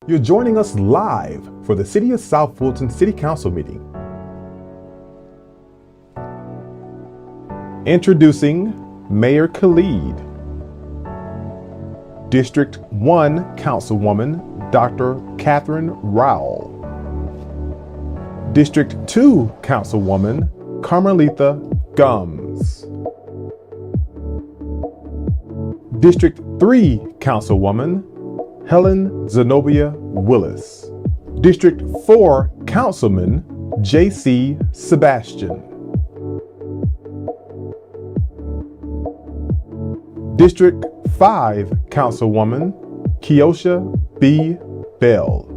You're joining us live for the City of South Fulton City Council meeting. Introducing Mayor Khalid, District 1 Councilwoman Dr. Catherine Rowell, District 2 Councilwoman Carmelita Gums, District 3 Councilwoman Helen Zenobia Willis, District 4 Councilman J.C. Sebastian, District 5 Councilwoman Keosha B. Bell,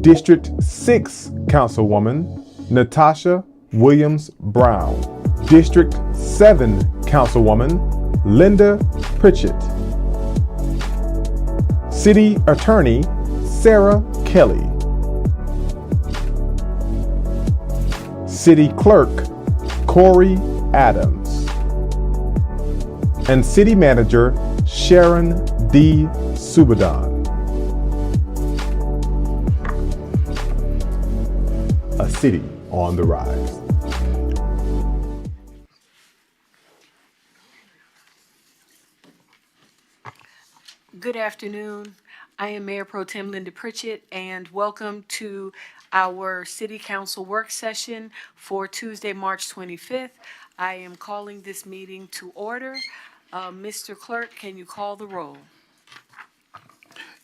District 6 Councilwoman Natasha Williams Brown, District 7 Councilwoman Linda Pritchett, City Attorney Sarah Kelly, City Clerk Corey Adams, and City Manager Sharon D. Subadan. A city on the rise. Good afternoon. I am Mayor Pro Tem Linda Pritchett, and welcome to our City Council work session for Tuesday, March 25th. I am calling this meeting to order. Mr. Clerk, can you call the roll?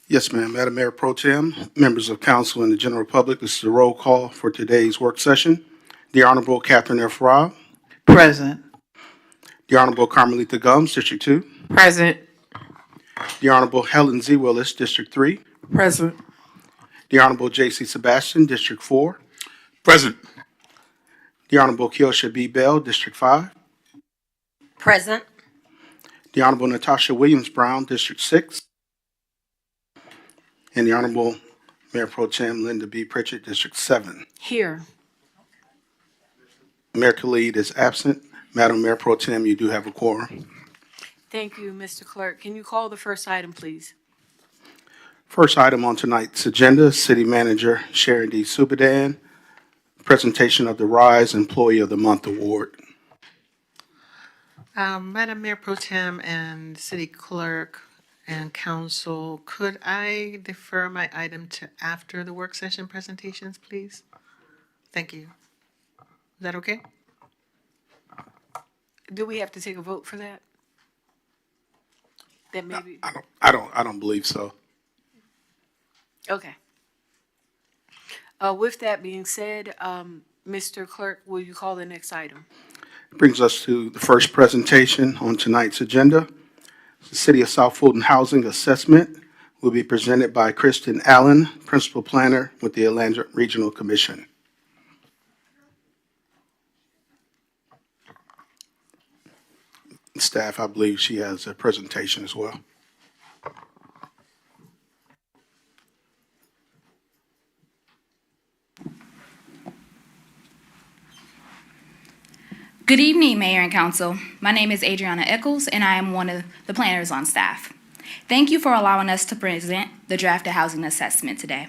Yes, ma'am. Madam Mayor Pro Tem, members of council and the general public, this is the roll call for today's work session. The Honorable Catherine F. Rao. Present. The Honorable Carmelita Gums, District 2. Present. The Honorable Helen Z. Willis, District 3. Present. The Honorable J.C. Sebastian, District 4. Present. The Honorable Keosha B. Bell, District 5. Present. The Honorable Natasha Williams Brown, District 6. And the Honorable Mayor Pro Tem Linda B. Pritchett, District 7. Here. Mayor Khalid is absent. Madam Mayor Pro Tem, you do have a quorum. Thank you, Mr. Clerk. Can you call the first item, please? First item on tonight's agenda, City Manager Sharon D. Subadan, presentation of the RISE Employee of the Month Award. Madam Mayor Pro Tem and City Clerk and Council, could I defer my item to after the work session presentations, please? Thank you. Is that okay? Do we have to take a vote for that? That maybe. I don't believe so. Okay. With that being said, Mr. Clerk, will you call the next item? Brings us to the first presentation on tonight's agenda. The City of South Fulton Housing Assessment will be presented by Kristen Allen, Principal Planner with the Atlanta Regional Commission. Staff, I believe she has a presentation as well. Good evening, Mayor and Council. My name is Adriana Eccles, and I am one of the planners on staff. Thank you for allowing us to present the drafted housing assessment today.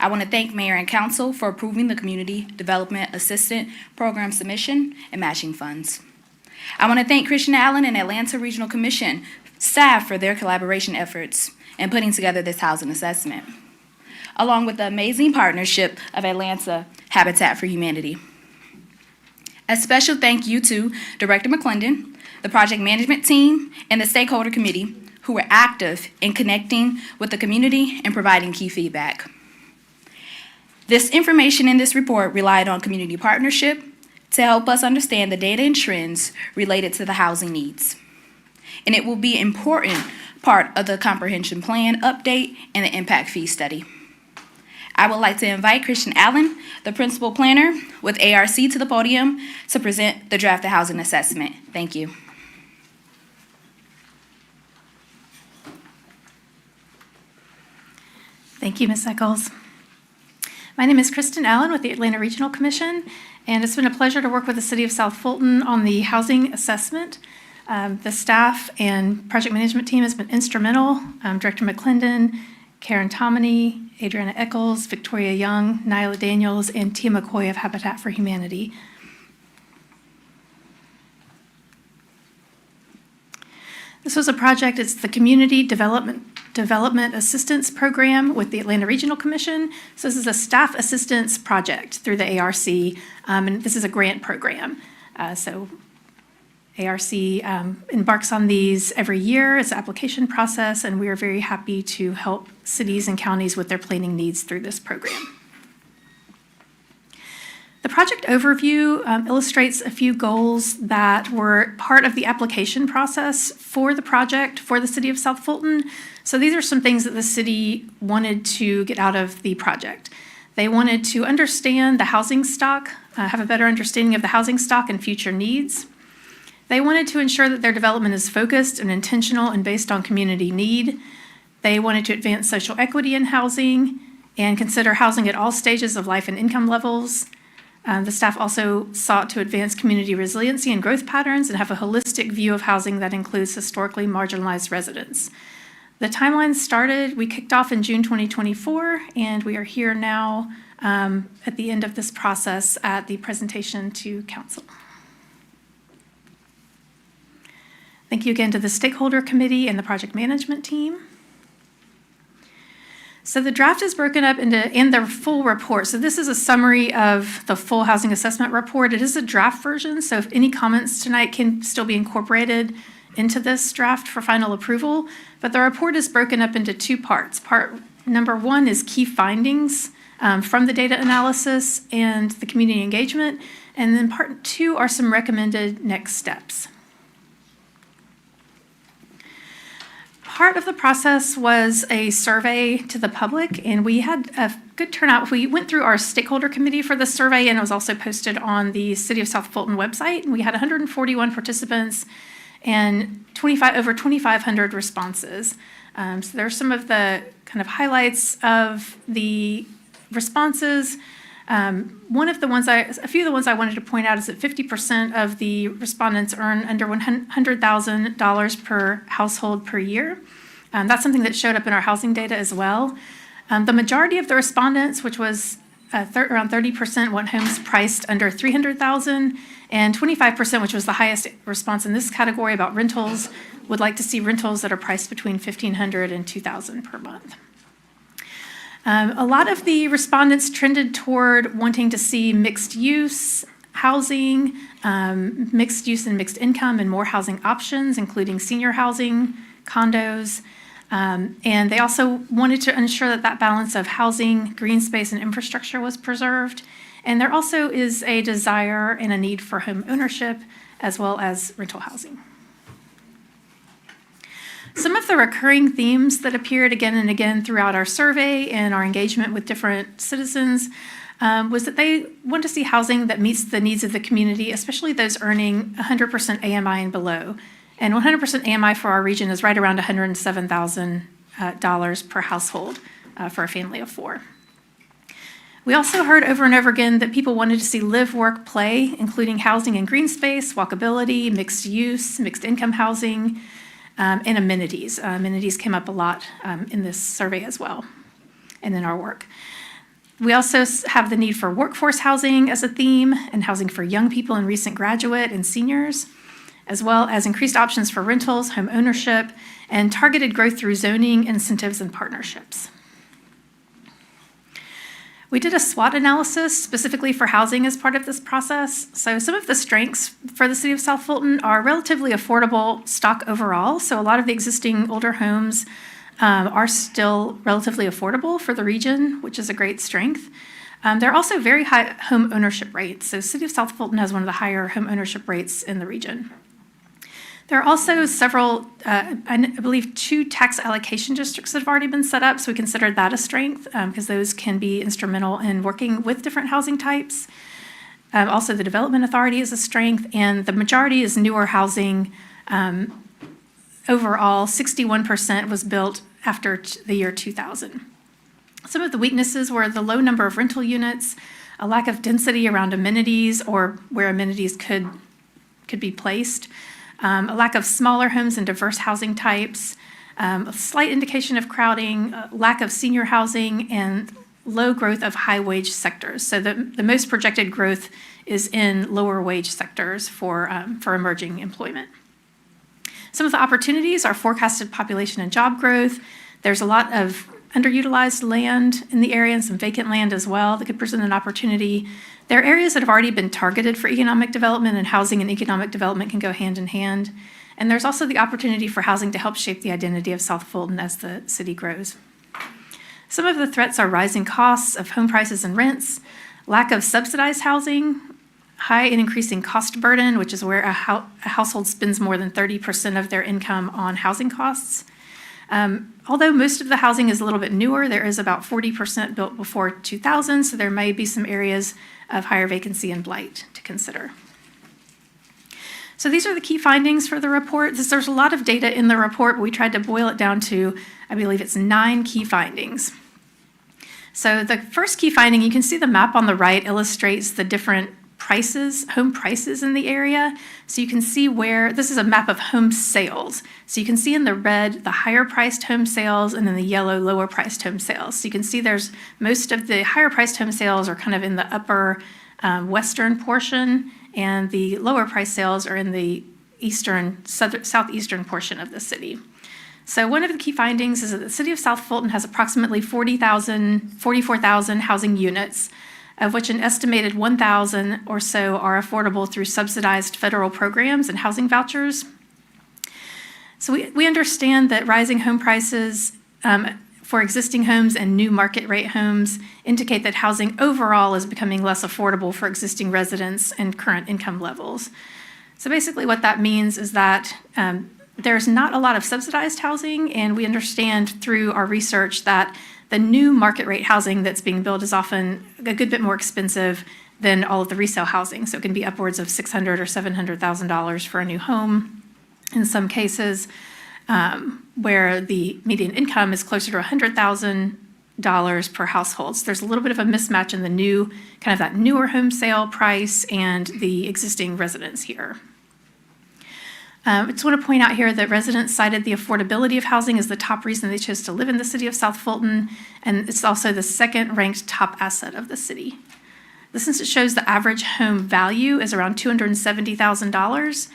I want to thank Mayor and Council for approving the Community Development Assistant Program submission and matching funds. I want to thank Christian Allen and Atlanta Regional Commission staff for their collaboration efforts in putting together this housing assessment, along with the amazing partnership of Atlanta Habitat for Humanity. A special thank you to Director McClendon, the project management team, and the stakeholder committee who were active in connecting with the community and providing key feedback. This information in this report relied on community partnership to help us understand the data and trends related to the housing needs. And it will be an important part of the comprehension plan update and the impact fee study. I would like to invite Christian Allen, the principal planner with ARC, to the podium to present the drafted housing assessment. Thank you. Thank you, Ms. Eccles. My name is Kristen Allen with the Atlanta Regional Commission, and it's been a pleasure to work with the City of South Fulton on the housing assessment. The staff and project management team has been instrumental. Director McClendon Karen Tomini, Adriana Eccles, Victoria Young, Nyla Daniels, and Tia McCoy of Habitat for Humanity. This was a project, it's the Community Development Assistance Program with the Atlanta Regional Commission. So this is a staff assistance project through the ARC, and this is a grant program. So ARC embarks on these every year. It's an application process, and we are very happy to help cities and counties with their planning needs through this program. The project overview illustrates a few goals that were part of the application process for the project for the city of South Fulton. So these are some things that the city wanted to get out of the project. They wanted to understand the housing stock, have a better understanding of the housing stock and future needs. They wanted to ensure that their development is focused and intentional and based on community need. They wanted to advance social equity in housing and consider housing at all stages of life and income levels. The staff also sought to advance community resiliency and growth patterns and have a holistic view of housing that includes historically marginalized residents. The timeline started, we kicked off in June 2024, and we are here now at the end of this process at the presentation to council. Thank you again to the stakeholder committee and the project management team. So the draft is broken up in the full report. So this is a summary of the full housing assessment report. It is a draft version, so if any comments tonight can still be incorporated into this draft for final approval. But the report is broken up into two parts. Part number one is key findings from the data analysis and the community engagement. And then part two are some recommended next steps. Part of the process was a survey to the public, and we had a good turnout. We went through our stakeholder committee for the survey, and it was also posted on the City of South Fulton website. And we had 141 participants and over 2,500 responses. So there are some of the kind of highlights of the responses. A few of the ones I wanted to point out is that 50% of the respondents earn under $100,000 per household per year. That's something that showed up in our housing data as well. The majority of the respondents, which was around 30%, want homes priced under $300,000, and 25%, which was the highest response in this category about rentals, would like to see rentals that are priced between $1,500 and $2,000 per month. A lot of the respondents trended toward wanting to see mixed use housing, mixed use and mixed income, and more housing options, including senior housing, condos. And they also wanted to ensure that that balance of housing, green space, and infrastructure was preserved. And there also is a desire and a need for home ownership as well as rental housing. Some of the recurring themes that appeared again and again throughout our survey and our engagement with different citizens was that they want to see housing that meets the needs of the community, especially those earning 100% AMI and below. And 100% AMI for our region is right around $107,000 per household for a family of four. We also heard over and over again that people wanted to see live, work, play, including housing and green space, walkability, mixed use, mixed income housing, and amenities. Amenities came up a lot in this survey as well and in our work. We also have the need for workforce housing as a theme and housing for young people and recent graduate and seniors, as well as increased options for rentals, home ownership, and targeted growth through zoning, incentives, and partnerships. We did a SWOT analysis specifically for housing as part of this process. So some of the strengths for the City of South Fulton are relatively affordable stock overall. So a lot of the existing older homes are still relatively affordable for the region, which is a great strength. There are also very high home ownership rates. So City of South Fulton has one of the higher home ownership rates in the region. There are also several, I believe 2 tax allocation districts that have already been set up, so we considered that a strength because those can be instrumental in working with different housing types. Also, the Development Authority is a strength, and the majority is newer housing. Overall, 61% was built after the year 2000. Some of the weaknesses were the low number of rental units, a lack of density around amenities or where amenities could be placed, a lack of smaller homes and diverse housing types, A slight indication of crowding, lack of senior housing, and low growth of high-wage sectors. So the most projected growth is in lower-wage sectors for emerging employment. Some of the opportunities are forecasted population and job growth. There's a lot of underutilized land in the area and some vacant land as well that could present an opportunity. There are areas that have already been targeted for economic development, and housing and economic development can go hand in hand. And there's also the opportunity for housing to help shape the identity of South Fulton as the city grows. Some of the threats are rising costs of home prices and rents, lack of subsidized housing, high and increasing cost burden, which is where a household spends more than 30% of their income on housing costs. Although most of the housing is a little bit newer, there is about 40% built before 2000, so there may be some areas of higher vacancy and blight to consider. So these are the key findings for the report. There's a lot of data in the report, but we tried to boil it down to, I believe it's 9 key findings. So the first key finding, you can see the map on the right illustrates the different prices, home prices in the area. So you can see where, this is a map of home sales. So you can see in the red, the higher priced home sales, and then the yellow, lower priced home sales. So you can see there's most of the higher priced home sales are kind of in the upper western portion, and the lower price sales are in the southeastern portion of the city. So one of the key findings is that the city of South Fulton has approximately 44,000 housing units, of which an estimated 1,000 or so are affordable through subsidized federal programs and housing vouchers. So we understand that rising home prices for existing homes and new market rate homes indicate that housing overall is becoming less affordable for existing residents and current income levels. So basically what that means is that there's not a lot of subsidized housing, and we understand through our research that the new market rate housing that's being built is often a good bit more expensive than all of the resale housing. So it can be upwards of $600,000 or $700,000 for a new home in some cases, where the median income is closer to $100,000 per household. So there's a little bit of a mismatch in the new, kind of that newer home sale price and the existing residents here. I just want to point out here that residents cited the affordability of housing as the top reason they chose to live in the city of South Fulton, and it's also the second ranked top asset of the city. The census shows the average home value is around $270,000.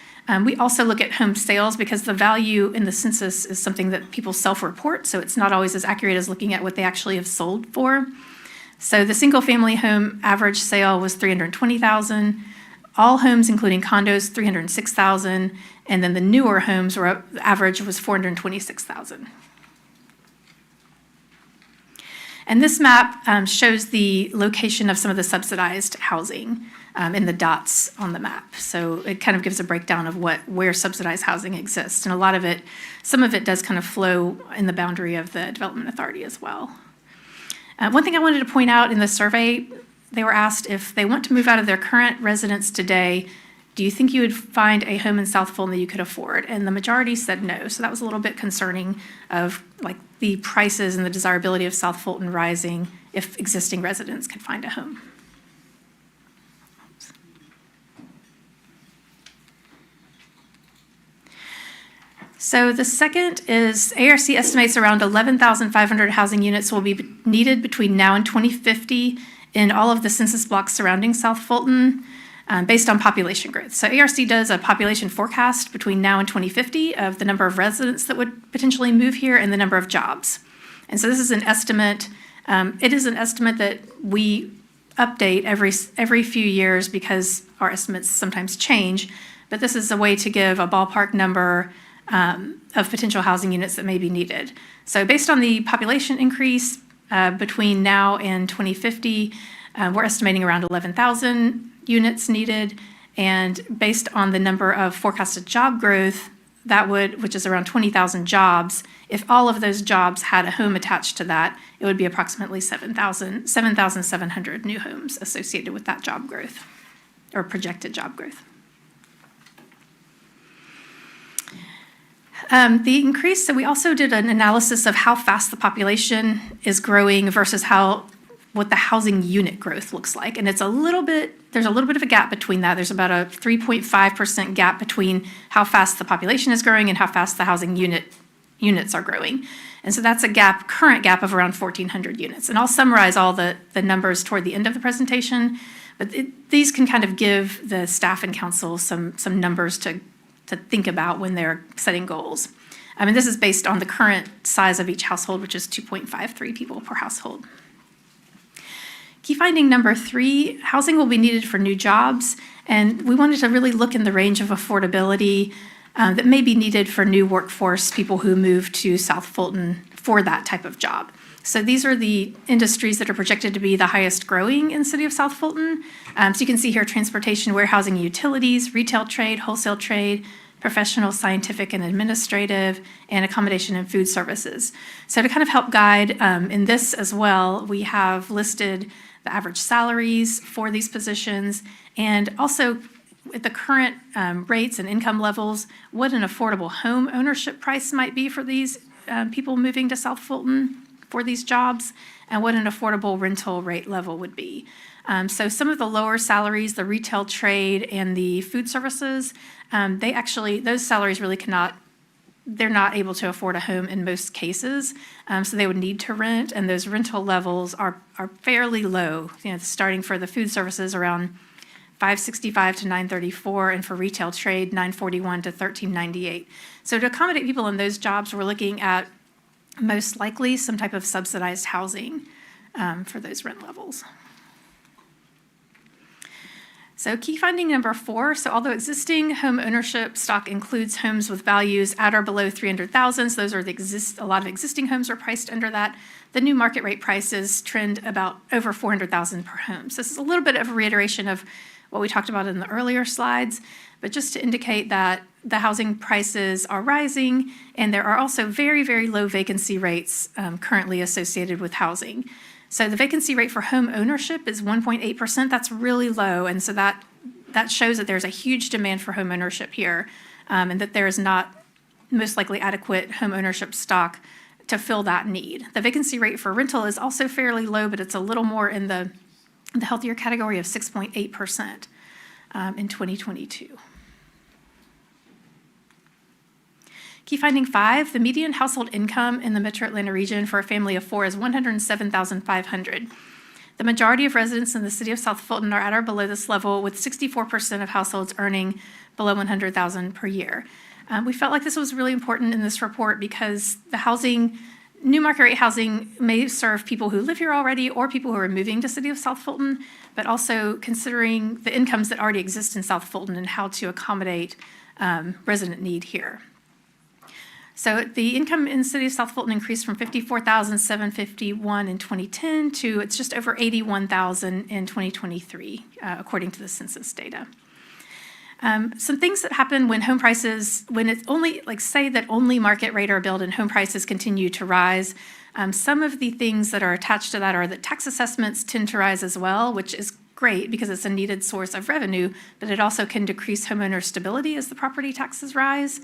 We also look at home sales because the value in the census is something that people self-report, so it's not always as accurate as looking at what they actually have sold for. So the single-family home average sale was $320,000. All homes, including condos, $306,000, and then the newer homes were average was $426,000. And this map shows the location of some of the subsidized housing in the dots on the map. So it kind of gives a breakdown of where subsidized housing exists, and a lot of it, some of it does kind of flow in the boundary of the Development Authority as well. One thing I wanted to point out in the survey, they were asked if they want to move out of their current residence today, do you think you would find a home in South Fulton that you could afford? And the majority said no. So that was a little bit concerning of like the prices and the desirability of South Fulton rising if existing residents could find a home. So the second is ARC estimates around 11,500 housing units will be needed between now and 2050 in all of the census blocks surrounding South Fulton, based on population growth. So ARC does a population forecast between now and 2050 of the number of residents that would potentially move here and the number of jobs. And so this is an estimate. It is an estimate that we update every few years because our estimates sometimes change, but this is a way to give a ballpark number of potential housing units that may be needed. So based on the population increase between now and 2050, we're estimating around 11,000 units needed, and based on the number of forecasted job growth, which is around 20,000 jobs, if all of those jobs had a home attached to that, it would be approximately 7,700 new homes associated with that job growth, or projected job growth. The increase, so we also did an analysis of how fast the population is growing versus what the housing unit growth looks like. And there's a little bit of a gap between that. There's about a 3.5% gap between how fast the population is growing and how fast the housing unit units are growing. And so that's a gap, current gap of around 1,400 units. And I'll summarize all the numbers toward the end of the presentation, but these can kind of give the staff and council some numbers to think about when they're setting goals. I mean, this is based on the current size of each household, which is 2.53 people per household. Key finding number 3, housing will be needed for new jobs, and we wanted to really look in the range of affordability that may be needed for new workforce, people who move to South Fulton for that type of job. So these are the industries that are projected to be the highest growing in the city of South Fulton. So you can see here transportation, warehousing, utilities, retail trade, wholesale trade, professional, scientific, and administrative, and accommodation and food services. So to kind of help guide in this as well, we have listed the average salaries for these positions, and also at the current rates and income levels, what an affordable home ownership price might be for these people moving to South Fulton for these jobs, and what an affordable rental rate level would be. So some of the lower salaries, the retail trade and the food services, those salaries really they're not able to afford a home in most cases. So they would need to rent, and those rental levels are fairly low, starting for the food services around $565 to $934, and for retail trade, $941 to $1398. So to accommodate people in those jobs, we're looking at most likely some type of subsidized housing for those rent levels. So key finding number 4, so although existing home ownership stock includes homes with values at or below $300,000, so those are a lot of existing homes are priced under that, the new market rate prices trend about over $400,000 per home. So this is a little bit of a reiteration of what we talked about in the earlier slides, but just to indicate that the housing prices are rising, and there are also very, very low vacancy rates currently associated with housing. So the vacancy rate for home ownership is 1.8%. That's really low, and so that shows that there's a huge demand for home ownership here, and that there is not most likely adequate home ownership stock to fill that need. The vacancy rate for rental is also fairly low, but it's a little more in the healthier category of 6.8% in 2022. Key finding 5, the median household income in the Metro Atlanta region for a family of 4 is $107,500. The majority of residents in the city of South Fulton are at or below this level, with 64% of households earning below $100,000 per year. We felt like this was really important in this report because new market rate housing may serve people who live here already or people who are moving to the city of South Fulton, but also considering the incomes that already exist in South Fulton and how to accommodate resident need here. So the income in the city of South Fulton increased from $54,751 in 2010 to it's just over $81,000 in 2023, according to the census data. Some things that happen when home prices, when it's only, say that only market rate are billed and home prices continue to rise, some of the things that are attached to that are that tax assessments tend to rise as well, which is great because it's a needed source of revenue, but it also can decrease homeowner stability as the property taxes rise.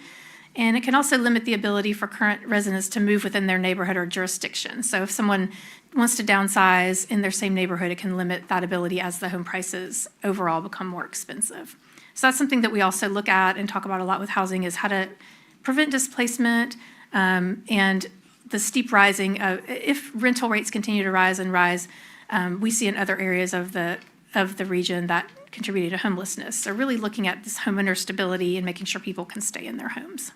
And it can also limit the ability for current residents to move within their neighborhood or jurisdiction. So if someone wants to downsize in their same neighborhood, it can limit that ability as the home prices overall become more expensive. So that's something that we also look at and talk about a lot with housing, is how to prevent displacement and the steep rising. If rental rates continue to rise, we see in other areas of the region that contributing to homelessness. So really looking at this homeowner stability and making sure people can stay in their homes.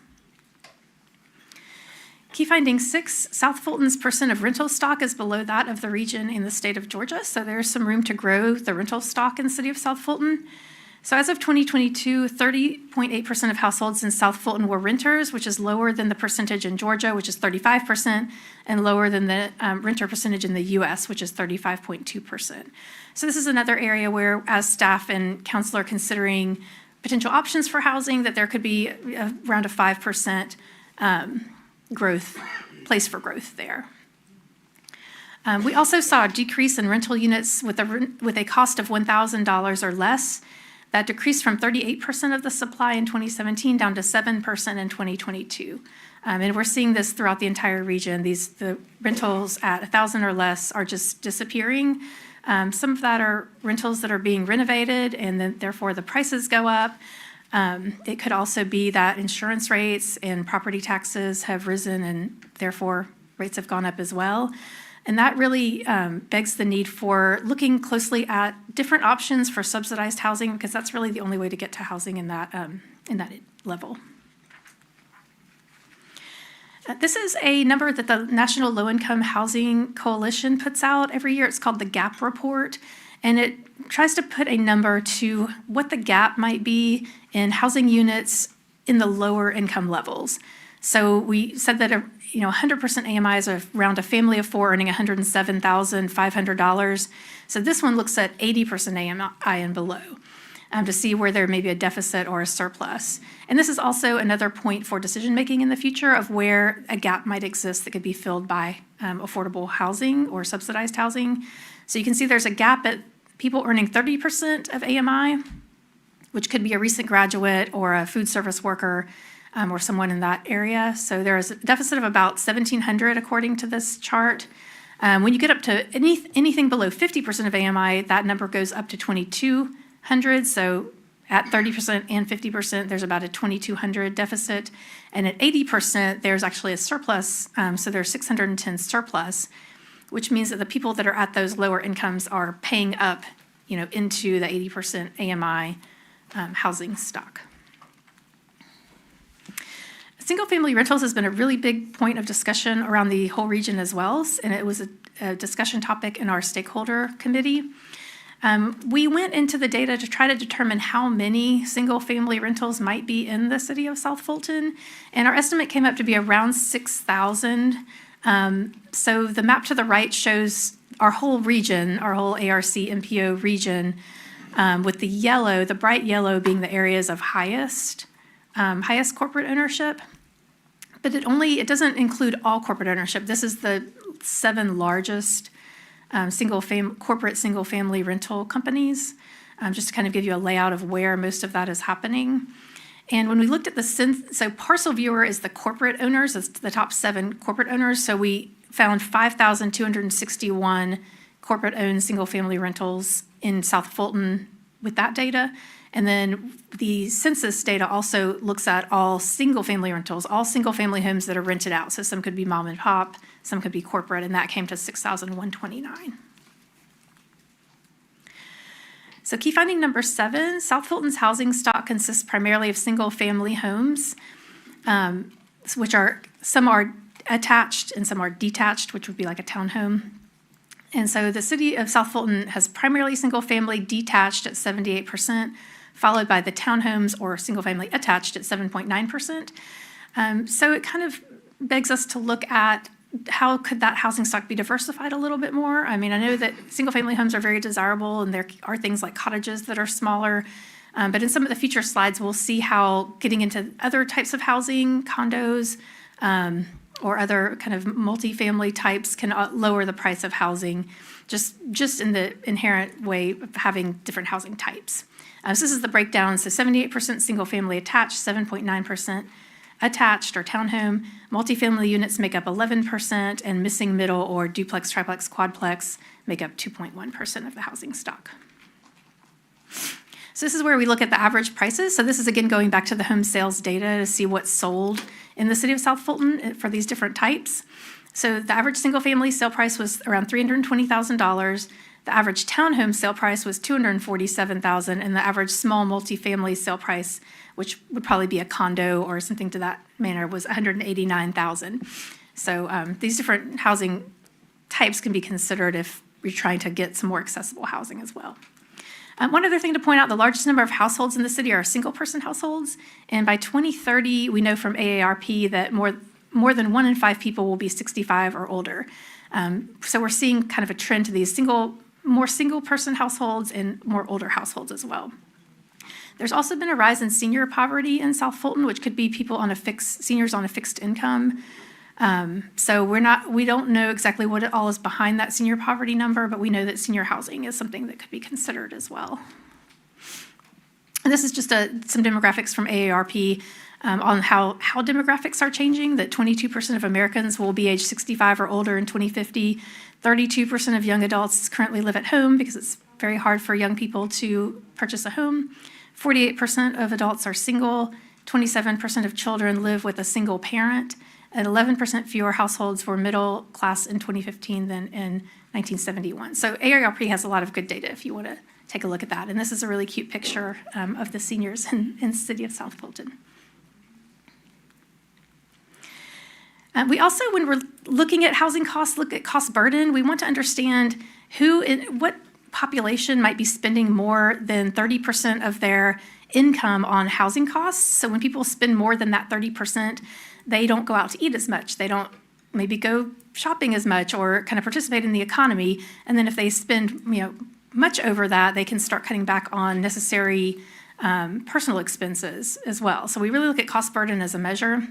Key finding 6, South Fulton's percent of rental stock is below that of the region in the state of Georgia. So there's some room to grow the rental stock in the city of South Fulton. So as of 2022, 30.8% of households in South Fulton were renters, which is lower than the percentage in Georgia, which is 35%, and lower than the renter percentage in the US, which is 35.2%. So this is another area where, as staff and council are considering potential options for housing, that there could be around a 5% place for growth there. We also saw a decrease in rental units with a cost of $1,000 or less. That decreased from 38% of the supply in 2017 down to 7% in 2022. And we're seeing this throughout the entire region. The rentals at $1,000 or less are just disappearing. Some of that are rentals that are being renovated, and then therefore the prices go up. It could also be that insurance rates and property taxes have risen, and therefore rates have gone up as well. And that really begs the need for looking closely at different options for subsidized housing, because that's really the only way to get to housing in that level. This is a number that the National Low Income Housing Coalition puts out every year. It's called the GAP Report, and it tries to put a number to what the gap might be in housing units in the lower income levels. So we said that 100% AMI is around a family of four earning $107,500. So this one looks at 80% AMI and below, to see where there may be a deficit or a surplus. And this is also another point for decision-making in the future of where a gap might exist that could be filled by affordable housing or subsidized housing. So you can see there's a gap at people earning 30% of AMI, which could be a recent graduate or a food service worker or someone in that area. So there is a deficit of about 1,700 according to this chart. When you get up to anything below 50% of AMI, that number goes up to 2,200. So at 30% and 50%, there's about a 2,200 deficit. And at 80%, there's actually a surplus. So there's 610 surplus, which means that the people that are at those lower incomes are paying up, into the 80% AMI housing stock. Single-family rentals has been a really big point of discussion around the whole region as well, and it was a discussion topic in our stakeholder committee. We went into the data to try to determine how many single-family rentals might be in the city of South Fulton, and our estimate came up to be around 6,000. So the map to the right shows our whole region, our whole ARC MPO region, with the bright yellow being the areas of highest corporate ownership. But it doesn't include all corporate ownership. This is the 7 largest corporate single-family rental companies, just to kind of give you a layout of where most of that is happening. And when we looked at so Parcel Viewer is the corporate owners, it's the top 7 corporate owners. So we found 5,261 corporate-owned single-family rentals in South Fulton with that data. And then the census data also looks at all single-family rentals, all single-family homes that are rented out. So some could be mom and pop, some could be corporate, and that came to 6,129. So key finding number 7, South Fulton's housing stock consists primarily of single-family homes, some are attached and some are detached, which would be like a townhome. And so the city of South Fulton has primarily single-family detached at 78%, followed by the townhomes or single-family attached at 7.9%. So it kind of begs us to look at how could that housing stock be diversified a little bit more? I mean, I know that single-family homes are very desirable, and there are things like cottages that are smaller. But in some of the future slides, we'll see how getting into other types of housing, condos, or other kind of multifamily types can lower the price of housing, just in the inherent way of having different housing types. So this is the breakdown. So 78% single-family attached, 7.9% attached or townhome. Multifamily units make up 11%, and missing middle or duplex, triplex, quadplex make up 2.1% of the housing stock. So this is where we look at the average prices. So this is, again, going back to the home sales data to see what's sold in the city of South Fulton for these different types. So the average single-family sale price was around $320,000. The average townhome sale price was $247,000, and the average small multifamily sale price, which would probably be a condo or something to that manner, was $189,000. So these different housing types can be considered if you're trying to get some more accessible housing as well. One other thing to point out, the largest number of households in the city are single-person households, and by 2030, we know from AARP that more than 1 in 5 people will be 65 or older. So we're seeing kind of a trend to these more single-person households and more older households as well. There's also been a rise in senior poverty in South Fulton, which could be people seniors on a fixed income. So we don't know exactly what all is behind that senior poverty number, but we know that senior housing is something that could be considered as well. And this is just some demographics from AARP on how demographics are changing, that 22% of Americans will be age 65 or older in 2050. 32% of young adults currently live at home because it's very hard for young people to purchase a home. 48% of adults are single. 27% of children live with a single parent. And 11% fewer households were middle class in 2015 than in 1971. So AARP has a lot of good data if you want to take a look at that. And this is a really cute picture of the seniors in the city of South Fulton. We also, when we're looking at housing costs, look at cost burden. We want to understand what population might be spending more than 30% of their income on housing costs. So when people spend more than that 30%, they don't go out to eat as much. They don't maybe go shopping as much or kind of participate in the economy. And then if they spend, much over that, they can start cutting back on necessary personal expenses as well. So we really look at cost burden as a measure.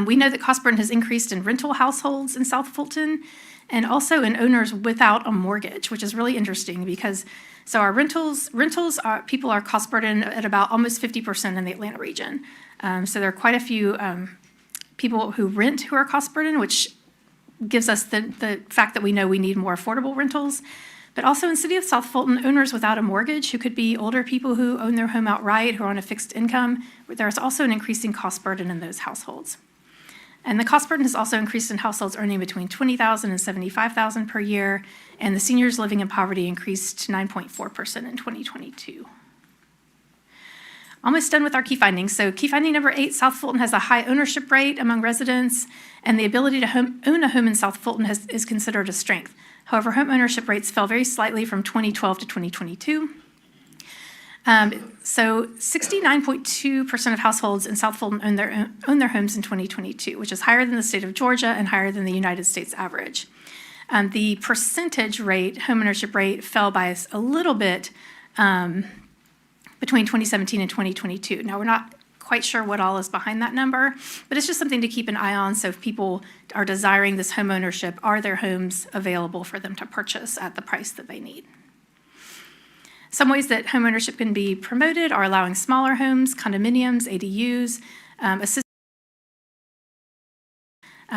We know that cost burden has increased in rental households in South Fulton and also in owners without a mortgage, which is really interesting because our people are cost burden at about almost 50% in the Atlanta region. So there are quite a few people who rent who are cost burden, which gives us the fact that we know we need more affordable rentals. But also in the city of South Fulton, owners without a mortgage, who could be older people who own their home outright, who are on a fixed income, there's also an increasing cost burden in those households. And the cost burden has also increased in households earning between $20,000 and $75,000 per year, and the seniors living in poverty increased to 9.4% in 2022. Almost done with our key findings. So key finding number 8, South Fulton has a high ownership rate among residents, and the ability to own a home in South Fulton is considered a strength. However, home ownership rates fell very slightly from 2012 to 2022. So 69.2% of households in South Fulton own their homes in 2022, which is higher than the state of Georgia and higher than the United States average. The percentage rate, home ownership rate, fell by a little bit between 2017 and 2022. Now, we're not quite sure what all is behind that number, but it's just something to keep an eye on. So if people are desiring this home ownership, are their homes available for them to purchase at the price that they need? Some ways that home ownership can be promoted are allowing smaller homes, condominiums, ADUs,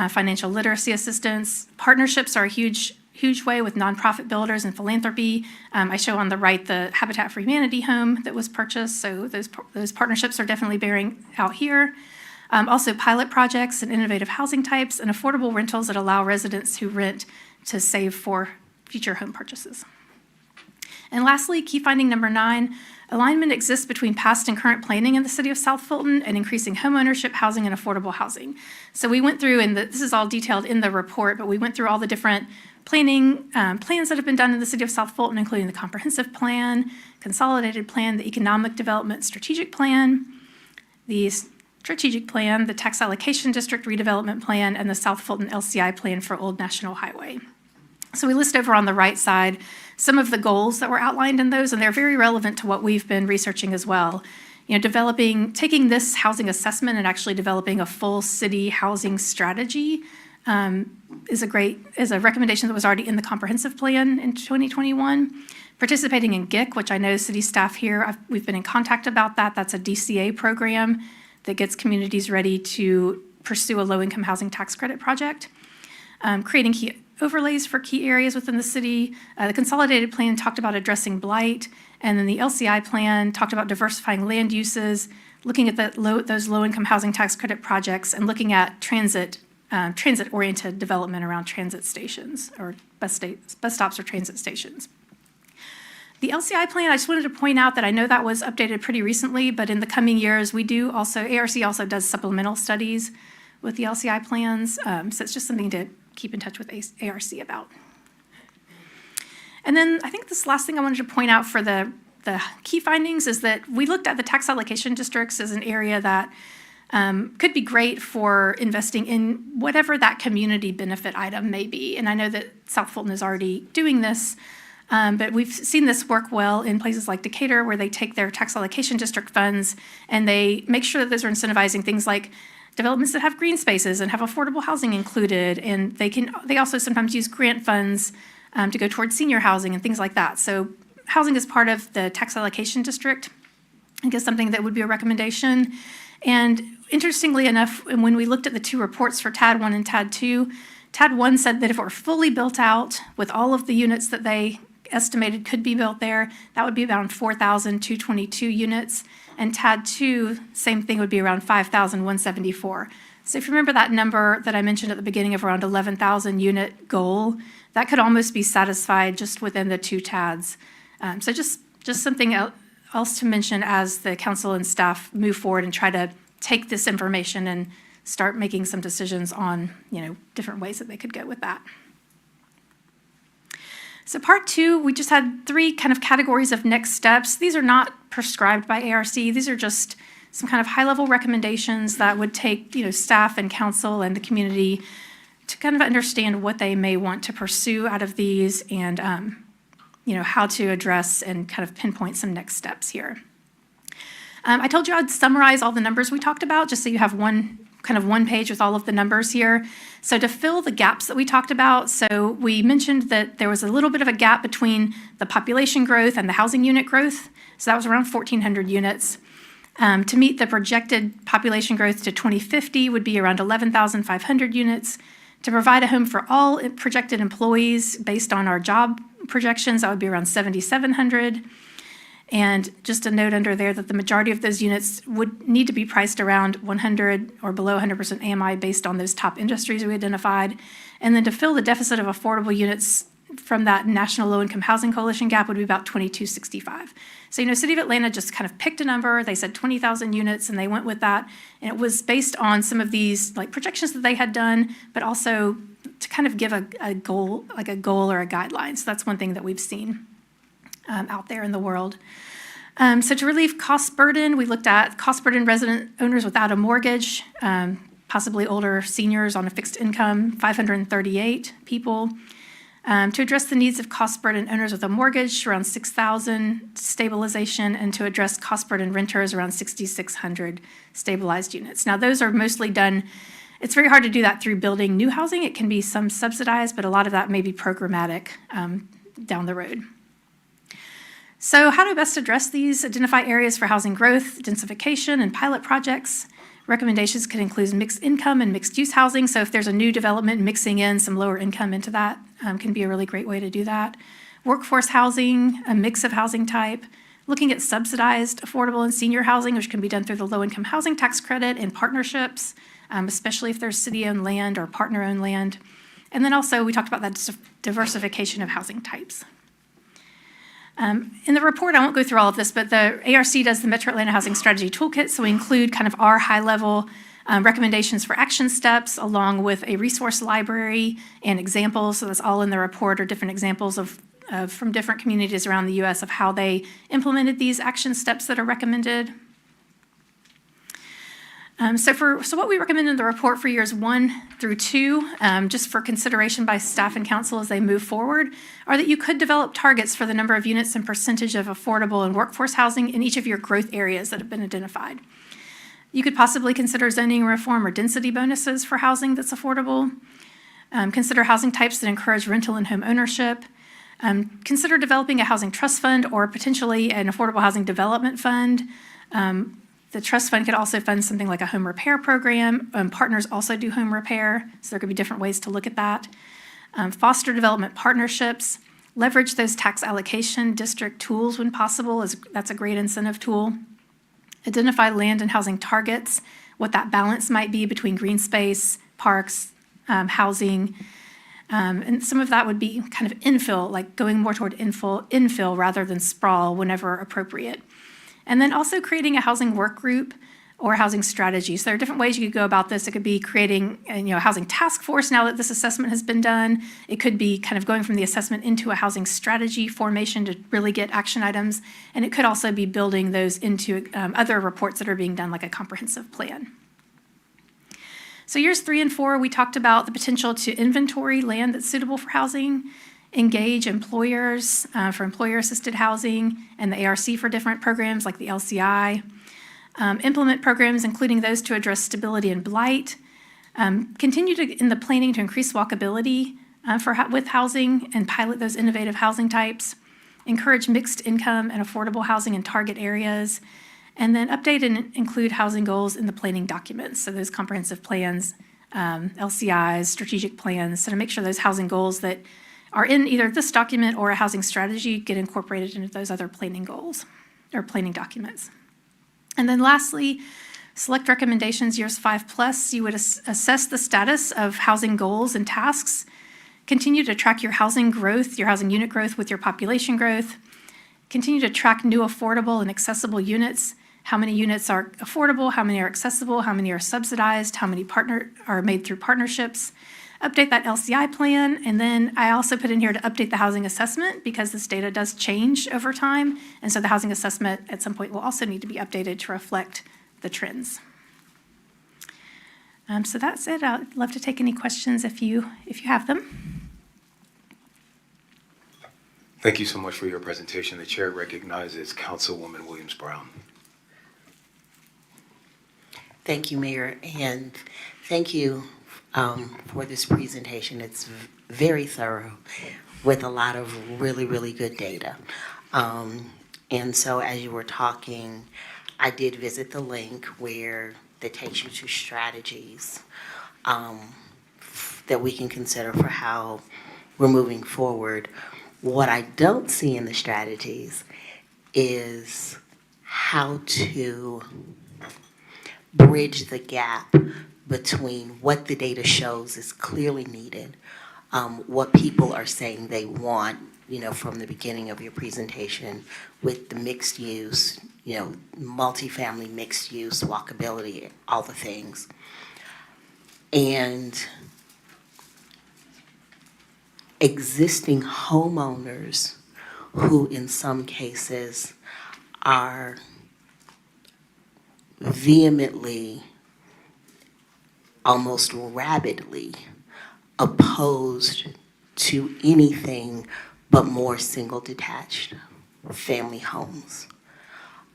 financial literacy assistance. Partnerships are a huge way with nonprofit builders and philanthropy. I show on the right the Habitat for Humanity home that was purchased, so those partnerships are definitely bearing out here. Also pilot projects and innovative housing types and affordable rentals that allow residents who rent to save for future home purchases. And lastly, key finding number 9, alignment exists between past and current planning in the city of South Fulton and increasing home ownership, housing, and affordable housing. So we went through, and this is all detailed in the report, but we went through all the different plans that have been done in the city of South Fulton, including the comprehensive plan, consolidated plan, the economic development strategic plan, the strategic plan, the tax allocation district redevelopment plan, and the South Fulton LCI plan for Old National Highway. So we list over on the right side some of the goals that were outlined in those, and they're very relevant to what we've been researching as well. Taking this housing assessment and actually developing a full city housing strategy is a recommendation that was already in the comprehensive plan in 2021. Participating in GIC, which I know city staff here, we've been in contact about that. That's a DCA program that gets communities ready to pursue a low-income housing tax credit project. Creating key overlays for key areas within the city. The consolidated plan talked about addressing blight, and then the LCI plan talked about diversifying land uses, looking at those low-income housing tax credit projects, and looking at transit-oriented development around transit stations or bus stops or transit stations. The LCI plan, I just wanted to point out that I know that was updated pretty recently, but in the coming years, ARC also does supplemental studies with the LCI plans, so it's just something to keep in touch with ARC about. And then I think this last thing I wanted to point out for the key findings is that we looked at the tax allocation districts as an area that could be great for investing in whatever that community benefit item may be. And I know that South Fulton is already doing this, but we've seen this work well in places like Decatur, where they take their tax allocation district funds and they make sure that those are incentivizing things like developments that have green spaces and have affordable housing included. And they also sometimes use grant funds to go towards senior housing and things like that. So housing is part of the tax allocation district. I guess something that would be a recommendation. And interestingly enough, when we looked at the 2 reports for TAD 1 and TAD 2, TAD 1 said that if it were fully built out with all of the units that they estimated could be built there. That would be around 4,222 units. And TAD 2, same thing, would be around 5,174. So if you remember that number that I mentioned at the beginning of around 11,000 unit goal, that could almost be satisfied just within the two TADs. So just something else to mention as the council and staff move forward and try to take this information and start making some decisions on, different ways that they could go with that. So part 2, we just had 3 kind of categories of next steps. These are not prescribed by ARC. These are just some kind of high-level recommendations that would take, staff and council and the community to kind of understand what they may want to pursue out of these and, how to address and kind of pinpoint some next steps here. I told you I'd summarize all the numbers we talked about, just so you have one page with all of the numbers here. So to fill the gaps that we talked about, so we mentioned that there was a little bit of a gap between the population growth and the housing unit growth. So that was around 1,400 units. To meet the projected population growth to 2050 would be around 11,500 units. To provide a home for all projected employees based on our job projections, that would be around 7,700. And just a note under there that the majority of those units would need to be priced around 100 or below 100% AMI based on those top industries we identified. And then to fill the deficit of affordable units from that National Low-Income Housing Coalition gap would be about 2,265. So, City of Atlanta just kind of picked a number. They said 20,000 units, and they went with that. And it was based on some of these projections that they had done, but also to kind of give a goal, or a guideline. So that's one thing that we've seen out there in the world. So to relieve cost burden, we looked at cost burden resident owners without a mortgage, possibly older seniors on a fixed income, 538 people. To address the needs of cost burden owners with a mortgage, around 6,000 stabilization, and to address cost burden renters, around 6,600 stabilized units. Now, those are mostly done, it's very hard to do that through building new housing. It can be some subsidized, but a lot of that may be programmatic down the road. So how to best address these? Identify areas for housing growth, densification, and pilot projects. Recommendations could include mixed income and mixed use housing. So if there's a new development, mixing in some lower income into that can be a really great way to do that. Workforce housing, a mix of housing type. Looking at subsidized, affordable, and senior housing, which can be done through the low-income housing tax credit and partnerships, especially if there's city-owned land or partner-owned land. And then also we talked about that diversification of housing types. In the report, I won't go through all of this, but the ARC does the Metro Atlanta Housing Strategy Toolkit, so we include kind of our high-level recommendations for action steps, along with a resource library and examples. So that's all in the report, or different examples from different communities around the U.S. of how they implemented these action steps that are recommended. So what we recommend in the report for years 1 through 2, just for consideration by staff and council as they move forward, are that you could develop targets for the number of units and percentage of affordable and workforce housing in each of your growth areas that have been identified. You could possibly consider zoning reform or density bonuses for housing that's affordable. Consider housing types that encourage rental and home ownership. Consider developing a housing trust fund or potentially an affordable housing development fund. The trust fund could also fund something like a home repair program. Partners also do home repair, so there could be different ways to look at that. Foster development partnerships. Leverage those tax allocation district tools when possible. That's a great incentive tool. Identify land and housing targets, what that balance might be between green space, parks, housing. And some of that would be kind of infill, like going more toward infill rather than sprawl whenever appropriate. And then also creating a housing work group or housing strategy. So there are different ways you could go about this. It could be creating a housing task force now that this assessment has been done. It could be kind of going from the assessment into a housing strategy formation to really get action items. And it could also be building those into other reports that are being done, like a comprehensive plan. So years 3 and 4, we talked about the potential to inventory land that's suitable for housing, engage employers for employer-assisted housing, and the ARC for different programs like the LCI. Implement programs, including those to address stability and blight. Continue in the planning to increase walkability with housing and pilot those innovative housing types. Encourage mixed income and affordable housing in target areas. And then update and include housing goals in the planning documents. So those comprehensive plans, LCIs, strategic plans, so to make sure those housing goals that are in either this document or a housing strategy get incorporated into those other planning goals or planning documents. And then lastly, select recommendations years 5+. You would assess the status of housing goals and tasks. Continue to track your housing growth, your housing unit growth with your population growth. Continue to track new affordable and accessible units. How many units are affordable? How many are accessible? How many are subsidized? How many are made through partnerships? Update that LCI plan. And then I also put in here to update the housing assessment because this data does change over time. And so the housing assessment at some point will also need to be updated to reflect the trends. So that's it. I'd love to take any questions if you have them. Thank you so much for your presentation. The chair recognizes Councilwoman Williams-Brown. Thank you, Mayor, and thank you for this presentation. It's very thorough with a lot of really, really good data. And so as you were talking, I did visit the link that takes you to strategies that we can consider for how we're moving forward. What I don't see in the strategies is how to bridge the gap between what the data shows is clearly needed, what people are saying they want, from the beginning of your presentation with the mixed use, multifamily mixed use, walkability, all the things. And existing homeowners who in some cases are vehemently, almost rabidly opposed to anything but more single detached family homes.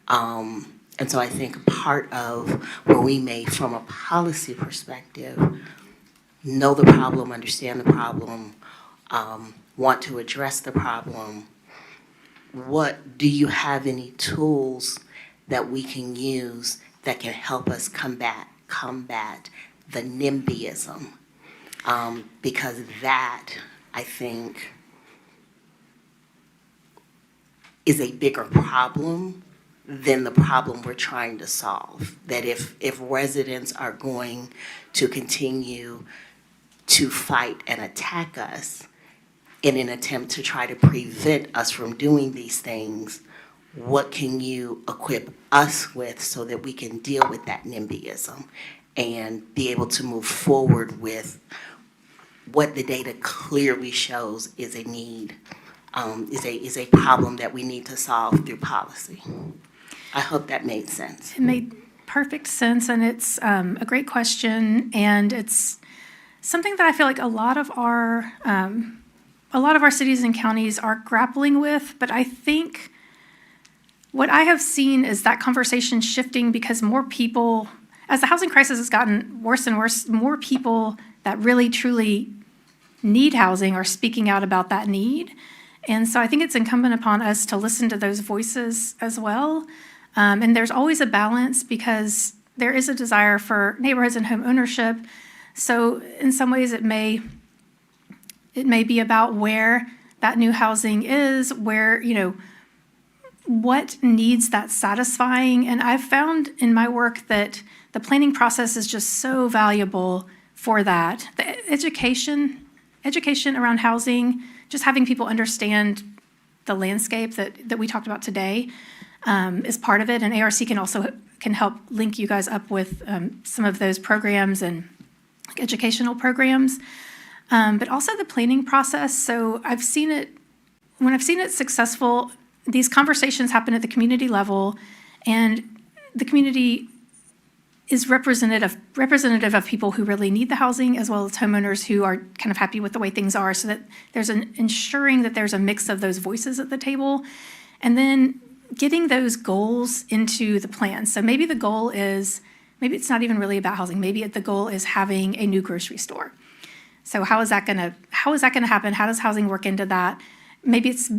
And so I think part of where we may, from a policy perspective, know the problem, understand the problem, want to address the problem, do you have any tools that we can use that can help us combat the NIMBYism? Because that, I think, is a bigger problem than the problem we're trying to solve. That if residents are going to continue to fight and attack us in an attempt to try to prevent us from doing these things, what can you equip us with so that we can deal with that NIMBYism and be able to move forward with what the data clearly shows is a need, is a problem that we need to solve through policy? I hope that made sense. It made perfect sense, and it's a great question, and it's something that I feel like a lot of our cities and counties are grappling with. But I think what I have seen is that conversation shifting because more people, as the housing crisis has gotten worse and worse, more people that really truly need housing are speaking out about that need. And so I think it's incumbent upon us to listen to those voices as well. And there's always a balance because there is a desire for neighborhoods and home ownership. So in some ways it may be about where that new housing is, where, what needs that satisfying. And I've found in my work that the planning process is just so valuable for that. The education around housing, just having people understand the landscape that we talked about today is part of it. And ARC can help link you guys up with some of those programs and educational programs, but also the planning process. So when I've seen it successful, these conversations happen at the community level, and the community is representative of people who really need the housing, as well as homeowners who are kind of happy with the way things are, so that there's ensuring that there's a mix of those voices at the table, and then getting those goals into the plan. So maybe the goal is, maybe it's not even really about housing. Maybe the goal is having a new grocery store. So how is that going to happen? How does housing work into that? Maybe it's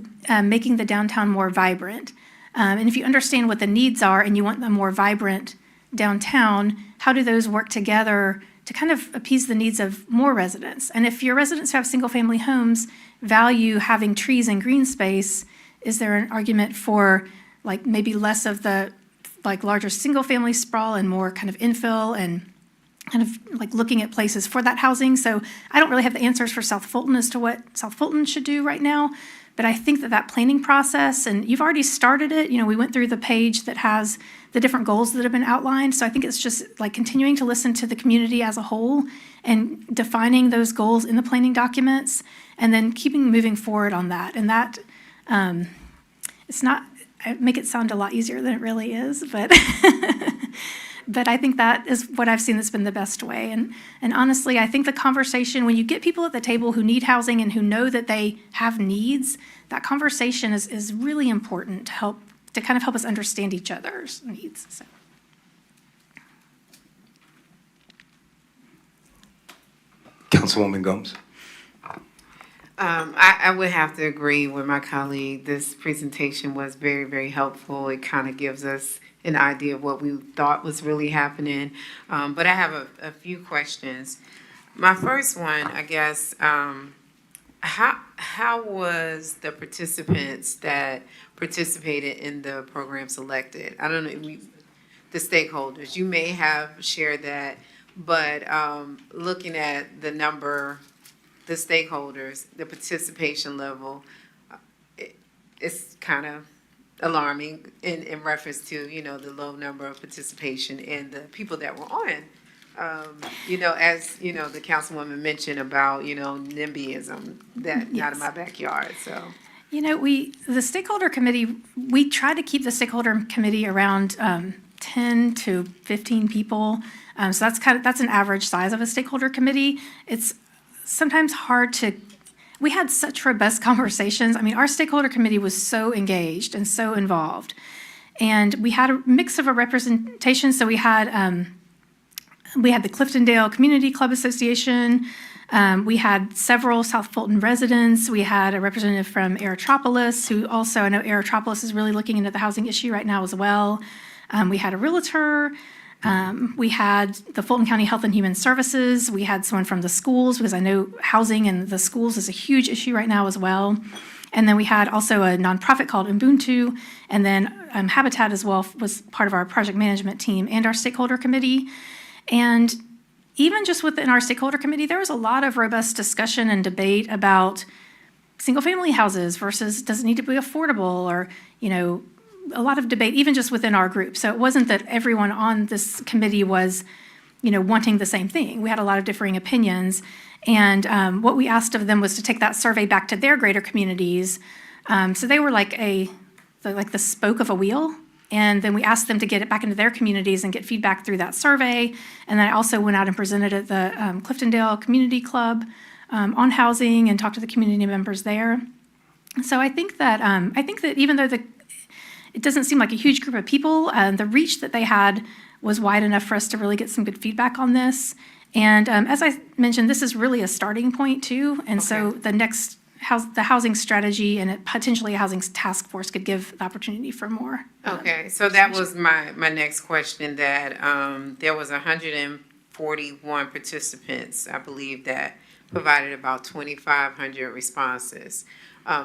making the downtown more vibrant. And if you understand what the needs are and you want them more vibrant downtown, how do those work together to kind of appease the needs of more residents. And if your residents who have single-family homes value having trees and green space, is there an argument for like maybe less of the like larger single-family sprawl and more kind of infill and kind of like looking at places for that housing? So I don't really have the answers for South Fulton as to what South Fulton should do right now, but I think that planning process, and you've already started it, we went through the page that has the different goals that have been outlined. So I think it's just like continuing to listen to the community as a whole and defining those goals in the planning documents and then moving forward on that. And that, it's not, I make it sound a lot easier than it really is, but but I think that is what I've seen that's been the best way. And honestly, I think the conversation, when you get people at the table who need housing and who know that they have needs, that conversation is really important to kind of help us understand each other's needs. So. Councilwoman Gomes. I would have to agree with my colleague. This presentation was very, very helpful. It kind of gives us an idea of what we thought was really happening. But I have a few questions. My first one, I guess, how was the participants that participated in the program selected? I don't know, the stakeholders. You may have shared that, but looking at the number, the stakeholders, the participation level, it's kind of alarming in reference to, the low number of participation and the people that were on. As, the councilwoman mentioned about, NIMBYism, that Yes. out of my backyard, so. The stakeholder committee, we try to keep the stakeholder committee around 10 to 15 people. So that's an average size of a stakeholder committee. It's sometimes hard we had such robust conversations. I mean, our stakeholder committee was so engaged and so involved. And we had a mix of a representation. So we had the Cliftondale Community Club Association. We had several South Fulton residents. We had a representative from Aerotropolis, who also, I know Aerotropolis is really looking into the housing issue right now as well. We had a realtor. We had the Fulton County Health and Human Services. We had someone from the schools, because I know housing and the schools is a huge issue right now as well. And then we had also a nonprofit called Ubuntu, and then Habitat as well was part of our project management team and our stakeholder committee. And even just within our stakeholder committee, there was a lot of robust discussion and debate about single-family houses versus does it need to be affordable, or, a lot of debate, even just within our group. So it wasn't that everyone on this committee was, wanting the same thing. We had a lot of differing opinions. And what we asked of them was to take that survey back to their greater communities. So they were like the spoke of a wheel. And then we asked them to get it back into their communities and get feedback through that survey. And then I also went out and presented at the Cliftondale Community Club on housing and talked to the community members there. So I think that even though it doesn't seem like a huge group of people, the reach that they had was wide enough for us to really get some good feedback on this. And as I mentioned, this is really a starting point too. And so the next the housing strategy and potentially a housing task force could give the opportunity for more. Okay, so that was my next question, that there was 141 participants, I believe, that provided about 2,500 responses.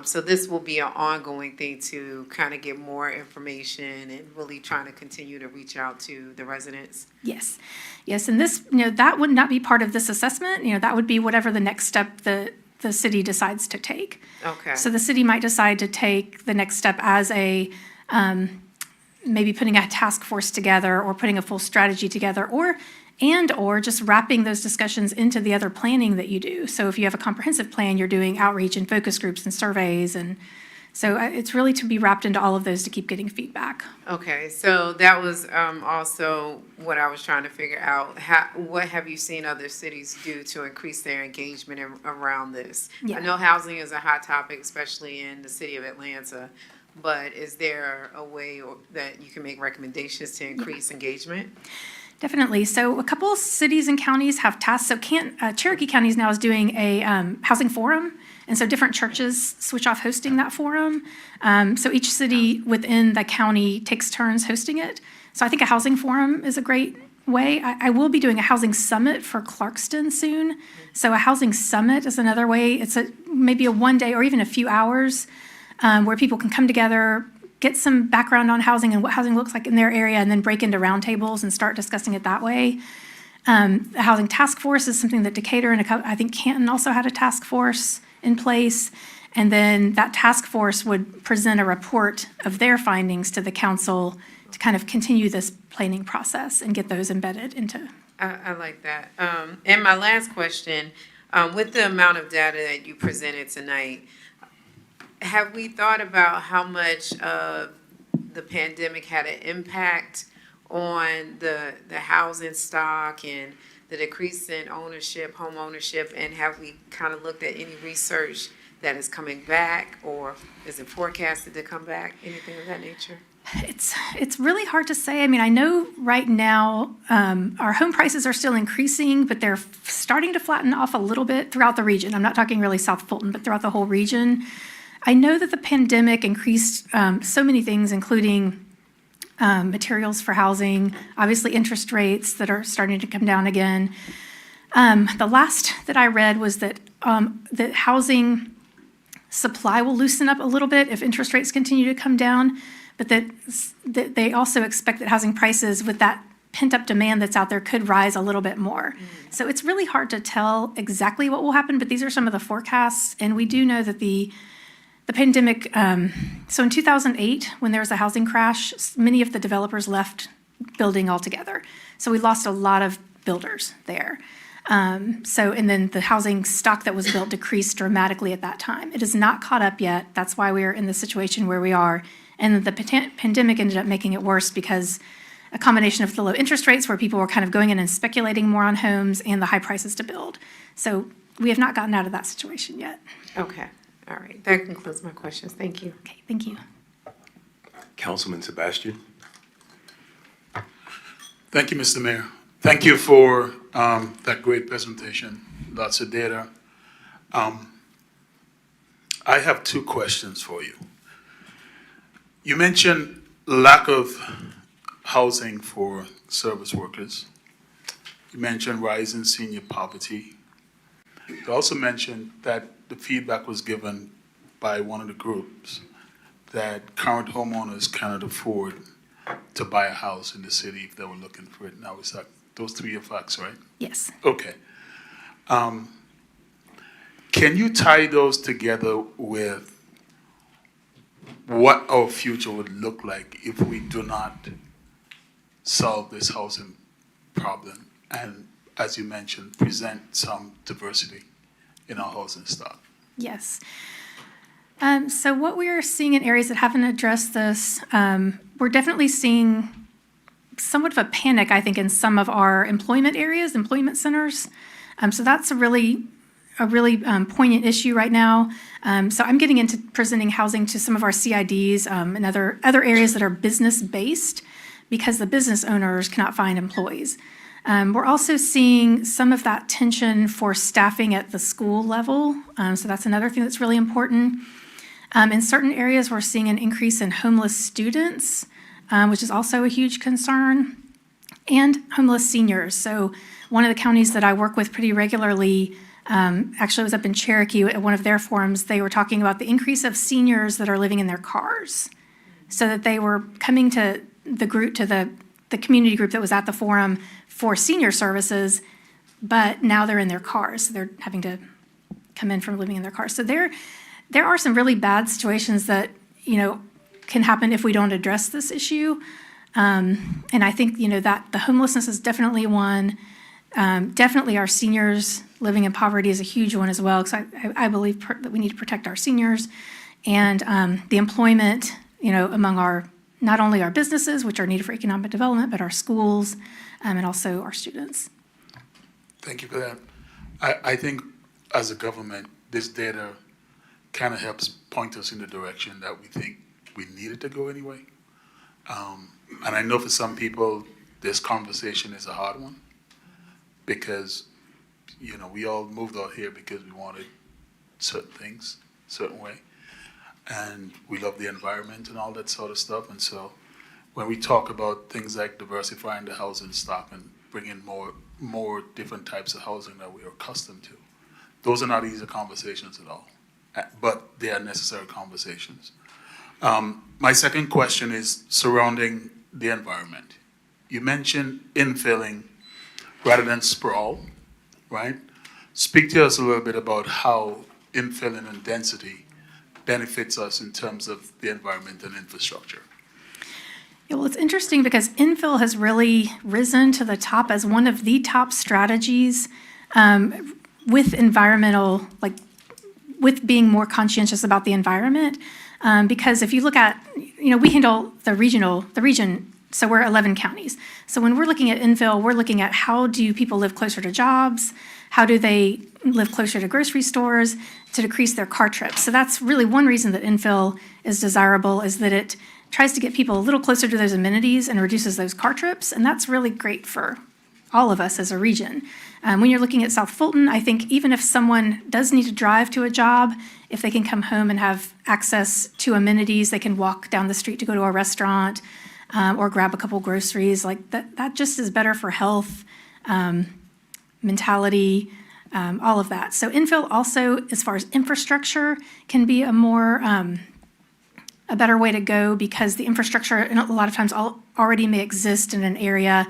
So this will be an ongoing thing to kind of get more information and really trying to continue to reach out to the residents. Yes, and this, that would not be part of this assessment. That would be whatever the next step the city decides to take. Okay. So the city might decide to take the next step as maybe putting a task force together or putting a full strategy together, or just wrapping those discussions into the other planning that you do. So if you have a comprehensive plan, you're doing outreach and focus groups and surveys. And so it's really to be wrapped into all of those to keep getting feedback. Okay, so that was also what I was trying to figure out. What have you seen other cities do to increase their engagement around this? Yeah. I know housing is a hot topic, especially in the city of Atlanta, but is there a way that you can make recommendations to increase engagement? Definitely. So a couple of cities and counties have tasks. So Cherokee County now is doing a housing forum. And so different churches switch off hosting that forum. So each city within the county takes turns hosting it. So I think a housing forum is a great way. I will be doing a housing summit for Clarkston soon. So a housing summit is another way. It's maybe a one day or even a few hours where people can come together, get some background on housing and what housing looks like in their area, and then break into roundtables and start discussing it that way. The housing task force is something that Decatur and I think Canton also had a task force in place. And then that task force would present a report of their findings to the council to kind of continue this planning process and get those embedded into. I like that. And my last question, with the amount of data that you presented tonight, have we thought about how much of the pandemic had an impact on the housing stock and the decrease in ownership, home ownership, and have we kind of looked at any research that is coming back, or is it forecasted to come back, anything of that nature? It's really hard to say. I mean, I know right now our home prices are still increasing, but they're starting to flatten off a little bit throughout the region. I'm not talking really South Fulton, but throughout the whole region. I know that the pandemic increased so many things, including materials for housing, obviously interest rates that are starting to come down again. The last that I read was that that housing supply will loosen up a little bit if interest rates continue to come down, but that they also expect that housing prices, with that pent-up demand that's out there, could rise a little bit more. So it's really hard to tell exactly what will happen, but these are some of the forecasts, and we do know that the pandemic, so in 2008, when there was a housing crash, many of the developers left building altogether. So we lost a lot of builders there. And then the housing stock that was built decreased dramatically at that time. It has not caught up yet. That's why we're in the situation where we are. And the pandemic ended up making it worse because a combination of the low interest rates, where people were kind of going in and speculating more on homes, and the high prices to build. So we have not gotten out of that situation yet. Okay, all right. That concludes my questions. Thank you. Okay, thank you. Councilman Sebastian. Thank you, Mr. Mayor. Thank you for that great presentation. Lots of data. I have two questions for you. You mentioned lack of housing for service workers. You mentioned rising senior poverty. You also mentioned that the feedback was given by one of the groups that current homeowners cannot afford to buy a house in the city if they were looking for it. Now, is that those three are facts, right? Yes. Okay. Can you tie those together with what our future would look like if we do not solve this housing problem and, as you mentioned, present some diversity in our housing stock? Yes. So what we are seeing in areas that haven't addressed this, we're definitely seeing somewhat of a panic, I think, in some of our employment areas, employment centers. So that's a really poignant issue right now. So I'm getting into presenting housing to some of our CIDs and other areas that are business-based because the business owners cannot find employees. We're also seeing some of that tension for staffing at the school level. So that's another thing that's really important. In certain areas, we're seeing an increase in homeless students, which is also a huge concern, and homeless seniors. So one of the counties that I work with pretty regularly, actually was up in Cherokee at one of their forums. They were talking about the increase of seniors that are living in their cars, so that they were coming to the group, to the community group that was at the forum for senior services, but now they're in their cars. So they're having to come in from living in their cars. So there are some really bad situations that, can happen if we don't address this issue. And I think, that the homelessness is definitely one. Definitely our seniors living in poverty is a huge one as well, because I believe that we need to protect our seniors. And the employment, among not only our businesses, which are needed for economic development, but our schools and also our students. Thank you for that. I think as a government, this data kind of helps point us in the direction that we think we needed to go anyway. And I know for some people, this conversation is a hard one because, we all moved out here because we wanted certain things, certain way. And we love the environment and all that sort of stuff. And so when we talk about things like diversifying the housing stock and bringing more different types of housing that we are accustomed to. Those are not easy conversations at all, but they are necessary conversations. My second question is surrounding the environment. You mentioned infilling rather than sprawl, right? Speak to us a little bit about how infilling and density benefits us in terms of the environment and infrastructure. Yeah, well, it's interesting because infill has really risen to the top as one of the top strategies with environmental, like with being more conscientious about the environment. Because if you look at, we handle the region, so we're 11 counties. So when we're looking at infill, we're looking at how do people live closer to jobs? How do they live closer to grocery stores to decrease their car trips? So that's really one reason that infill is desirable, is that it tries to get people a little closer to those amenities and reduces those car trips. And that's really great for all of us as a region. When you're looking at South Fulton, I think even if someone does need to drive to a job, if they can come home and have access to amenities, they can walk down the street to go to a restaurant or grab a couple groceries, like that just is better for health, mentality, all of that. So infill also, as far as infrastructure, can be a better way to go because the infrastructure a lot of times already may exist in an area,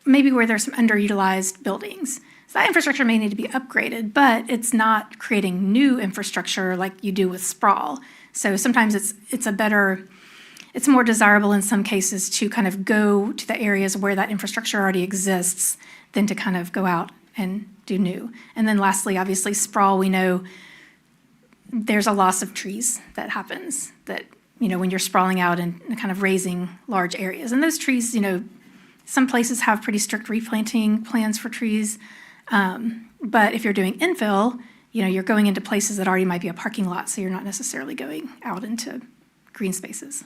maybe where there's some underutilized buildings. So that infrastructure may need to be upgraded, but it's not creating new infrastructure like you do with sprawl. So sometimes it's more desirable in some cases to kind of go to the areas where that infrastructure already exists than to kind of go out and do new. And then lastly, obviously, sprawl, we know there's a loss of trees that happens that, when you're sprawling out and kind of raising large areas. And those trees, some places have pretty strict replanting plans for trees. But if you're doing infill, you're going into places that already might be a parking lot, so you're not necessarily going out into green spaces.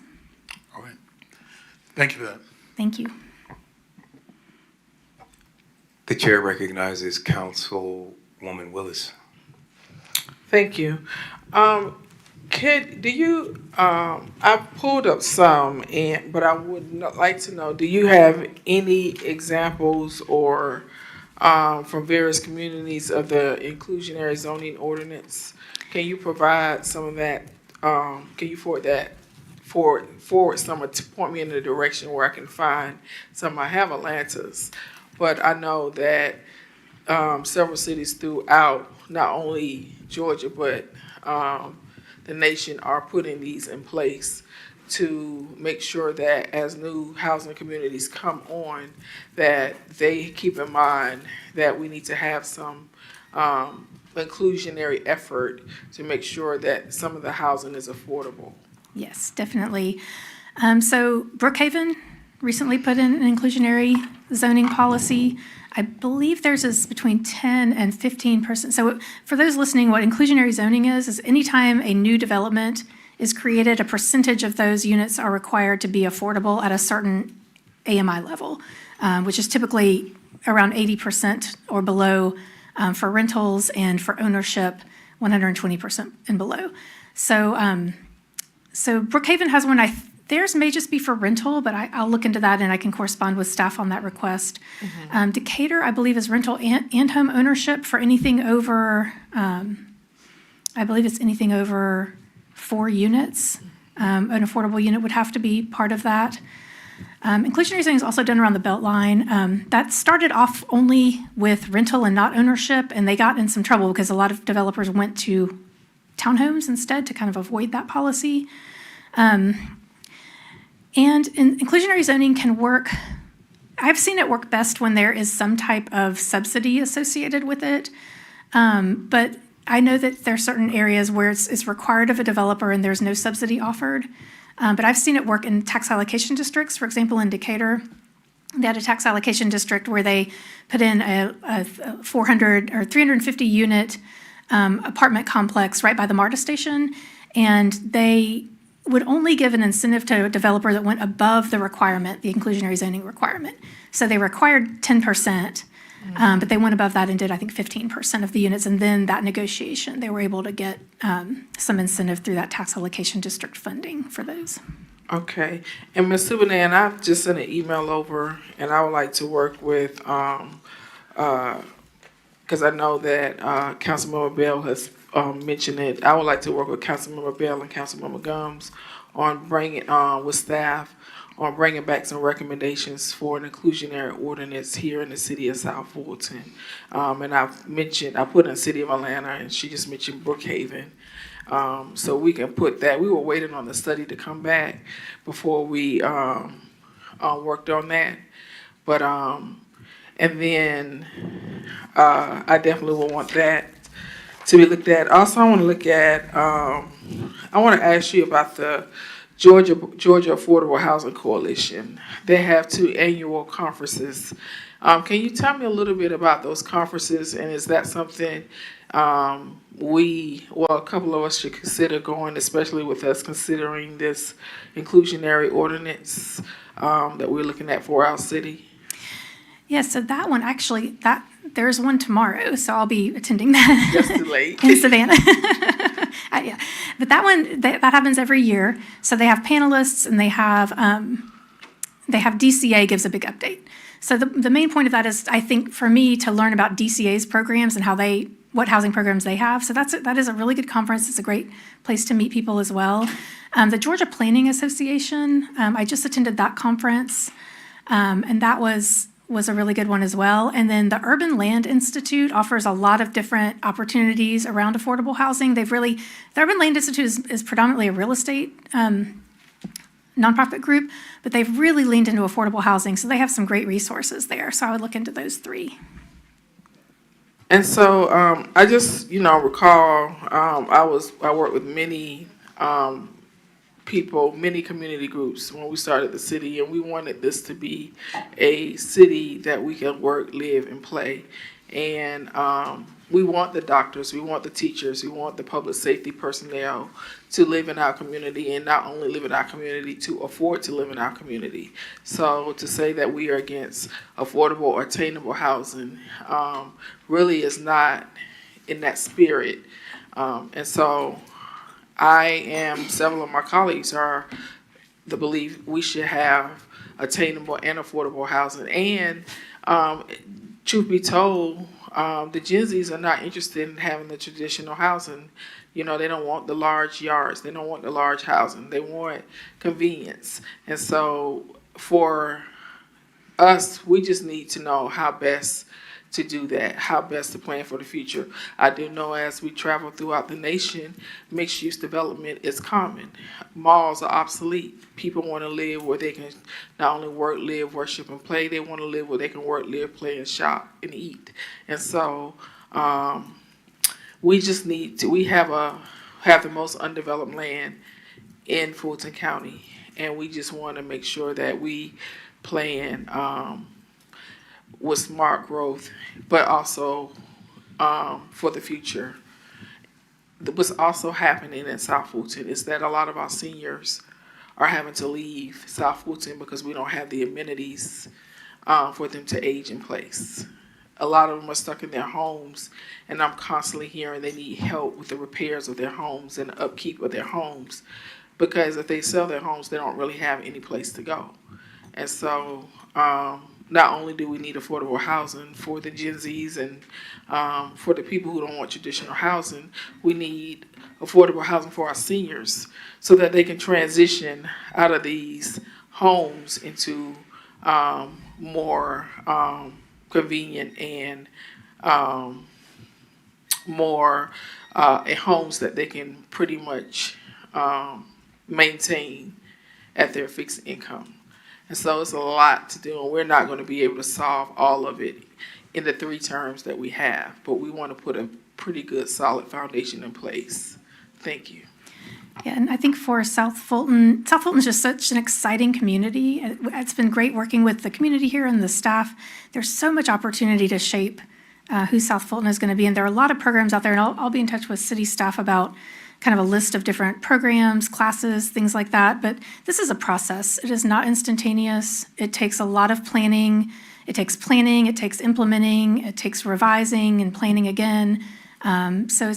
All right. Thank you for that. Thank you. The chair recognizes Councilwoman Willis. Thank you. I've pulled up some, but I would like to know, do you have any examples or from various communities of the inclusionary zoning ordinance? Can you provide some of that? Can you forward some to point me in the direction where I can find some? I have Atlanta's, but I know that several cities throughout not only Georgia but the nation are putting these in place to make sure that as new housing communities come on, that they keep in mind that we need to have some inclusionary effort to make sure that some of the housing is affordable. Yes, definitely. So Brookhaven recently put in an inclusionary zoning policy. I believe theirs is between 10 and 15%. So for those listening, what inclusionary zoning is anytime a new development is created, a percentage of those units are required to be affordable at a certain AMI level, which is typically around 80% or below for rentals, and for ownership, 120% and below. So Brookhaven has one. Theirs may just be for rental, but I'll look into that and I can correspond with staff on that request. Mm-hmm. Decatur, I believe, is rental and home ownership for anything over, I believe it's anything over 4 units. An affordable unit would have to be part of that. Inclusionary zoning is also done around the Beltline. That started off only with rental and not ownership, and they got in some trouble because a lot of developers went to townhomes instead to kind of avoid that policy. And inclusionary zoning can work, I've seen it work best when there is some type of subsidy associated with it. But I know that there are certain areas where it's required of a developer and there's no subsidy offered. But I've seen it work in tax allocation districts. For example, in Decatur, they had a tax allocation district where they put in a 400 or 350 unit apartment complex right by the MARTA station. And they would only give an incentive to a developer that went above the requirement, the inclusionary zoning requirement. So they required 10%, but they went above that and did, I think, 15% of the units. And then that negotiation, they were able to get some incentive through that tax allocation district funding for those. Okay, and Ms. Subanan, I've just sent an email over, and I would like to work with, because I know that Councilmember Bell has mentioned it. I would like to work with Councilmember Bell and Councilmember Gums on bringing, with staff, on bringing back some recommendations for an inclusionary ordinance here in the city of South Fulton. And I put in City of Atlanta, and she just mentioned Brookhaven. So we can put that. We were waiting on the study to come back before we worked on that. But and then I definitely will want that to be looked at. Also, I want to look at. I want to ask you about the Georgia Affordable Housing Coalition. They have 2 annual conferences. Can you tell me a little bit about those conferences, and is that something a couple of us should consider going, especially with us considering this inclusionary ordinance that we're looking at for our city? Yeah, so that one, actually, there's one tomorrow, so I'll be attending that. Just too late. In Savannah. Yeah, but that one, that happens every year. So they have panelists, and they have DCA gives a big update. So the main point of that is, I think, for me, to learn about DCA's programs and what housing programs they have. So that is a really good conference. It's a great place to meet people as well. The Georgia Planning Association, I just attended that conference, and that was a really good one as well. And then the Urban Land Institute offers a lot of different opportunities around affordable housing. The Urban Land Institute is predominantly a real estate nonprofit group, but they've really leaned into affordable housing, so they have some great resources there. So I would look into those 3. And so I just, recall I worked with many people, many community groups when we started the city, and we wanted this to be a city that we can work, live, and play. And we want the doctors, we want the teachers, we want the public safety personnel to live in our community, and not only live in our community, to afford to live in our community. So to say that we are against affordable or attainable housing really is not in that spirit. And so several of my colleagues are the belief we should have attainable and affordable housing. And truth be told, the Gen Zs are not interested in having the traditional housing. They don't want the large yards. They don't want the large housing. They want convenience. And so for us, we just need to know how best to do that, how best to plan for the future. I do know as we travel throughout the nation, mixed-use development is common. Malls are obsolete. People want to live where they can not only work, live, worship, and play. They want to live where they can work, live, play, and shop and eat. And so we just need to. We have the most undeveloped land in Fulton County, and we just want to make sure that we plan with smart growth, but also for the future. What's also happening in South Fulton is that a lot of our seniors are having to leave South Fulton because we don't have the amenities for them to age in place. A lot of them are stuck in their homes, and I'm constantly hearing they need help with the repairs of their homes and the upkeep of their homes, because if they sell their homes, they don't really have any place to go. And so not only do we need affordable housing for the Gen Zs and for the people who don't want traditional housing, we need affordable housing for our seniors so that they can transition out of these homes into more convenient and more homes that they can pretty much maintain at their fixed income. And so it's a lot to do, and we're not going to be able to solve all of it in the 3 terms that we have, but we want to put a pretty good solid foundation in place. Thank you. Yeah, and I think for South Fulton is just such an exciting community. It's been great working with the community here and the staff. There's so much opportunity to shape who South Fulton is going to be, and there are a lot of programs out there, and I'll be in touch with city staff about kind of a list of different programs, classes, things like that. But this is a process. It is not instantaneous. It takes a lot of planning. It takes planning. It takes implementing. It takes revising and planning again. So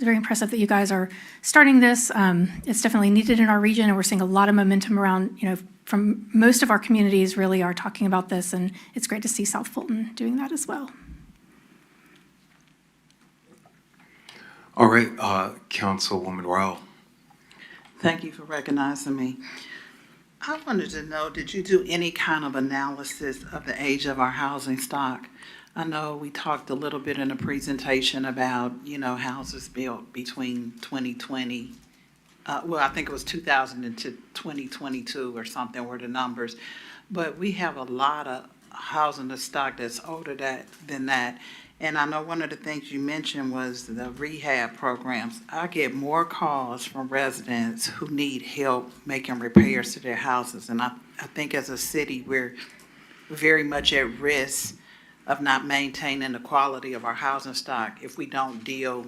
very impressive that you guys are starting this. It's definitely needed in our region, and we're seeing a lot of momentum around, from most of our communities really are talking about this, and it's great to see South Fulton doing that as well. All right, Councilwoman Rowell. Thank you for recognizing me. I wanted to know, did you do any kind of analysis of the age of our housing stock? I know we talked a little bit in the presentation about, houses built between 2020, I think it was 2000 and to 2022 or something were the numbers. But we have a lot of housing stock that's older than that. And I know one of the things you mentioned was the rehab programs. I get more calls from residents who need help making repairs to their houses. And I think as a city, we're very much at risk of not maintaining the quality of our housing stock if we don't deal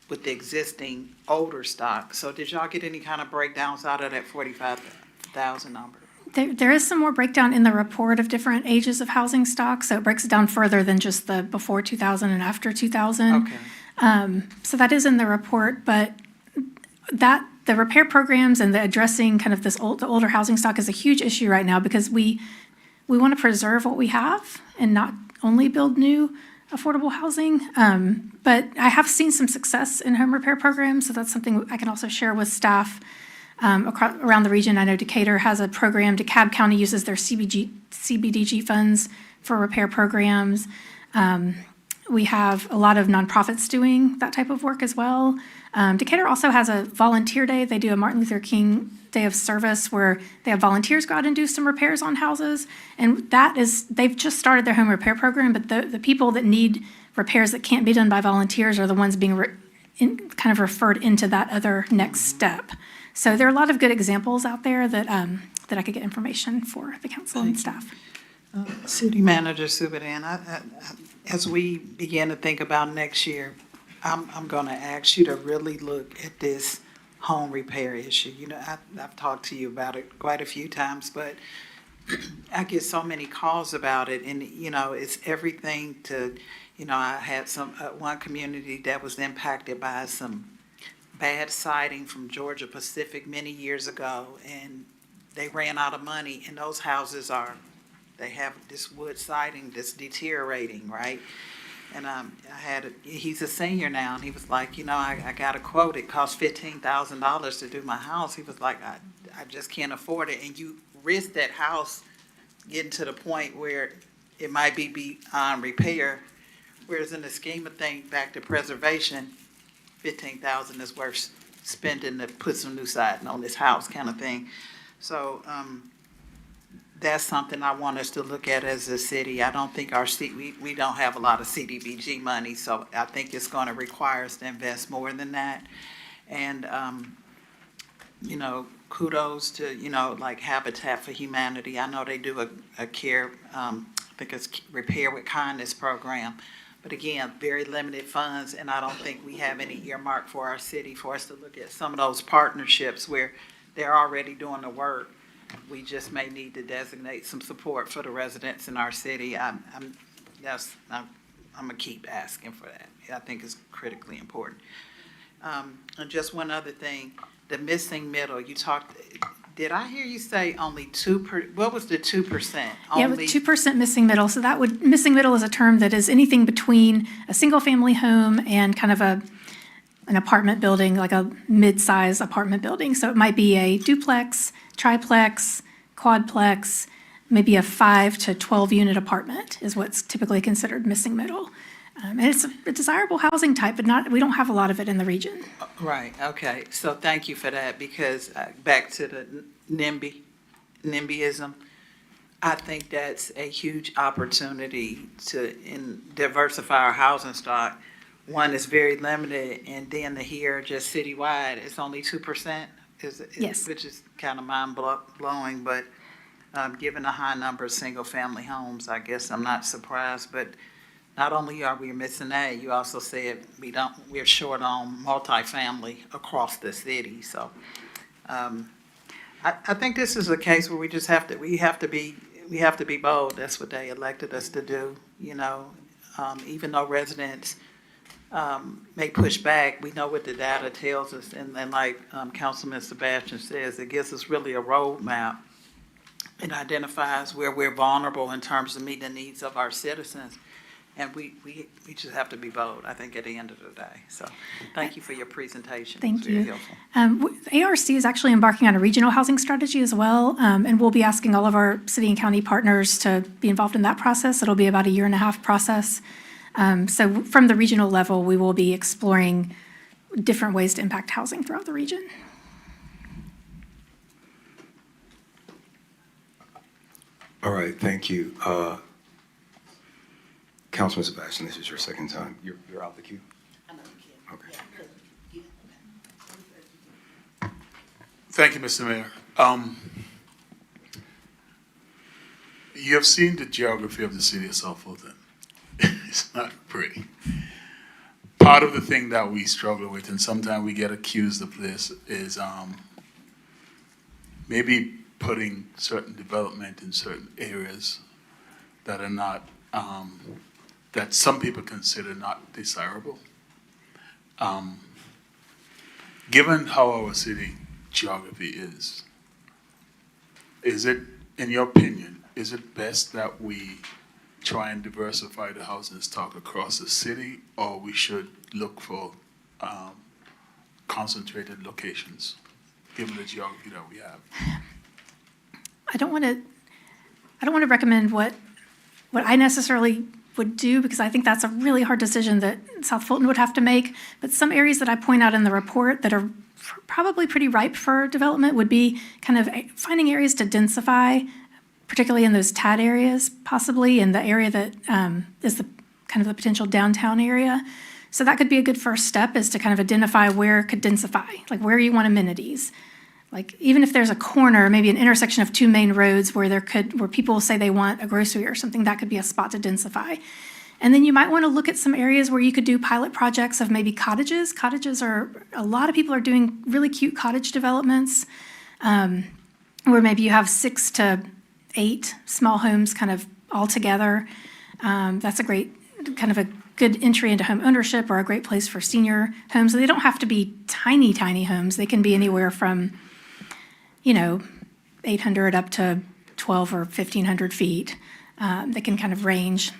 with the existing older stock. So did y'all get any kind of breakdowns out of that 45,000 number? There is some more breakdown in the report of different ages of housing stock, so it breaks it down further than just the before 2000 and after 2000. Okay. So that is in the report, but the repair programs and the addressing kind of the older housing stock is a huge issue right now because we want to preserve what we have and not only build new affordable housing. But I have seen some success in home repair programs, so that's something I can also share with staff around the region. I know Decatur has a program. DeKalb County uses their CBDG funds for repair programs. We have a lot of nonprofits doing that type of work as well. Decatur also has a volunteer day. They do a Martin Luther King Day of Service where they have volunteers go out and do some repairs on houses. And they've just started their home repair program, but the people that need repairs that can't be done by volunteers are the ones being kind of referred into that other next step. So there are a lot of good examples out there that I could get information for the council and staff. City Manager Subban, as we begin to think about next year, I'm going to ask you to really look at this home repair issue. I've talked to you about it quite a few times, but I get so many calls about it, and it's everything to, I had one community that was impacted by some bad siding from Georgia Pacific many years ago, and they ran out of money, and those houses they have this wood siding that's deteriorating, right? And he's a senior now, and he was like, I got a quote, it cost $15,000 to do my house. He was like, I just can't afford it. And you risk that house getting to the point where it might be beyond repair, whereas in the scheme of things, back to preservation, $15,000 is worth spending to put some new siding on this house kind of thing. So that's something I want us to look at as a city. I don't think we don't have a lot of CDBG money, so I think it's going to require us to invest more than that. And, kudos to, like Habitat for Humanity. I know they do a care, I think it's Repair with Kindness program. But again, very limited funds, and I don't think we have any earmark for our city for us to look at some of those partnerships where they're already doing the work. We just may need to designate some support for the residents in our city. I'm gonna keep asking for that. I think it's critically important. And just one other thing, the missing middle, did I hear you say only what was the 2%? Yeah, with 2% missing middle. So missing middle is a term that is anything between a single family home and kind of an apartment building, like a mid-size apartment building. So it might be a duplex, triplex, quadplex, maybe a 5 to 12 unit apartment is what's typically considered missing middle. And it's a desirable housing type, but we don't have a lot of it in the region. Right, okay. So thank you for that, because back to the NIMBYism, I think that's a huge opportunity to diversify our housing stock. One is very limited, and then here, just citywide, it's only 2%, Yes. Which is kind of mind-blowing, but given the high number of single-family homes, I guess I'm not surprised, but not only are we missing that, you also said we're short on multifamily across the city. So I think this is a case where we just have to be bold. That's what they elected us to do. Even though residents may push back, we know what the data tells us, and like Councilman Sebastian says, it gives us really a roadmap. It identifies where we're vulnerable in terms of meeting the needs of our citizens. And we just have to be bold, I think, at the end of the day. So thank you for your presentation. Thank It's very you. helpful. ARC is actually embarking on a regional housing strategy as well, and we'll be asking all of our city and county partners to be involved in that process. It'll be about a 1.5-year process. So from the regional level, we will be exploring different ways to impact housing throughout the region. All right, thank you. Councilman Sebastian, this is your second time. You're out the queue? Okay. Thank you, Mr. Mayor. You have seen the geography of the city of South Fulton. It's not pretty. Part of the thing that we struggle with, and sometimes we get accused of this, is maybe putting certain development in certain areas that are not, that some people consider not desirable. Given how our city geography is it, in your opinion, is it best that we try and diversify the housing stock across the city, or we should look for concentrated locations, given the geography that we have? I don't want to recommend what I necessarily would do, because I think that's a really hard decision that South Fulton would have to make. But some areas that I point out in the report that are probably pretty ripe for development would be kind of finding areas to densify, particularly in those TAD areas, possibly in the area that is the kind of the potential downtown area. So that could be a good first step, is to kind of identify where it could densify, like where you want amenities. Like even if there's a corner, maybe an intersection of two main roads where people say they want a grocery or something, that could be a spot to densify. And then you might want to look at some areas where you could do pilot projects of maybe cottages. A lot of people are doing really cute cottage developments, where maybe you have 6 to 8 small homes kind of all together. That's a great, kind of a good entry into home ownership, or a great place for senior homes. They don't have to be tiny, tiny homes. They can be anywhere from 800 up to 12 or 1,500 feet. They can kind of range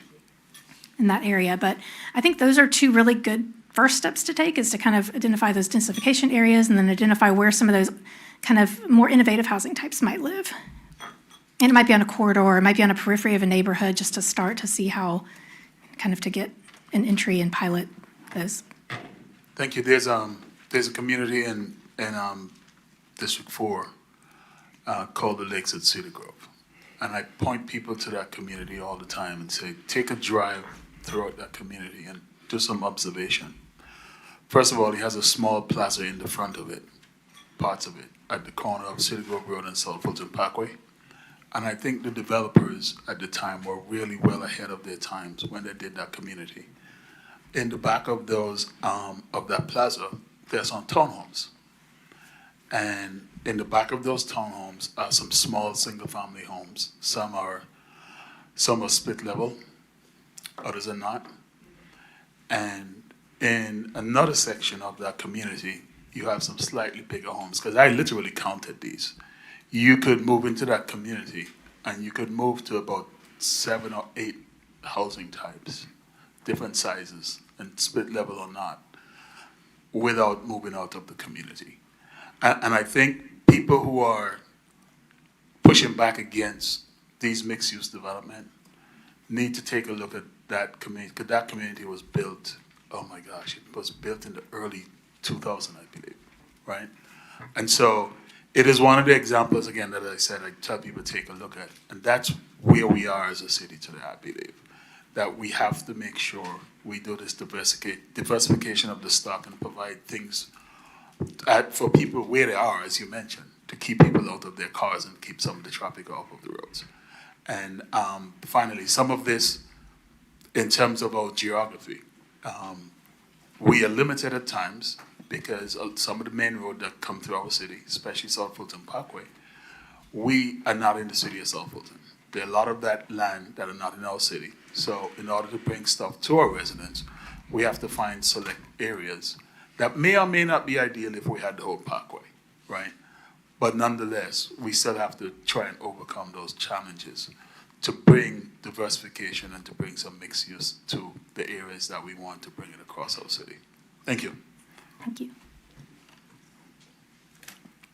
in that area. But I think those are 2 really good first steps to take, is to kind of identify those densification areas and then identify where some of those kind of more innovative housing types might live. And it might be on a corridor, it might be on a periphery of a neighborhood, just to start to see how, kind of to get an entry and pilot those. Thank you. There's a community in District 4 called the Lakes at Cedar Grove. And I point people to that community all the time and say, take a drive throughout that community and do some observation. First of all, it has a small plaza in the front of it, parts of it, at the corner of Cedar Grove Road and South Fulton Parkway. And I think the developers at the time were really well ahead of their times when they did that community. In the back of those, of that plaza, there's some townhomes. And in the back of those townhomes are some small single-family homes. Some are split level, others are not. And in another section of that community, you have some slightly bigger homes, because I literally counted these. You could move into that community and you could move to about 7 or 8 housing types, different sizes, and split level or not, without moving out of the community. And I think people who are pushing back against these mixed-use development need to take a look at that community, because that community was built, oh my gosh, it was built in the early 2000s, I believe, right? And so it is one of the examples, again, that I said I tell people to take a look at. And that's where we are as a city today, I believe, that we have to make sure we do this diversification of the stock and provide things for people where they are, as you mentioned, to keep people out of their cars and keep some of the traffic off of the roads. And finally, some of this, in terms of our geography, we are limited at times because of some of the main roads that come through our city, especially South Fulton Parkway, we are not in the city of South Fulton. There are a lot of that land that are not in our city. So in order to bring stuff to our residents, we have to find select areas that may or may not be ideal if we had the whole parkway, right? But nonetheless, we still have to try and overcome those challenges to bring diversification and to bring some mixed use to the areas that we want to bring it across our city. Thank you. Thank you.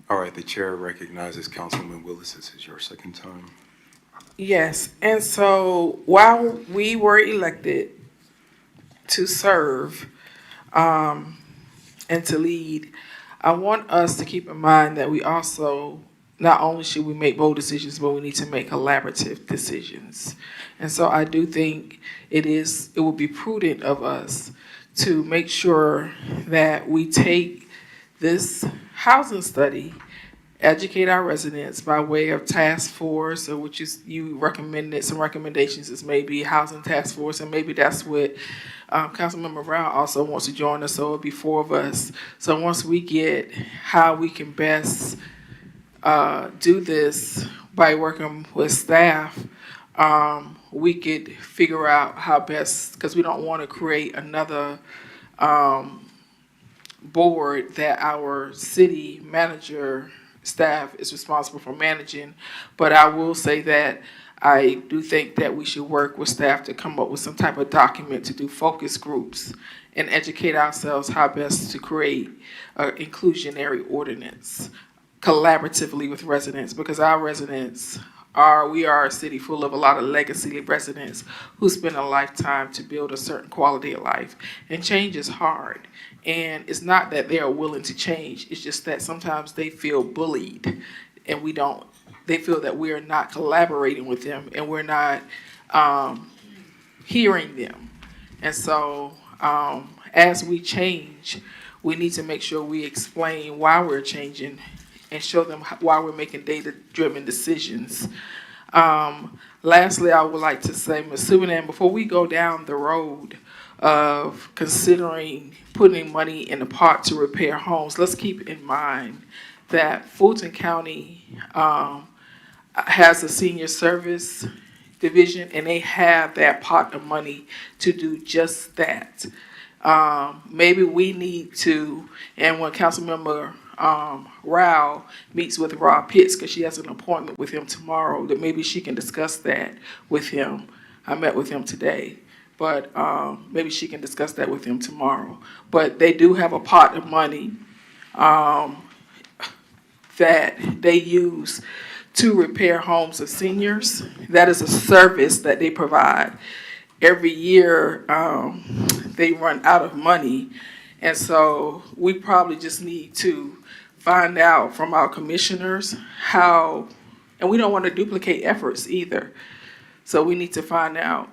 All right, the chair recognizes Councilwoman Willis. This is your second time. Yes, and so while we were elected to serve and to lead, I want us to keep in mind that we also, not only should we make bold decisions, but we need to make collaborative decisions. And so I do think it would be prudent of us to make sure that we take this housing study, educate our residents by way of task force, or which is, you recommended some recommendations as maybe housing task force, and maybe that's what Councilmember Brown also wants to join us, so it'll be 4 of us. So once we get how we can best do this by working with staff, we could figure out how best, because we don't want to create another board that our city manager staff is responsible for managing. But I will say that I do think that we should work with staff to come up with some type of document to do focus groups and educate ourselves how best to create an inclusionary ordinance collaboratively with residents, because our residents we are a city full of a lot of legacy residents who spend a lifetime to build a certain quality of life. And change is hard. And it's not that they are willing to change. It's just that sometimes they feel bullied and we don't. They feel that we are not collaborating with them and we're not hearing them. And so as we change, we need to make sure we explain why we're changing and show them why we're making data-driven decisions. Lastly, I would like to say, Ms. Subanan, before we go down the road of considering putting money in the pot to repair homes, let's keep in mind that Fulton County has a senior service division, and they have that pot of money to do just that. Maybe we need to, and when Councilmember Rao meets with Rob Pitts, because she has an appointment with him tomorrow, that maybe she can discuss that with him. I met with him today, but maybe she can discuss that with him tomorrow. But they do have a pot of money that they use to repair homes of seniors. That is a service that they provide. Every year, they run out of money. And so we probably just need to find out from our commissioners how, and we don't want to duplicate efforts either. So we need to find out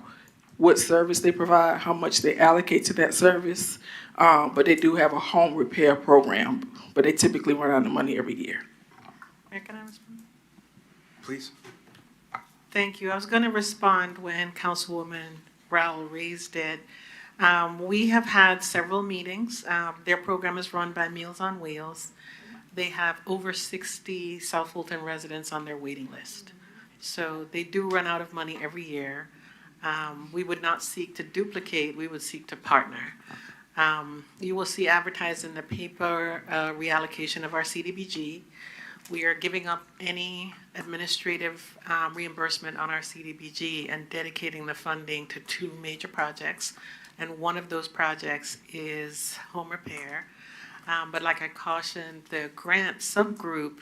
what service they provide, how much they allocate to that service. But they do have a home repair program, but they typically run out of money every year. Can I respond? Please. Thank you. I was going to respond when Councilwoman Rao raised it. We have had several meetings. Their program is run by Meals on Wheels. They have over 60 South Fulton residents on their waiting list. So they do run out of money every year. We would not seek to duplicate, we would seek to partner. You will see advertised in the paper reallocation of our CDBG. We are giving up any administrative reimbursement on our CDBG and dedicating the funding to 2 major projects. And one of those projects is home repair. But like I cautioned the grant subgroup,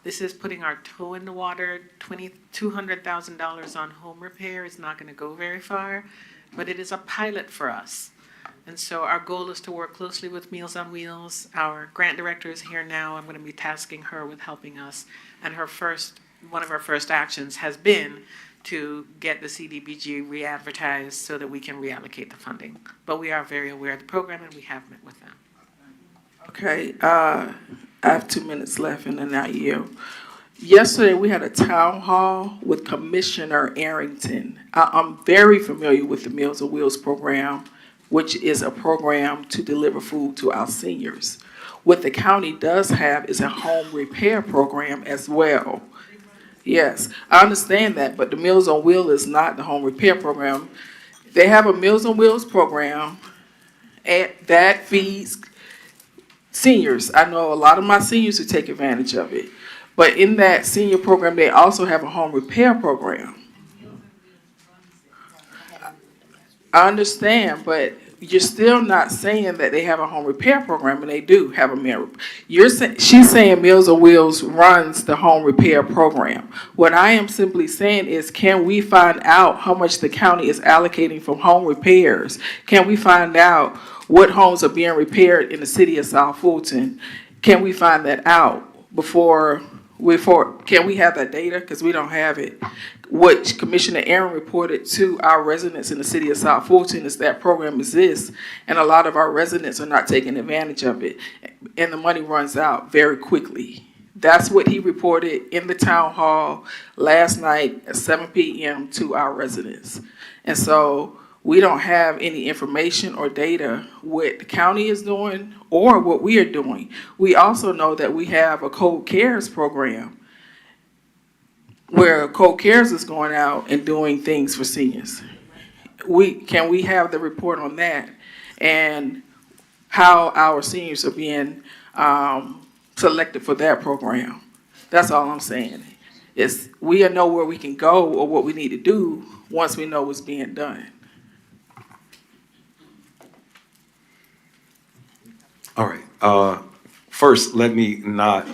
this is putting our toe in the water. $200,000 on home repair is not going to go very far, but it is a pilot for us. And so our goal is to work closely with Meals on Wheels. Our grant director is here now. I'm going to be tasking her with helping us. And one of her first actions has been to get the CDBG re-advertised so that we can reallocate the funding. But we are very aware of the program and we have met with them. Okay, I have 2 minutes left and then I yield. Yesterday, we had a town hall with Commissioner Arrington. I'm very familiar with the Meals on Wheels program, which is a program to deliver food to our seniors. What the county does have is a home repair program as well. Yes, I understand that, but the Meals on Wheels is not the home repair program. They have a Meals on Wheels program, that feeds seniors. I know a lot of my seniors who take advantage of it. But in that senior program, they also have a home repair program. I understand, but you're still not saying that they have a home repair program, and they do have a meal. She's saying Meals on Wheels runs the home repair program. What I am simply saying is, can we find out how much the county is allocating from home repairs? Can we find out what homes are being repaired in the city of South Fulton? Can we find that out before, can we have that data? Because we don't have it. What Commissioner Aaron reported to our residents in the city of South Fulton is that program exists, and a lot of our residents are not taking advantage of it, and the money runs out very quickly. That's what he reported in the town hall last night at 7 p.m. to our residents. And so we don't have any information or data what the county is doing or what we are doing. We also know that we have a Code Cares program where Code Cares is going out and doing things for seniors. Can we have the report on that and how our seniors are being selected for that program? That's all I'm saying. We know where we can go or what we need to do once we know what's being done. All right. First, let me not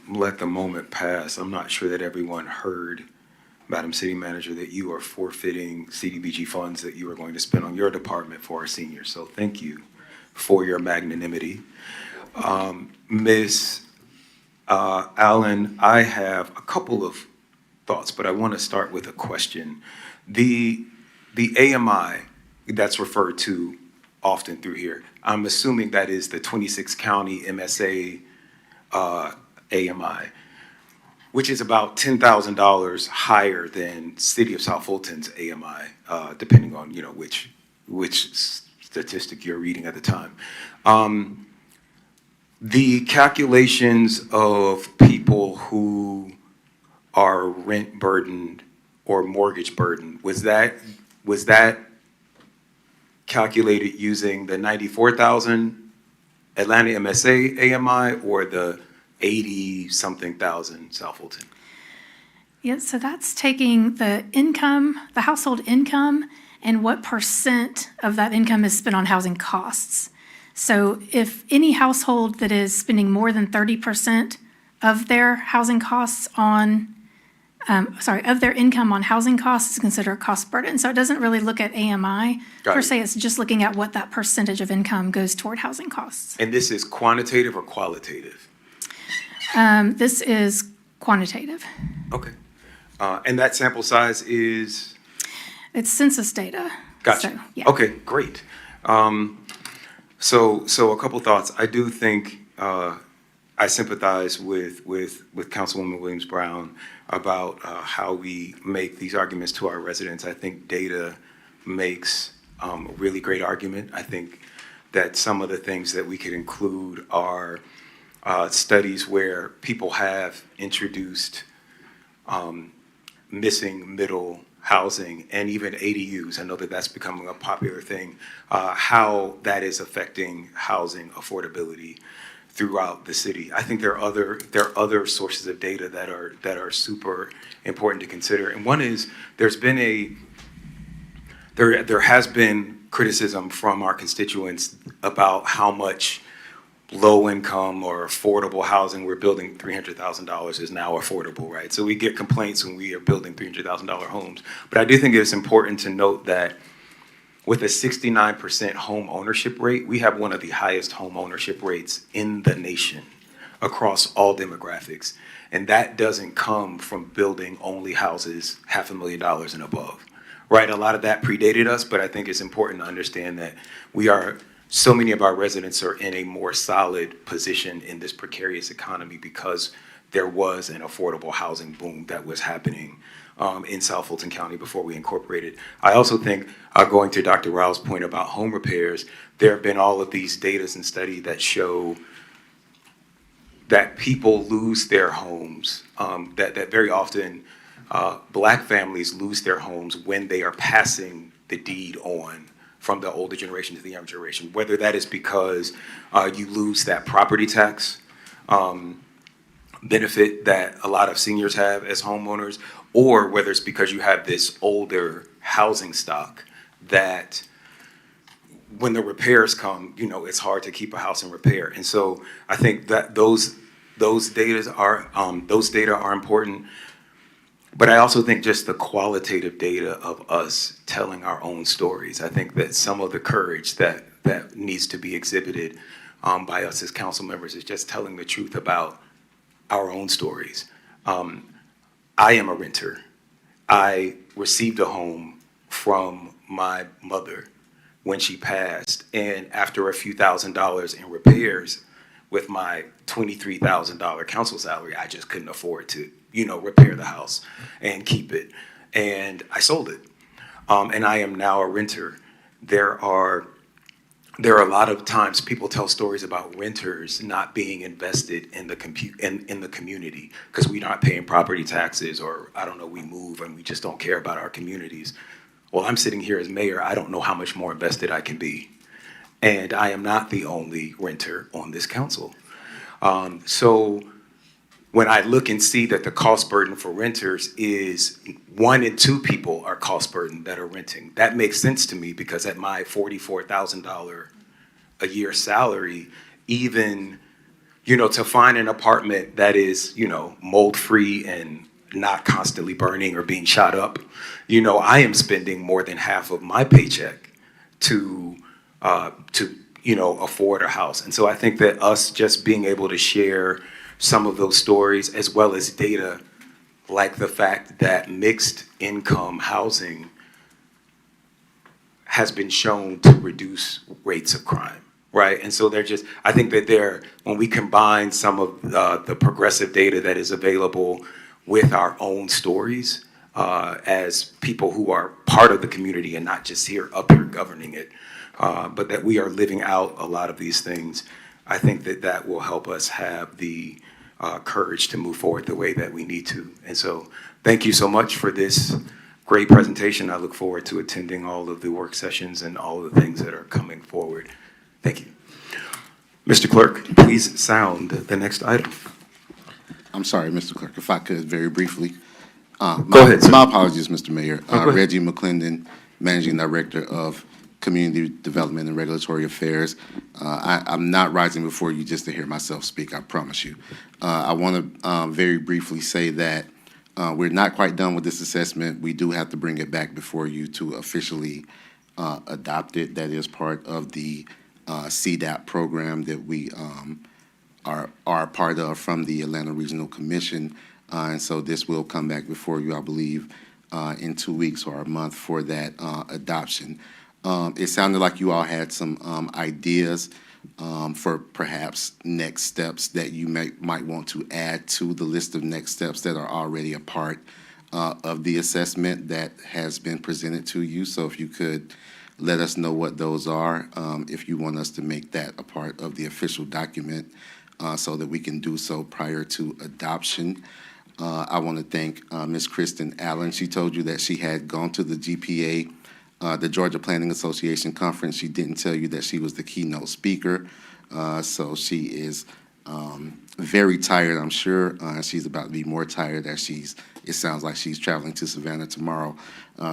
let the moment pass. I'm not sure that everyone heard, Madam City Manager, that you are forfeiting CDBG funds that you are going to spend on your department for our seniors. So thank you for your magnanimity. Ms. Allen, I have a couple of thoughts, but I want to start with a question. The AMI that's referred to often through here, I'm assuming that is the 26 county MSA AMI, which is about $10,000 higher than City of South Fulton's AMI, depending on which statistic you're reading at the time. The calculations of people who are rent burdened or mortgage burdened, was that calculated using the 94,000 Atlanta MSA AMI or the 80-something thousand South Fulton? Yeah, so that's taking the income, the household income, and what percent of that income is spent on housing costs. So if any household that is spending more than 30% of their housing costs on, of their income on housing costs is considered a cost burden. So it doesn't really look at AMI per se, it's just looking at what that percentage of income goes toward housing costs. And this is quantitative or qualitative? This is quantitative. Okay. And that sample size is? It's census data. Gotcha. So, yeah. Okay, great. So a couple thoughts. I do think I sympathize with Councilwoman Williams-Brown about how we make these arguments to our residents. I think data makes a really great argument. I think that some of the things that we could include are studies where people have introduced missing middle housing and even ADUs. I know that that's becoming a popular thing, how that is affecting housing affordability throughout the city. I think there are other sources of data that are super important to consider. And one is there has been criticism from our constituents about how much low income or affordable housing we're building. $300,000 is now affordable, right? So we get complaints when we are building $300,000 homes. But I do think it's important to note that with a 69% home ownership rate, we have one of the highest home ownership rates in the nation across all demographics. And that doesn't come from building only houses $500,000 and above, right? A lot of that predated us, but I think it's important to understand that so many of our residents are in a more solid position in this precarious economy because there was an affordable housing boom that was happening in South Fulton County before we incorporated. I also think, going to Dr. Rao's point about home repairs, there have been all of these data and studies that show that people lose their homes, that very often Black families lose their homes when they are passing the deed on from the older generation to the younger generation, whether that is because you lose that property tax benefit that a lot of seniors have as homeowners, or whether it's because you have this older housing stock that when the repairs come, it's hard to keep a house in repair. And so I think that those data are important. But I also think just the qualitative data of us telling our own stories. I think that some of the courage that needs to be exhibited by us as council members is just telling the truth about our own stories. I am a renter. I received a home from my mother when she passed, and after a few $1,000s in repairs with my $23,000 council salary, I just couldn't afford to, repair the house and keep it. And I sold it. And I am now a renter. There are a lot of times people tell stories about renters not being invested in the in the community because we're not paying property taxes, or I don't know, we move and we just don't care about our communities. Well, I'm sitting here as mayor. I don't know how much more invested I can be. And I am not the only renter on this council. So when I look and see that the cost burden for renters is 1 in 2 people are cost burden that are renting, that makes sense to me because at my $44,000 a year salary, even, to find an apartment that is, mold free and not constantly burning or being shot up, I am spending more than half of my paycheck to afford a house. And so I think that us just being able to share some of those stories, as well as data like the fact that mixed income housing has been shown to reduce rates of crime, right? And so I think that when we combine some of the progressive data that is available with our own stories as people who are part of the community and not just up here governing it, but that we are living out a lot of these things, I think that will help us have the courage to move forward the way that we need to. And so thank you so much for this great presentation. I look forward to attending all of the work sessions and all of the things that are coming forward. Thank you. Mr. Clerk, please sound the next item. I'm sorry, Mr. Clerk, if I could very briefly. Go ahead, sir. My apologies, Mr. Mayor. Go ahead. Reggie McClendon, Managing Director of Community Development and Regulatory Affairs. I'm not rising before you just to hear myself speak, I promise you. I want to very briefly say that we're not quite done with this assessment. We do have to bring it back before you to officially adopt it. That is part of the CDAP program that we are a part of from the Atlanta Regional Commission. And so this will come back before you, I believe, in 2 weeks or a month for that adoption. It sounded like you all had some ideas for perhaps next steps that you might want to add to the list of next steps that are already a part of the assessment that has been presented to you. So if you could let us know what those are, if you want us to make that a part of the official document so that we can do so prior to adoption. I want to thank Ms. Kristen Allen. She told you that she had gone to the GPA, the Georgia Planning Association conference. She didn't tell you that she was the keynote speaker. So she is very tired, I'm sure. She's about to be more tired as it sounds like she's traveling to Savannah tomorrow.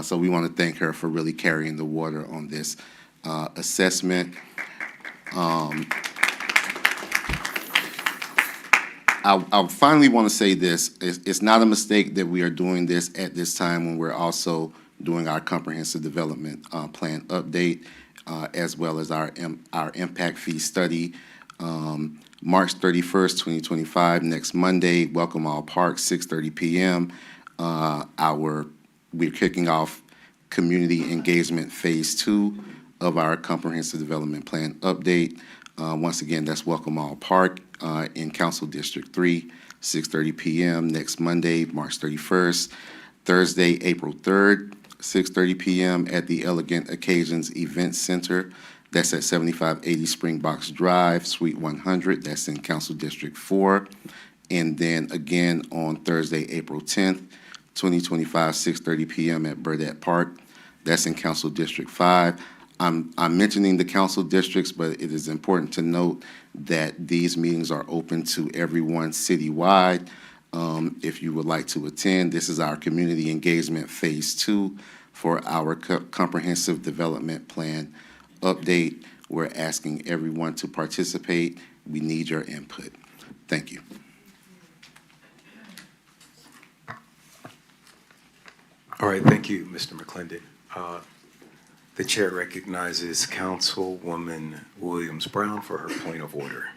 So we want to thank her for really carrying the water on this assessment. I finally want to say this. It's not a mistake that we are doing this at this time when we're also doing our comprehensive development plan update, as well as our impact fee study. March 31st, 2025, next Monday, Welcome All Park, 6:30 p.m. We're kicking off community engagement phase 2 of our comprehensive development plan update. Once again, that's Welcome All Park in Council District 3, 6:30 p.m. next Monday, March 31st. Thursday, April 3rd, 6:30 p.m. at the Elegant Occasions Event Center. That's at 7580 Springbox Drive, Suite 100. That's in Council District 4. And then again on Thursday, April 10th, 2025, 6:30 p.m. at Burdette Park. That's in Council District 5. I'm mentioning the council districts, but it is important to note that these meetings are open to everyone citywide. If you would like to attend, this is our community engagement phase 2 for our comprehensive development plan update. We're asking everyone to participate. We need your input. Thank you. All right, thank you, Mr. McClendon. The chair recognizes Councilwoman Williams-Brown for her point of order.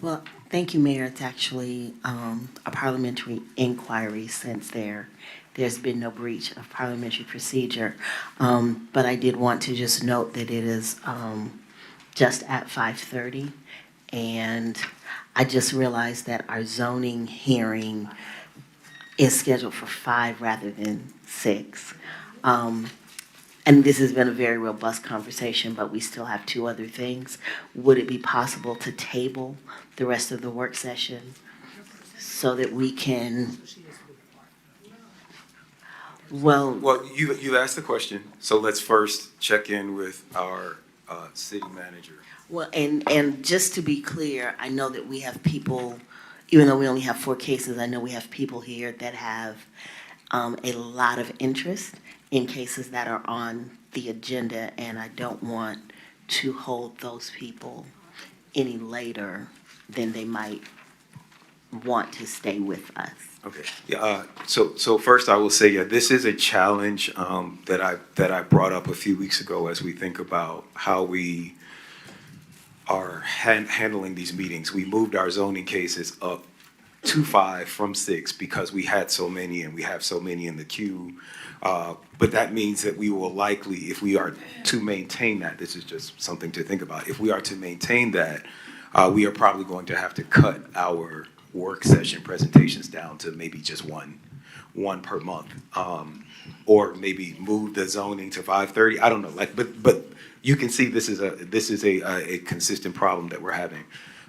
Well, thank you, Mayor. It's actually a parliamentary inquiry since there's been no breach of parliamentary procedure. But I did want to just note that it is just at 5:30. And I just realized that our zoning hearing is scheduled for 5 rather than 6. And this has been a very robust conversation, but we still have 2 other things. Would it be possible to table the rest of the work session so that we can, Well, you asked the question, so let's first check in with our city manager. well, and just to be clear, I know that we have people, even though we only have 4 cases, I know we have people here that have a lot of interest in cases that are on the agenda, and I don't want to hold those people any later than they might want to stay with us. Okay, yeah, so first I will say, yeah, this is a challenge that I brought up a few weeks ago as we think about how we are handling these meetings. We moved our zoning cases up to 5 from 6 because we had so many and we have so many in the queue. But that means that we will likely, if we are to maintain that, this is just something to think about. If we are to maintain that, we are probably going to have to cut our work session presentations down to maybe just one per month, or maybe move the zoning to 5:30. I don't know, but you can see this is a consistent problem that we're having.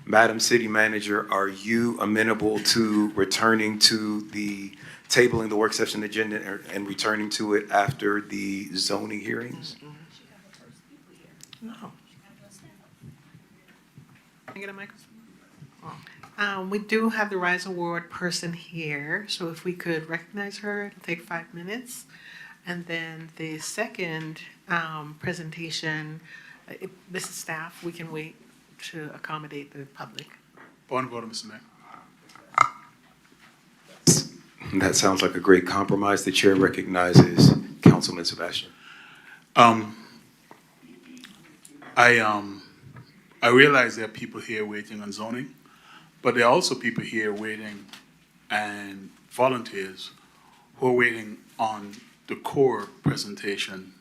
Madam City Manager, are you amenable to returning to the tabling the work session agenda and returning to it after the zoning hearings? No. Can I get a microphone? We do have the Rise Award person here, so if we could recognize her, it'll take 5 minutes. And then the second presentation, this is staff, we can wait to accommodate the public. Point of order, Mr. Mayor. That sounds like a great compromise. The chair recognizes Councilman Sebastian. I realize there are people here waiting on zoning, but there are also people here waiting and volunteers who are waiting on the core presentation.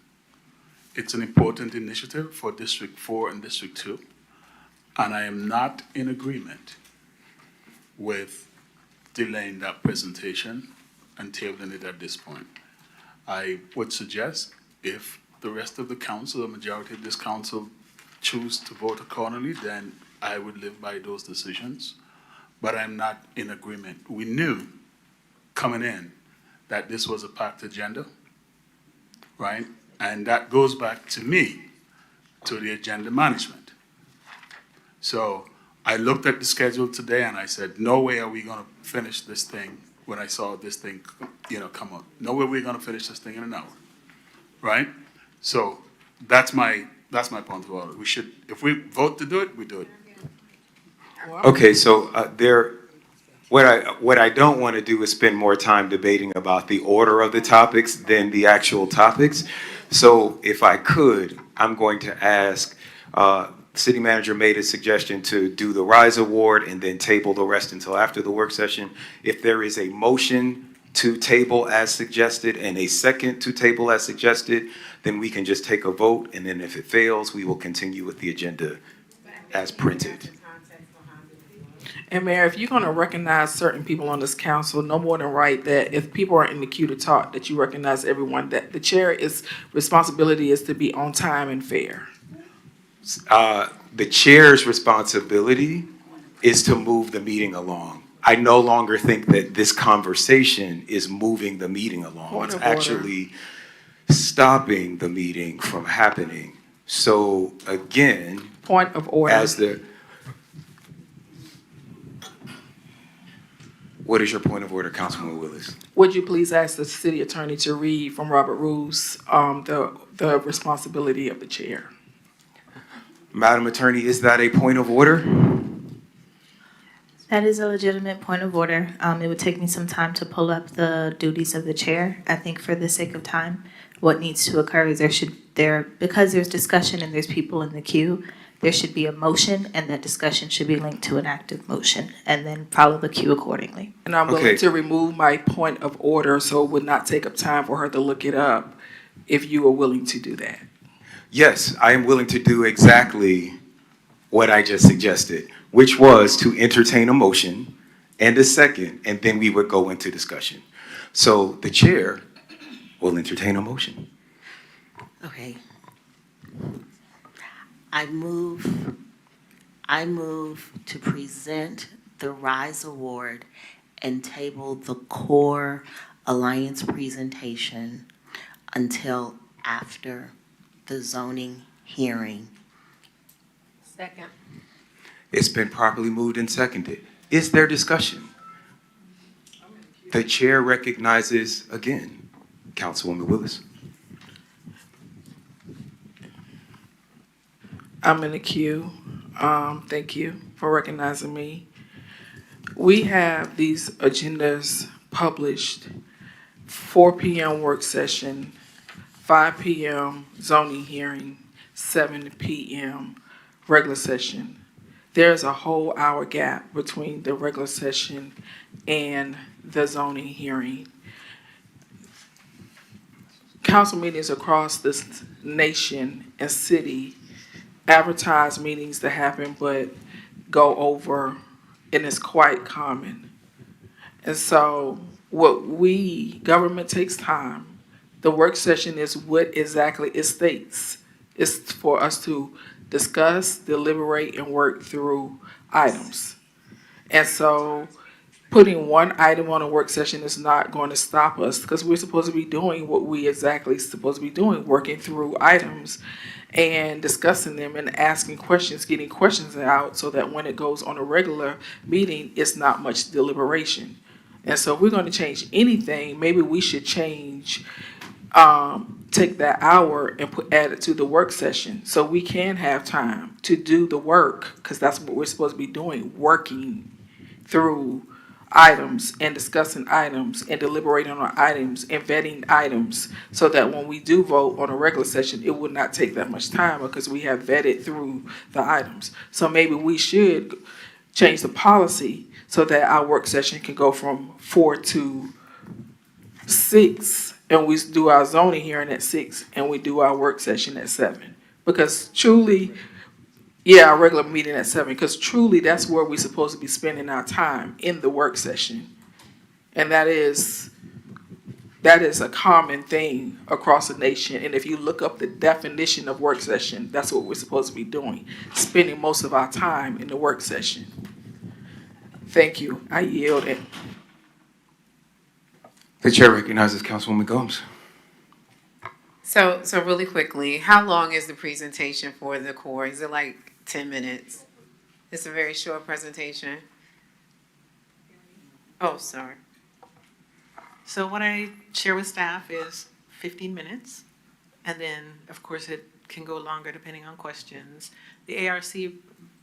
It's an important initiative for District 4 and District 2, and I am not in agreement with delaying that presentation and tabling it at this point. I would suggest if the rest of the council, the majority of this council, choose to vote accordingly, then I would live by those decisions. But I'm not in agreement. We knew coming in that this was a packed agenda, right? And that goes back to me, to the agenda management. So I looked at the schedule today and I said, no way are we gonna finish this thing when I saw this thing, come up. No way we're gonna finish this thing in an hour, right? So that's my point of order. We should, if we vote to do it, we do it. Okay, so what I don't want to do is spend more time debating about the order of the topics than the actual topics. So if I could, I'm going to ask, City Manager made a suggestion to do the Rise Award and then table the rest until after the work session. If there is a motion to table as suggested and a second to table as suggested, then we can just take a vote, and then if it fails, we will continue with the agenda as printed. And Mayor, if you're gonna recognize certain people on this council, no more than right that if people are in the queue to talk, that you recognize everyone, that the chair's responsibility is to be on time and fair. The chair's responsibility is to move the meeting along. I no longer think that this conversation is moving the meeting along. It's actually stopping the meeting from happening. So again, Point of order. What is your point of order, Councilwoman Willis? Would you please ask the city attorney to read from Robert Rules, the responsibility of the chair? Madam Attorney, is that a point of order? That is a legitimate point of order. It would take me some time to pull up the duties of the chair. I think for the sake of time, what needs to occur is because there's discussion and there's people in the queue, there should be a motion, and that discussion should be linked to an active motion, and then follow the queue accordingly. And I'm willing Okay. to remove my point of order, so it would not take up time for her to look it up, if you are willing to do that. Yes, I am willing to do exactly what I just suggested, which was to entertain a motion and a second, and then we would go into discussion. So the chair will entertain a motion. Okay. I move to present the RISE Award and table the core alliance presentation until after the zoning hearing. Second. It's been properly moved and seconded. Is there discussion? The chair recognizes again, Councilwoman Willis. I'm in the queue. Thank you for recognizing me. We have these agendas published: 4 p.m. work session, 5 p.m. zoning hearing, 7 p.m. regular session. There's a whole hour gap between the regular session and the zoning hearing. Council meetings across this nation and city advertise meetings that happen but go over, and it's quite common. And so government takes time. The work session is what exactly it states. It's for us to discuss, deliberate, and work through items. And so putting one item on a work session is not going to stop us, because we're supposed to be doing what we exactly supposed to be doing, working through items and discussing them and asking questions, getting questions out, so that when it goes on a regular meeting, it's not much deliberation. And so if we're going to change anything, maybe we should change, take that hour and add it to the work session, so we can have time to do the work, because that's what we're supposed to be doing, working through items and discussing items and deliberating on items and vetting items, so that when we do vote on a regular session, it would not take that much time because we have vetted through the items. So maybe we should change the policy so that our work session can go from 4 to 6, and we do our zoning hearing at 6, and we do our work session at 7. Because truly, our regular meeting at 7, because truly that's where we're supposed to be spending our time, in the work session. And that is a common thing across the nation. And if you look up the definition of work session, that's what we're supposed to be doing, spending most of our time in the work session. Thank you. I yield it. The chair recognizes Councilwoman Gomes. So really quickly, how long is the presentation for the core? Is it like 10 minutes? It's a very short presentation. Oh, sorry. So what I share with staff is 15 minutes, and then, of course, it can go longer depending on questions. The ARC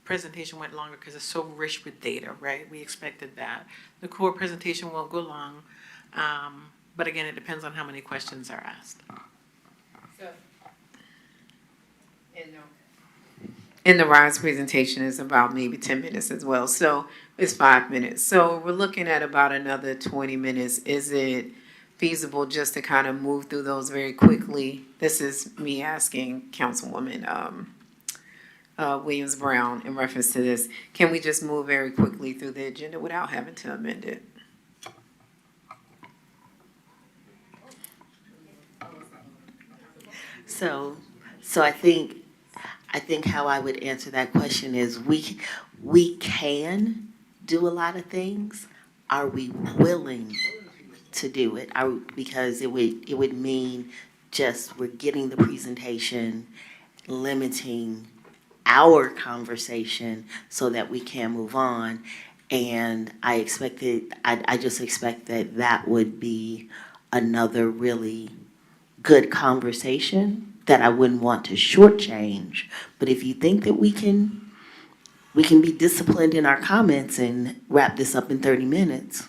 presentation went longer because it's so rich with data, right? We expected that. The core presentation won't go long, but again, it depends on how many questions are asked. And the RISE presentation is about maybe 10 minutes as well. So it's 5 minutes. So we're looking at about another 20 minutes. Is it feasible just to kind of move through those very quickly? This is me asking Councilwoman Williams Brown in reference to this. Can we just move very quickly through the agenda without having to amend it? So I think how I would answer that question is we can do a lot of things. Are we willing to do it? Because it would mean just we're getting the presentation limiting our conversation so that we can move on. And I just expect that that would be another really good conversation that I wouldn't want to shortchange. But if you think that we can be disciplined in our comments and wrap this up in 30 minutes.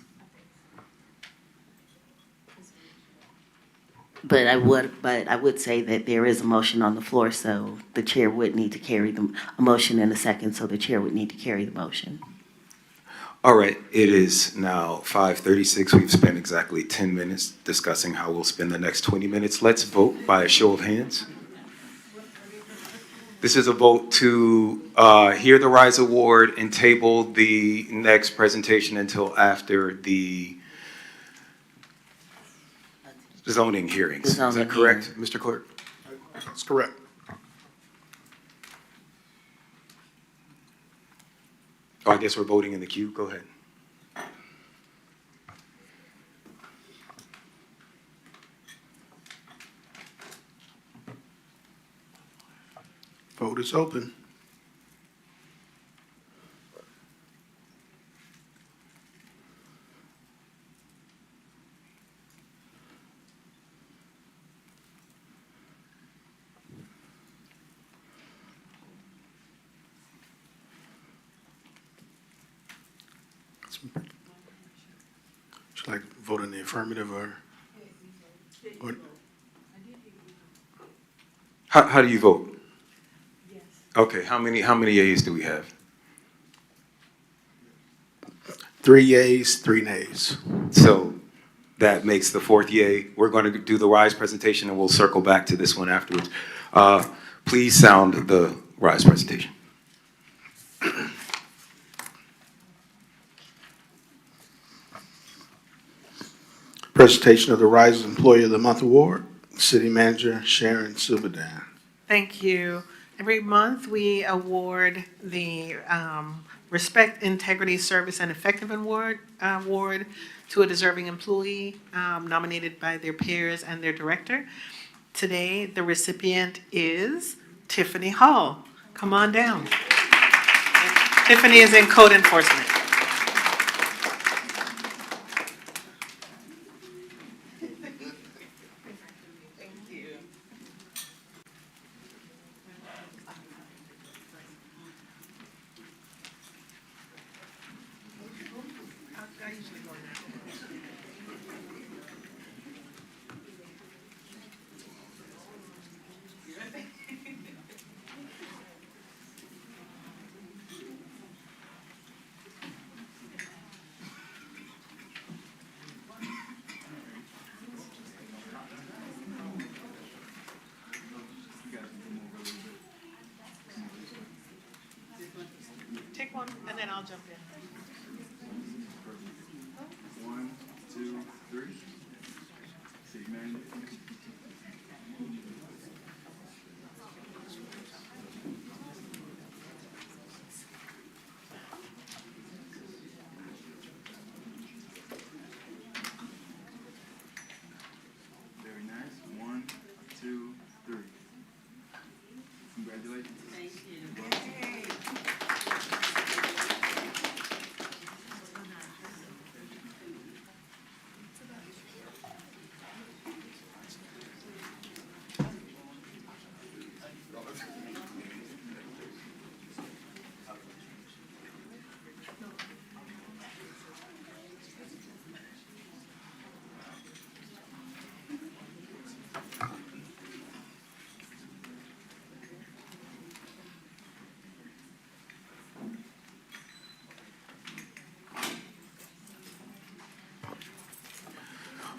But I would say that there is a motion on the floor, so the chair would need to carry a motion in a second, so the chair would need to carry the motion. All right, it is now 5:36. We've spent exactly 10 minutes discussing how we'll spend the next 20 minutes. Let's vote by a show of hands. This is a vote to hear the RISE Award and table the next presentation until after the zoning hearings. Is that correct, Mr. Clerk? That's correct. Oh, I guess we're voting in the queue. Go ahead. Vote is open. Would you like to vote in the affirmative or? How do you vote? Yes. Okay, how many yeas do we have? 3 yeas, 3 nays. So that makes the 4th yay. We're going to do the RISE presentation and we'll circle back to this one afterwards. Please sound the RISE presentation. Presentation of the RISE Employee of the Month Award, City Manager Sharon Silverdan. Thank you. Every month, we award the Respect, Integrity, Service, and Effective Award to a deserving employee nominated by their peers and their director. Today, the recipient is Tiffany Hall. Come on down. Tiffany is in code enforcement. Take one, and then I'll jump in. 1, 2, 3. City Manager. Very nice. 1, 2, 3. Congratulations. Thank you.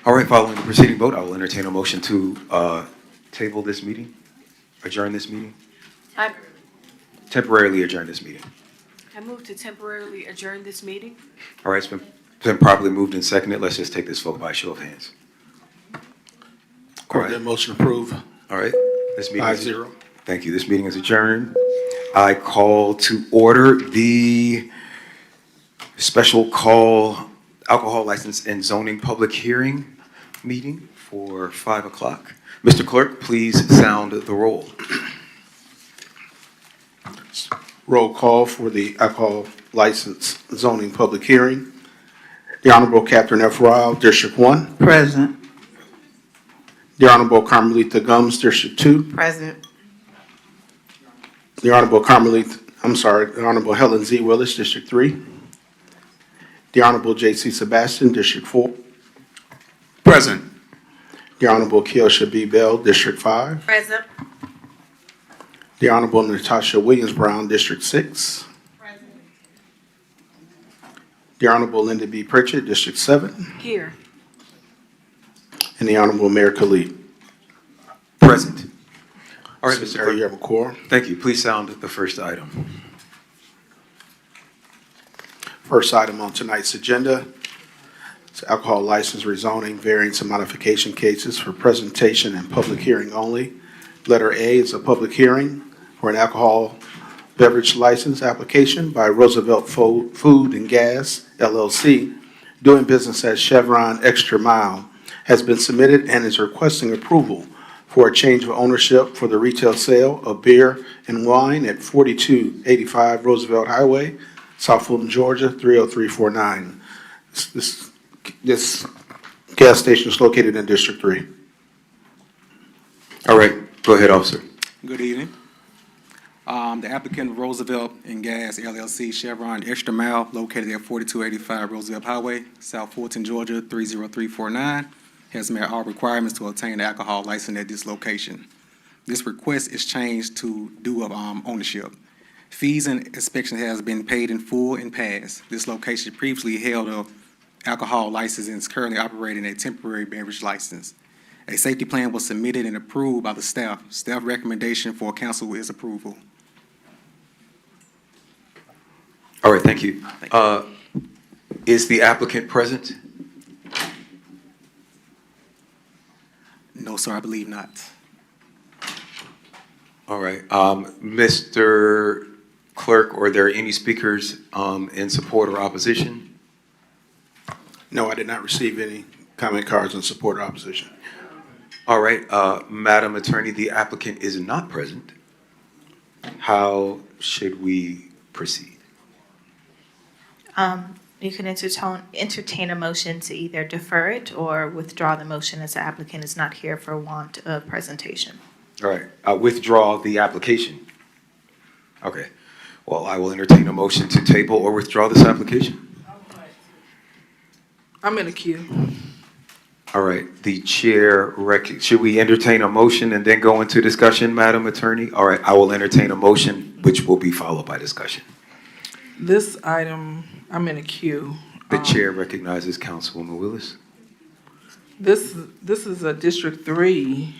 All right, following the preceding vote, I will entertain a motion to table this meeting, adjourn this meeting, temporarily adjourn this meeting. I move to temporarily adjourn this meeting. All right, it's been properly moved and seconded. Let's just take this vote by show of hands. Court that motion approved. All right, this meeting is 5-0. Thank you. This meeting is adjourned. I call to order the special call alcohol license and zoning public hearing meeting for 5 o'clock. Mr. Clerk, please sound the roll. Roll call for the alcohol license zoning public hearing. The Honorable Catherine F. Ryle, District 1. Present. The Honorable Carmelita Gums, District 2. Present. The Honorable the Honorable Helen Z. Willis, District 3. The Honorable J.C. Sebastian, District 4. Present. The Honorable Keosha B. Bell, District 5. Present. The Honorable Natasha Williams Brown, District 6. The Honorable Linda B. Pritchett, District 7. Here. And the Honorable Mayor Khalid. Present. All right, Mr. Sir, you Clerk. have a quorum. Thank you. Please sound the first item. First item on tonight's agenda is alcohol license rezoning, variance and modification cases for presentation and public hearing only. Letter A is a public hearing for an alcohol beverage license application by Roosevelt Food and Gas LLC, doing business as Chevron Extra Mile, has been submitted and is requesting approval for a change of ownership for the retail sale of beer and wine at 4285 Roosevelt Highway, South Fulton, Georgia, 30349. This gas station is located in District 3. All right, go ahead, officer. Good evening. The applicant Roosevelt and Gas LLC Chevron Extra Mile located at 4285 Roosevelt Highway, South Fulton, Georgia, 30349, has met all requirements to obtain an alcohol license at this location. This request is changed to due of ownership. Fees and inspection has been paid in full and passed. This location previously held a alcohol license and is currently operating a temporary beverage license. A safety plan was submitted and approved by the staff. Staff recommendation for council is approval. All right, thank you. Is the applicant present? No, sir, I believe not. All right, Mr. Clerk, are there any speakers in support or opposition? No, I did not receive any comment cards in support or opposition. All right, Madam Attorney, the applicant is not present. How should we proceed? You can entertain a motion to either defer it or withdraw the motion as the applicant is not here for want of presentation. All right, withdraw the application. Okay, well, I will entertain a motion to table or withdraw this application. I'm in a queue. All right, the chair, should we entertain a motion and then go into discussion, Madam Attorney? All right, I will entertain a motion, which will be followed by discussion. This item, I'm in a queue. The chair recognizes Councilwoman Willis. This is a District 3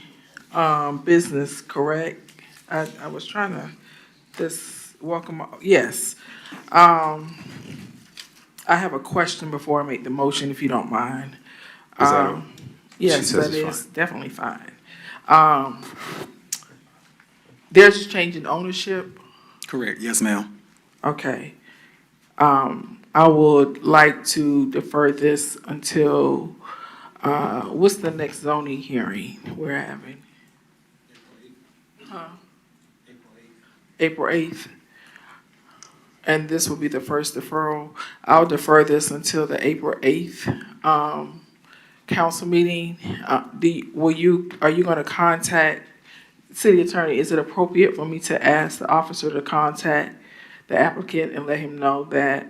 business, correct? I was trying to yes. I have a question before I make the motion, if you don't mind. Yes, that is definitely fine. They're just changing ownership? Correct, yes, ma'am. Okay. I would like to defer this until, what's the next zoning hearing we're having? April 8th. And this will be the first deferral. I'll defer this until the April 8th council meeting. Are you going to contact city attorney? Is it appropriate for me to ask the officer to contact the applicant and let him know that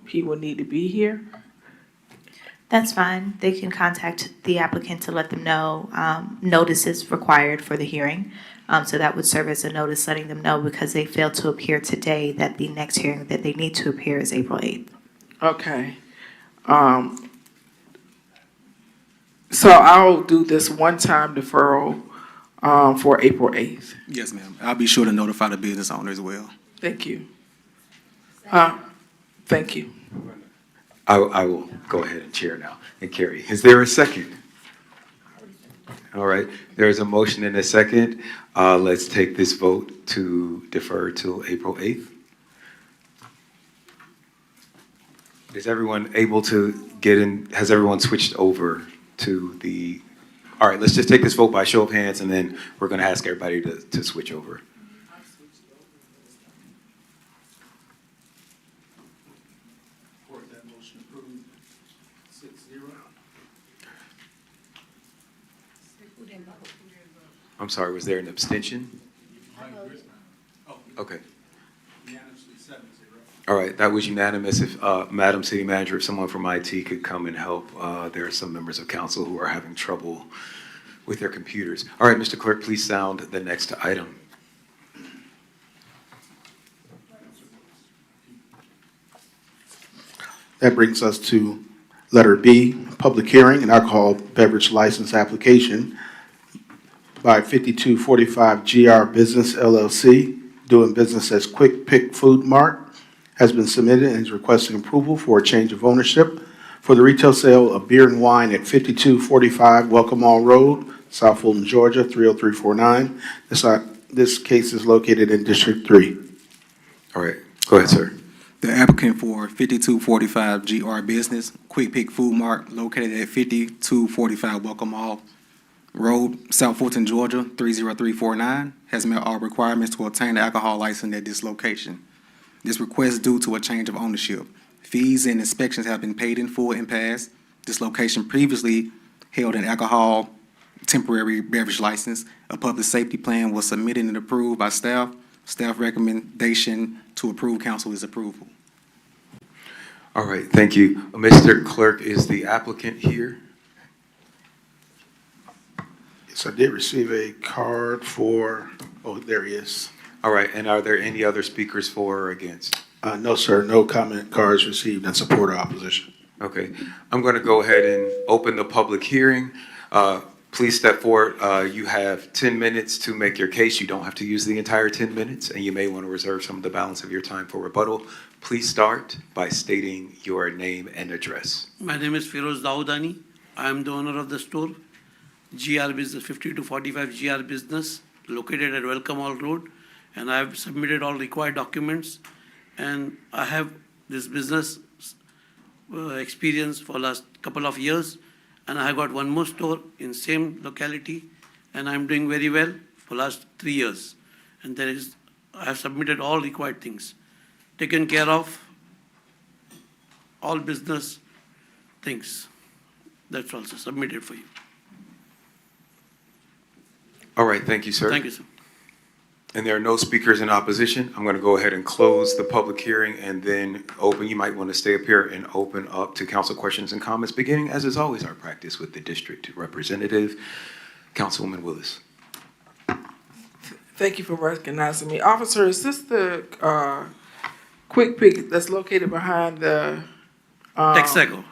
he will need to be here? That's fine. They can contact the applicant to let them know notice is required for the hearing. So that would serve as a notice letting them know because they failed to appear today that the next hearing that they need to appear is April 8th. Okay. So I'll do this one-time deferral for April 8th. Yes, ma'am. I'll be sure to notify the business owner as well. Thank you. Thank you. I will go ahead and chair now and carry. Is there a second? All right, there's a motion and a second. Let's take this vote to defer till April 8th. Is everyone able to get in? Has everyone switched over to the? All right, let's just take this vote by show of hands and then we're going to ask everybody to switch over. I'm sorry, was there an abstention? Okay. All right, that was unanimous. If, Madam City Manager, if someone from IT could come and help, there are some members of council who are having trouble with their computers. All right, Mr. Clerk, please sound the next item. That brings us to letter B, public hearing and alcohol beverage license application by 5245 GR Business LLC, doing business as Quick Pick Food Mart, has been submitted and is requesting approval for a change of ownership for the retail sale of beer and wine at 5245 Welcome All Road, South Fulton, Georgia, 30349. This case is located in District 3. All right, go ahead, sir. The applicant for 5245 GR Business, Quick Pick Food Mart, located at 5245 Welcome All Road, South Fulton, Georgia, 30349, has met all requirements to obtain an alcohol license at this location. This request is due to a change of ownership. Fees and inspections have been paid in full and passed. This location previously held an alcohol temporary beverage license. A public safety plan was submitted and approved by staff. Staff recommendation to approve council is approval. All right, thank you. Mr. Clerk, is the applicant here? Yes, I did receive a card for, oh, there he is. All right, and are there any other speakers for or against? No, sir, no comment cards received in support or opposition. Okay, I'm going to go ahead and open the public hearing. Please step forward. You have 10 minutes to make your case. You don't have to use the entire 10 minutes, and you may want to reserve some of the balance of your time for rebuttal. Please start by stating your name and address. My name is Feroz Daudani. I am the owner of the store, GR Business, 5245 GR Business, located at Welcome All Road, and I have submitted all required documents. And I have this business experience for last couple of years, and I have got one more store in same locality, and I'm doing very well for last 3 years. And I have submitted all required things, taken care of all business things. That's also submitted for you. All right, thank you, sir. Thank you, sir. And there are no speakers in opposition. I'm going to go ahead and close the public hearing and then open. You might want to stay up here and open up to council questions and comments, beginning, as is always our practice, with the district representative, Councilwoman Willis. Thank you for recognizing me. Officer, is this the Quick Pick that's located behind the Texaco.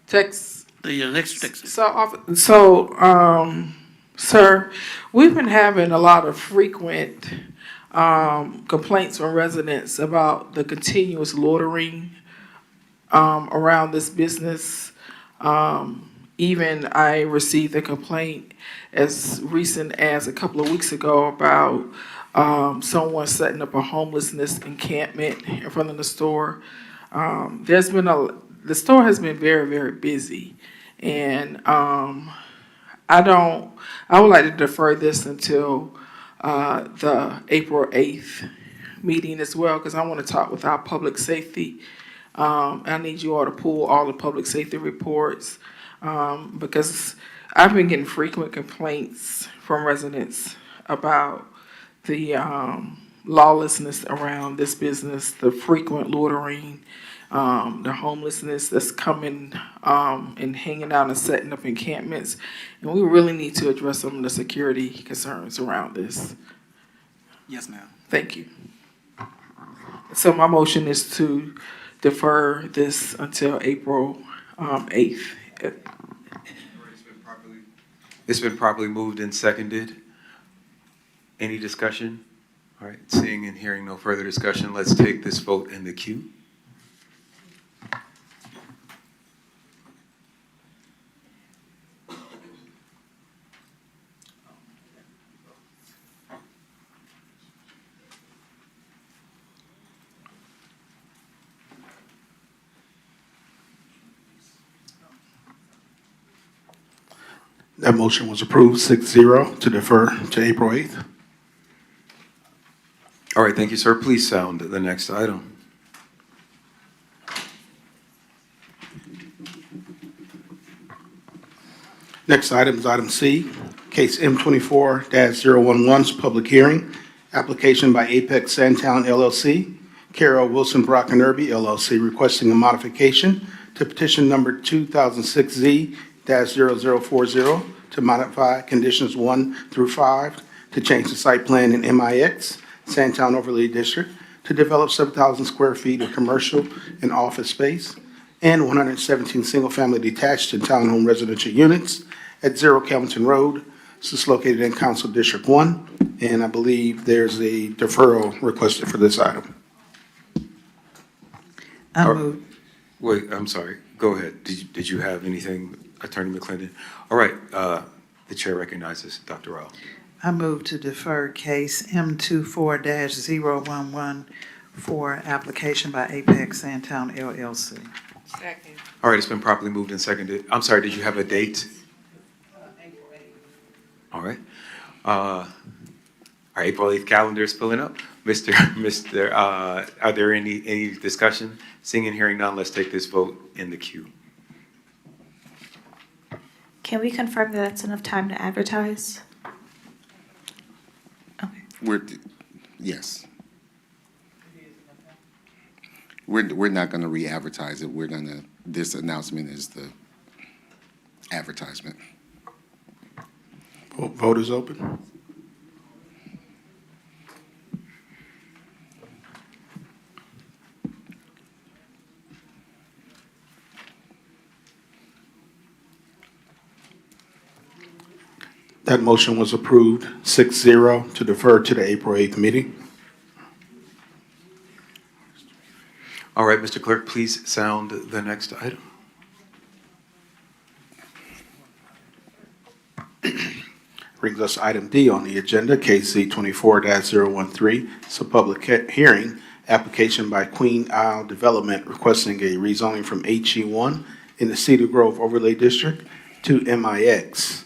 The next to Texaco. Sir, we've been having a lot of frequent complaints from residents about the continuous loitering around this business. Even I received a complaint as recent as a couple of weeks ago about someone setting up a homelessness encampment in front of the store. The store has been very, very busy, and I would like to defer this until the April 8th meeting as well, because I want to talk with our public safety. I need you all to pull all the public safety reports, because I've been getting frequent complaints from residents about the lawlessness around this business, the frequent loitering, the homelessness that's coming and hanging out and setting up encampments. And we really need to address some of the security concerns around this. Yes, ma'am. Thank you. So my motion is to defer this until April 8th. It's been properly moved and seconded. Any discussion? All right, seeing and hearing no further discussion, let's take this vote in the queue. That motion was approved 6-0 to defer to April 8th. All right, thank you, sir. Please sound the next item. Next item is item C, Case M24-011's public hearing, application by Apex Sandtown LLC, Carol Wilson Brock and Irby LLC, requesting a modification to petition number 2006Z-0040 to modify conditions 1 through 5 to change the site plan in MIX, Sandtown Overlay District, to develop 7,000 square feet of commercial and office space and 117 single-family detached and townhome residential units at 0 Kelvington Road. This is located in Council District 1, and I believe there's a deferral requested for this item. I move. Wait, I'm sorry. Go ahead. Did you have anything, Attorney McClendon? All right, the chair recognizes Dr. Rao. I move to defer case M24-011 for application by Apex Sandtown LLC. Second. All right, it's been properly moved and seconded. I'm sorry, did you have a date? All right. Our April 8th calendar is filling up. Are there any discussion? Seeing and hearing none, let's take this vote in the queue. Can we confirm that that's enough time to advertise? Yes. We're not gonna re-advertise it. This announcement is the advertisement. Vote is open. That motion was approved 6-0 to defer to the April 8th meeting. All right, Mr. Clerk, please sound the next item. Brings us to item D on the agenda, KC 24-013. It's a public hearing, application by Queen Isle Development requesting a rezoning from HE1 in the Cedar Grove Overlay District to MIX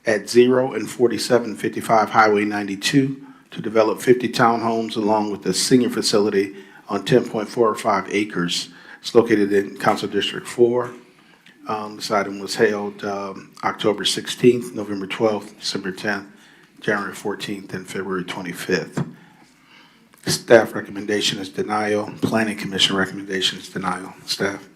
at 0 and 4755 Highway 92 to develop 50 townhomes along with a senior facility on 10.45 acres. It's located in Council District 4. This item was held October 16th, November 12th, December 10th, January 14th, and February 25th. Staff recommendation is denial. Planning Commission recommendation is denial. Staff.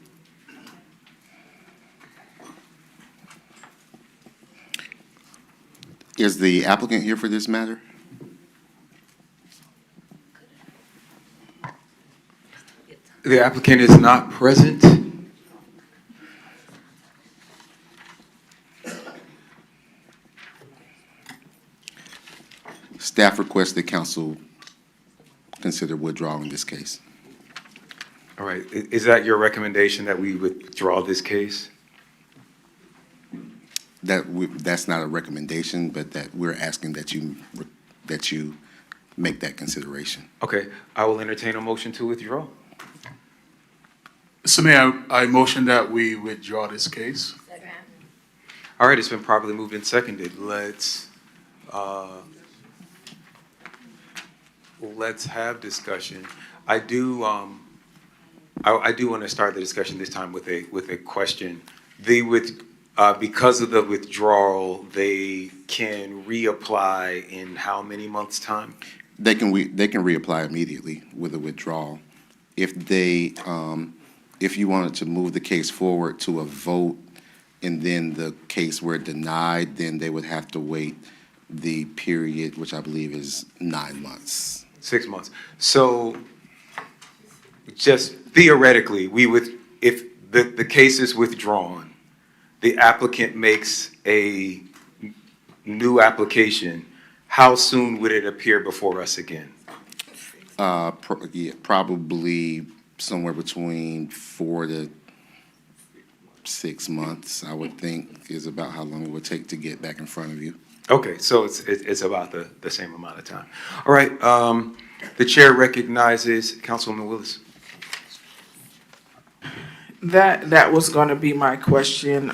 Is the applicant here for this matter? The applicant is not present. Staff requests that council consider withdrawing this case. All right, is that your recommendation that we withdraw this case? That's not a recommendation, but that we're asking that you make that consideration. Okay, I will entertain a motion to withdraw. Mr. Mayor, I motion that we withdraw this case. All right, it's been properly moved and seconded. Let's have discussion. I do want to start the discussion this time with a question. Because of the withdrawal, they can reapply in how many months' time? They can reapply immediately with a withdrawal. If you wanted to move the case forward to a vote and then the case were denied, then they would have to wait the period, which I believe is 9 months. 6 months. So just theoretically, if the case is withdrawn, the applicant makes a new application, how soon would it appear before us again? Probably somewhere between 4 to 6 months, I would think, is about how long it would take to get back in front of you. Okay, so it's about the same amount of time. All right, the chair recognizes Councilwoman Willis. That was going to be my question.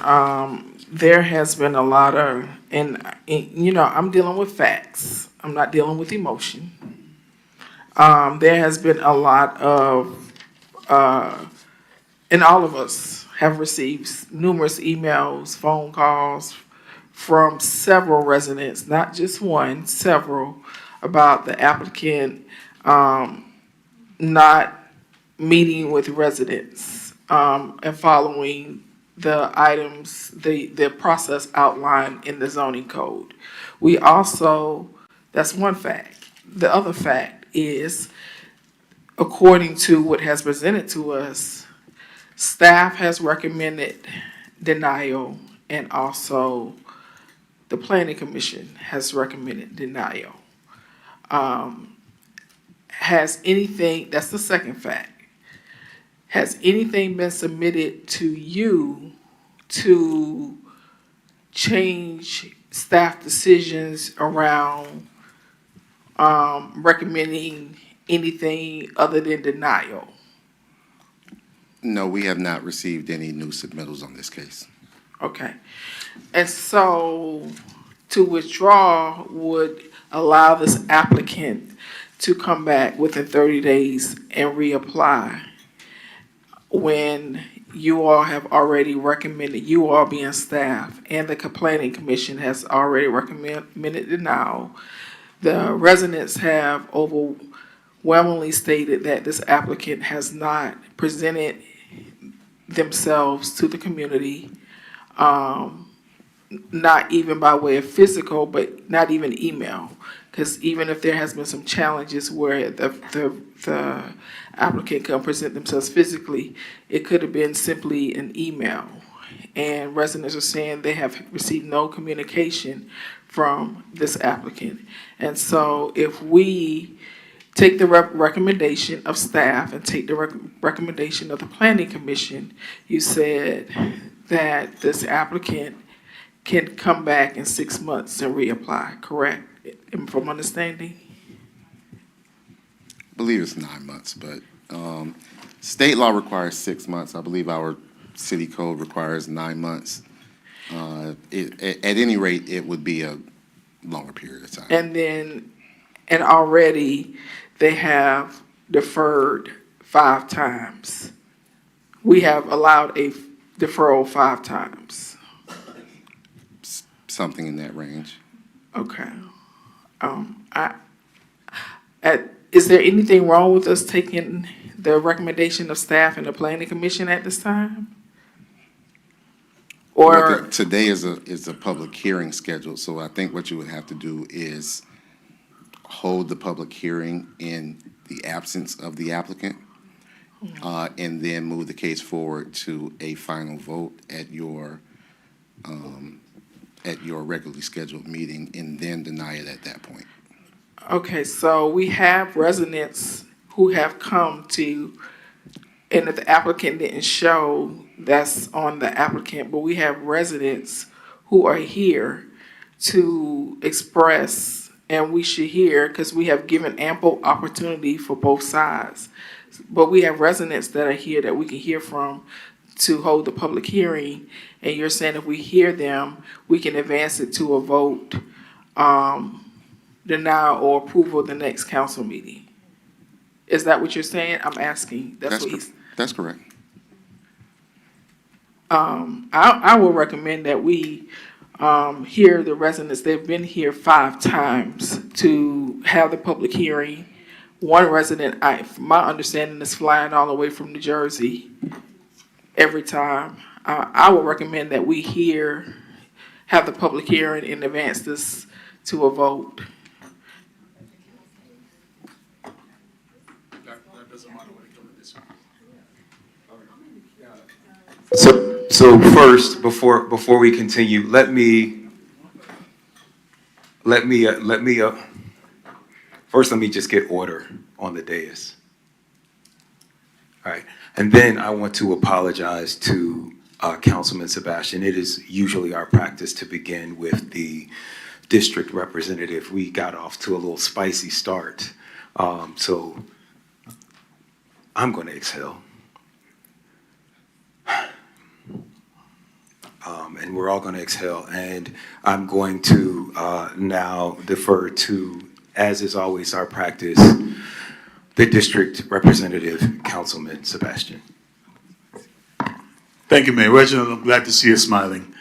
There has been a lot of, and I'm dealing with facts. I'm not dealing with emotion. There has been a lot of, and all of us have received numerous emails, phone calls from several residents, not just one, several, about the applicant not meeting with residents and following the items, the process outlined in the zoning code. We also, that's one fact. The other fact is, according to what has presented to us, staff has recommended denial, and also the planning commission has recommended denial. Has anything, that's the second fact, has anything been submitted to you to change staff decisions around recommending anything other than denial? No, we have not received any new submittals on this case. Okay. And so to withdraw would allow this applicant to come back within 30 days and reapply when you all have already recommended, you all being staff, and the planning commission has already recommended denial. The residents have overwhelmingly stated that this applicant has not presented themselves to the community, not even by way of physical, but not even email. Because even if there has been some challenges where the applicant can present themselves physically, it could have been simply an email. And residents are saying they have received no communication from this applicant. And so if we take the recommendation of staff and take the recommendation of the planning commission, you said that this applicant can come back in 6 months and reapply, correct? From understanding? I believe it's 9 months, but state law requires 6 months. I believe our city code requires 9 months. At any rate, it would be a longer period of time. And already they have deferred 5 times. We have allowed a deferral 5 times. Something in that range. Okay. Is there anything wrong with us taking the recommendation of staff and the planning commission at this time? Or Today is a public hearing scheduled, so I think what you would have to do is hold the public hearing in the absence of the applicant, and then move the case forward to a final vote at your regularly scheduled meeting, and then deny it at that point. okay, so we have residents who have come to, and if the applicant didn't show, that's on the applicant, but we have residents who are here to express, and we should hear, because we have given ample opportunity for both sides. But we have residents that are here that we can hear from to hold the public hearing, and you're saying if we hear them, we can advance it to a vote, denial or approval of the next council meeting. Is that what you're saying? I'm asking. That's correct. I will recommend that we hear the residents. They've been here 5 times to have the public hearing. One resident, my understanding, is flying all the way from New Jersey every time. I would recommend that we have the public hearing and advance this to a vote. That doesn't matter when it comes to this. So first, before we continue, let me just get order on the dais. All right, and then I want to apologize to Councilman Sebastian. It is usually our practice to begin with the district representative. We got off to a little spicy start, so I'm going to exhale. And we're all going to exhale, and I'm going to now defer to, as is always our practice, the district representative, Councilman Sebastian. Thank you, Mayor. Reginald, I'm glad to see you smiling.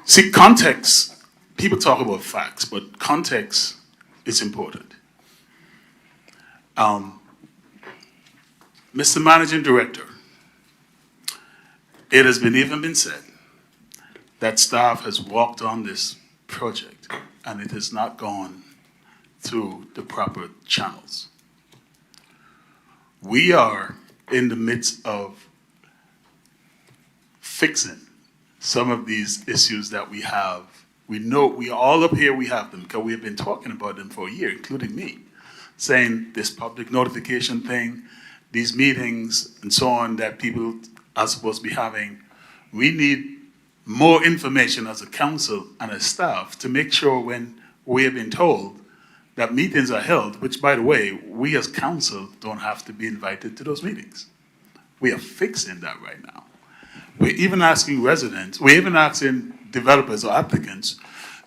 See, context, people talk about facts, but context is important. Mr. Managing Director, it has even been said that staff has walked on this project and it has not gone through the proper channels. We are in the midst of fixing some of these issues that we have. We know, we all up here, we have them because we have been talking about them for a year, including me, saying this public notification thing, these meetings and so on that people are supposed to be having. We need more information as a council and as staff to make sure when we have been told that meetings are held, which by the way, we as council don't have to be invited to those meetings. We are fixing that right now. We're even asking residents, we're even asking developers or applicants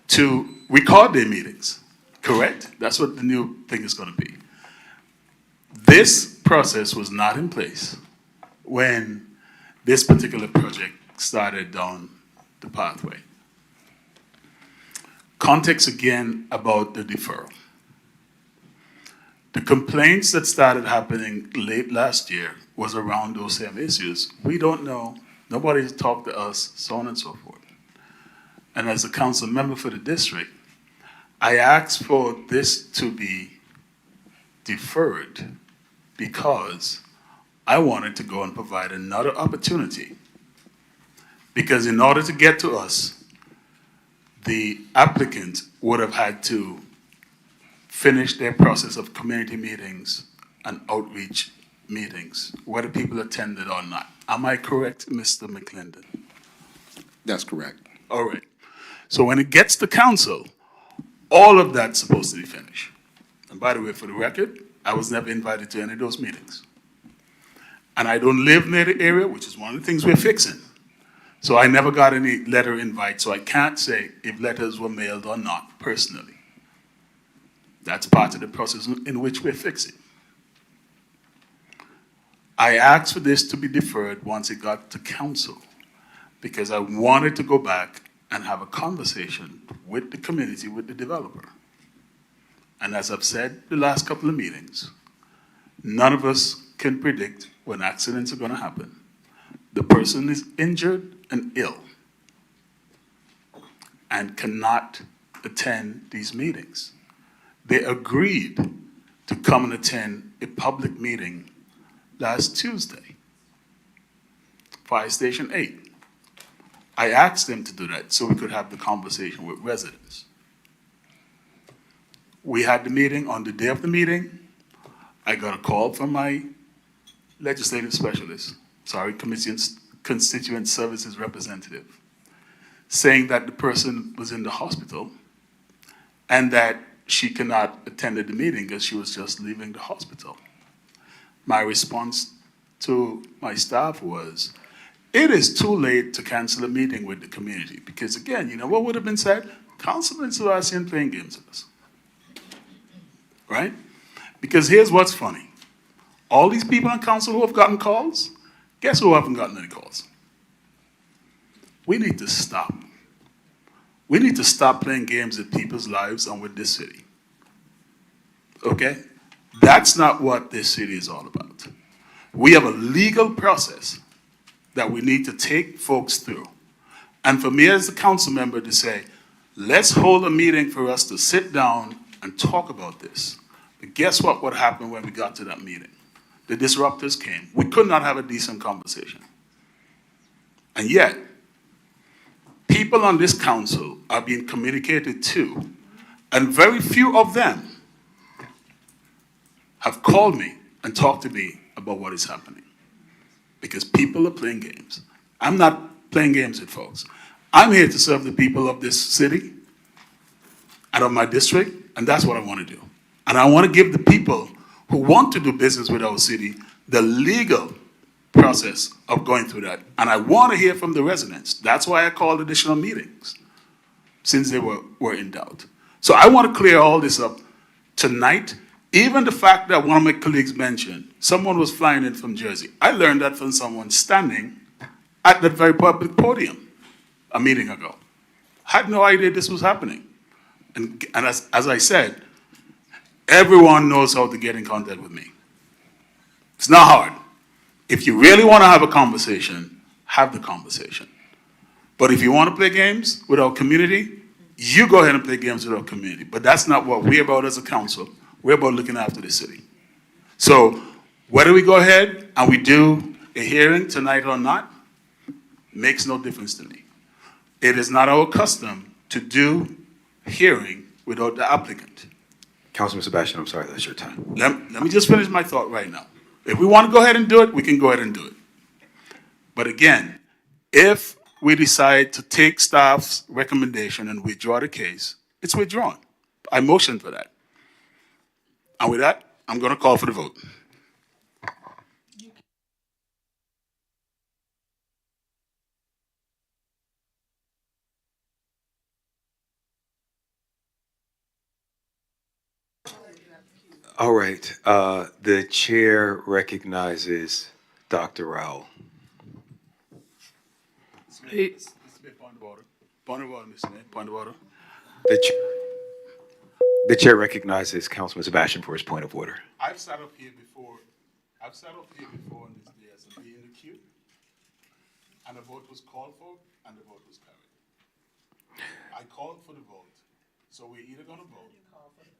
to record their meetings, correct? That's what the new thing is going to be. This process was not in place when this particular project started down the pathway. Context again about the deferral. The complaints that started happening late last year was around those same issues. We don't know, nobody's talked to us, so on and so forth. And as a council member for the district, I asked for this to be deferred because I wanted to go and provide another opportunity. Because in order to get to us, the applicant would have had to finish their process of community meetings and outreach meetings, whether people attended or not. Am I correct, Mr. McClendon? That's correct. All right. So when it gets to council, all of that's supposed to be finished. And by the way, for the record, I was never invited to any of those meetings. And I don't live near the area, which is one of the things we're fixing. So I never got any letter invite, so I can't say if letters were mailed or not, personally. That's part of the process in which we're fixing. I asked for this to be deferred once it got to council, because I wanted to go back and have a conversation with the community, with the developer. And as I've said the last couple of meetings, none of us can predict when accidents are going to happen. The person is injured and ill and cannot attend these meetings. They agreed to come and attend a public meeting last Tuesday, Fire Station 8. I asked them to do that so we could have the conversation with residents. We had the meeting. On the day of the meeting, I got a call from my legislative specialist, constituent services representative, saying that the person was in the hospital and that she cannot attend the meeting because she was just leaving the hospital. My response to my staff was, it is too late to cancel a meeting with the community because again, you know what would have been said? Councilman Sebastian playing games with us, right? Because here's what's funny. All these people on council who have gotten calls, guess who haven't gotten any calls? We need to stop. We need to stop playing games with people's lives and with this city. Okay? That's not what this city is all about. We have a legal process that we need to take folks through. And for me as a council member to say, let's hold a meeting for us to sit down and talk about this. But guess what happened when we got to that meeting? The disruptors came. We could not have a decent conversation. And yet, people on this council are being communicated to, and very few of them have called me and talked to me about what is happening. Because people are playing games. I'm not playing games with folks. I'm here to serve the people of this city and of my district, and that's what I want to do. And I want to give the people who want to do business with our city the legal process of going through that. And I want to hear from the residents. That's why I called additional meetings, since they were in doubt. So I want to clear all this up tonight. Even the fact that one of my colleagues mentioned, someone was flying in from Jersey. I learned that from someone standing at that very public podium a meeting ago. Had no idea this was happening. And as I said, everyone knows how to get in contact with me. It's not hard. If you really want to have a conversation, have the conversation. But if you want to play games with our community, you go ahead and play games with our community. But that's not what we're about as a council. We're about looking after the city. So whether we go ahead and we do a hearing tonight or not, makes no difference to me. It is not our custom to do hearing without the applicant. Councilman Sebastian, I'm sorry, that's your time. Let me just finish my thought right now. If we want to go ahead and do it, we can go ahead and do it. But again, if we decide to take staff's recommendation and withdraw the case, it's withdrawn. I motion for that. And with that, I'm going to call for the vote. All right, the chair recognizes Dr. Rowell. Point of order. Point of order, Mr. Smith. Point of order. The chair recognizes Councilman Sebastian for his point of order. I've sat up here before in this day as a be in the queue, and the vote was called for, and the vote was carried. I called for the vote, so we're either gonna vote,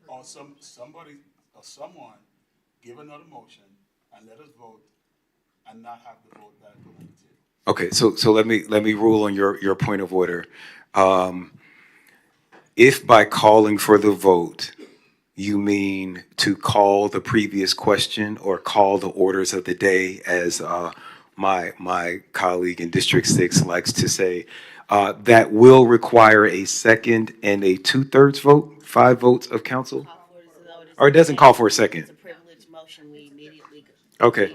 or somebody or someone give another motion and let us vote and not have the vote that put on the table. Okay, so let me rule on your point of order. If by calling for the vote, you mean to call the previous question or call the orders of the day, as my colleague in District 6 likes to say, that will require a second and a 2/3 vote, 5 votes of council? Or it doesn't call for a second? It's a privileged motion, we immediately. Okay,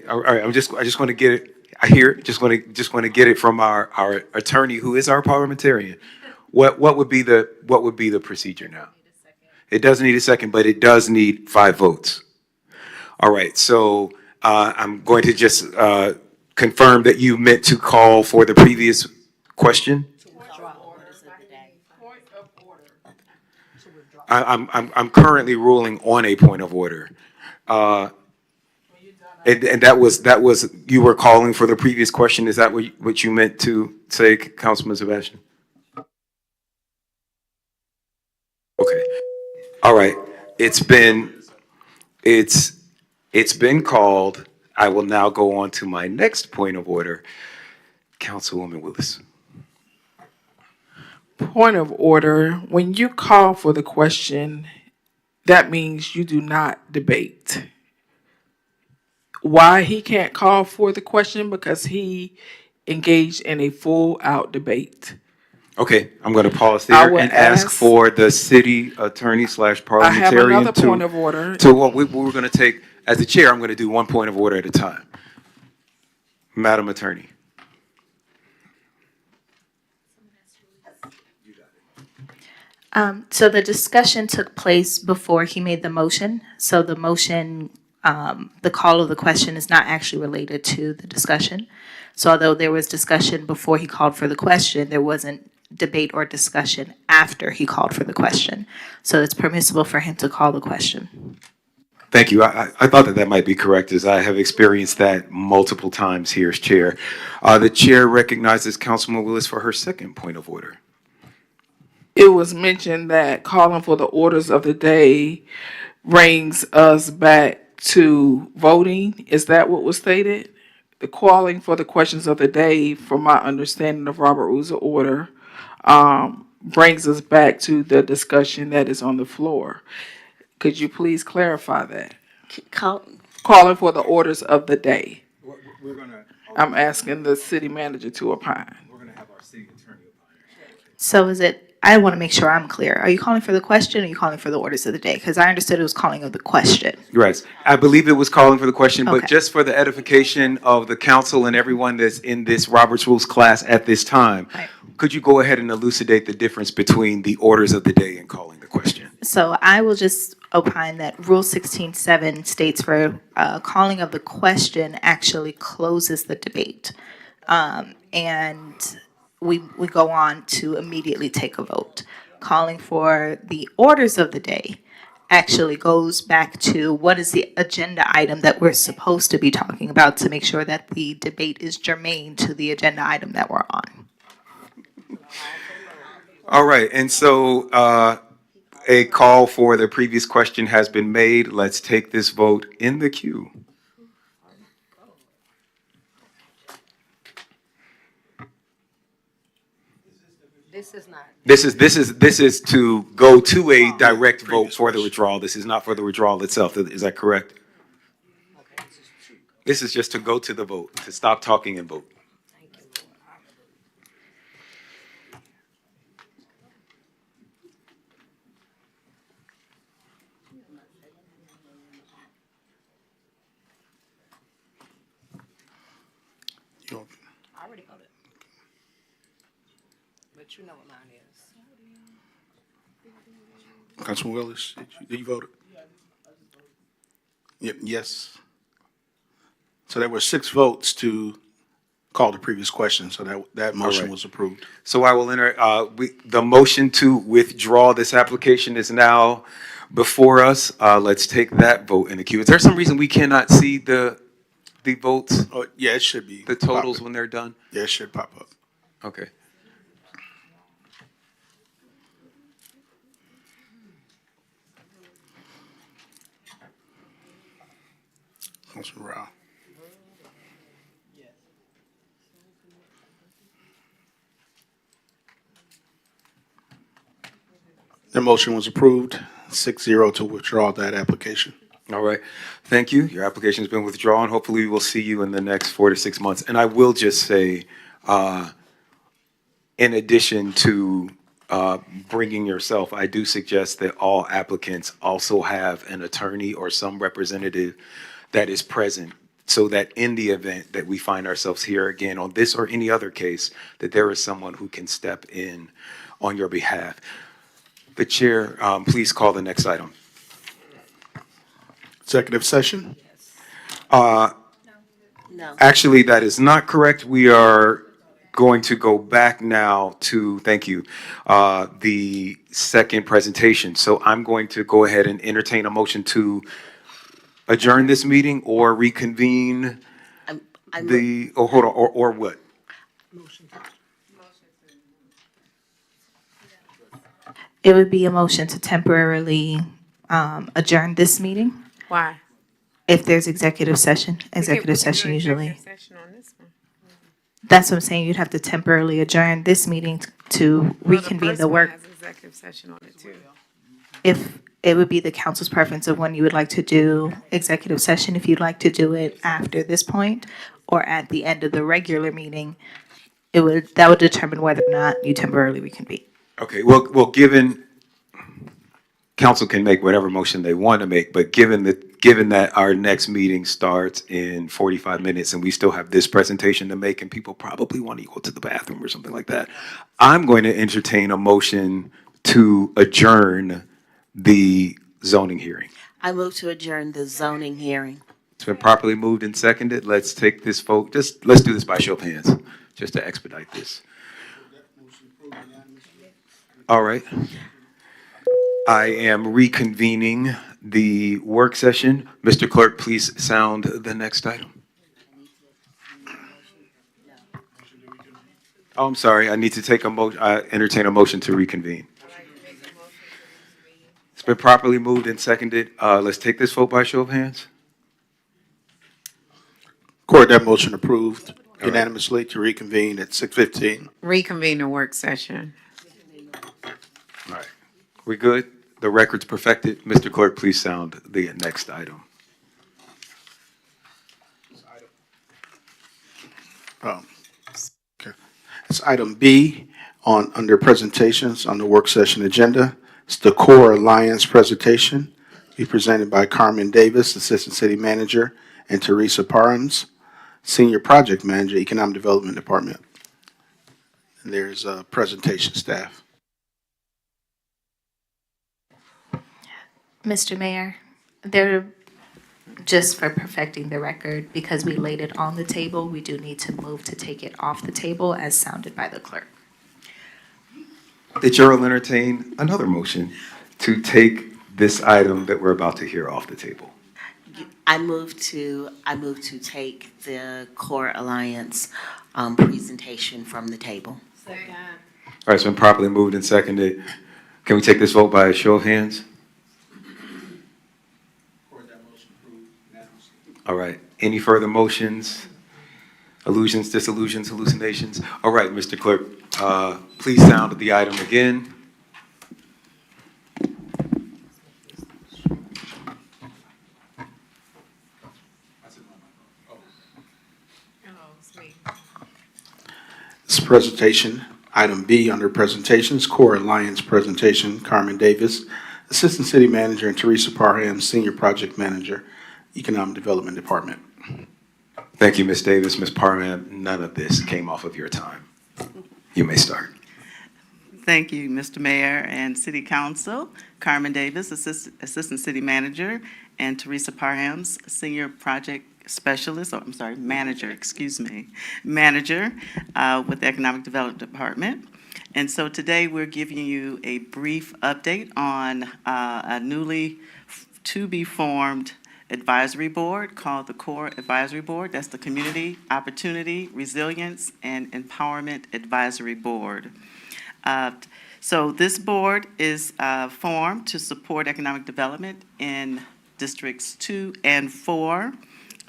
all right, I just want to get it, I hear it, just want to get it from our attorney, who is our parliamentarian. What would be the procedure now? It doesn't need a second, but it does need 5 votes. All right, so I'm going to just confirm that you meant to call for the previous question. I'm currently ruling on a point of order. And that was, you were calling for the previous question. Is that what you meant to say, Councilman Sebastian? Okay. All right. It's been called. I will now go on to my next point of order. Councilwoman Willis. Point of order, when you call for the question, that means you do not debate. Why he can't call for the question? Because he engaged in a full-out debate. Okay, I'm going to pause there and ask for the city attorney / parliamentarian. I have another point of order. So what we're going to take, as the chair, I'm going to do one point of order at a time. Madam Attorney. So the discussion took place before he made the motion. So the motion, the call of the question is not actually related to the discussion. So although there was discussion before he called for the question, there wasn't debate or discussion after he called for the question. So it's permissible for him to call the question. Thank you. I thought that might be correct, as I have experienced that multiple times here as chair. The chair recognizes Councilwoman Willis for her second point of order. It was mentioned that calling for the orders of the day brings us back to voting. Is that what was stated? The calling for the questions of the day, from my understanding of Robert Rules of Order, brings us back to the discussion that is on the floor. Could you please clarify that? Calling for the orders of the day. I'm asking the city manager to opine. We're going to have our city attorney opine. So is it, I want to make sure I'm clear. Are you calling for the question or are you calling for the orders of the day? Because I understood it was calling of the question. Right. I believe it was calling for the question, but Okay. just for the edification of the council and everyone that's in this Robert's Rules class at this time, Right. could you go ahead and elucidate the difference between the orders of the day and calling the question? So I will just opine that Rule 16.7 states for calling of the question actually closes the debate. And we go on to immediately take a vote. Calling for the orders of the day actually goes back to what is the agenda item that we're supposed to be talking about to make sure that the debate is germane to the agenda item that we're on. All right, and so a call for the previous question has been made. Let's take this vote in the queue. This is not. This is to go to a direct vote for the withdrawal. This is not for the withdrawal itself. Is that correct? This is just to go to the vote, to stop talking and vote. I already voted. But you know what mine is. Councilman Willis, did you vote? Yep, yes. So there were 6 votes to call the previous question, so that motion was approved. So I will enter, the motion to withdraw this application is now before us. Let's take that vote in the queue. Is there some reason we cannot see the votes, Oh, yeah, it should be. the totals when they're done? Yeah, it should pop up. Okay. Councilman Rao. The motion was approved, 6-0 to withdraw that application. All right. Thank you. Your application has been withdrawn. Hopefully, we will see you in the next 4 to 6 months. And I will just say, in addition to bringing yourself, I do suggest that all applicants also have an attorney or some representative that is present, so that in the event that we find ourselves here again on this or any other case, that there is someone who can step in on your behalf. The chair, please call the next item. Executive session? No. Actually, that is not correct. We are going to go back now to, thank you, the second presentation. So I'm going to go ahead and entertain a motion to adjourn this meeting or reconvene hold on, or what? It would be a motion to temporarily adjourn this meeting. Why? If there's executive session, executive session usually. Executive session on this one. That's what I'm saying, you'd have to temporarily adjourn this meeting to reconvene the work. Well, the first one has executive session on it too. If it would be the council's preference of when you would like to do executive session, if you'd like to do it after this point or at the end of the regular meeting, that would determine whether or not you temporarily reconvene. Okay, well, given, council can make whatever motion they want to make, but given that our next meeting starts in 45 minutes and we still have this presentation to make and people probably want to go to the bathroom or something like that, I'm going to entertain a motion to adjourn the zoning hearing. I move to adjourn the zoning hearing. It's been properly moved and seconded. Let's take this vote. Let's do this by show of hands, just to expedite this. All right. I am reconvening the work session. Mr. Clerk, please sound the next item. Oh, I'm sorry. I need to take entertain a motion to reconvene. It's been properly moved and seconded. Let's take this vote by show of hands. Court, that motion approved unanimously to reconvene at 6:15. Reconvene the work session. All right. We good? The record's perfected. Mr. Clerk, please sound the next item. Okay. It's item B under presentations on the work session agenda. It's the Core Alliance presentation, be presented by Carmen Davis, Assistant City Manager, and Teresa Parhams, Senior Project Manager, Economic Development Department. And there's a presentation staff. Mr. Mayor, there just for perfecting the record, because we laid it on the table, we do need to move to take it off the table as sounded by the clerk. The chair will entertain another motion to take this item that we're about to hear off the table. I move to take the Core Alliance presentation from the table. All right, it's been properly moved and seconded. Can we take this vote by a show of hands? All right, any further motions, allusions, disillusions, hallucinations? All right, Mr. Clerk, please sound the item again. This presentation, item B under presentations, Core Alliance presentation, Carmen Davis, Assistant City Manager, and Teresa Parham, Senior Project Manager, Economic Development Department. Thank you, Ms. Davis. Ms. Parham, none of this came off of your time. You may start. Thank you, Mr. Mayor and City Council. Carmen Davis, Assistant City Manager, and Teresa Parham's Senior Project Specialist, Manager with the Economic Development Department. And so today we're giving you a brief update on a newly to-be formed advisory board called the Core Advisory Board. That's the Community Opportunity, Resilience, and Empowerment Advisory Board. So this board is formed to support economic development in Districts 2 and 4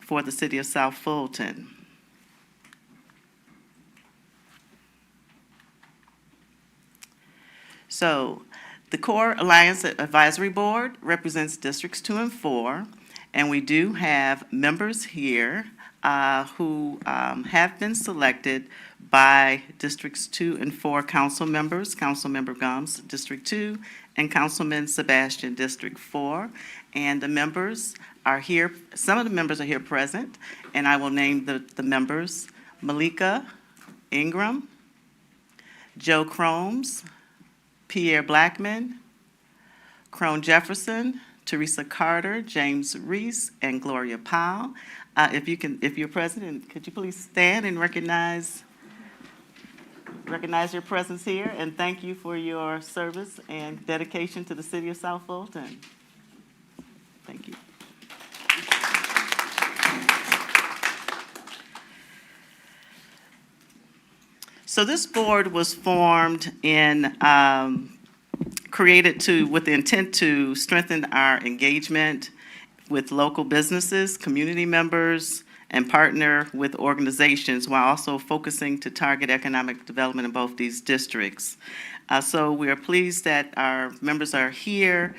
for the City of South Fulton. So the Core Alliance Advisory Board represents Districts 2 and 4, and we do have members here who have been selected by Districts 2 and 4 council members, Councilmember Gums, District 2, and Councilman Sebastian, District 4. And the members are here, some of the members are here present, and I will name the members: Malika Ingram, Joe Cromes, Pierre Blackman, Crone Jefferson, Teresa Carter, James Reese, and Gloria Powell. If you're present, could you please stand and recognize your presence here, and thank you for your service and dedication to the City of South Fulton. Thank you. So this board was formed created with the intent to strengthen our engagement with local businesses, community members, and partner with organizations while also focusing to target economic development in both these districts. So we are pleased that our members are here.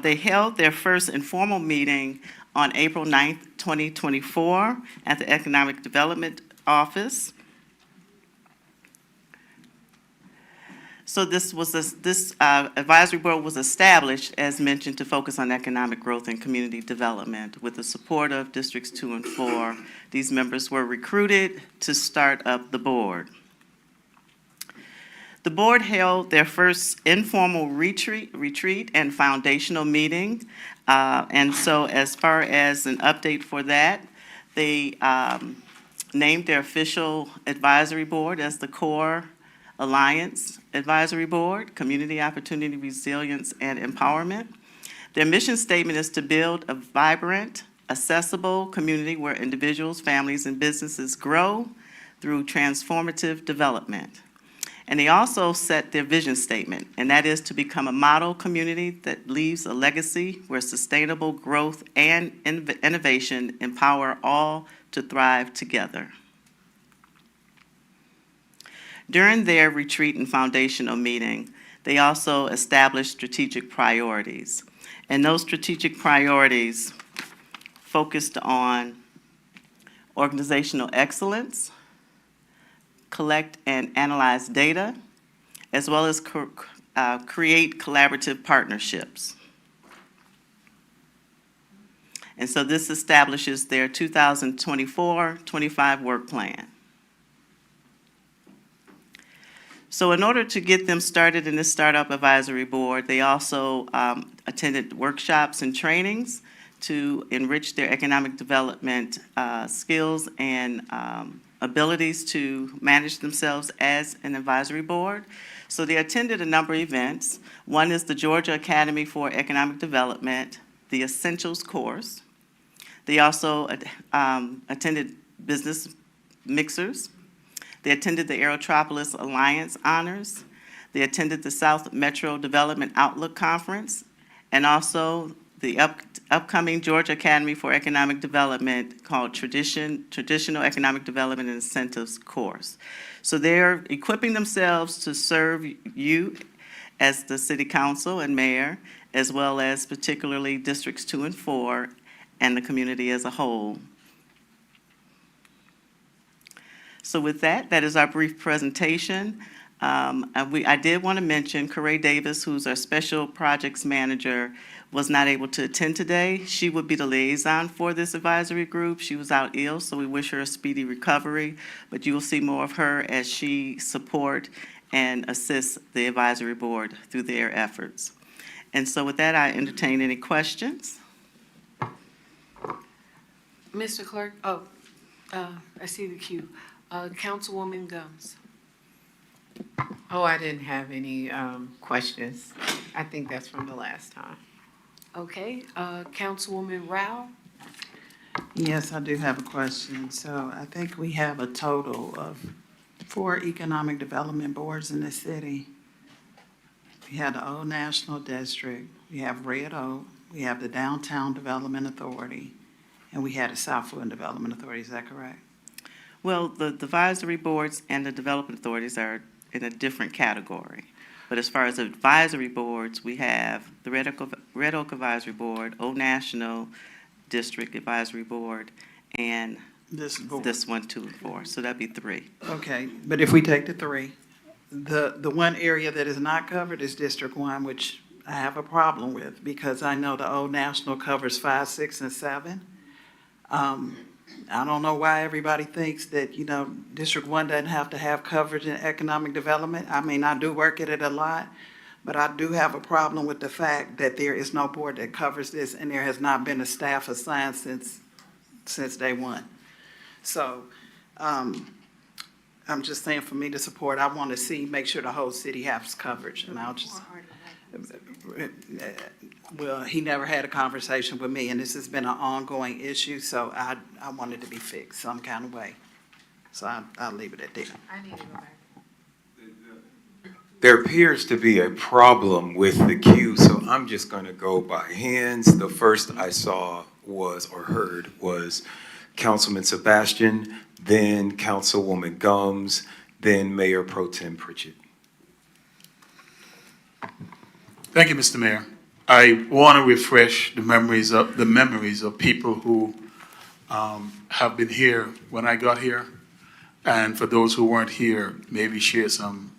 They held their first informal meeting on April 9th, 2024 at the Economic Development Office. So this advisory board was established, as mentioned, to focus on economic growth and community development. With the support of Districts 2 and 4, these members were recruited to start up the board. The board held their first informal retreat and foundational meeting. And so as far as an update for that, they named their official advisory board as the Core Alliance Advisory Board, Community Opportunity, Resilience, and Empowerment. Their mission statement is to build a vibrant, accessible community where individuals, families, and businesses grow through transformative development. And they also set their vision statement, and that is to become a model community that leaves a legacy where sustainable growth and innovation empower all to thrive together. During their retreat and foundational meeting, they also established strategic priorities. And those strategic priorities focused on organizational excellence, collect and analyze data, as well as create collaborative partnerships. And so this establishes their 2024-25 work plan. So in order to get them started in this Startup Advisory Board, they also attended workshops and trainings to enrich their economic development skills and abilities to manage themselves as an advisory board. So they attended a number of events. One is the Georgia Academy for Economic Development, the Essentials course. They also attended Business Mixers. They attended the Aerotropolis Alliance Honors. They attended the South Metro Development Outlook Conference, and also the upcoming Georgia Academy for Economic Development called Traditional Economic Development and Incentives course. So they're equipping themselves to serve you as the city council and mayor, as well as particularly districts 2 and 4 and the community as a whole. So with that, that is our brief presentation. I did want to mention Corey Davis, who's our special projects manager, was not able to attend today. She would be the liaison for this advisory group. She was out ill, so we wish her a speedy recovery, but you will see more of her as she support and assist the advisory board through their efforts. And so with that, I entertain any questions. Mr. Clerk, I see the queue. Councilwoman Gums. Oh, I didn't have any questions. I think that's from the last time. Okay, Councilwoman Rao. Yes, I do have a question. So I think we have a total of 4 economic development boards in the city. We have the Old National District, we have Red Oak, we have the Downtown Development Authority, and we had the South Fulton Development Authority. Is that correct? Well, the advisory boards and the development authorities are in a different category. But as far as advisory boards, we have the Red Oak Advisory Board, Old National District Advisory Board, and This board. this 1, 2, and 4. So that'd be 3. Okay, but if we take the 3, the one area that is not covered is District 1, which I have a problem with because I know the Old National covers 5, 6, and 7. I don't know why everybody thinks that, District 1 doesn't have to have coverage in economic development. I mean, I do work at it a lot, but I do have a problem with the fact that there is no board that covers this, and there has not been a staff assigned since day one. So, I'm just saying, for me to support, I want to make sure the whole city has coverage, and I'll just. Well, he never had a conversation with me, and this has been an ongoing issue, so I want it to be fixed some kind of way. So I'll leave it at that. I need to go back. There appears to be a problem with the queue, so I'm just going to go by hands. The first I saw or heard was Councilman Sebastian, then Councilwoman Gums, then Mayor Pro Tem Pritchett. Thank you, Mr. Mayor. I want to refresh the memories of people who have been here when I got here, and for those who weren't here, maybe share some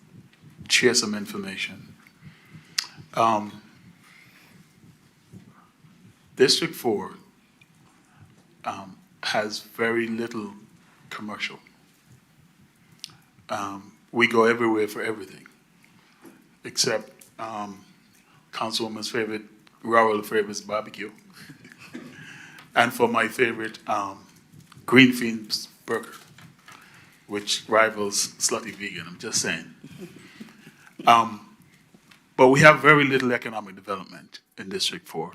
information. District 4 has very little commercial. We go everywhere for everything, except Councilwoman's favorite, rural favorite barbecue. And for my favorite, Greenfields burger, which rivals Slutty Vegan, I'm just saying. But we have very little economic development in District 4.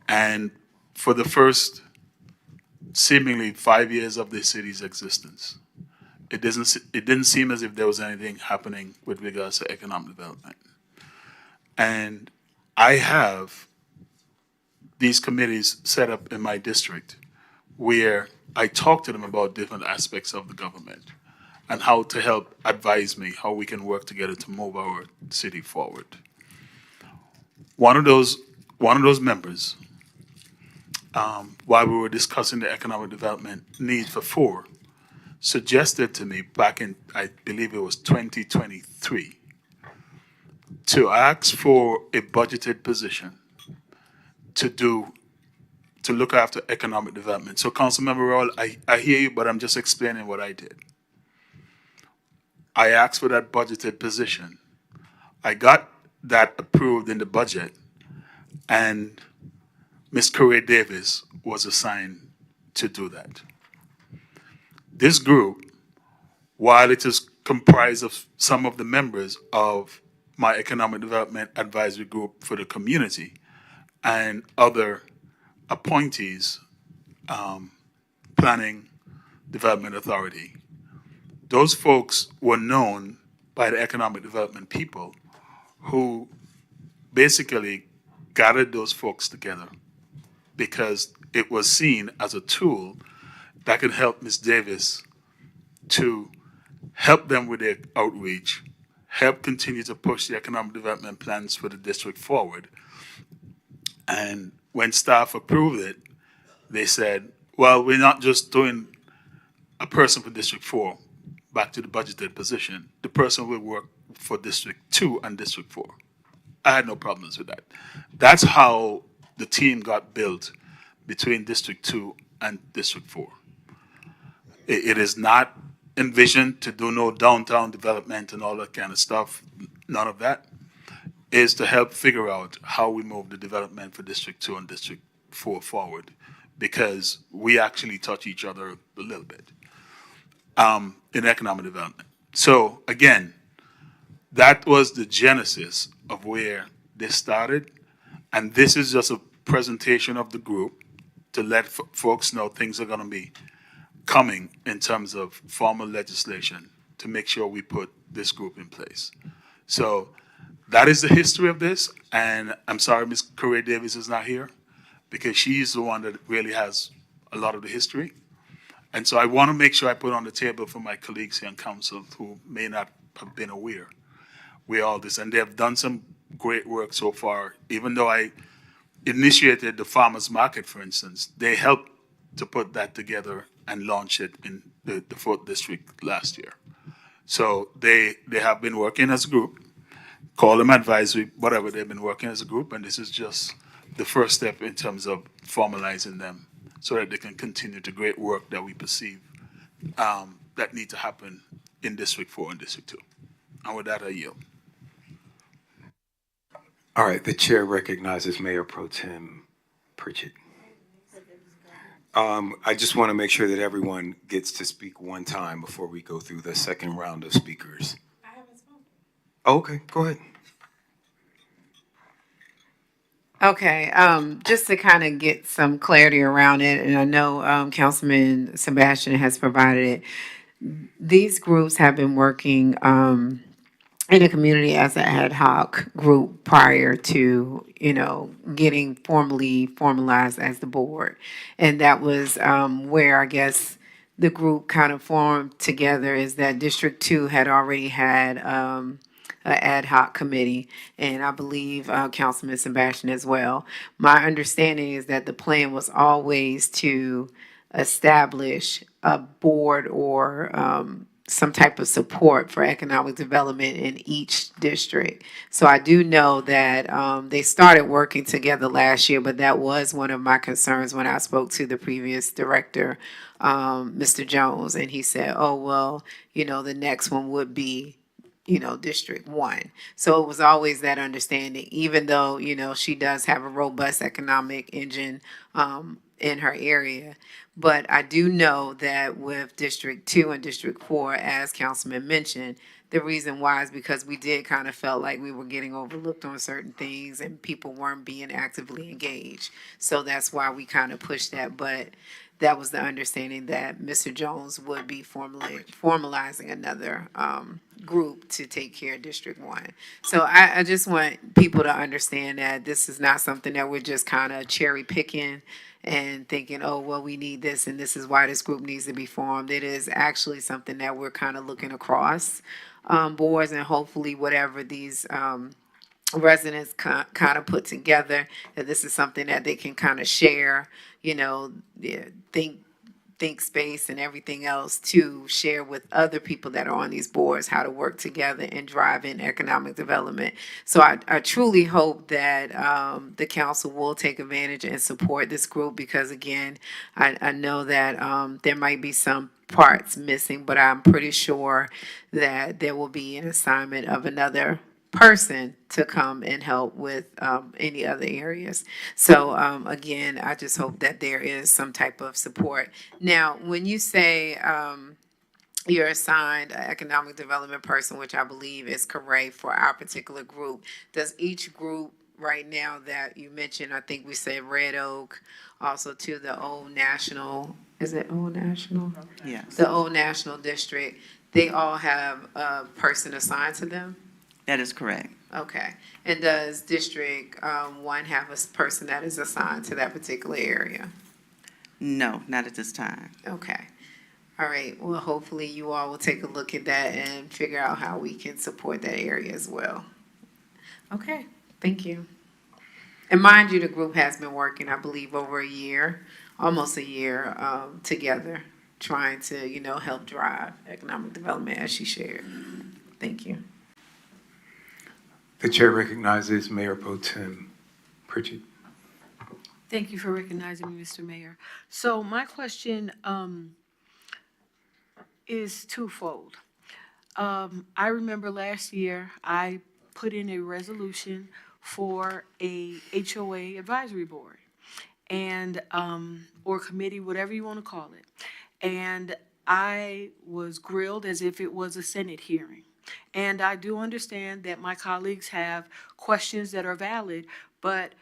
And for the first seemingly 5 years of the city's existence, it didn't seem as if there was anything happening with regards to economic development. And I have these committees set up in my district where I talk to them about different aspects of the government and how to help advise me how we can work together to move our city forward. One of those members, while we were discussing the economic development need for 4, suggested to me back in, I believe it was 2023, to ask for a budgeted position to look after economic development. So Councilmember Rawle, I hear you, but I'm just explaining what I did. I asked for that budgeted position. I got that approved in the budget, and Ms. Correa Davis was assigned to do that. This group, while it is comprised of some of the members of my Economic Development Advisory Group for the community and other appointees, Planning Development Authority, those folks were known by the economic development people who basically gathered those folks together because it was seen as a tool that could help Ms. Davis to help them with their outreach, help continue to push the economic development plans for the district forward. And when staff approved it, they said, well, we're not just doing a person for District 4 back to the budgeted position. The person will work for District 2 and District 4. I had no problems with that. That's how the team got built between District 2 and District 4. It is not envisioned to do no downtown development and all that kind of stuff. None of that. Is to help figure out how we move the development for District 2 and District 4 forward, because we actually touch each other a little bit in economic development. So again, that was the genesis of where this started, and this is just a presentation of the group to let folks know things are going to be coming in terms of formal legislation to make sure we put this group in place. So that is the history of this, and I'm sorry Ms. Correa Davis is not here because she's the one that really has a lot of the history. And so I want to make sure I put on the table for my colleagues here on council who may not have been aware with all this. And they have done some great work so far. Even though I initiated the farmers market, for instance, they helped to put that together and launch it in the 4th district last year. So they have been working as a group. Call them advisory, whatever, they've been working as a group, and this is just the first step in terms of formalizing them so that they can continue the great work that we perceive that need to happen in District 4 and District 2. And with that, I yield. All right, the chair recognizes Mayor Pro Tem Pritchett. I just want to make sure that everyone gets to speak one time before we go through the second round of speakers. I haven't spoken. Okay, go ahead. Okay, just to kind of get some clarity around it, and I know Councilman Sebastian has provided it. These groups have been working in the community as an ad hoc group prior to, getting formalized as the board. And that was where I guess the group kind of formed together, is that District 2 had already had an ad hoc committee, and I believe Councilman Sebastian as well. My understanding is that the plan was always to establish a board or some type of support for economic development in each district. So I do know that they started working together last year, but that was one of my concerns when I spoke to the previous director, Mr. Jones, and he said, oh, well, the next one would be District 1. So it was always that understanding, even though, she does have a robust economic engine in her area. But I do know that with District 2 and District 4, as Councilman mentioned, the reason why is because we did kind of felt like we were getting overlooked on certain things and people weren't being actively engaged. So that's why we kind of pushed that. But that was the understanding that Mr. Jones would be formalizing another group to take care of District 1. So I just want people to understand that this is not something that we're just kind of cherry picking and thinking, oh, well, we need this and this is why this group needs to be formed. It is actually something that we're kind of looking across boards, and hopefully whatever these residents kind of put together, that this is something that they can kind of share, think space and everything else to share with other people that are on these boards, how to work together and drive in economic development. So I truly hope that the council will take advantage and support this group, because again, I know that there might be some parts missing, but I'm pretty sure that there will be an assignment of another person to come and help with any other areas. So again, I just hope that there is some type of support. Now, when you say you're assigned an economic development person, which I believe is correct for our particular group, does each group right now that you mentioned, I think we said Red Oak, also to the Old National, is it Old National? Yes, The Old National District, they all have a person assigned to them? that is correct. Okay. And does District 1 have a person that is assigned to that particular area? No, not at this time. Okay. All right. Well, hopefully you all will take a look at that and figure out how we can support that area as well. Okay. Thank you. And mind you, the group has been working, I believe, over a year, almost a year, together, trying to, help drive economic development as she shared. Thank you. The chair recognizes Mayor Pro Tem Pritchett. Thank you for recognizing me, Mr. Mayor. So my question is twofold. I remember last year I put in a resolution for a HOA advisory board and or committee, whatever you want to call it. And I was grilled as if it was a Senate hearing. And I do understand that my colleagues have questions that are valid, but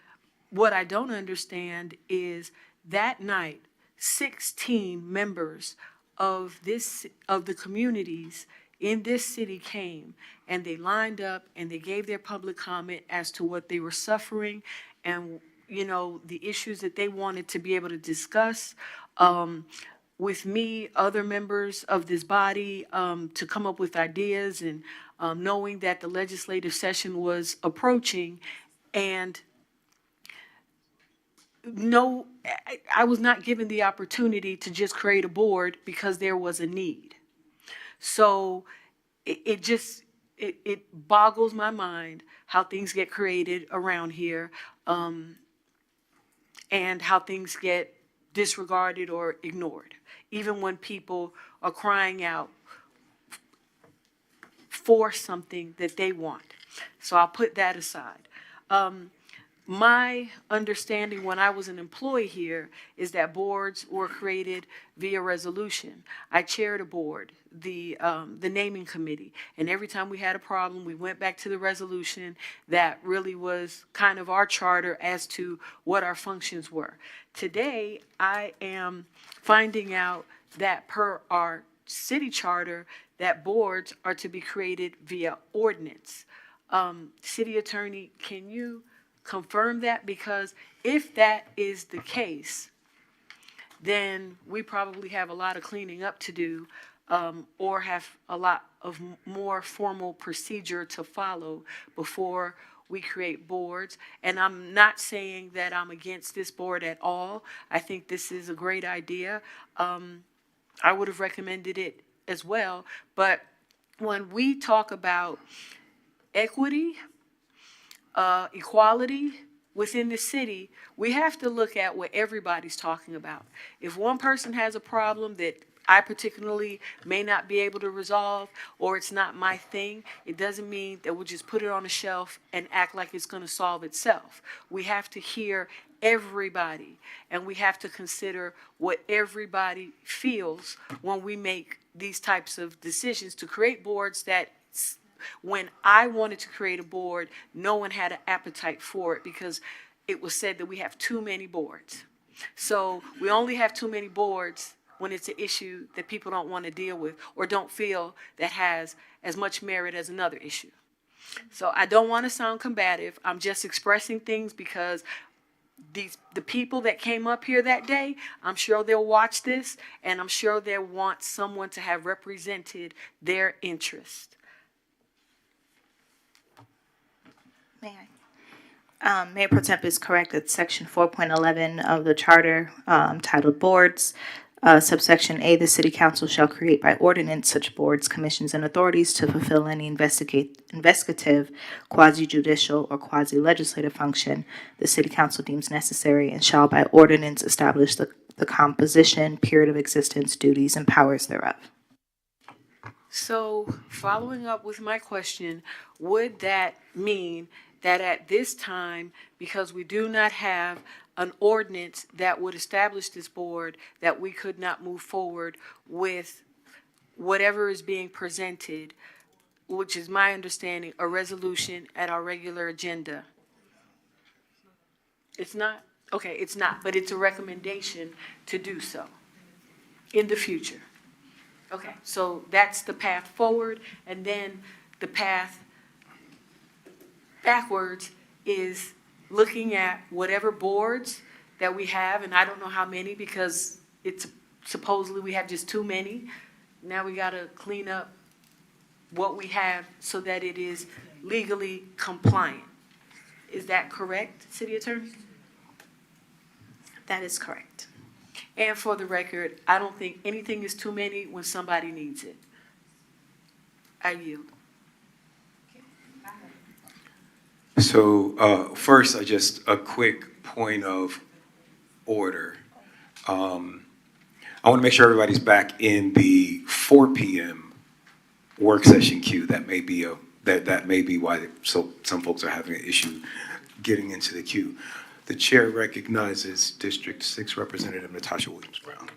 what I don't understand is that night, 16 members of the communities in this city came and they lined up and they gave their public comment as to what they were suffering and, the issues that they wanted to be able to discuss. With me, other members of this body, to come up with ideas and knowing that the legislative session was approaching. And no, I was not given the opportunity to just create a board because there was a need. So it boggles my mind how things get created around here, and how things get disregarded or ignored, even when people are crying out for something that they want. So I'll put that aside. My understanding when I was an employee here is that boards were created via resolution. I chaired a board, the naming committee, and every time we had a problem, we went back to the resolution that really was kind of our charter as to what our functions were. Today, I am finding out that per our city charter, that boards are to be created via ordinance. City Attorney, can you confirm that? Because if that is the case, then we probably have a lot of cleaning up to do, or have a lot of more formal procedure to follow before we create boards. And I'm not saying that I'm against this board at all. I think this is a great idea. I would have recommended it as well. But when we talk about equity, equality within the city, we have to look at what everybody's talking about. If one person has a problem that I particularly may not be able to resolve, or it's not my thing, it doesn't mean that we'll just put it on a shelf and act like it's going to solve itself. We have to hear everybody, and we have to consider what everybody feels when we make these types of decisions to create boards that, when I wanted to create a board, no one had an appetite for it because it was said that we have too many boards. So we only have too many boards when it's an issue that people don't want to deal with or don't feel that has as much merit as another issue. So I don't want to sound combative. I'm just expressing things because the people that came up here that day, I'm sure they'll watch this, and I'm sure they'll want someone to have represented their interest. Mayor Pro Temp is correct that Section 4.11 of the Charter titled Boards, subsection A, the City Council shall create by ordinance such boards, commissions, and authorities to fulfill any investigative, quasi-judicial, or quasi-legislative function the City Council deems necessary, and shall by ordinance establish the composition, period of existence, duties, and powers thereof. So following up with my question, would that mean that at this time, because we do not have an ordinance that would establish this board, that we could not move forward with whatever is being presented, which is my understanding, a resolution at our regular agenda? It's not? Okay, it's not, but it's a recommendation to do so in the future. Okay, so that's the path forward, and then the path backwards is looking at whatever boards that we have, and I don't know how many, because it's supposedly we have just too many. Now we gotta clean up what we have so that it is legally compliant. Is that correct, City Attorney? That is correct. And for the record, I don't think anything is too many when somebody needs it. I yield. So first, just a quick point of order. I want to make sure everybody's back in the 4 p.m. work session queue. That may be that may be why some folks are having an issue getting into the queue. The chair recognizes District 6 Representative Natasha Williams-Brown.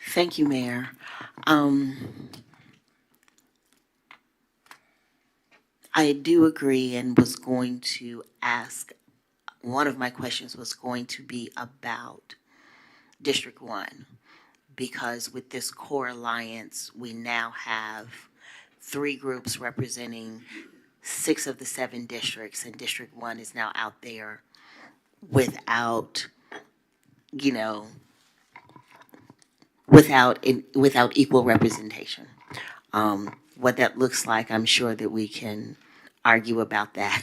Thank you, Mayor. I do agree and was going to ask, one of my questions was going to be about District 1, because with this core alliance, we now have 3 groups representing 6 of the 7 districts, and District 1 is now out there without, without equal representation. What that looks like, I'm sure that we can argue about that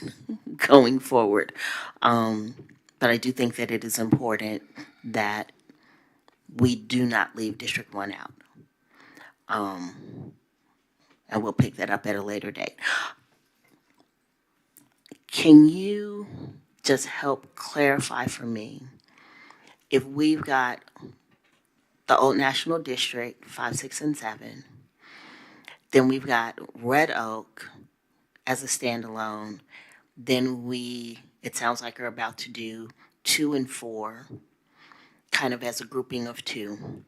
going forward. But I do think that it is important that we do not leave District 1 out. And we'll pick that up at a later date. Can you just help clarify for me, if we've got the Old National District, 5, 6, and 7, then we've got Red Oak as a standalone, then it sounds like we're about to do 2 and 4, kind of as a grouping of 2.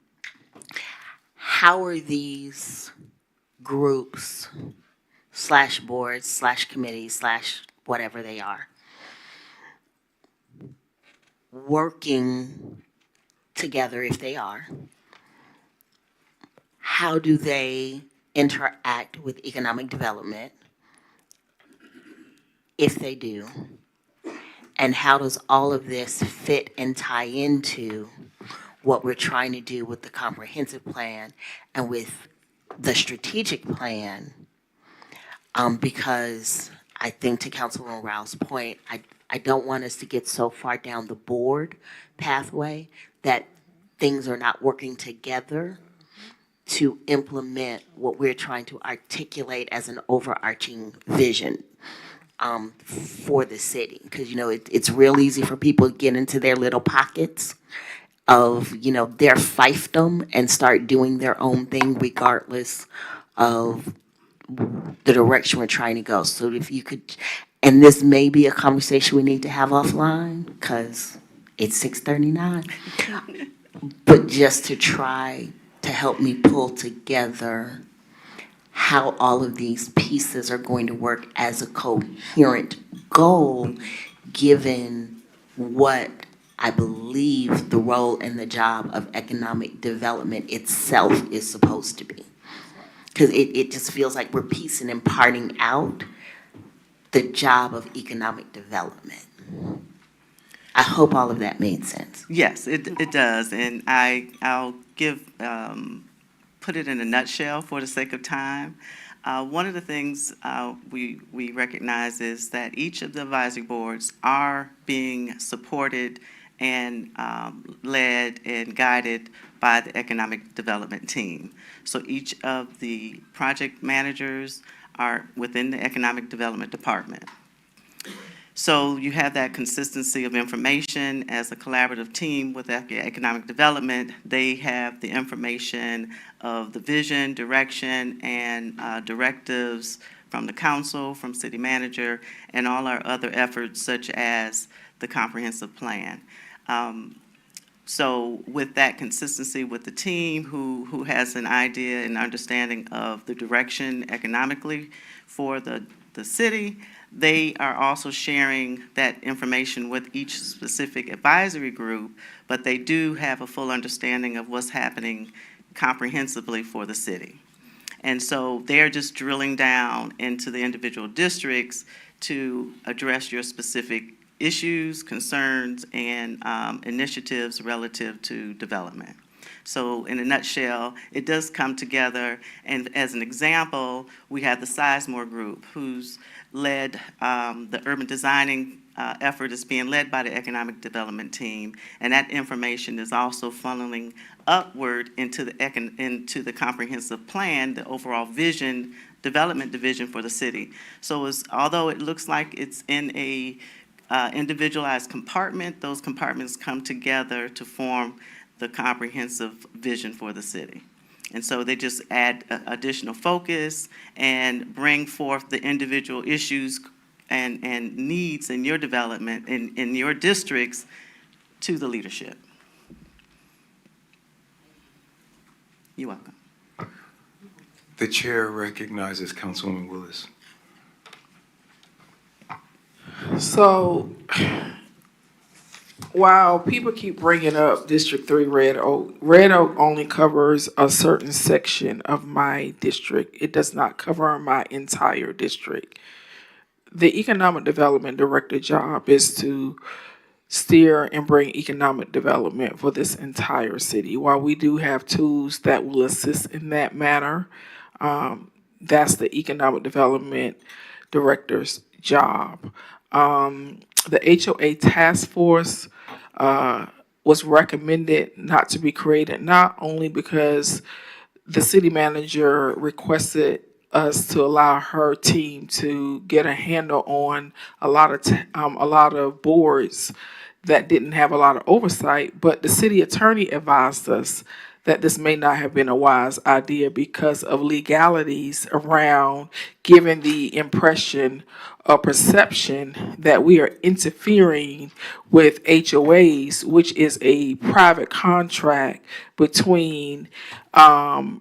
How are these groups / boards / committees / whatever they are working together? If they are, how do they interact with economic development, if they do? And how does all of this fit and tie into what we're trying to do with the comprehensive plan and with the strategic plan? Because I think, to Councilwoman Rao's point, I don't want us to get so far down the board pathway that things are not working together to implement what we're trying to articulate as an overarching vision for the city. Because, it's real easy for people to get into their little pockets of, their fiefdom and start doing their own thing regardless of the direction we're trying to go. So if you could, and this may be a conversation we need to have offline because it's 6:39, but just to try to help me pull together how all of these pieces are going to work as a coherent goal, given what I believe the role and the job of economic development itself is supposed to be. Because it just feels like we're piecing and parting out the job of economic development. I hope all of that made sense. Yes, it does, and I'll put it in a nutshell for the sake of time. One of the things we recognize is that each of the advisory boards are being supported and led and guided by the economic development team. So each of the project managers are within the economic development department. So you have that consistency of information as a collaborative team with economic development. They have the information of the vision, direction, and directives from the council, from city manager, and all our other efforts such as the comprehensive plan. So with that consistency with the team who has an idea and understanding of the direction economically for the city, they are also sharing that information with each specific advisory group, but they do have a full understanding of what's happening comprehensively for the city. And so they're just drilling down into the individual districts to address your specific issues, concerns, and initiatives relative to development. So in a nutshell, it does come together. And as an example, we have the Sizemore Group, who's led the urban designing effort is being led by the economic development team. And that information is also funneling upward into the comprehensive plan, the overall vision, development division for the city. So although it looks like it's in a individualized compartment, those compartments come together to form the comprehensive vision for the city. And so they just add additional focus and bring forth the individual issues and needs in your development, in your districts, to the leadership. You're welcome. The chair recognizes Councilwoman Willis. So, while people keep bringing up District 3 Red Oak only covers a certain section of my district. It does not cover my entire district. The Economic Development Director job is to steer and bring economic development for this entire city. While we do have tools that will assist in that manner, that's the Economic Development Director's job. The HOA task force was recommended not to be created, not only because the city manager requested us to allow her team to get a handle on a lot of boards that didn't have a lot of oversight, but the city attorney advised us that this may not have been a wise idea because of legalities around giving the impression or perception that we are interfering with HOAs, which is a private contract between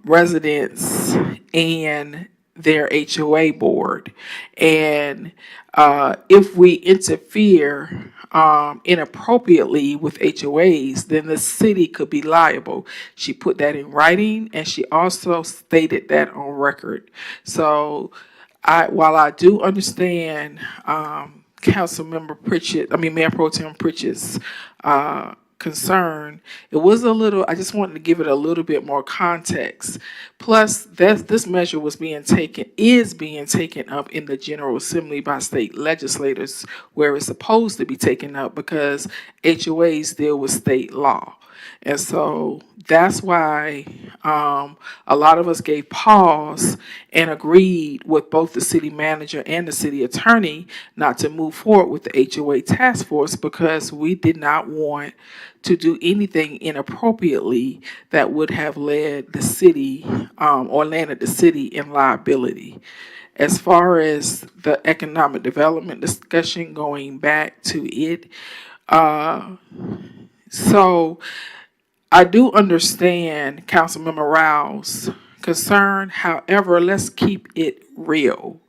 residents and their HOA board. And if we interfere inappropriately with HOAs, then the city could be liable. She put that in writing, and she also stated that on record. So while I do understand Mayor Pro Tem Pritchett's concern, it was I just wanted to give it a little bit more context. Plus, this measure is being taken up in the General Assembly by state legislators, where it's supposed to be taken up because HOAs deal with state law. And so that's why a lot of us gave pause and agreed with both the city manager and the city attorney not to move forward with the HOA task force, because we did not want to do anything inappropriately that would have led the city or landed the city in liability. As far as the economic development discussion, going back to it, so I do understand Councilmember Rao's concern. However, let's keep it real.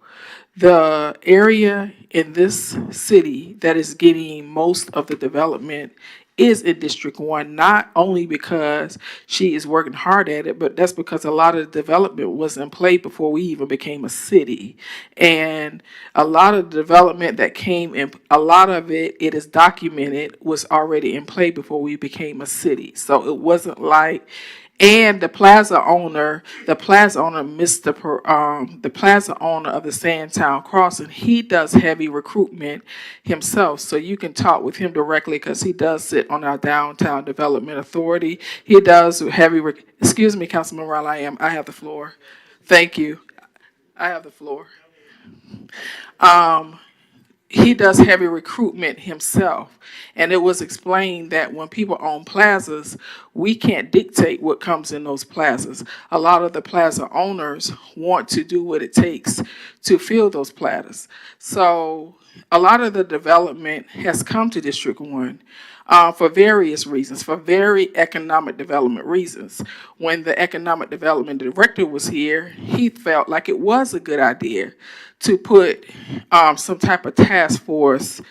The area in this city that is getting most of the development is in District 1, not only because she is working hard at it, but that's because a lot of the development was in play before we even became a city. And a lot of the development that came in, a lot of it is documented, was already in play before we became a city. So it wasn't like, and the plaza owner, the plaza owner of the Sandtown Crossing, he does heavy recruitment himself. So you can talk with him directly because he does sit on our Downtown Development Authority. He does excuse me, Councilman Riley, I have the floor. Thank you. I have the floor. he does heavy recruitment himself. And it was explained that when people own plazas, we can't dictate what comes in those plazas. A lot of the plaza owners want to do what it takes to fill those plazas. So a lot of the development has come to District 1 for various reasons, for very economic development reasons. When the economic development director was here, he felt like it was a good idea to put some type of task force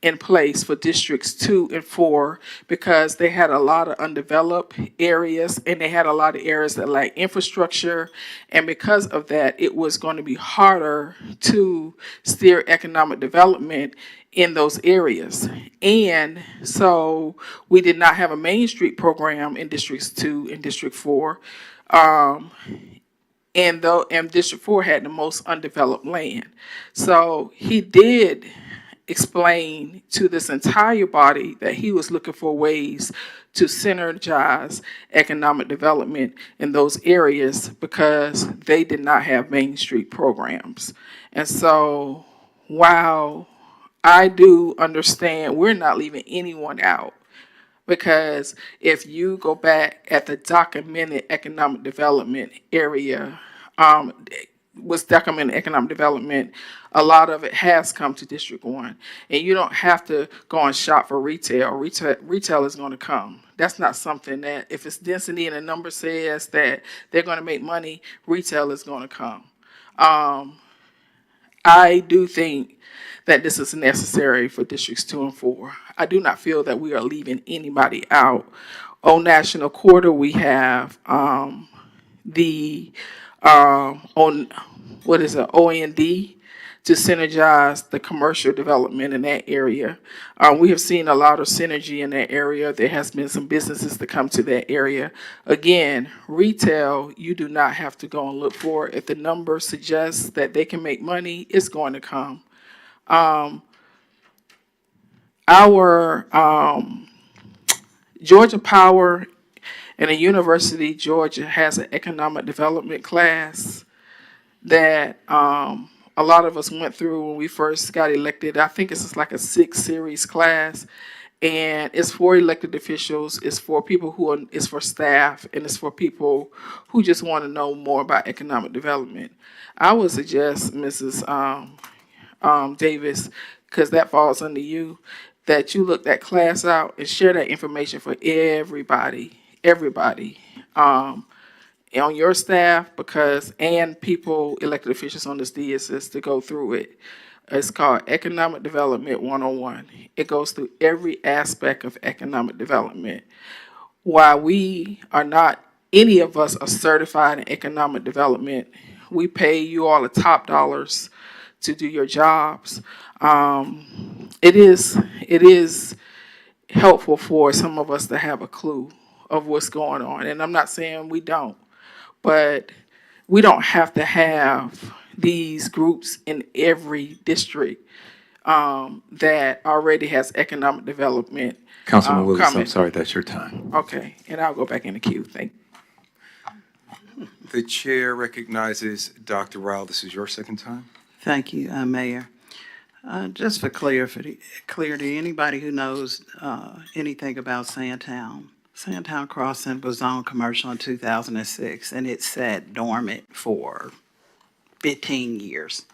in place for districts 2 and 4 because they had a lot of undeveloped areas and they had a lot of areas that lack infrastructure, and because of that it was going to be harder to steer economic development in those areas. And so we did not have a Main Street program in Districts 2 and District 4. And District 4 had the most undeveloped land. So he did explain to this entire body that he was looking for ways to synergize economic development in those areas because they did not have Main Street programs. And so while I do understand we're not leaving anyone out, because if you go back at the documented economic development area, was documented economic development, a lot of it has come to District 1. And you don't have to go and shop for retail. Retail is going to come. That's not something that, if it's density and a number says that they're going to make money, retail is going to come. I do think that this is necessary for Districts 2 and 4. I do not feel that we are leaving anybody out. On National Corridor, we have on OND to synergize the commercial development in that area. We have seen a lot of synergy in that area. There has been some businesses that come to that area. Again, retail, you do not have to go and look for it. If the number suggests that they can make money, it's going to come. Our Georgia Power and the University of Georgia has an economic development class that a lot of us went through when we first got elected. I think it's like a 6-series class, and it's for elected officials, it's for people it's for staff, and it's for people who just want to know more about economic development. I would suggest, Mrs. Davis, because that falls under you, that you look that class out and share that information for everybody on your staff, and people, elected officials on this DSS to go through it. It's called Economic Development 101. It goes through every aspect of economic development. While we are not, any of us are certified in economic development, we pay you all the top dollars to do your jobs. It is helpful for some of us to have a clue of what's going on. And I'm not saying we don't, but we don't have to have these groups in every district that already has economic development. Councilman Willis, I'm coming. sorry, that's your time. Okay, and I'll go back in the queue. Thank you. The chair recognizes Dr. Rao. This is your second time. Thank you, Mayor. Just for clarity, anybody who knows anything about Sandtown Crossing was on commercial in 2006, and it sat dormant for 15 years.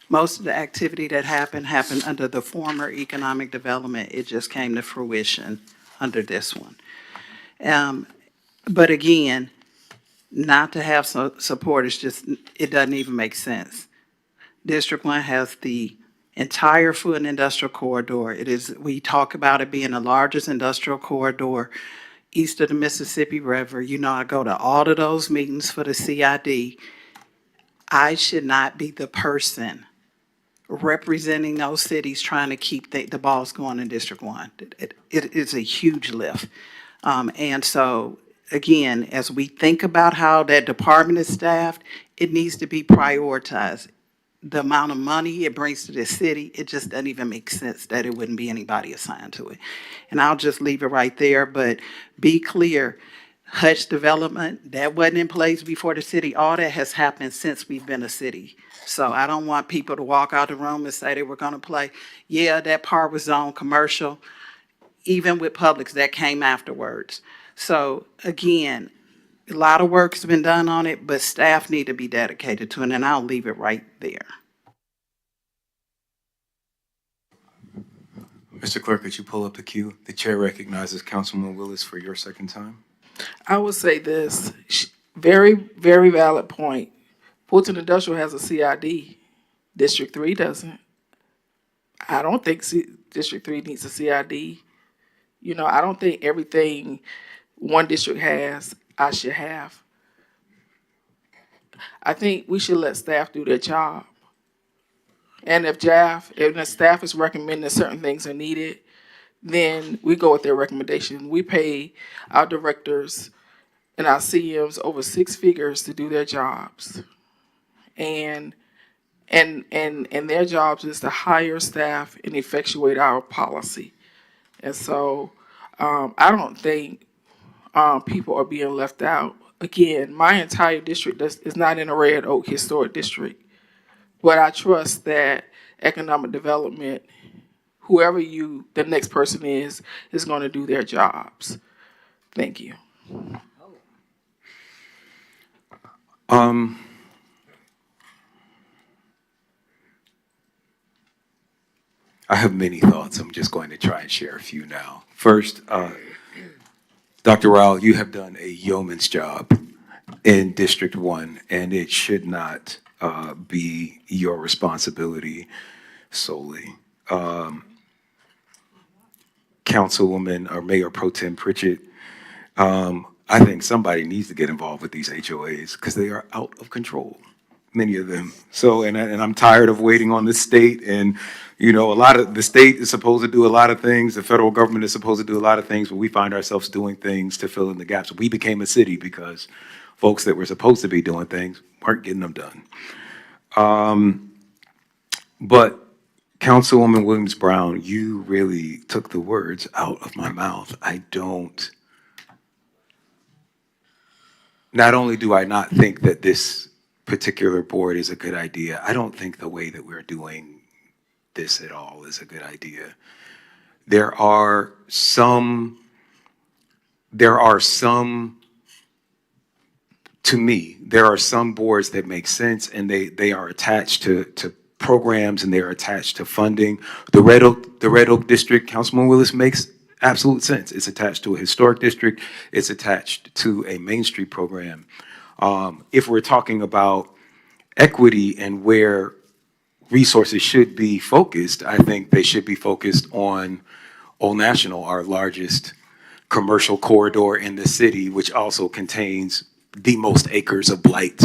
Most of the activity that happened under the former economic development. It just came to fruition under this one. But again, not to have support is just, it doesn't even make sense. District 1 has the entire food and industrial corridor. We talk about it being the largest industrial corridor east of the Mississippi River. You know, I go to all of those meetings for the CID. I should not be the person representing those cities trying to keep the balls going in District 1. It is a huge lift. And so, again, as we think about how that department is staffed, it needs to be prioritized. The amount of money it brings to the city, it just doesn't even make sense that it wouldn't be anybody assigned to it. And I'll just leave it right there, but be clear, Hutch development, that wasn't in place before the city. All that has happened since we've been a city. So I don't want people to walk out the room and say they were gonna play. Yeah, that part was on commercial, even with Publix, that came afterwards. So again, a lot of work's been done on it, but staff need to be dedicated to it, and I'll leave it right there. Mr. Clerk, could you pull up the queue? The chair recognizes Councilman Willis for your second time. I would say this, very, very valid point. Fulton Industrial has a CID. District 3 doesn't. I don't think District 3 needs a CID. You know, I don't think everything one district has, I should have. I think we should let staff do their job. And if the staff is recommending certain things are needed, then we go with their recommendation. We pay our directors and our CMs over 6 figures to do their jobs. And their jobs is to hire staff and effectuate our policy. And so I don't think people are being left out. Again, my entire district is not in a Red Oak Historic District, but I trust that economic development, whoever the next person is going to do their jobs. Thank you. I have many thoughts. I'm just going to try and share a few now. First, Dr. Rao, you have done a yeoman's job in District 1, and it should not be your responsibility solely. Councilwoman or Mayor Pro Tem Pritchett, I think somebody needs to get involved with these HOAs because they are out of control, many of them. So, and I'm tired of waiting on the state. And, you know, the state is supposed to do a lot of things. The federal government is supposed to do a lot of things, but we find ourselves doing things to fill in the gaps. We became a city because folks that were supposed to be doing things weren't getting them done. But Councilwoman Williams-Brown, you really took the words out of my mouth. Not only do I not think that this particular board is a good idea, I don't think the way that we're doing this at all is a good idea. There are some, to me, there are some boards that make sense, and they are attached to programs, and they're attached to funding. The Red Oak District, Councilman Willis, makes absolute sense. It's attached to a historic district. It's attached to a Main Street program. If we're talking about equity and where resources should be focused, I think they should be focused on Old National, our largest commercial corridor in the city, which also contains the most acres of blight,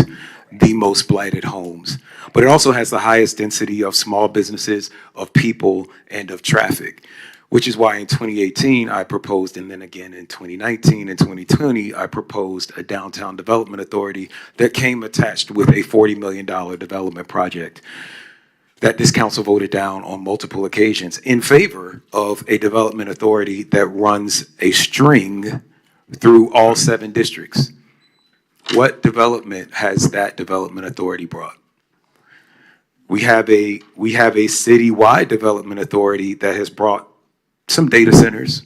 the most blighted homes. But it also has the highest density of small businesses, of people, and of traffic, which is why in 2018 I proposed, and then again in 2019 and 2020, I proposed a downtown development authority that came attached with a $40 million development project that this council voted down on multiple occasions in favor of a development authority that runs a string through all 7 districts. What development has that development authority brought? We have a citywide development authority that has brought some data centers,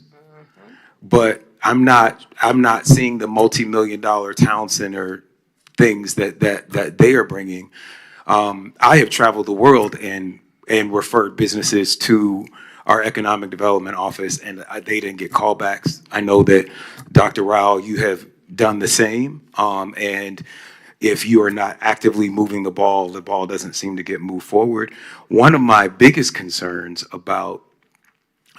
but I'm not seeing the multi-million-dollar town center things that they are bringing. I have traveled the world and referred businesses to our economic development office, and they didn't get callbacks. I know that Dr. Rao, you have done the same, and if you are not actively moving the ball doesn't seem to get moved forward. One of my biggest concerns about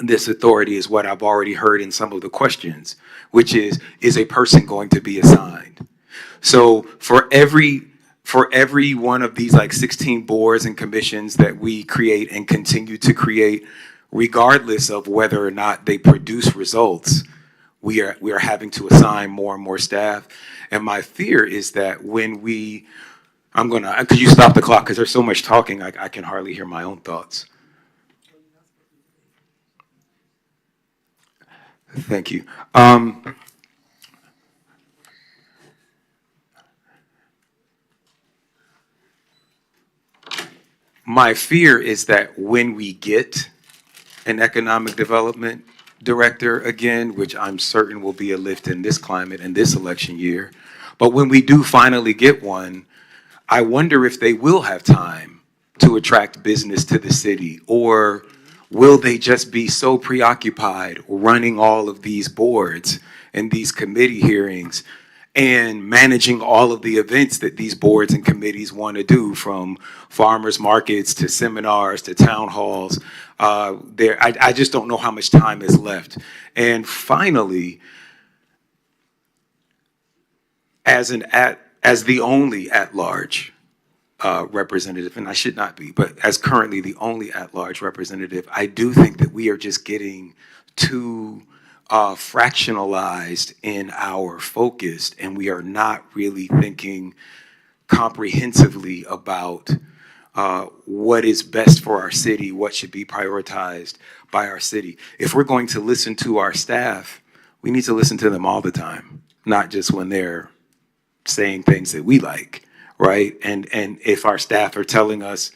this authority is what I've already heard in some of the questions, which is a person going to be assigned? So for every one of these like 16 boards and commissions that we create and continue to create, regardless of whether or not they produce results, we are having to assign more and more staff. And my fear is that could you stop the clock? Because there's so much talking, I can hardly hear my own thoughts. Thank you. my fear is that when we get an economic development director again, which I'm certain will be a lift in this climate and this election year, but when we do finally get one, I wonder if they will have time to attract business to the city, or will they just be so preoccupied running all of these boards and these committee hearings and managing all of the events that these boards and committees want to do, from farmers markets to seminars to town halls. I just don't know how much time is left. And finally, as the only at-large representative, and I should not be, but as currently the only at-large representative, I do think that we are just getting too fractionalized in our focus, and we are not really thinking comprehensively about what is best for our city, what should be prioritized by our city. If we're going to listen to our staff, we need to listen to them all the time, not just when they're saying things that we like, right? And if our staff are telling us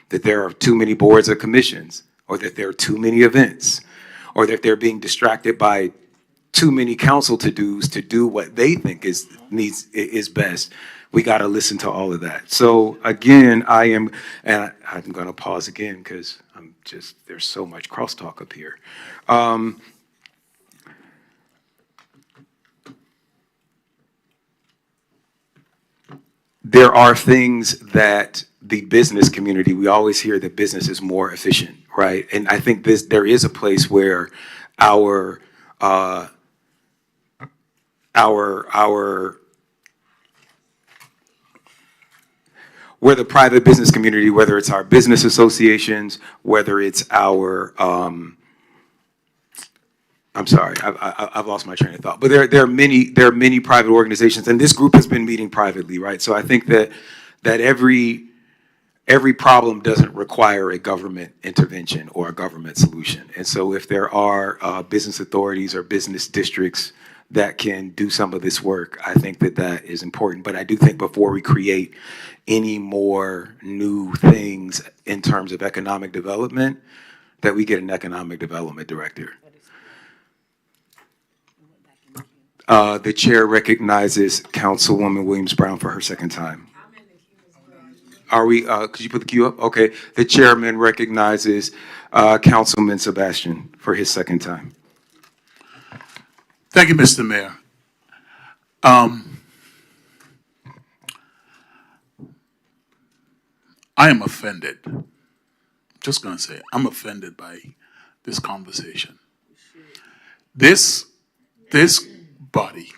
that there are too many boards or commissions, or that there are too many events, or that they're being distracted by too many council to-dos to do what they think is best, we got to listen to all of that. So again, I'm going to pause again because there's so much crosstalk up here. There are things that the business community, we always hear that business is more efficient, right? And I think there is a place where where the private business community, whether it's our business associations, whether it's our, I'm sorry, I've lost my train of thought. But there are many private organizations, and this group has been meeting privately, right? So I think that every problem doesn't require a government intervention or a government solution. And so if there are business authorities or business districts that can do some of this work, I think that is important. But I do think before we create any more new things in terms of economic development, that we get an economic development director. The chair recognizes Councilwoman Williams-Brown for her second time. Are we, could you put the queue up? Okay. The chairman recognizes Councilman Sebastian for his second time. Thank you, Mr. Mayor. I am offended. Just going to say, I'm offended by this conversation. This body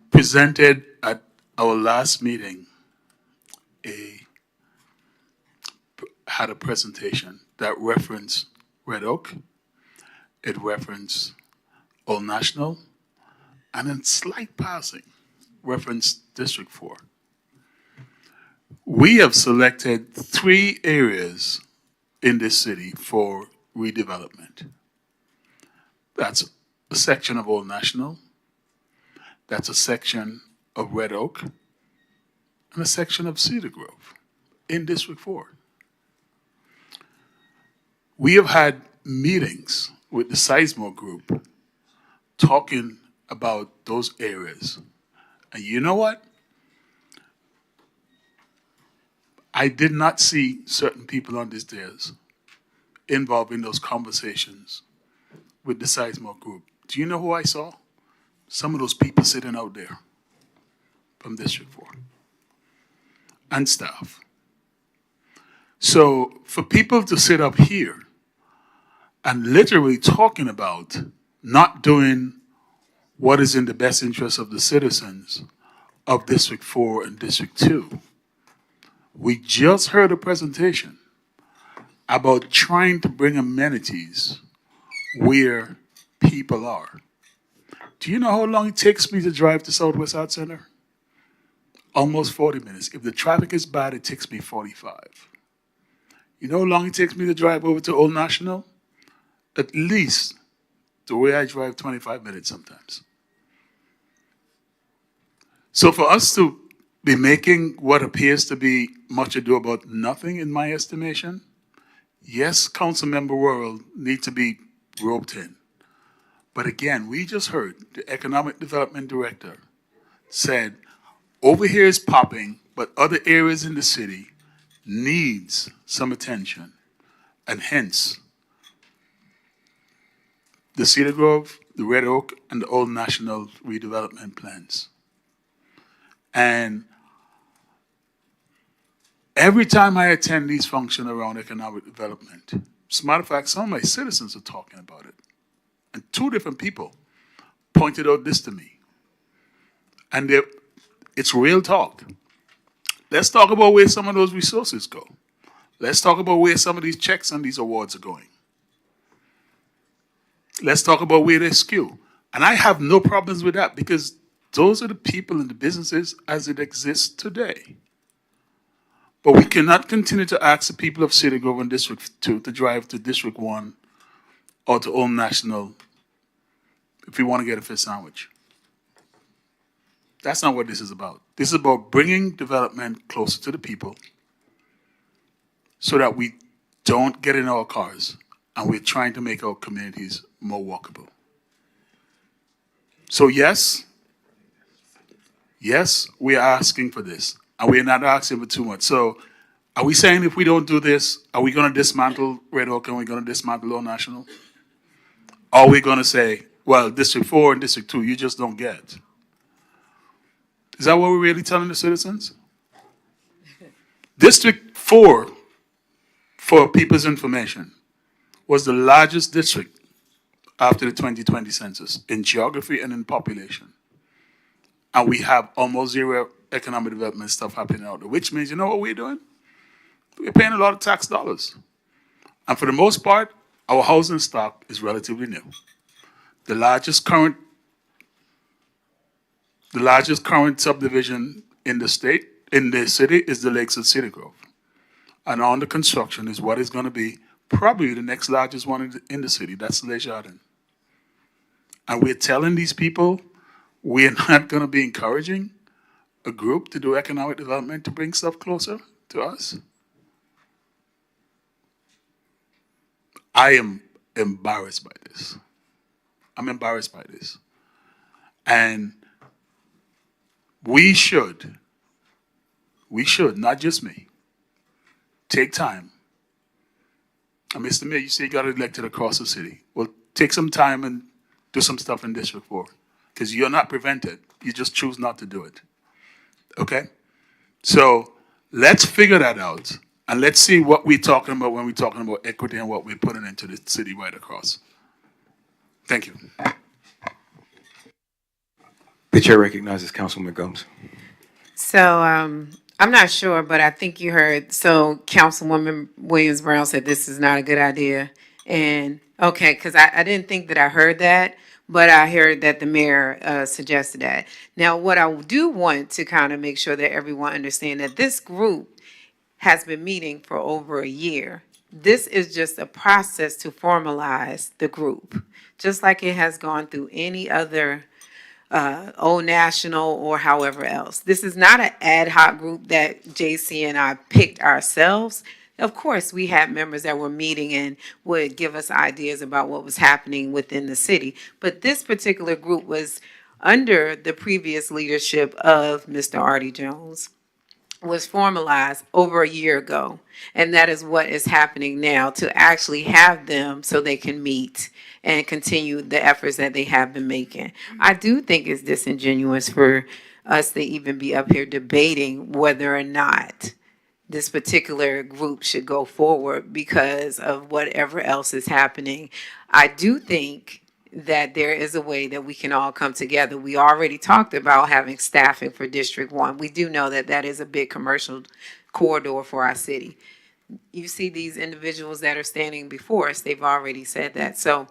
presented at our last meeting had a presentation that referenced Red Oak, it referenced Old National, and in slight passing referenced District 4. We have selected 3 areas in this city for redevelopment. That's a section of Old National, that's a section of Red Oak, and a section of Cedar Grove in District 4. We have had meetings with the Sizemore Group talking about those areas. And you know what? I did not see certain people on these days involved in those conversations with the Sizemore Group. Do you know who I saw? Some of those people sitting out there from District 4 and staff. So for people to sit up here and literally talking about not doing what is in the best interest of the citizens of District 4 and District 2, we just heard a presentation about trying to bring amenities where people are. Do you know how long it takes me to drive to Southwest Arts Center? Almost 40 minutes. If the traffic is bad, it takes me 45. You know how long it takes me to drive over to Old National? At least the way I drive 25 minutes sometimes. So for us to be making what appears to be much ado about nothing, in my estimation. Yes, Councilmember World need to be roped in. But again, we just heard the Economic Development Director said, over here is popping, but other areas in the city needs some attention. And hence, the Cedar Grove, the Red Oak, and the Old National redevelopment plans. And every time I attend these functions around economic development, as a matter of fact, some of my citizens are talking about it. And two different people pointed out this to me. And it's real talk. Let's talk about where some of those resources go. Let's talk about where some of these checks and these awards are going. Let's talk about where they skew. And I have no problems with that because those are the people and the businesses as it exists today. But we cannot continue to ask the people of Cedar Grove and District 2 to drive to District 1 or to Old National if we want to get a fish sandwich. That's not what this is about. This is about bringing development closer to the people so that we don't get in our cars and we're trying to make our communities more walkable. So yes, we are asking for this, and we're not asking for too much. So are we saying if we don't do this, are we going to dismantle Red Oak and we're going to dismantle Old National? Or are we going to say, well, District 4 and District 2, you just don't get? Is that what we're really telling the citizens? District 4, for people's information, was the largest district after the 2020 census in geography and in population. And we have almost zero economic development stuff happening out there, which means, you know what we're doing? We're paying a lot of tax dollars. And for the most part, our housing stock is relatively new. The largest current subdivision in the state, in the city, is the Lakes of Cedar Grove. And under construction is what is going to be probably the next largest one in the city. That's Les Jardins. And we're telling these people we're not going to be encouraging a group to do economic development to bring stuff closer to us. I am embarrassed by this. I'm embarrassed by this. And we should, not just me, take time. And Mr. Mayor, you say you got elected across the city. Well, take some time and do some stuff in District 4. Because you're not prevented. You just choose not to do it. Okay? So let's figure that out. And let's see what we're talking about when we're talking about equity and what we're putting into the city right across. Thank you. The chair recognizes Councilman Gomes. So I'm not sure, but I think you heard, so Councilwoman Williams-Brown said this is not a good idea. And, okay, because I didn't think that I heard that, but I heard that the mayor suggested that. Now, what I do want to kind of make sure that everyone understand that this group has been meeting for over a year. This is just a process to formalize the group, just like it has gone through any other Old National or however else. This is not an ad hoc group that JC and I picked ourselves. Of course, we had members that were meeting and would give us ideas about what was happening within the city. But this particular group was under the previous leadership of Mr. Artie Jones, was formalized over a year ago. And that is what is happening now, to actually have them so they can meet and continue the efforts that they have been making. I do think it's disingenuous for us to even be up here debating whether or not this particular group should go forward because of whatever else is happening. I do think that there is a way that we can all come together. We already talked about having staffing for District 1. We do know that that is a big commercial corridor for our city. You see these individuals that are standing before us, they've already said that. So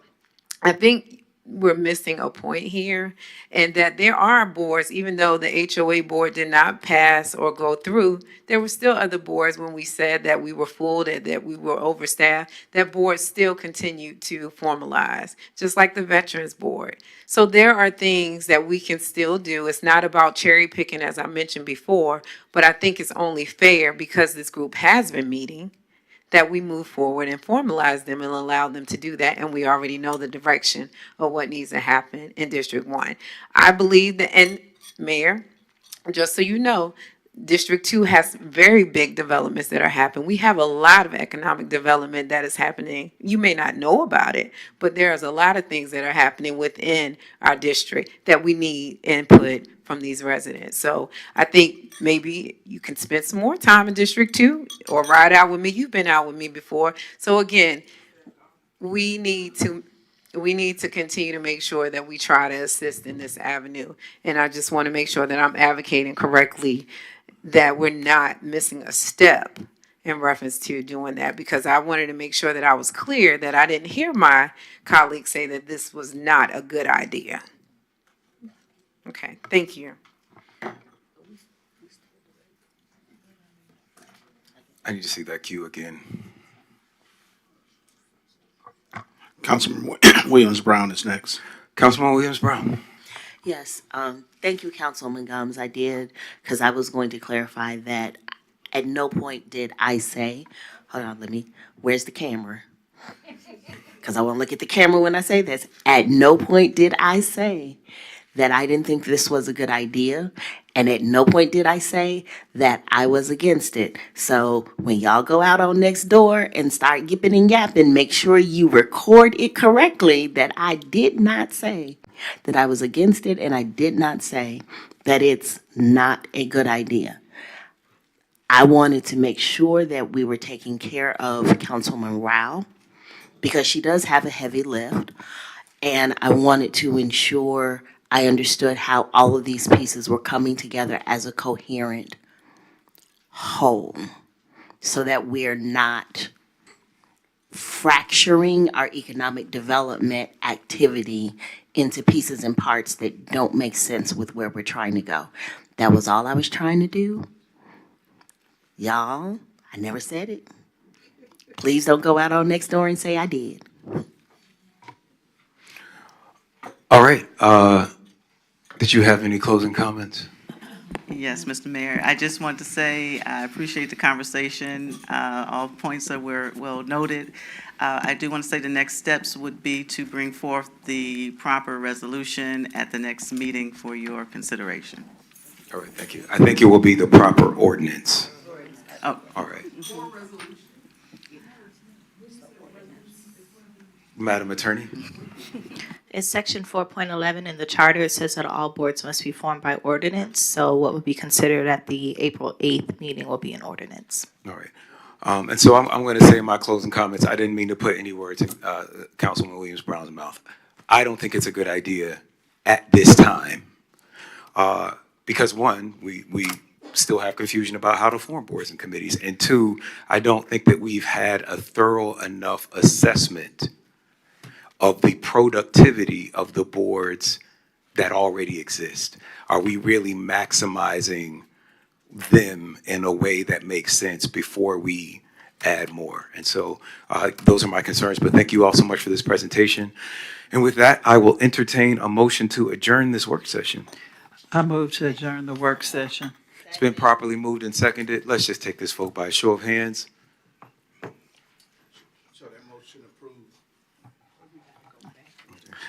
I think we're missing a point here, and that there are boards, even though the HOA board did not pass or go through, there were still other boards when we said that we were full, that we were overstaffed, that boards still continued to formalize, just like the Veterans Board. So there are things that we can still do. It's not about cherry picking, as I mentioned before, but I think it's only fair, because this group has been meeting, that we move forward and formalize them and allow them to do that. And we already know the direction of what needs to happen in District 1. I believe that, and Mayor, just so you know, District 2 has very big developments that are happening. We have a lot of economic development that is happening. You may not know about it, but there's a lot of things that are happening within our district that we need input from these residents. So I think maybe you can spend some more time in District 2 or ride out with me. You've been out with me before. So again, we need to continue to make sure that we try to assist in this avenue. And I just want to make sure that I'm advocating correctly, that we're not missing a step in reference to doing that, because I wanted to make sure that I was clear that I didn't hear my colleagues say that this was not a good idea. Okay, thank you. I need to see that cue again. Councilman Williams Brown is next. Councilman Williams Brown. Yes, thank you, Councilwoman Gums. I did, because I was going to clarify that at no point did I say, hold on, where's the camera? Because I want to look at the camera when I say this. At no point did I say that I didn't think this was a good idea. And at no point did I say that I was against it. So when y'all go out on next door and start yipping and yapping, make sure you record it correctly that I did not say that I was against it, and I did not say that it's not a good idea. I wanted to make sure that we were taking care of Councilwoman Rao, because she does have a heavy lift, and I wanted to ensure I understood how all of these pieces were coming together as a coherent whole, so that we're not fracturing our economic development activity into pieces and parts that don't make sense with where we're trying to go. That was all I was trying to do. Y'all, I never said it. Please don't go out on next door and say I did. All right. Did you have any closing comments? Yes, Mr. Mayor. I just want to say I appreciate the conversation. All points that were well noted. I do want to say the next steps would be to bring forth the proper resolution at the next meeting for your consideration. All right, thank you. I think it will be the proper ordinance. Oh. All right. Madam Attorney? In section 4.11 in the charter, it says that all boards must be formed by ordinance. So what would be considered at the April 8th meeting will be an ordinance. All right. And so I'm going to say in my closing comments, I didn't mean to put any words in Councilman Williams Brown's mouth. I don't think it's a good idea at this time. Because one, we still have confusion about how to form boards and committees. And two, I don't think that we've had a thorough enough assessment of the productivity of the boards that already exist. Are we really maximizing them in a way that makes sense before we add more? And so those are my concerns, but thank you all so much for this presentation. And with that, I will entertain a motion to adjourn this work session. I move to adjourn the work session. It's been properly moved and seconded. Let's just take this vote by a show of hands.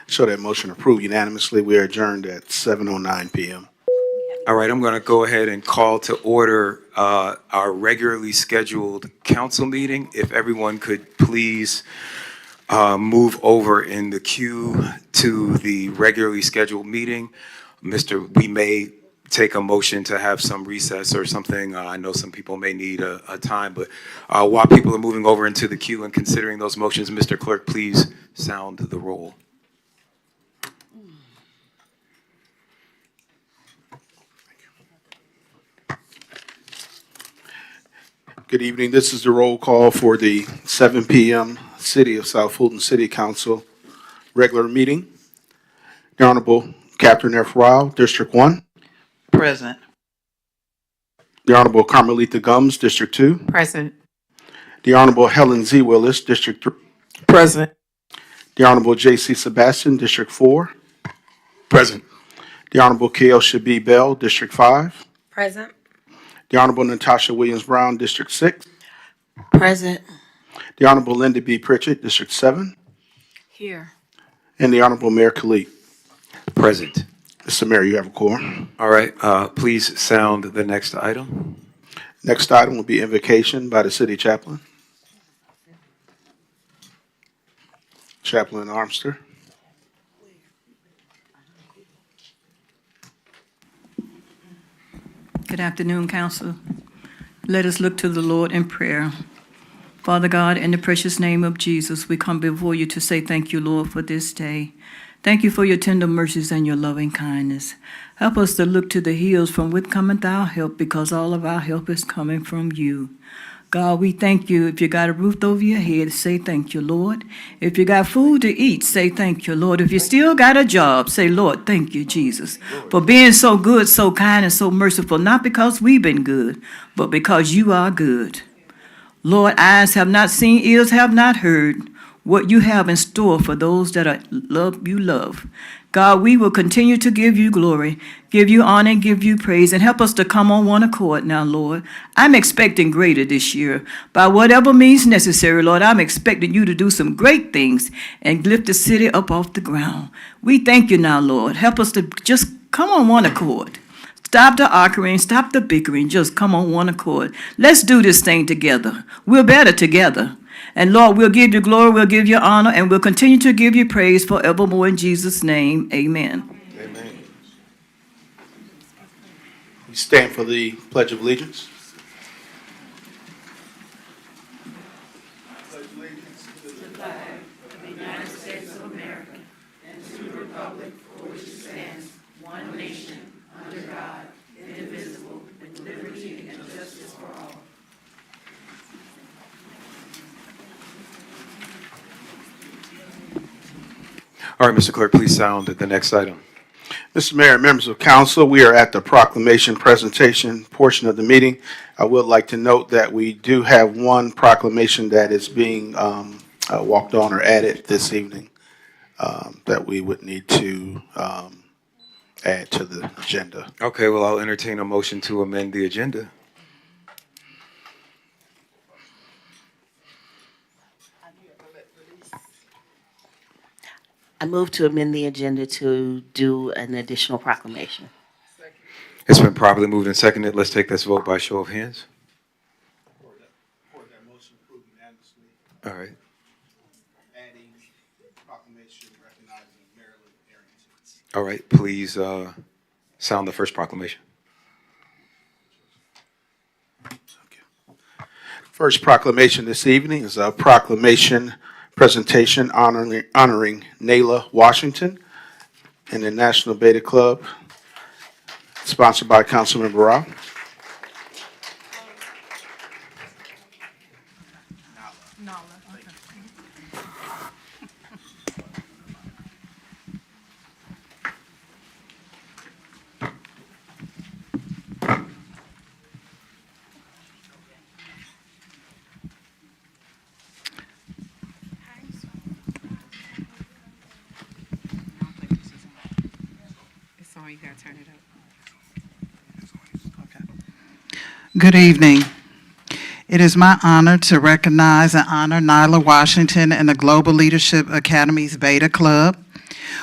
So that motion approved unanimously. We are adjourned at 7:09 p.m. All right, I'm going to go ahead and call to order our regularly scheduled council meeting. If everyone could please move over in the queue to the regularly scheduled meeting. We may take a motion to have some recess or something. I know some people may need a time, but while people are moving over into the queue and considering those motions, Mr. Clerk, please sound the roll. Good evening. This is the roll call for the 7 p.m. City of South Fulton City Council regular meeting. The Honorable Catherine F. Rao, District 1. Present. The Honorable Carmelita Gums, District 2. Present. The Honorable Helen Z. Willis, District 3. Present. The Honorable J.C. Sebastian, District 4. Present. The Honorable K.L. Shabi Bell, District 5. Present. The Honorable Natasha Williams Brown, District 6. Present. The Honorable Linda B. Pritchett, District 7. Here. And the Honorable Mayor Khalid. Present. Mr. Mayor, you have a quorum. All right, please sound the next item. Next item will be invocation by the City Chaplain. Chaplain Armster. Good afternoon, Council. Let us look to the Lord in prayer. Father God, in the precious name of Jesus, we come before you to say thank you, Lord, for this day. Thank you for your tender mercies and your loving kindness. Help us to look to the hills from which cometh our help, because all of our help is coming from you. God, we thank you. If you got a roof over your head, say thank you, Lord. If you got food to eat, say thank you, Lord. If you still got a job, say, Lord, thank you, Jesus, for being so good, so kind, and so merciful, not because we've been good, but because you are good. Lord, eyes have not seen, ears have not heard what you have in store for those that love. God, we will continue to give you glory, give you honor, and give you praise, and help us to come on one accord now, Lord. I'm expecting greater this year. By whatever means necessary, Lord, I'm expecting you to do some great things and lift the city up off the ground. We thank you now, Lord. Help us to just come on one accord. Stop the arguing, stop the bickering, just come on one accord. Let's do this thing together. We're better together. And Lord, we'll give you glory, we'll give you honor, and we'll continue to give you praise forevermore in Jesus' name. Amen. Amen. We stand for the Pledge of Allegiance. All right, Mr. Clerk, please sound the next item. Mr. Mayor, members of council, we are at the proclamation presentation portion of the meeting. I would like to note that we do have one proclamation that is being walked on or added this evening that we would need to add to the agenda. Okay, well, I'll entertain a motion to amend the agenda. I move to amend the agenda to do an additional proclamation. It's been properly moved and seconded. Let's take this vote by show of hands. All right. Adding proclamation recognizing Maryland Arrington. All right, please sound the first proclamation. First proclamation this evening is a proclamation presentation honoring Nayla Washington and the National Beta Club, sponsored by Councilmember Rao. It's on, you gotta turn it up. Good evening. It is my honor to recognize and honor Nyla Washington and the Global Leadership Academy's Beta Club.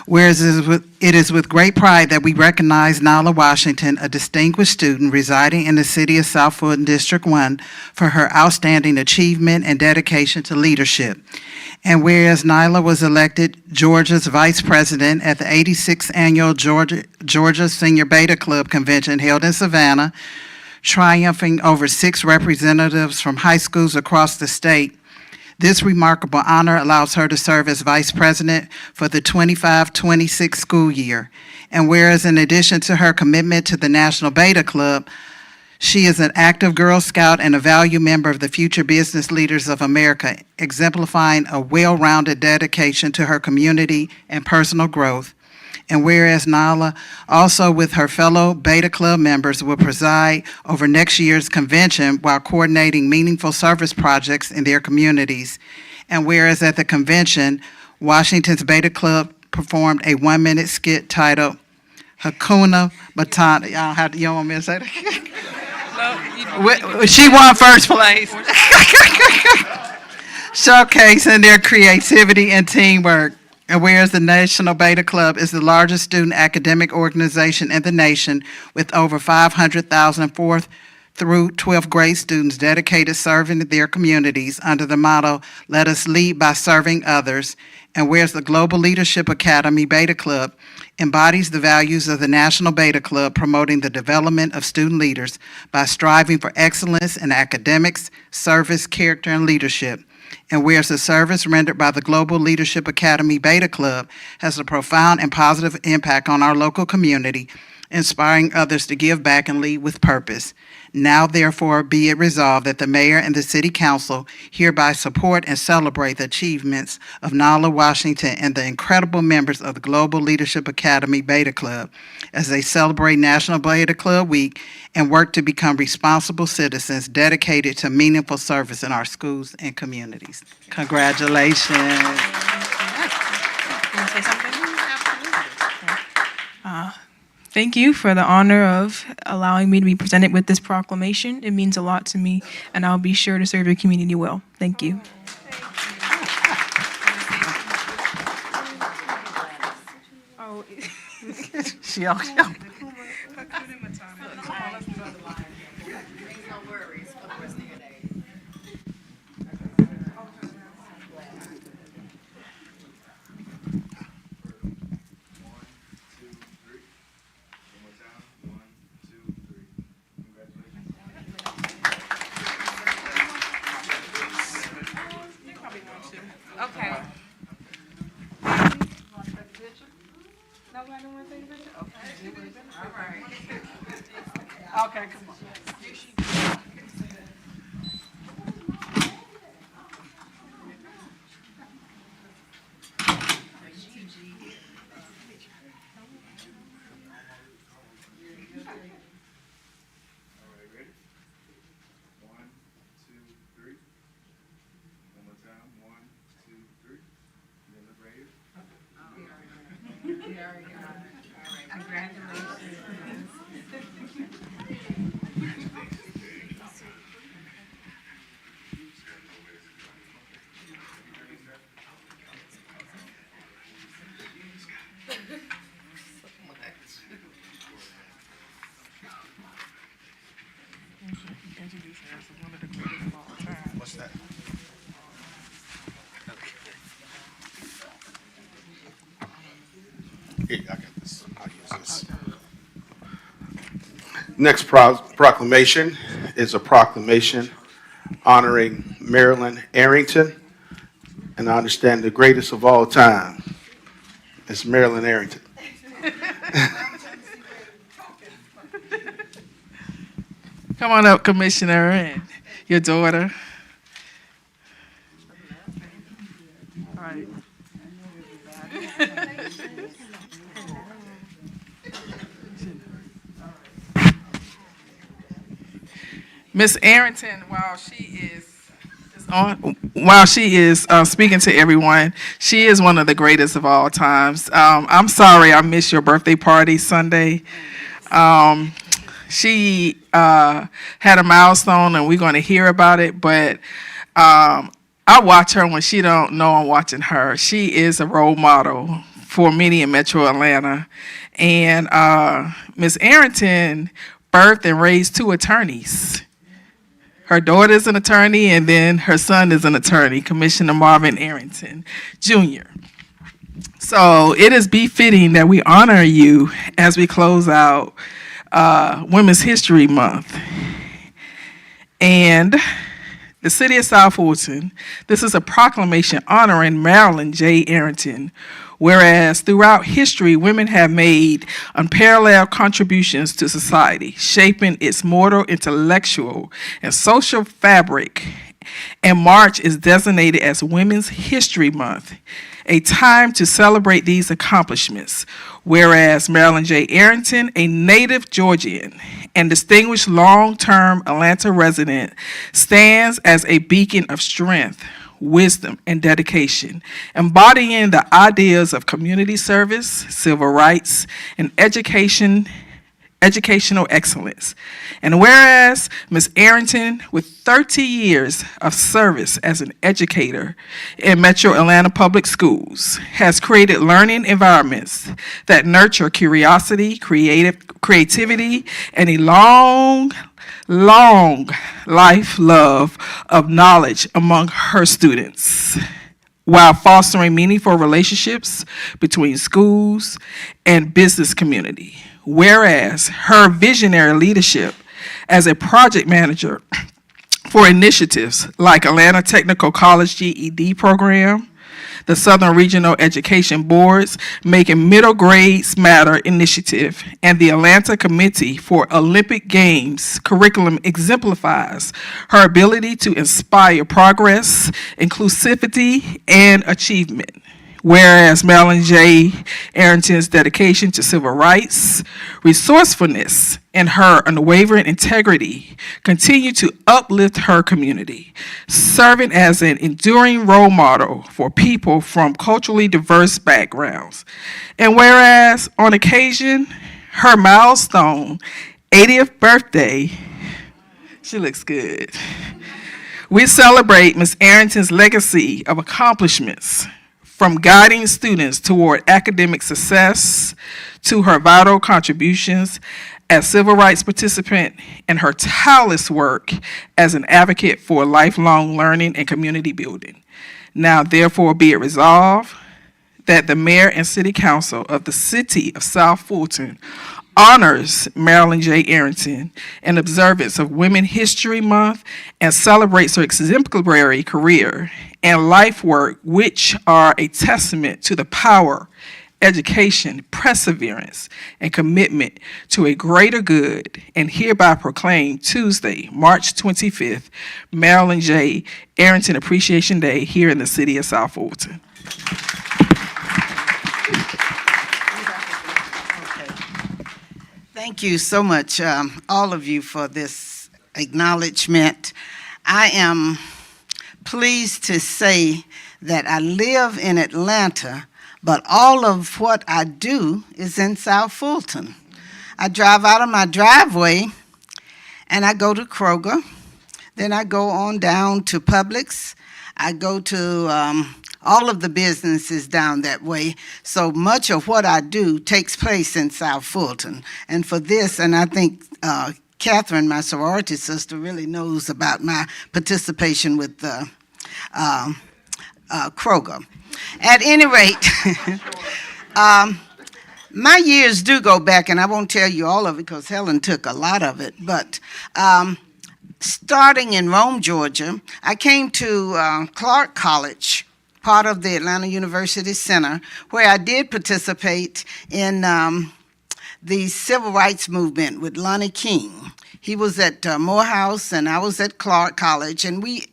Whereas it is with great pride that we recognize Nyla Washington, a distinguished student residing in the city of South Fulton, District 1, for her outstanding achievement and dedication to leadership. And whereas Nyla was elected Georgia's Vice President at the 86th Annual Georgia Senior Beta Club Convention held in Savannah, triumphing over 6 representatives from high schools across the state, this remarkable honor allows her to serve as Vice President for the 25-26 school year. And whereas in addition to her commitment to the National Beta Club, she is an active Girl Scout and a valued member of the Future Business Leaders of America, exemplifying a well-rounded dedication to her community and personal growth. And whereas Nala, also with her fellow Beta Club members, will preside over next year's convention while coordinating meaningful service projects in their communities. And whereas at the convention, Washington's Beta Club performed a 1-minute skit titled Hakuna Matata. You don't want me to say that? She won first place. Showcasing their creativity and teamwork. And whereas the National Beta Club is the largest student academic organization in the nation with over 500,000 4th through 12th grade students dedicated serving their communities under the motto, "Let us lead by serving others." And whereas the Global Leadership Academy Beta Club embodies the values of the National Beta Club, promoting the development of student leaders by striving for excellence in academics, service, character, and leadership. And whereas the service rendered by the Global Leadership Academy Beta Club has a profound and positive impact on our local community, inspiring others to give back and lead with purpose. Now, therefore, be it resolved that the mayor and the city council hereby support and celebrate the achievements of Nala Washington and the incredible members of the Global Leadership Academy Beta Club as they celebrate National Beta Club Week and work to become responsible citizens dedicated to meaningful service in our schools and communities. Congratulations. Thank you for the honor of allowing me to be presented with this proclamation. It means a lot to me, and I'll be sure to serve your community well. Thank you. Oh, She okay. Okay. Nobody want to take a picture? Okay. All right. Okay, come on. What's that? Here, I got this. I'll use this. Next proclamation is a proclamation honoring Marilyn Arrington. And I understand the greatest of all time is Marilyn Arrington. Come on up, Commissioner, and your daughter. All right. Miss Arrington, while she is speaking to everyone, she is one of the greatest of all times. I'm sorry I missed your birthday party Sunday. She had a milestone, and we're going to hear about it, but I watch her when she don't know I'm watching her. She is a role model for many in Metro Atlanta. And Ms. Arrington birthed and raised 2 attorneys. Her daughter is an attorney, and then her son is an attorney, Commissioner Marvin Arrington, Jr. So it is befitting that we honor you as we close out Women's History Month. And the City of South Fulton, this is a proclamation honoring Marilyn J. Arrington, whereas throughout history, women have made unparalleled contributions to society, shaping its moral, intellectual, and social fabric and March is designated as Women's History Month, a time to celebrate these accomplishments. Whereas Marilyn J. Arrington, a native Georgian and distinguished long-term Atlanta resident, stands as a beacon of strength, wisdom, and dedication, embodying the ideas of community service, civil rights, and educational excellence. And whereas Ms. Arrington, with 30 years of service as an educator in Metro Atlanta Public Schools, has created learning environments that nurture curiosity, creativity, and a long life love of knowledge among her students, while fostering meaningful relationships between schools and business community. Whereas her visionary leadership as a project manager for initiatives like Atlanta Technical College GED program, the Southern Regional Education Board's Making Middle Grades Matter initiative, and the Atlanta Committee for Olympic Games curriculum exemplifies her ability to inspire progress, inclusivity, and achievement. Whereas Marilyn J. Arrington's dedication to civil rights, resourcefulness, and her unwavering integrity continue to uplift her community, serving as an enduring role model for people from culturally diverse backgrounds. And whereas on occasion, her milestone 80th birthday, she looks good. We celebrate Ms. Arrington's legacy of accomplishments, from guiding students toward academic success to her vital contributions as civil rights participant and her tireless work as an advocate for lifelong learning and community building. Now, therefore, be it resolved that the mayor and city council of the city of South Fulton honors Marilyn J. Arrington in observance of Women's History Month and celebrates her exemplary career and life work, which are a testament to the power, education, perseverance, and commitment to a greater good, and hereby proclaim Tuesday, March 25th, Marilyn J. Arrington Appreciation Day here in the city of South Fulton. Thank you so much, all of you, for this acknowledgement. I am pleased to say that I live in Atlanta, but all of what I do is in South Fulton. I drive out of my driveway and I go to Kroger. Then I go on down to Publix. I go to all of the businesses down that way. So much of what I do takes place in South Fulton. And for this, and I think Catherine, my sorority sister, really knows about my participation with Kroger. At any rate, my years do go back, and I won't tell you all of it because Helen took a lot of it, but starting in Rome, Georgia, I came to Clark College, part of the Atlanta University Center, where I did participate in the civil rights movement with Lonnie King. He was at Morehouse and I was at Clark College, and we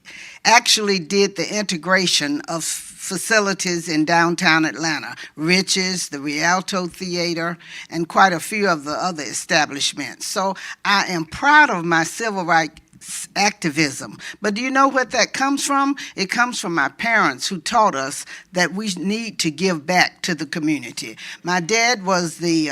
actually did the integration of facilities in downtown Atlanta, Riches, the Rialto Theater, and quite a few of the other establishments. So I am proud of my civil rights activism. But do you know what that comes from? It comes from my parents, who taught us that we need to give back to the community. My dad was the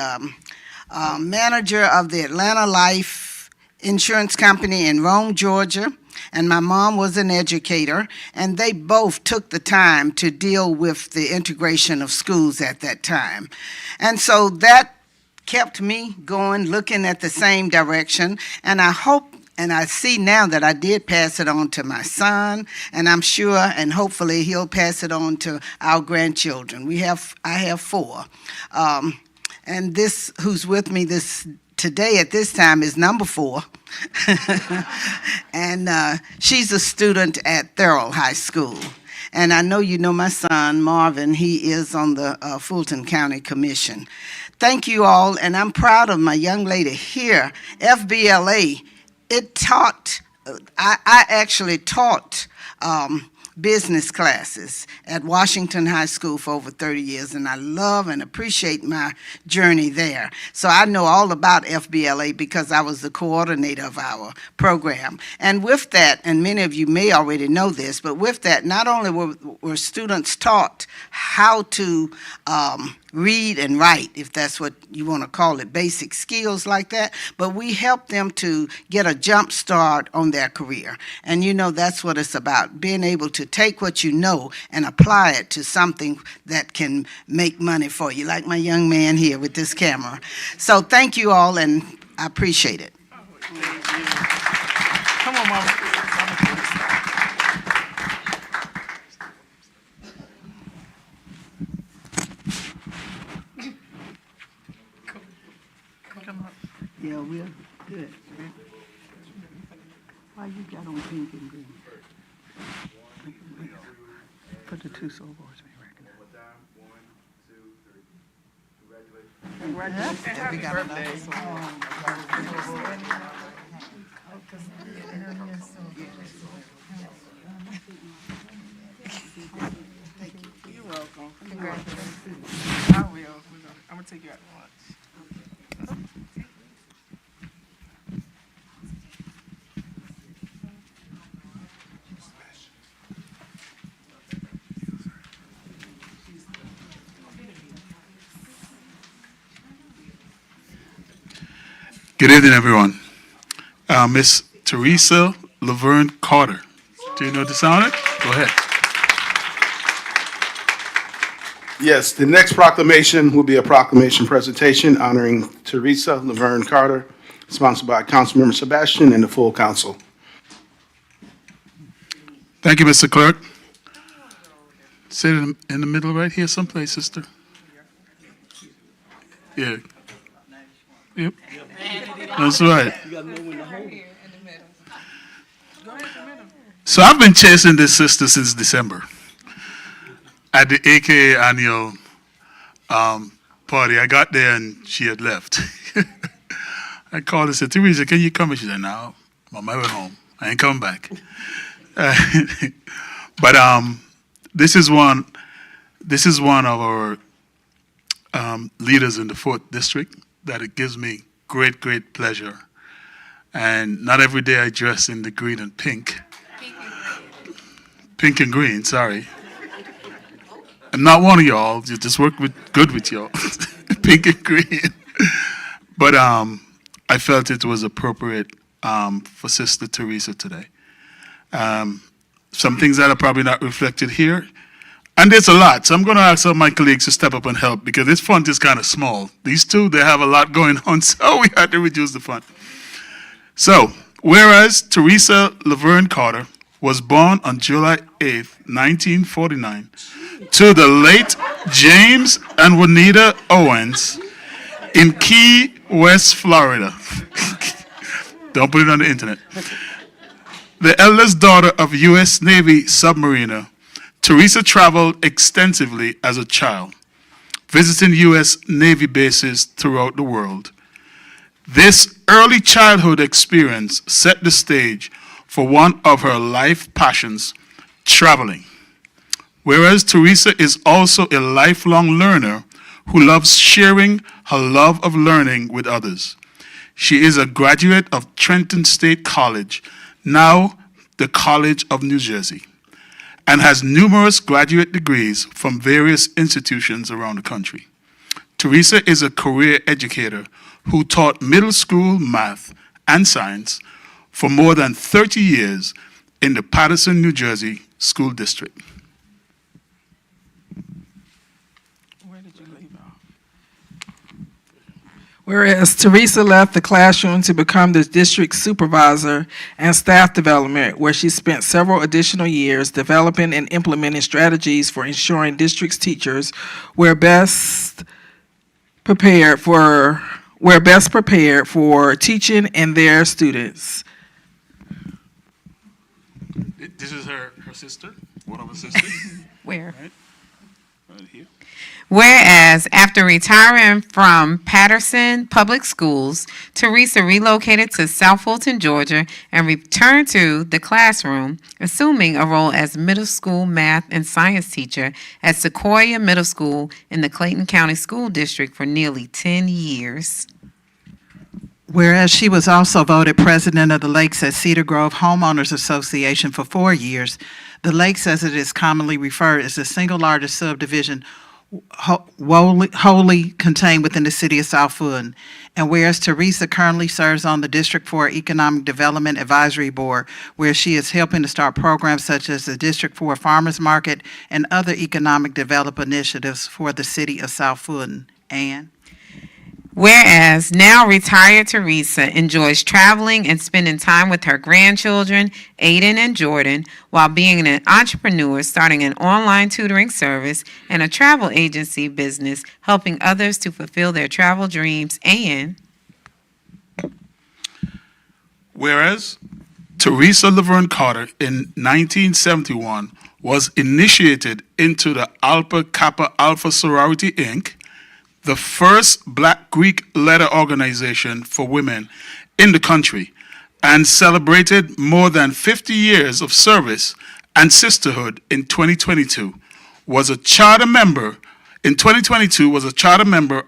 manager of the Atlanta Life Insurance Company in Rome, Georgia, and my mom was an educator, and they both took the time to deal with the integration of schools at that time. And so that kept me going, looking at the same direction, and I hope and I see now that I did pass it on to my son, and I'm sure and hopefully he'll pass it on to our grandchildren. I have 4. And this, who's with me today at this time, is number 4. And she's a student at Thurl High School. And I know you know my son, Marvin. He is on the Fulton County Commission. Thank you all, and I'm proud of my young lady here. FBLA, it taught I actually taught business classes at Washington High School for over 30 years, and I love and appreciate my journey there. So I know all about FBLA because I was the coordinator of our program. And with that, and many of you may already know this, but with that, not only were students taught how to read and write, if that's what you want to call it, basic skills like that, but we help them to get a jump start on their career. And you know, that's what it's about, being able to take what you know and apply it to something that can make money for you, like my young man here with this camera. So thank you all, and I appreciate it. Come on, Mama. Yeah, we're good. Why you got on pink and green? Put the two soul boys be recognized. Congratulations. Happy birthday. You're welcome. Congratulations. I will. I'm going to take you out to lunch. Good evening, everyone. Miss Teresa Laverne Carter. Do you know the sound? Go ahead. Yes, the next proclamation will be a proclamation presentation honoring Teresa Laverne Carter, sponsored by Councilmember Sebastian and the full council. Thank you, Mr. Clerk. Sit in the middle right here someplace, sister. Yeah. Yep. That's right. So I've been chasing this sister since December at the AKA annual party. I got there and she had left. I called and said, Teresa, can you come? And she said, no, I'm on my way home. I ain't coming back. But this is one of our leaders in the 4th District that it gives me great, great pleasure. And not every day I dress in the green and pink. Pink and green, sorry. I'm not one of y'all, you just work good with y'all. Pink and green. But I felt it was appropriate for Sister Teresa today. Some things that are probably not reflected here. And there's a lot, so I'm going to ask some of my colleagues to step up and help because this font is kind of small. These two, they have a lot going on, so we had to reduce the font. So, whereas Teresa Laverne Carter was born on July 8th, 1949, to the late James and Juanita Owens in Key West, Florida. Don't put it on the internet. The eldest daughter of U.S. Navy submariner, Teresa traveled extensively as a child, visiting U.S. Navy bases throughout the world. This early childhood experience set the stage for one of her life passions, traveling. Whereas Teresa is also a lifelong learner who loves sharing her love of learning with others. She is a graduate of Trenton State College, now the College of New Jersey, and has numerous graduate degrees from various institutions around the country. Teresa is a career educator who taught middle school math and science for more than 30 years in the Paterson, New Jersey School District. Where did you leave off? Whereas Teresa left the classroom to become the district supervisor and staff development, where she spent several additional years developing and implementing strategies for ensuring district's teachers were best prepared for teaching and their students. This is her sister, one of her sisters. Where? Right here. Whereas after retiring from Patterson Public Schools, Teresa relocated to South Fulton, Georgia, and returned to the classroom, assuming a role as middle school math and science teacher at Sequoia Middle School in the Clayton County School District for nearly 10 years. Whereas she was also voted president of the Lakes at Cedar Grove Homeowners Association for 4 years, the Lakes, as it is commonly referred, is the single largest subdivision wholly contained within the city of South Fulton. And whereas Teresa currently serves on the District 4 Economic Development Advisory Board, where she is helping to start programs such as the District 4 Farmers Market and other economic development initiatives for the city of South Fulton. And Whereas now retired Teresa enjoys traveling and spending time with her grandchildren, Aiden and Jordan, while being an entrepreneur, starting an online tutoring service and a travel agency business, helping others to fulfill their travel dreams. And whereas Teresa Laverne Carter in 1971 was initiated into the Alpha Kappa Alpha Sorority, Inc., the first Black Greek letter organization for women in the country, and celebrated more than 50 years of service and sisterhood in 2022, was a charter member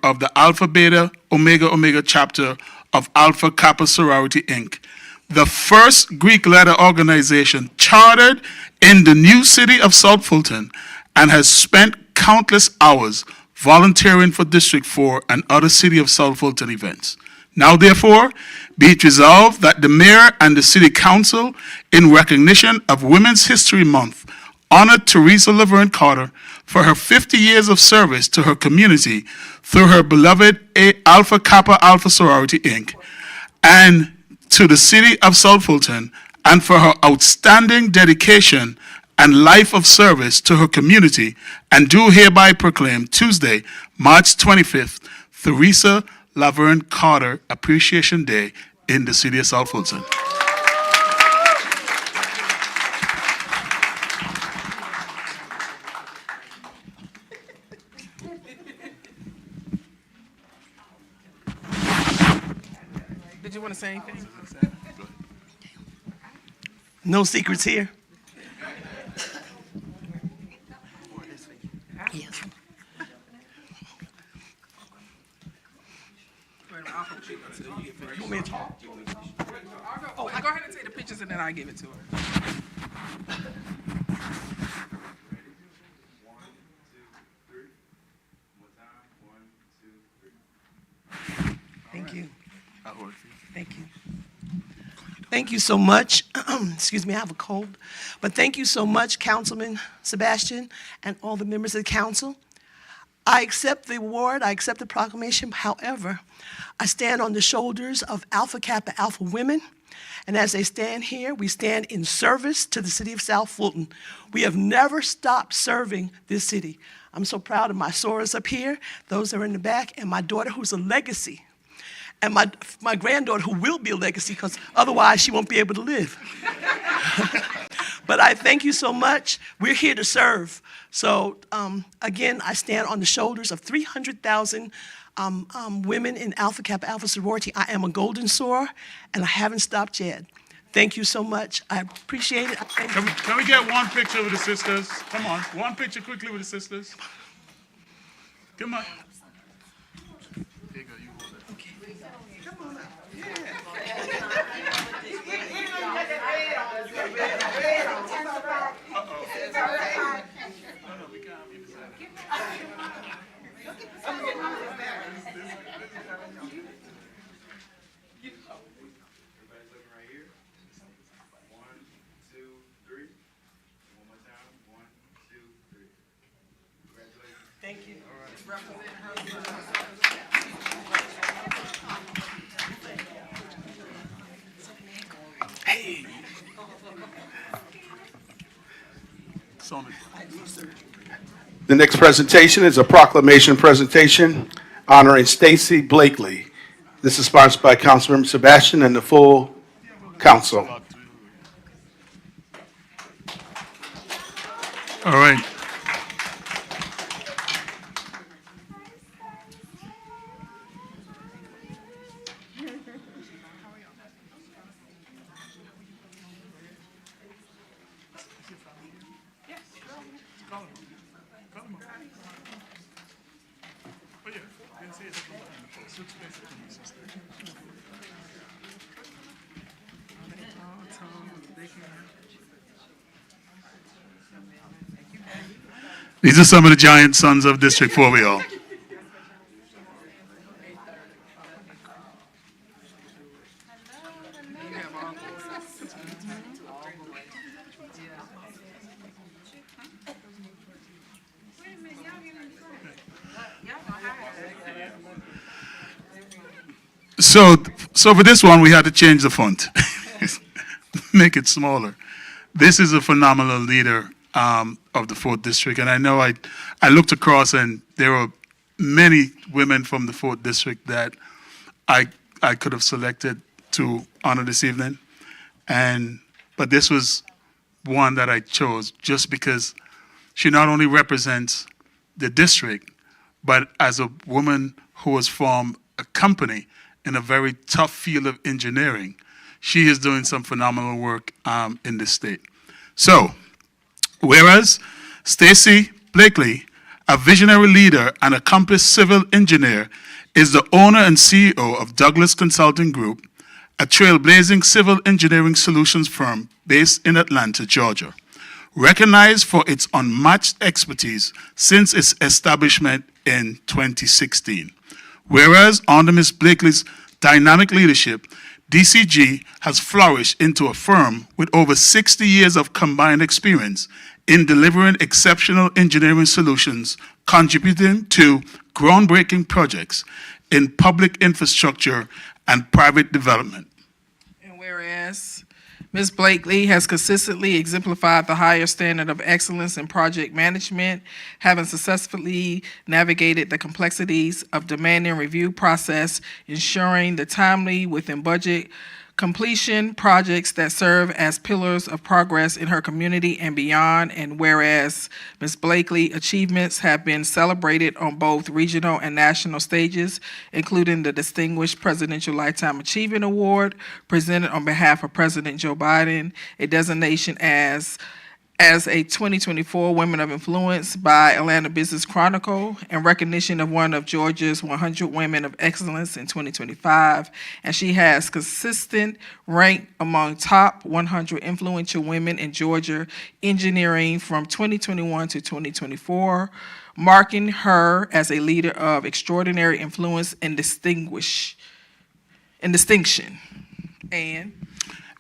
of the Alpha Beta Omega Omega chapter of Alpha Kappa Sorority, Inc., the first Greek letter organization chartered in the new city of South Fulton, and has spent countless hours volunteering for District 4 and other City of South Fulton events. Now, therefore, be it resolved that the Mayor and the City Council, in recognition of Women's History Month, honor Teresa Laverne Carter for her 50 years of service to her community through her beloved Alpha Kappa Alpha Sorority, Inc., and to the City of South Fulton, and for her outstanding dedication and life of service to her community, and do hereby proclaim Tuesday, March 25th, Teresa Laverne Carter Appreciation Day in the city of South Fulton. Did you want to say anything? No secrets here. Yes. You want me to talk? Oh, go ahead and take the pictures and then I'll give it to her. Thank you. Thank you. Thank you so much. Excuse me, I have a cold. But thank you so much, Councilman Sebastian, and all the members of the council. I accept the award, I accept the proclamation. However, I stand on the shoulders of Alpha Kappa Alpha women. And as they stand here, we stand in service to the city of South Fulton. We have never stopped serving this city. I'm so proud of my sorors up here, those that are in the back, and my daughter who's a legacy. And my granddaughter who will be a legacy, because otherwise she won't be able to live. But I thank you so much. We're here to serve. So again, I stand on the shoulders of 300,000 women in Alpha Kappa Alpha sorority. I am a golden soror, and I haven't stopped yet. Thank you so much. I appreciate it. Can we get one picture with the sisters? Come on, one picture quickly with the sisters. Come on. Here you go, you hold it. Okay. Come on up. Thank you. Hey. The next presentation is a proclamation presentation honoring Stacy Blakely. This is sponsored by Councilmember Sebastian and the full council. All right. These are some of the giant sons of District 4 we all. So for this one, we had to change the font, make it smaller. This is a phenomenal leader of the 4th District, and I know I looked across and there were many women from the 4th District that I could have selected to honor this evening, but this was one that I chose just because she not only represents the district, but as a woman who has formed a company in a very tough field of engineering, she is doing some phenomenal work in this state. So, whereas Stacy Blakely, a visionary leader and accomplished civil engineer, is the owner and CEO of Douglas Consulting Group, a trailblazing civil engineering solutions firm based in Atlanta, Georgia, recognized for its unmatched expertise since its establishment in 2016. Whereas under Ms. Blakely's dynamic leadership, DCG has flourished into a firm with over 60 years of combined experience in delivering exceptional engineering solutions, contributing to groundbreaking projects in public infrastructure and private development. And whereas Ms. Blakely has consistently exemplified the higher standard of excellence in project management, having successfully navigated the complexities of demanding review process, ensuring the timely within budget completion projects that serve as pillars of progress in her community and beyond. And whereas Ms. Blakely achievements have been celebrated on both regional and national stages, including the Distinguished Presidential Lifetime Achievement Award presented on behalf of President Joe Biden, a designation as a 2024 Women of Influence by Atlanta Business Chronicle, and recognition of one of Georgia's 100 Women of Excellence in 2025. And she has consistent rank among top 100 influential women in Georgia engineering from 2021 to 2024, marking her as a leader of extraordinary influence and distinction. And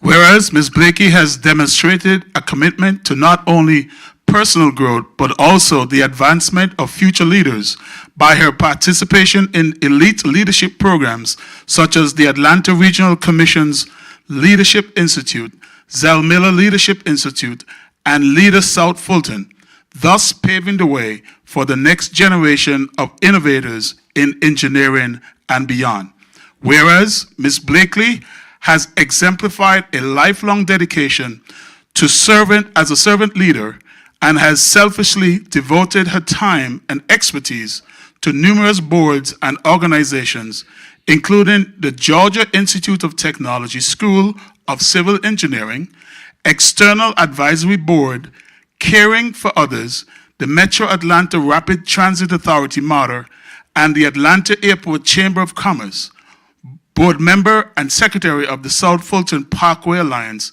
whereas Ms. Blakey has demonstrated a commitment to not only personal growth, but also the advancement of future leaders by her participation in elite leadership programs such as the Atlanta Regional Commission's Leadership Institute, Zell Miller Leadership Institute, and Leader South Fulton, thus paving the way for the next generation of innovators in engineering and beyond. Whereas Ms. Blakely has exemplified a lifelong dedication to as a servant leader and has selfishly devoted her time and expertise to numerous boards and organizations, including the Georgia Institute of Technology School of Civil Engineering, External Advisory Board, Caring for Others, the Metro Atlanta Rapid Transit Authority MARTA, and the Atlanta Airport Chamber of Commerce, board member and secretary of the South Fulton Parkway Alliance,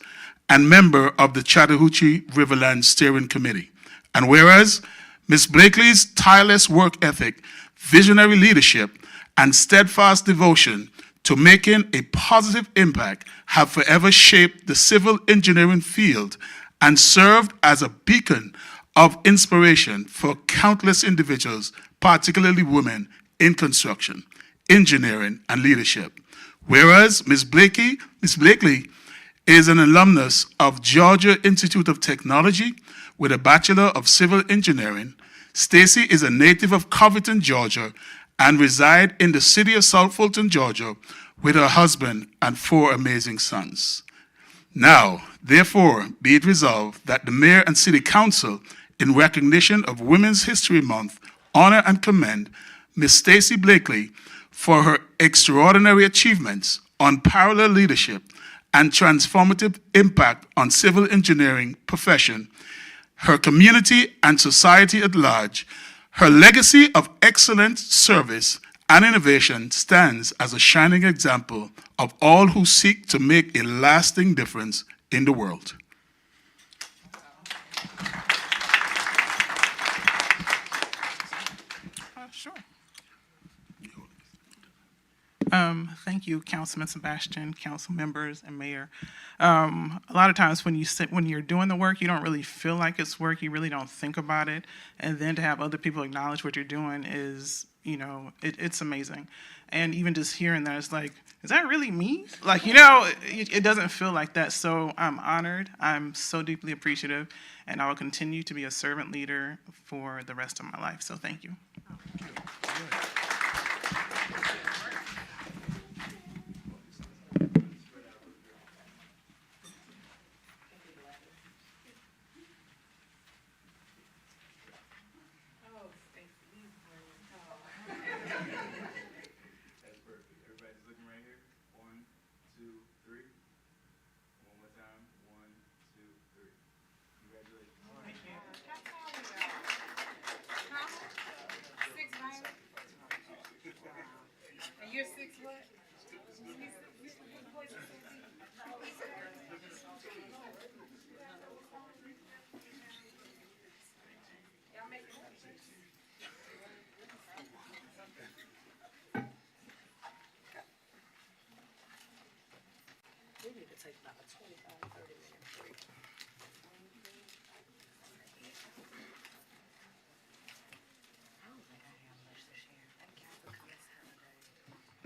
and member of the Chattahoochee Riverland Steering Committee. And whereas Ms. Blakely's tireless work ethic, visionary leadership, and steadfast devotion to making a positive impact have forever shaped the civil engineering field and served as a beacon of inspiration for countless individuals, particularly women, in construction, engineering, and leadership. Whereas Ms. Blakely is an alumnus of Georgia Institute of Technology with a Bachelor of Civil Engineering. Stacy is a native of Covington, Georgia, and resides in the city of South Fulton, Georgia, with her husband and 4 amazing sons. Now, therefore, be it resolved that the Mayor and City Council, in recognition of Women's History Month, honor and commend Ms. Stacy Blakely for her extraordinary achievements, unparalleled leadership, and transformative impact on civil engineering profession, her community and society at large, her legacy of excellent service, and innovation stands as a shining example of all who seek to make a lasting difference in the world. Sure. Thank you, Councilman Sebastian, council members, and mayor. A lot of times when you're doing the work, you don't really feel like it's work. You really don't think about it, and then to have other people acknowledge what you're doing is, it's amazing. And even just hearing that, it's like, is that really me? Like, it doesn't feel like that. So I'm honored. I'm so deeply appreciative, and I will continue to be a servant leader for the rest of my life. So thank you.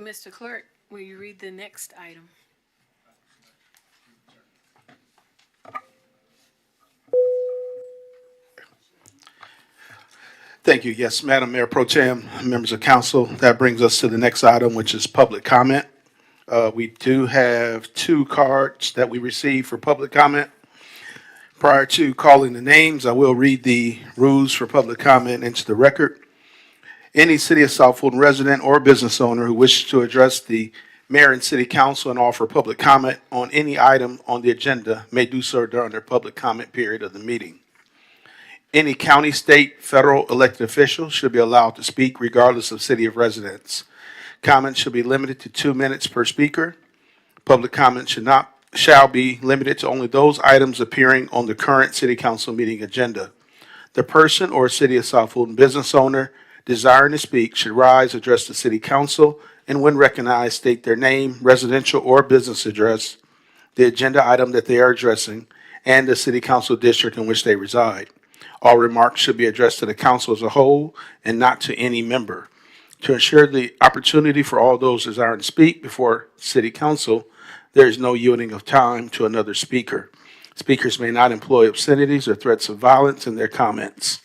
Mr. Clerk, will you read the next item? Thank you. Yes, Madam Mayor Pro Tem, members of council, that brings us to the next item, which is public comment. We do have 2 cards that we received for public comment. Prior to calling the names, I will read the rules for public comment into the record. Any City of South Fulton resident or business owner who wishes to address the mayor and city council and offer public comment on any item on the agenda may do so during their public comment period of the meeting. Any county, state, federal elected official should be allowed to speak regardless of city of residence. Comments should be limited to 2 minutes per speaker. Public comment shall be limited to only those items appearing on the current city council meeting agenda. The person or City of South Fulton business owner desiring to speak should rise, address the city council, and when recognized, state their name, residential or business address, the agenda item that they are addressing, and the city council district in which they reside. All remarks should be addressed to the council as a whole and not to any member. To ensure the opportunity for all those desiring to speak before city council, there is no yielding of time to another speaker. Speakers may not employ obscenities or threats of violence in their comments.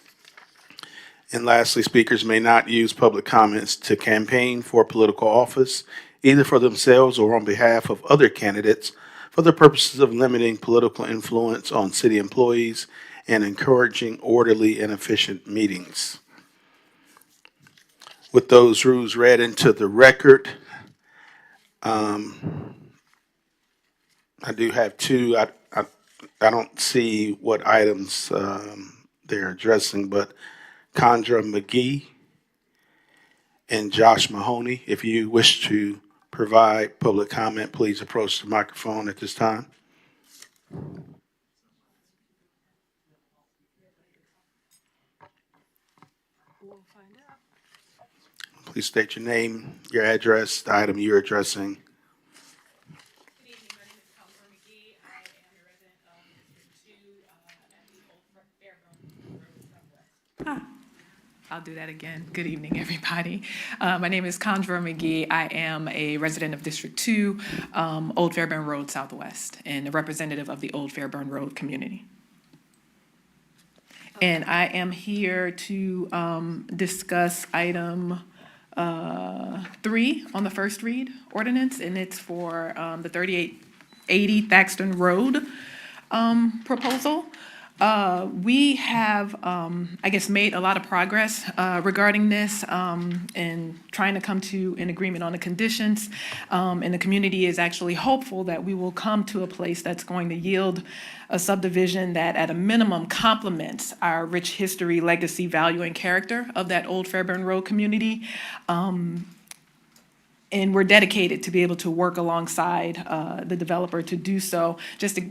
And lastly, speakers may not use public comments to campaign for political office, either for themselves or on behalf of other candidates, for the purposes of limiting political influence on city employees and encouraging orderly and efficient meetings. With those rules read into the record, I do have 2. I don't see what items they're addressing, but Condra McGee and Josh Mahoney. If you wish to provide public comment, please approach the microphone at this time. Please state your name, your address, the item you're addressing. Good evening. My name is Condra McGee. I am a resident of District 2 at the Old Fairground Road Southwest. I'll do that again. Good evening, everybody. My name is Condra McGee. I am a resident of District 2, Old Fairburn Road Southwest, and a representative of the Old Fairburn Road community. And I am here to discuss item 3 on the first read ordinance, and it's for the 3880 Thaxton Road proposal. We have, I guess, made a lot of progress regarding this and trying to come to an agreement on the conditions. And the community is actually hopeful that we will come to a place that's going to yield a subdivision that at a minimum complements our rich history, legacy, value, and character of that Old Fairburn Road community. and we're dedicated to be able to work alongside the developer to do so. Just to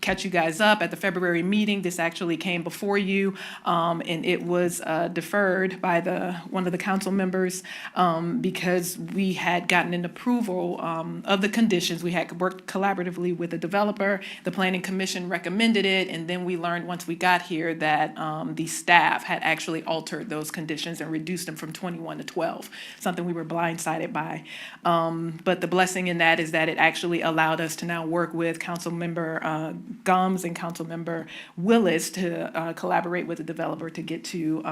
catch you guys up, at the February meeting, this actually came before you, and it was deferred by one of the council members because we had gotten an approval of the conditions. We had worked collaboratively with the developer. The Planning Commission recommended it, and then we learned once we got here that the staff had actually altered those conditions and reduced them from 21 to 12, something we were blindsided by. But the blessing in that is that it actually allowed us to now work with Councilmember Gums and Councilmember Willis to collaborate with the developer to get to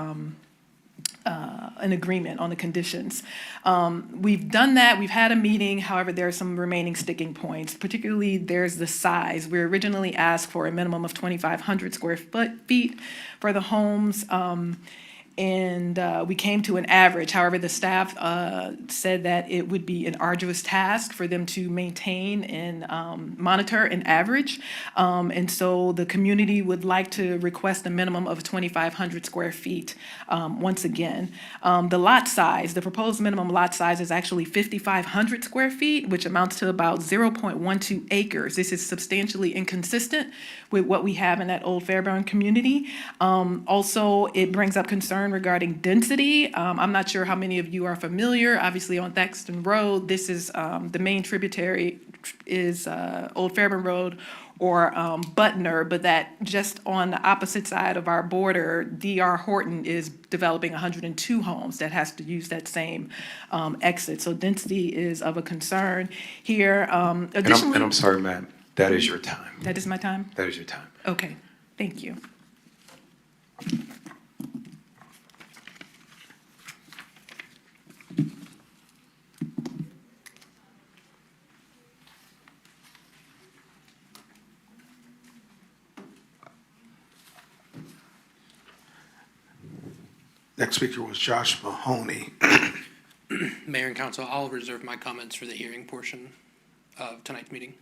an agreement on the conditions. We've done that, we've had a meeting, however, there are some remaining sticking points. Particularly, there's the size. We originally asked for a minimum of 2,500 square feet for the homes. And we came to an average. However, the staff said that it would be an arduous task for them to maintain and monitor an average. And so the community would like to request a minimum of 2,500 square feet once again. The lot size, the proposed minimum lot size is actually 5,500 square feet, which amounts to about 0.12 acres. This is substantially inconsistent with what we have in that old Fairburn community. Also, it brings up concern regarding density. I'm not sure how many of you are familiar. Obviously, on Thaxton Road, this is the main tributary is Old Fairburn Road or Butner, but that just on the opposite side of our border, D.R. Horton is developing 102 homes that has to use that same exit. So density is of a concern here. Additionally, And I'm sorry, ma'am, that is your time. that is my time? That is your time. Okay, thank you. Next speaker was Josh Mahoney. Mayor and Council, I'll reserve my comments for the hearing portion of tonight's meeting.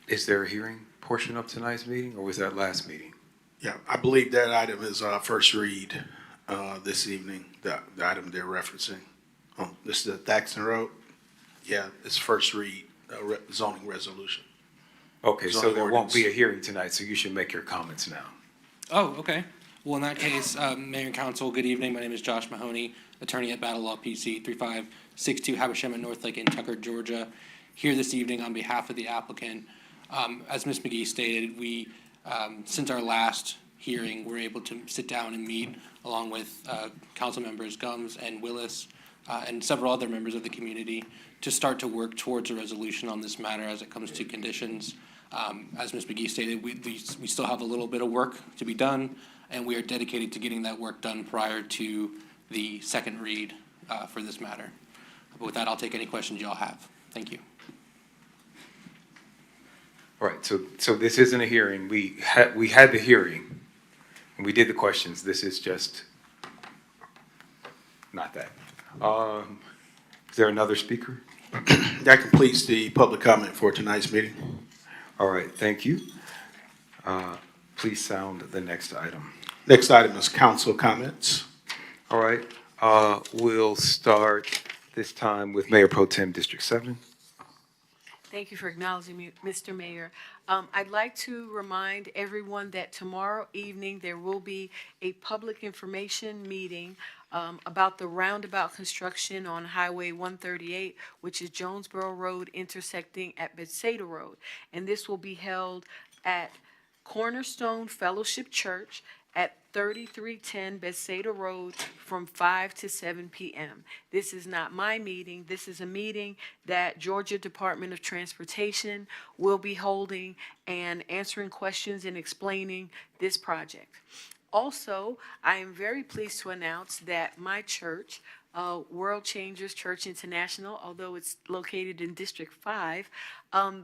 Is there a hearing portion of tonight's meeting, or was that last meeting? Yeah, I believe that item is first read this evening, the item they're referencing. Oh, this is the Thaxton Road? Yeah, it's first read, zoning resolution. Okay, so Zoning there won't ordinance. be a hearing tonight, so you should make your comments now. Oh, okay. Well, in that case, Mayor and Council, good evening. My name is Josh Mahoney, attorney at Battle Law PC, 3562 Havasham North Lake in Tucker, Georgia. Here this evening on behalf of the applicant. As Ms. McGee stated, we, since our last hearing, were able to sit down and meet along with council members Gums and Willis and several other members of the community to start to work towards a resolution on this matter as it comes to conditions. As Ms. McGee stated, we still have a little bit of work to be done, and we are dedicated to getting that work done prior to the second read for this matter. But with that, I'll take any questions y'all have. Thank you. All right, so this isn't a hearing. We had the hearing, and we did the questions. This is just not that. Is there another speaker? That completes the public comment for tonight's meeting. All right, thank you. Please sound the next item. Next item is council comments. All right, we'll start this time with Mayor Pro Tem District 7. Thank you for acknowledging me, Mr. Mayor. I'd like to remind everyone that tomorrow evening there will be a public information meeting about the roundabout construction on Highway 138, which is Jonesboro Road intersecting at Bethsaida Road. And this will be held at Cornerstone Fellowship Church at 3310 Bethsaida Road from 5 to 7 p.m. This is not my meeting. This is a meeting that Georgia Department of Transportation will be holding and answering questions and explaining this project. Also, I am very pleased to announce that my church, World Changers Church International, although it's located in District 5,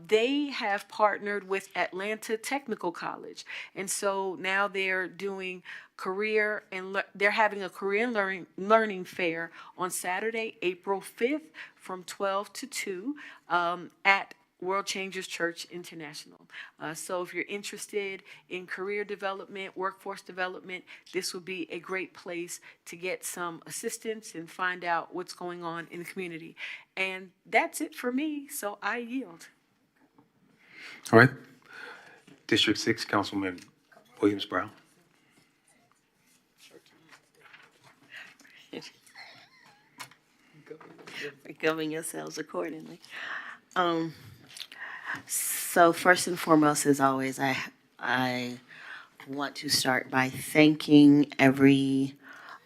they have partnered with Atlanta Technical College. And so now they're doing they're having a career and learning fair on Saturday, April 5th from 12 to 2 at World Changers Church International. So if you're interested in career development, workforce development, this would be a great place to get some assistance and find out what's going on in the community. And that's it for me, so I yield. All right. District 6, Councilman Williams Brown. Govern yourselves accordingly. So first and foremost, as always, I want to start by thanking everyone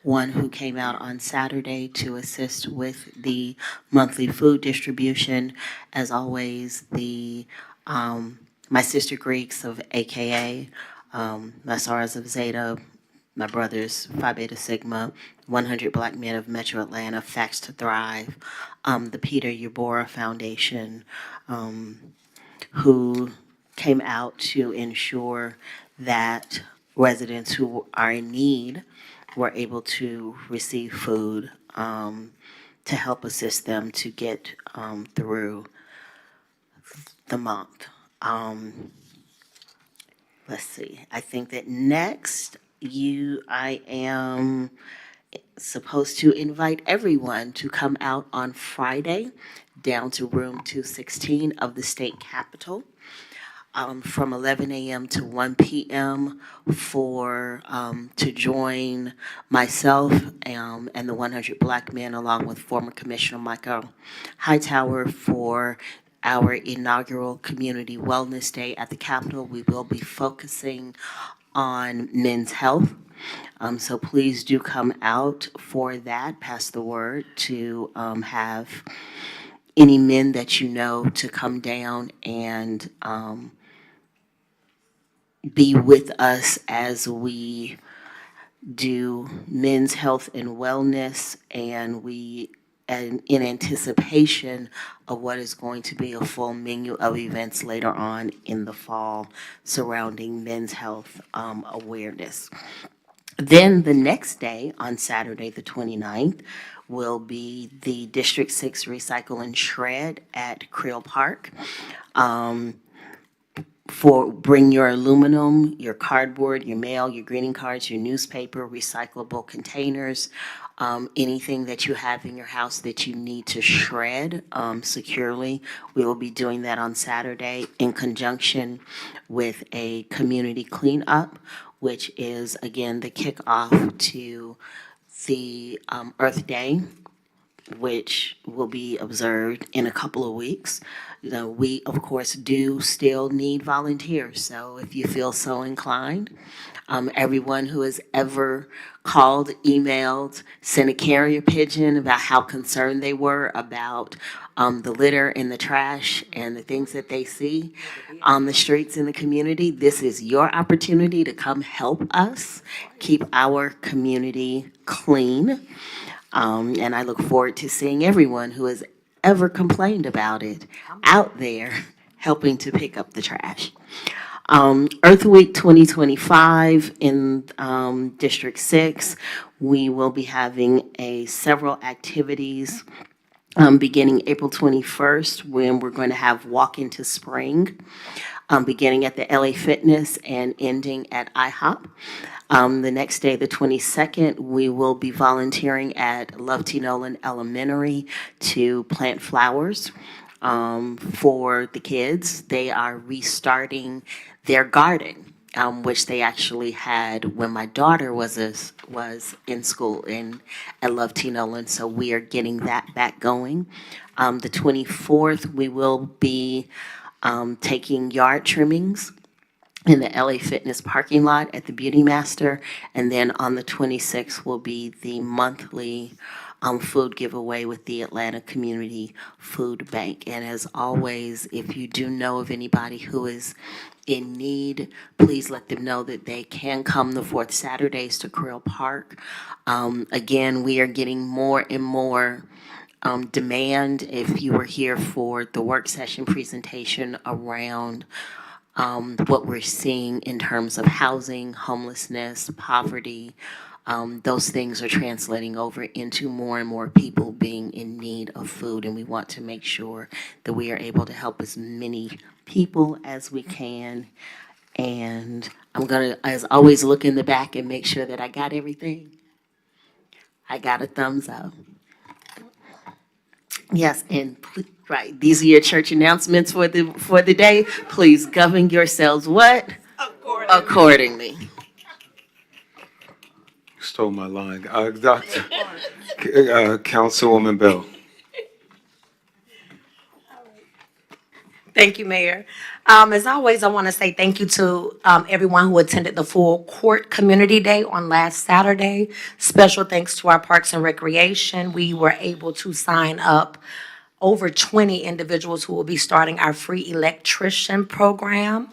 who came out on Saturday to assist with the monthly food distribution. As always, my sister Greeks of AKA, my SARS of Zeta, my brothers Phi Beta Sigma, 100 Black Men of Metro Atlanta, Facts to Thrive, the Peter Yabora Foundation, who came out to ensure that residents who are in need were able to receive food to help assist them to get through the month. Let's see. I think that next I am supposed to invite everyone to come out on Friday down to room 216 of the state capitol from 11 a.m. to 1 p.m. To join myself and the 100 Black Men along with former Commissioner Michael Hightower for our inaugural Community Wellness Day at the Capitol. We will be focusing on men's health. So please do come out for that. Pass the word to have any men that you know to come down and be with us as we do men's health and wellness, and in anticipation of what is going to be a full menu of events later on in the fall surrounding men's health awareness. Then the next day, on Saturday the 29th, will be the District 6 Recycle and Shred at Creel Park. Bring your aluminum, your cardboard, your mail, your greeting cards, your newspaper, recyclable containers, anything that you have in your house that you need to shred securely. We will be doing that on Saturday in conjunction with a community cleanup, which is, again, the kickoff to the Earth Day, which will be observed in a couple of weeks. We, of course, do still need volunteers. So if you feel so inclined, everyone who has ever called, emailed, sent a carrier pigeon about how concerned they were about the litter and the trash and the things that they see on the streets in the community, this is your opportunity to come help us keep our community clean. And I look forward to seeing everyone who has ever complained about it out there helping to pick up the trash. Earth Week 2025 in District 6, we will be having several activities beginning April 21st, when we're going to have Walk into Spring, beginning at the LA Fitness and ending at IHOP. The next day, the 22nd, we will be volunteering at Love T. Nolan Elementary to plant flowers for the kids. They are restarting their garden, which they actually had when my daughter was in school at Love T. Nolan. So we are getting that back going. The 24th, we will be taking yard trimmings in the LA Fitness parking lot at the Beauty Master. And then on the 26th will be the monthly food giveaway with the Atlanta Community Food Bank. And as always, if you do know of anybody who is in need, please let them know that they can come the fourth Saturdays to Creel Park. Again, we are getting more and more demand. If you were here for the work session presentation around what we're seeing in terms of housing, homelessness, poverty, those things are translating over into more and more people being in need of food, and we want to make sure that we are able to help as many people as we can. And I'm gonna, as always, look in the back and make sure that I got everything. I got a thumbs up. Yes, and right, these are your church announcements for the day. Please govern yourselves what? Accordingly. Stole my line. Councilwoman Bell. Thank you, Mayor. As always, I want to say thank you to everyone who attended the Full Court Community Day on last Saturday. Special thanks to our Parks and Recreation. We were able to sign up over 20 individuals who will be starting our free electrician program.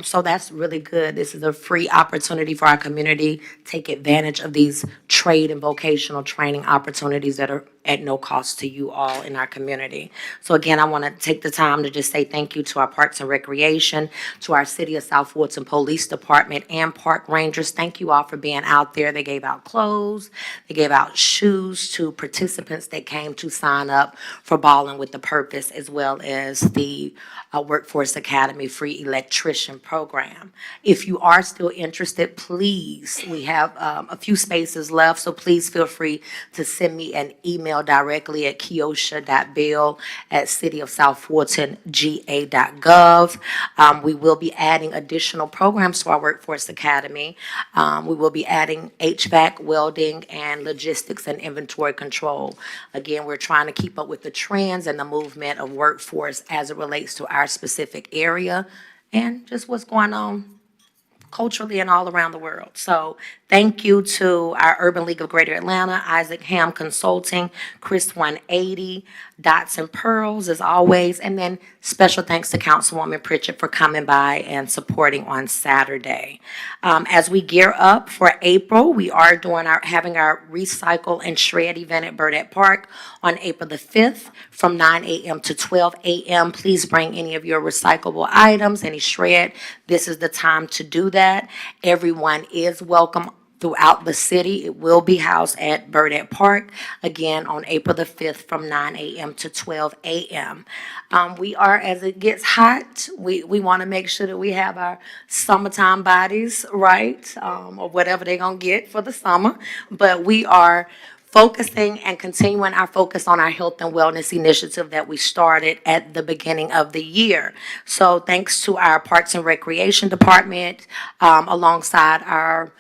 So that's really good. This is a free opportunity for our community. Take advantage of these trade and vocational training opportunities that are at no cost to you all in our community. So again, I want to take the time to just say thank you to our Parks and Recreation, to our City of South Fulton Police Department and Park Rangers. Thank you all for being out there. They gave out clothes, they gave out shoes to participants that came to sign up for Balling with the Purpose, as well as the Workforce Academy free electrician program. If you are still interested, please, we have a few spaces left, so please feel free to send me an email directly at kiosha.bill@cityofsouthfultonga.gov. We will be adding additional programs to our Workforce Academy. We will be adding HVAC, welding, and logistics and inventory control. Again, we're trying to keep up with the trends and the movement of workforce as it relates to our specific area and just what's going on culturally and all around the world. So thank you to our Urban League of Greater Atlanta, Isaac Ham Consulting, Chris 180, Dots and Pearls as always, and then special thanks to Councilwoman Pritchett for coming by and supporting on Saturday. As we gear up for April, we are having our Recycle and Shred event at Burdette Park on April the 5th from 9 a.m. to 12 a.m. Please bring any of your recyclable items, any shred. This is the time to do that. Everyone is welcome throughout the city. It will be housed at Burdette Park, again, on April the 5th from 9 a.m. to 12 a.m. We are, as it gets hot, we want to make sure that we have our summertime bodies, right, or whatever they're going to get for the summer. But we are focusing and continuing our focus on our health and wellness initiative that we started at the beginning of the year. So thanks to our Parks and Recreation Department, alongside our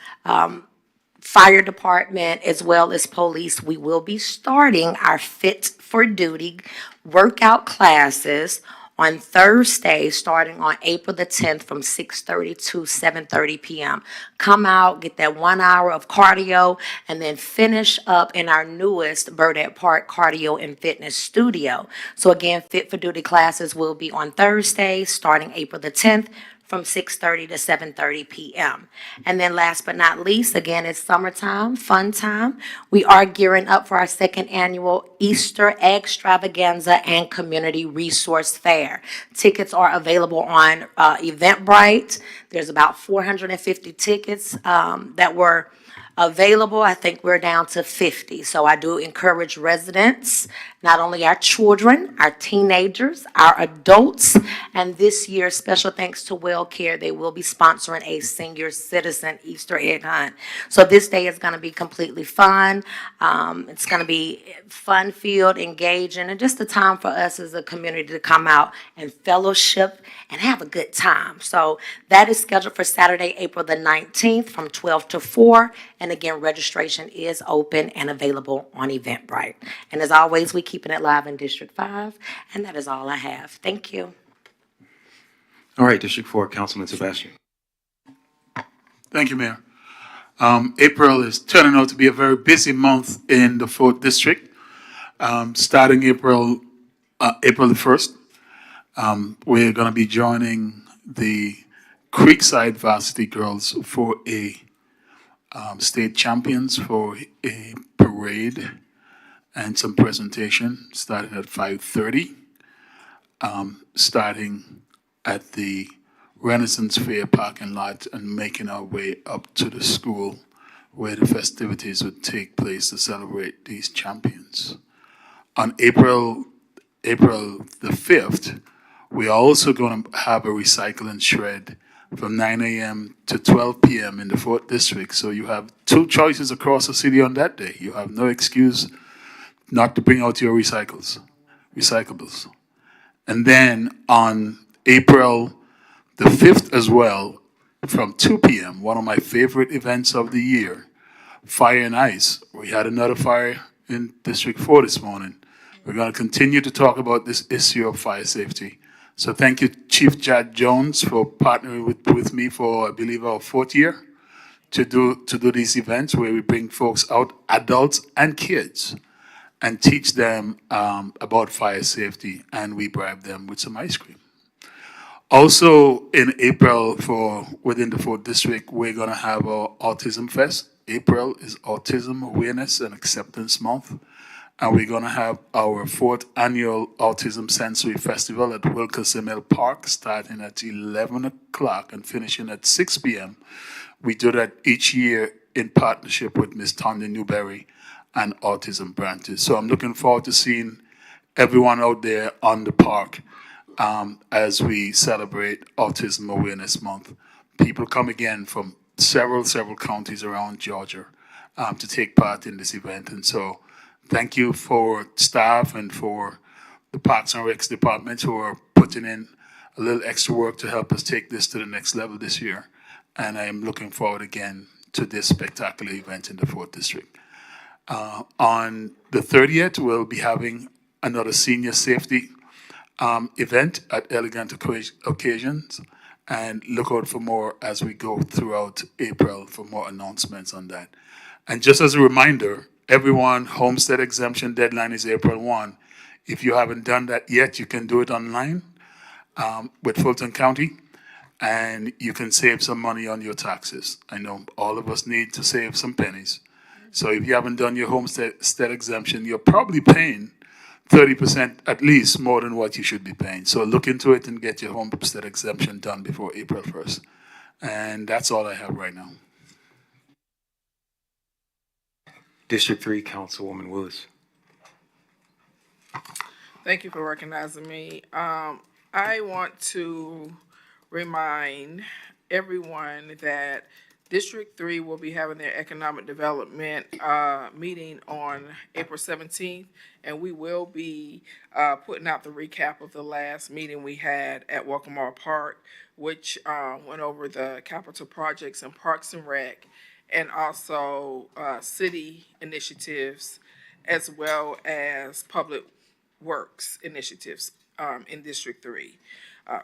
fire department as well as police, we will be starting our Fit for Duty workout classes on Thursday, starting on April the 10th from 6:30 to 7:30 p.m. Come out, get that 1 hour of cardio, and then finish up in our newest Burdette Park Cardio and Fitness Studio. So again, Fit for Duty classes will be on Thursday, starting April the 10th, from 6:30 to 7:30 p.m. And then last but not least, again, it's summertime, fun time. We are gearing up for our second annual Easter Extravaganza and Community Resource Fair. Tickets are available on Eventbrite. There's about 450 tickets that were available. I think we're down to 50. So I do encourage residents, not only our children, our teenagers, our adults, and this year, special thanks to WellCare, they will be sponsoring a senior citizen Easter egg hunt. So this day is going to be completely fun. It's going to be fun-filled, engaging, and just a time for us as a community to come out and fellowship and have a good time. So that is scheduled for Saturday, April the 19th from 12 to 4. And again, registration is open and available on Eventbrite. And as always, we keeping it live in District 5. And that is all I have. Thank you. All right, District 4, Councilman Sebastian. Thank you, Mayor. April is turning out to be a very busy month in the 4th District. Starting April the 1st, we're going to be joining the Creekside Varsity Girls for a state champions for a parade and some presentation starting at 5:30, starting at the Renaissance Fair parking lot and making our way up to the school where the festivities would take place to celebrate these champions. On April the 5th, we are also going to have a recycle and shred from 9 a.m. to 12 p.m. in the 4th District. So you have two choices across the city on that day. You have no excuse not to bring out your recyclables. And then on April the 5th as well, from 2 p.m., one of my favorite events of the year, Fire and Ice. We had another fire in District 4 this morning. We're going to continue to talk about this issue of fire safety. So thank you, Chief Judge Jones, for partnering with me for, I believe, our 4th year to do these events where we bring folks out, adults and kids, and teach them about fire safety, and we bribe them with some ice cream. Also in April, for within the 4th District, we're going to have our Autism Fest. April is Autism Awareness and Acceptance Month. And we're going to have our 4th annual Autism Sensory Festival at Wilkerson Mill Park, starting at 11 o'clock and finishing at 6 p.m. We do that each year in partnership with Ms. Tanya Newberry and Autism Branches. So I'm looking forward to seeing everyone out there on the park as we celebrate Autism Awareness Month. People come again from several counties around Georgia to take part in this event. And so thank you for staff and for the Parks and Recs department who are putting in a little extra work to help us take this to the next level this year. And I am looking forward again to this spectacular event in the 4th District. On the 30th, we'll be having another senior safety event at Elegant Occasions, and look out for more as we go throughout April for more announcements on that. And just as a reminder, everyone, homestead exemption deadline is April 1. If you haven't done that yet, you can do it online with Fulton County, and you can save some money on your taxes. I know all of us need to save some pennies. So if you haven't done your homestead exemption, you're probably paying 30% at least more than what you should be paying. So look into it and get your homestead exemption done before April 1st. And that's all I have right now. District 3, Councilwoman Willis. Thank you for recognizing me. I want to remind everyone that District 3 will be having their economic development meeting on April 17th, and we will be putting out the recap of the last meeting we had at Walker Park, which went over the capital projects and Parks and Rec, and also city initiatives, as well as public works initiatives in District 3.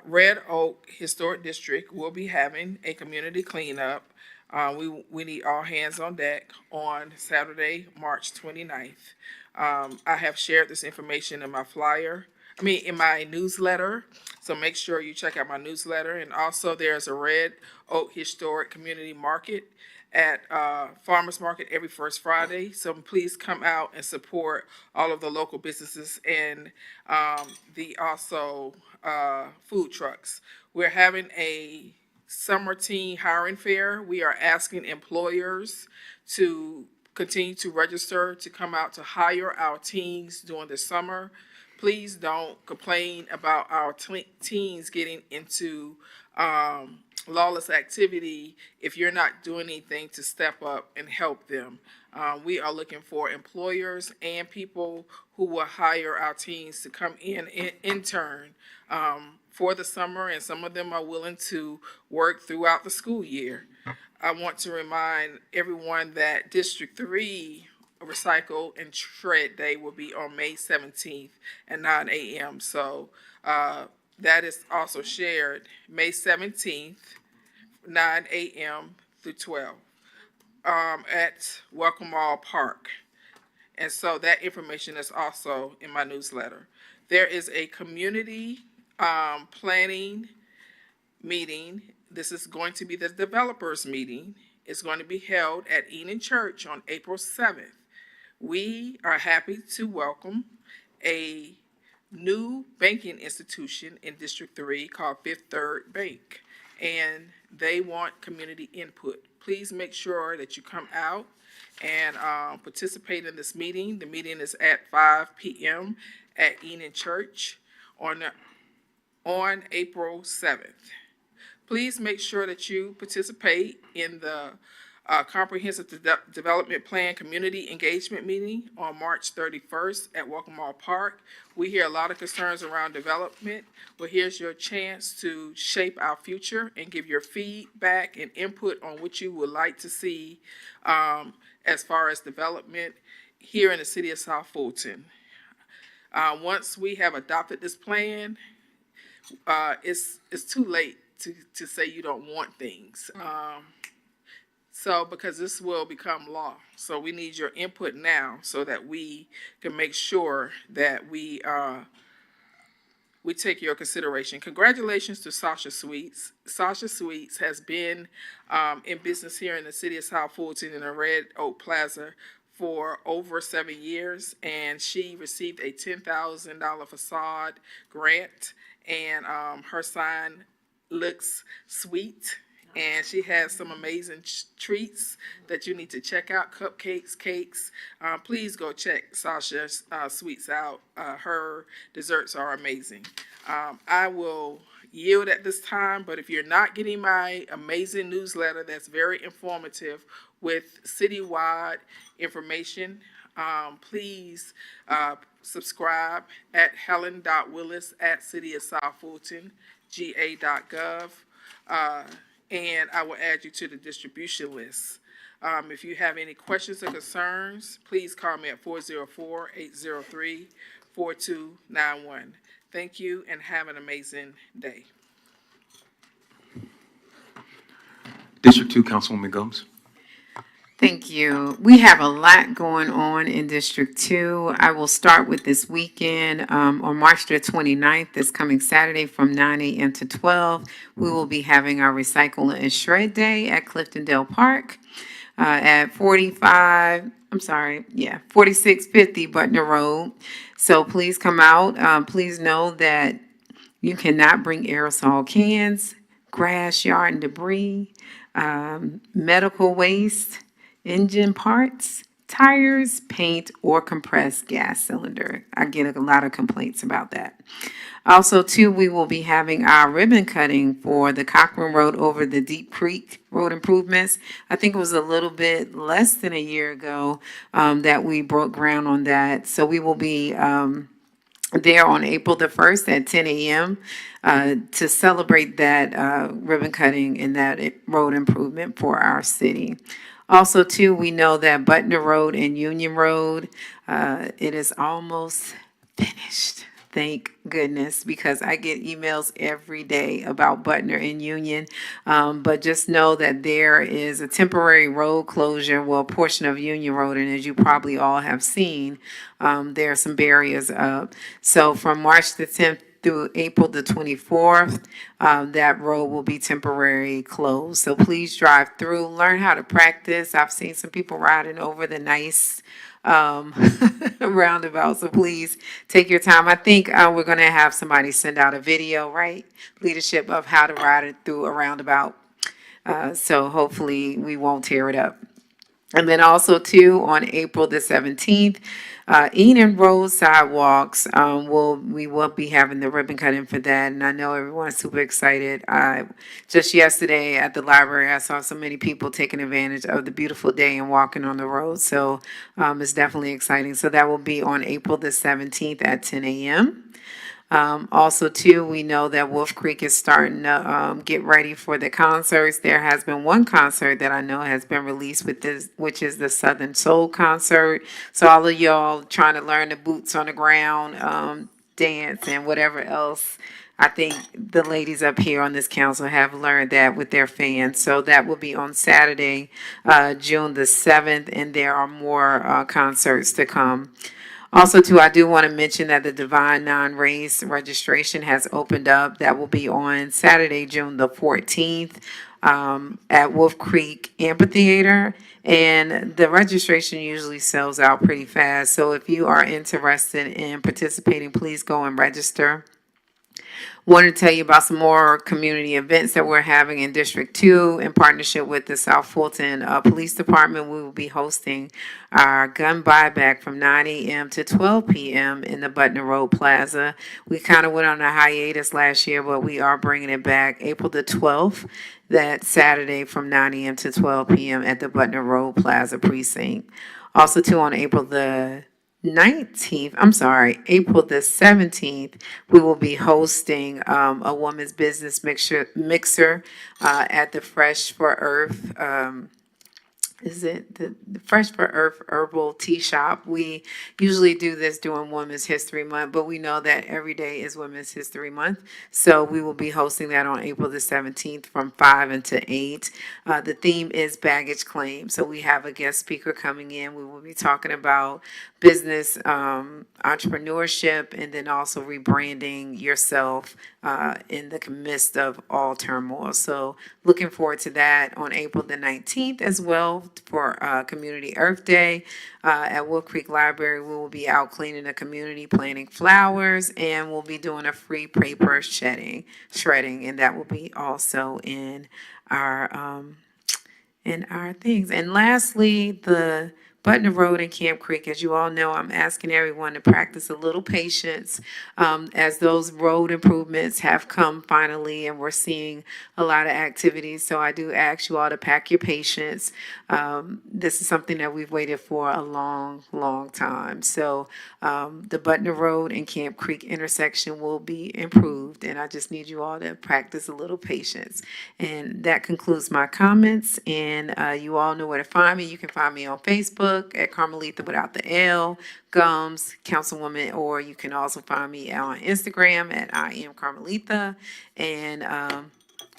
Red Oak Historic District will be having a community cleanup. We need all hands on deck on Saturday, March 29th. I have shared this information in my newsletter, so make sure you check out my newsletter. And also there's a Red Oak Historic Community Market at Farmers Market every first Friday. So please come out and support all of the local businesses and the also food trucks. We're having a summer teen hiring fair. We are asking employers to continue to register to come out to hire our teens during the summer. Please don't complain about our teens getting into lawless activity if you're not doing anything to step up and help them. We are looking for employers and people who will hire our teens to come in and intern for the summer, and some of them are willing to work throughout the school year. I want to remind everyone that District 3 Recycle and Shred Day will be on May 17th at 9 a.m. So that is also shared May 17th, 9 a.m. through 12 at Welcome All Park. And so that information is also in my newsletter. There is a community planning meeting. This is going to be the developers meeting. It's going to be held at Enon Church on April 7th. We are happy to welcome a new banking institution in District 3 called Fifth Third Bank. and they want community input. Please make sure that you come out and participate in this meeting. The meeting is at 5 p.m. at Enon Church on April 7th. Please make sure that you participate in the Comprehensive Development Plan Community Engagement Meeting on March 31st at Welcome Mall Park. We hear a lot of concerns around development. Well, here's your chance to shape our future and give your feedback and input on what you would like to see as far as development here in the city of South Fulton. Once we have adopted this plan, it's too late to say you don't want things. So, because this will become law. So we need your input now so that we can make sure that we take your consideration. Congratulations to Sasha Sweets. Sasha Sweets has been in business here in the city of South Fulton in the Red Oak Plaza for over 7 years, and she received a $10,000 facade grant, and her sign looks sweet. And she has some amazing treats that you need to check out, cupcakes, cakes. Please go check Sasha Sweets out. Her desserts are amazing. I will yield at this time, but if you're not getting my amazing newsletter that's very informative with citywide information, please subscribe at helen.willis@cityofsouthfulton.ga.gov. And I will add you to the distribution list. If you have any questions or concerns, please call me at 404-803-4291. Thank you and have an amazing day. District 2, Councilwoman Gomes. Thank you. We have a lot going on in District 2. I will start with this weekend. On March the 29th, this coming Saturday from 9 a.m. to 12, we will be having our Recycle and Shred Day at Cliftondale Park at 4650 Butner Road. So please come out. Please know that you cannot bring aerosol cans, grass, yard, and debris, medical waste, engine parts, tires, paint, or compressed gas cylinder. I get a lot of complaints about that. Also, too, we will be having our ribbon cutting for the Cochran Road over the Deep Creek road improvements. I think it was a little bit less than a year ago that we broke ground on that. So we will be there on April the 1st at 10 a.m. To celebrate that ribbon cutting and that road improvement for our city. Also, too, we know that Butner Road and Union Road, it is almost finished. Thank goodness, because I get emails every day about Butner and Union. But just know that there is a temporary road closure, well, a portion of Union Road, and as you probably all have seen, there are some barriers up. So from March the 10th through April the 24th, that road will be temporarily closed. So please drive through, learn how to practice. I've seen some people riding over the nice roundabout, so please take your time. I think we're going to have somebody send out a video, right? Leadership of how to ride it through a roundabout. So hopefully we won't tear it up. And then also, too, on April the 17th, Enon Road sidewalks, we will be having the ribbon cutting for that. And I know everyone's super excited. Just yesterday at the library, I saw so many people taking advantage of the beautiful day and walking on the road. So it's definitely exciting. So that will be on April the 17th at 10 a.m. Also, too, we know that Wolf Creek is starting to get ready for the concerts. There has been one concert that I know has been released with this, which is the Southern Soul concert. So all of y'all trying to learn the boots on the ground, dance, and whatever else, I think the ladies up here on this council have learned that with their fans. So that will be on Saturday, June the 7th, and there are more concerts to come. Also, too, I do want to mention that the Divine Non-Race registration has opened up. That will be on Saturday, June the 14th, at Wolf Creek Amphitheater. And the registration usually sells out pretty fast. So if you are interested in participating, please go and register. Wanted to tell you about some more community events that we're having in District 2 in partnership with the South Fulton Police Department. We will be hosting our gun buyback from 9 a.m. to 12 p.m. in the Butner Road Plaza. We kind of went on a hiatus last year, but we are bringing it back April the 12th, that Saturday from 9 a.m. to 12 p.m. at the Butner Road Plaza precinct. Also, too, on April the 19th, April the 17th, we will be hosting a woman's business mixer at the Fresh for Earth. Is it the Fresh for Earth Herbal Tea Shop? We usually do this during Women's History Month, but we know that every day is Women's History Month. So we will be hosting that on April the 17th from 5 until 8. The theme is baggage claim. So we have a guest speaker coming in. We will be talking about business, entrepreneurship, and then also rebranding yourself in the midst of all turmoil. So looking forward to that on April the 19th as well for Community Earth Day. At Wolf Creek Library, we will be out cleaning the community, planting flowers, and we'll be doing a free paper shredding, and that will be also in our things. And lastly, the Butner Road and Camp Creek, as you all know, I'm asking everyone to practice a little patience as those road improvements have come finally, and we're seeing a lot of activities. So I do ask you all to pack your patience. This is something that we've waited for a long, long time. So the Butner Road and Camp Creek intersection will be improved, and I just need you all to practice a little patience. And that concludes my comments, and you all know where to find me. You can find me on Facebook at Carmelita without the L, Gums, Councilwoman, or you can also find me on Instagram at I am Carmelita, and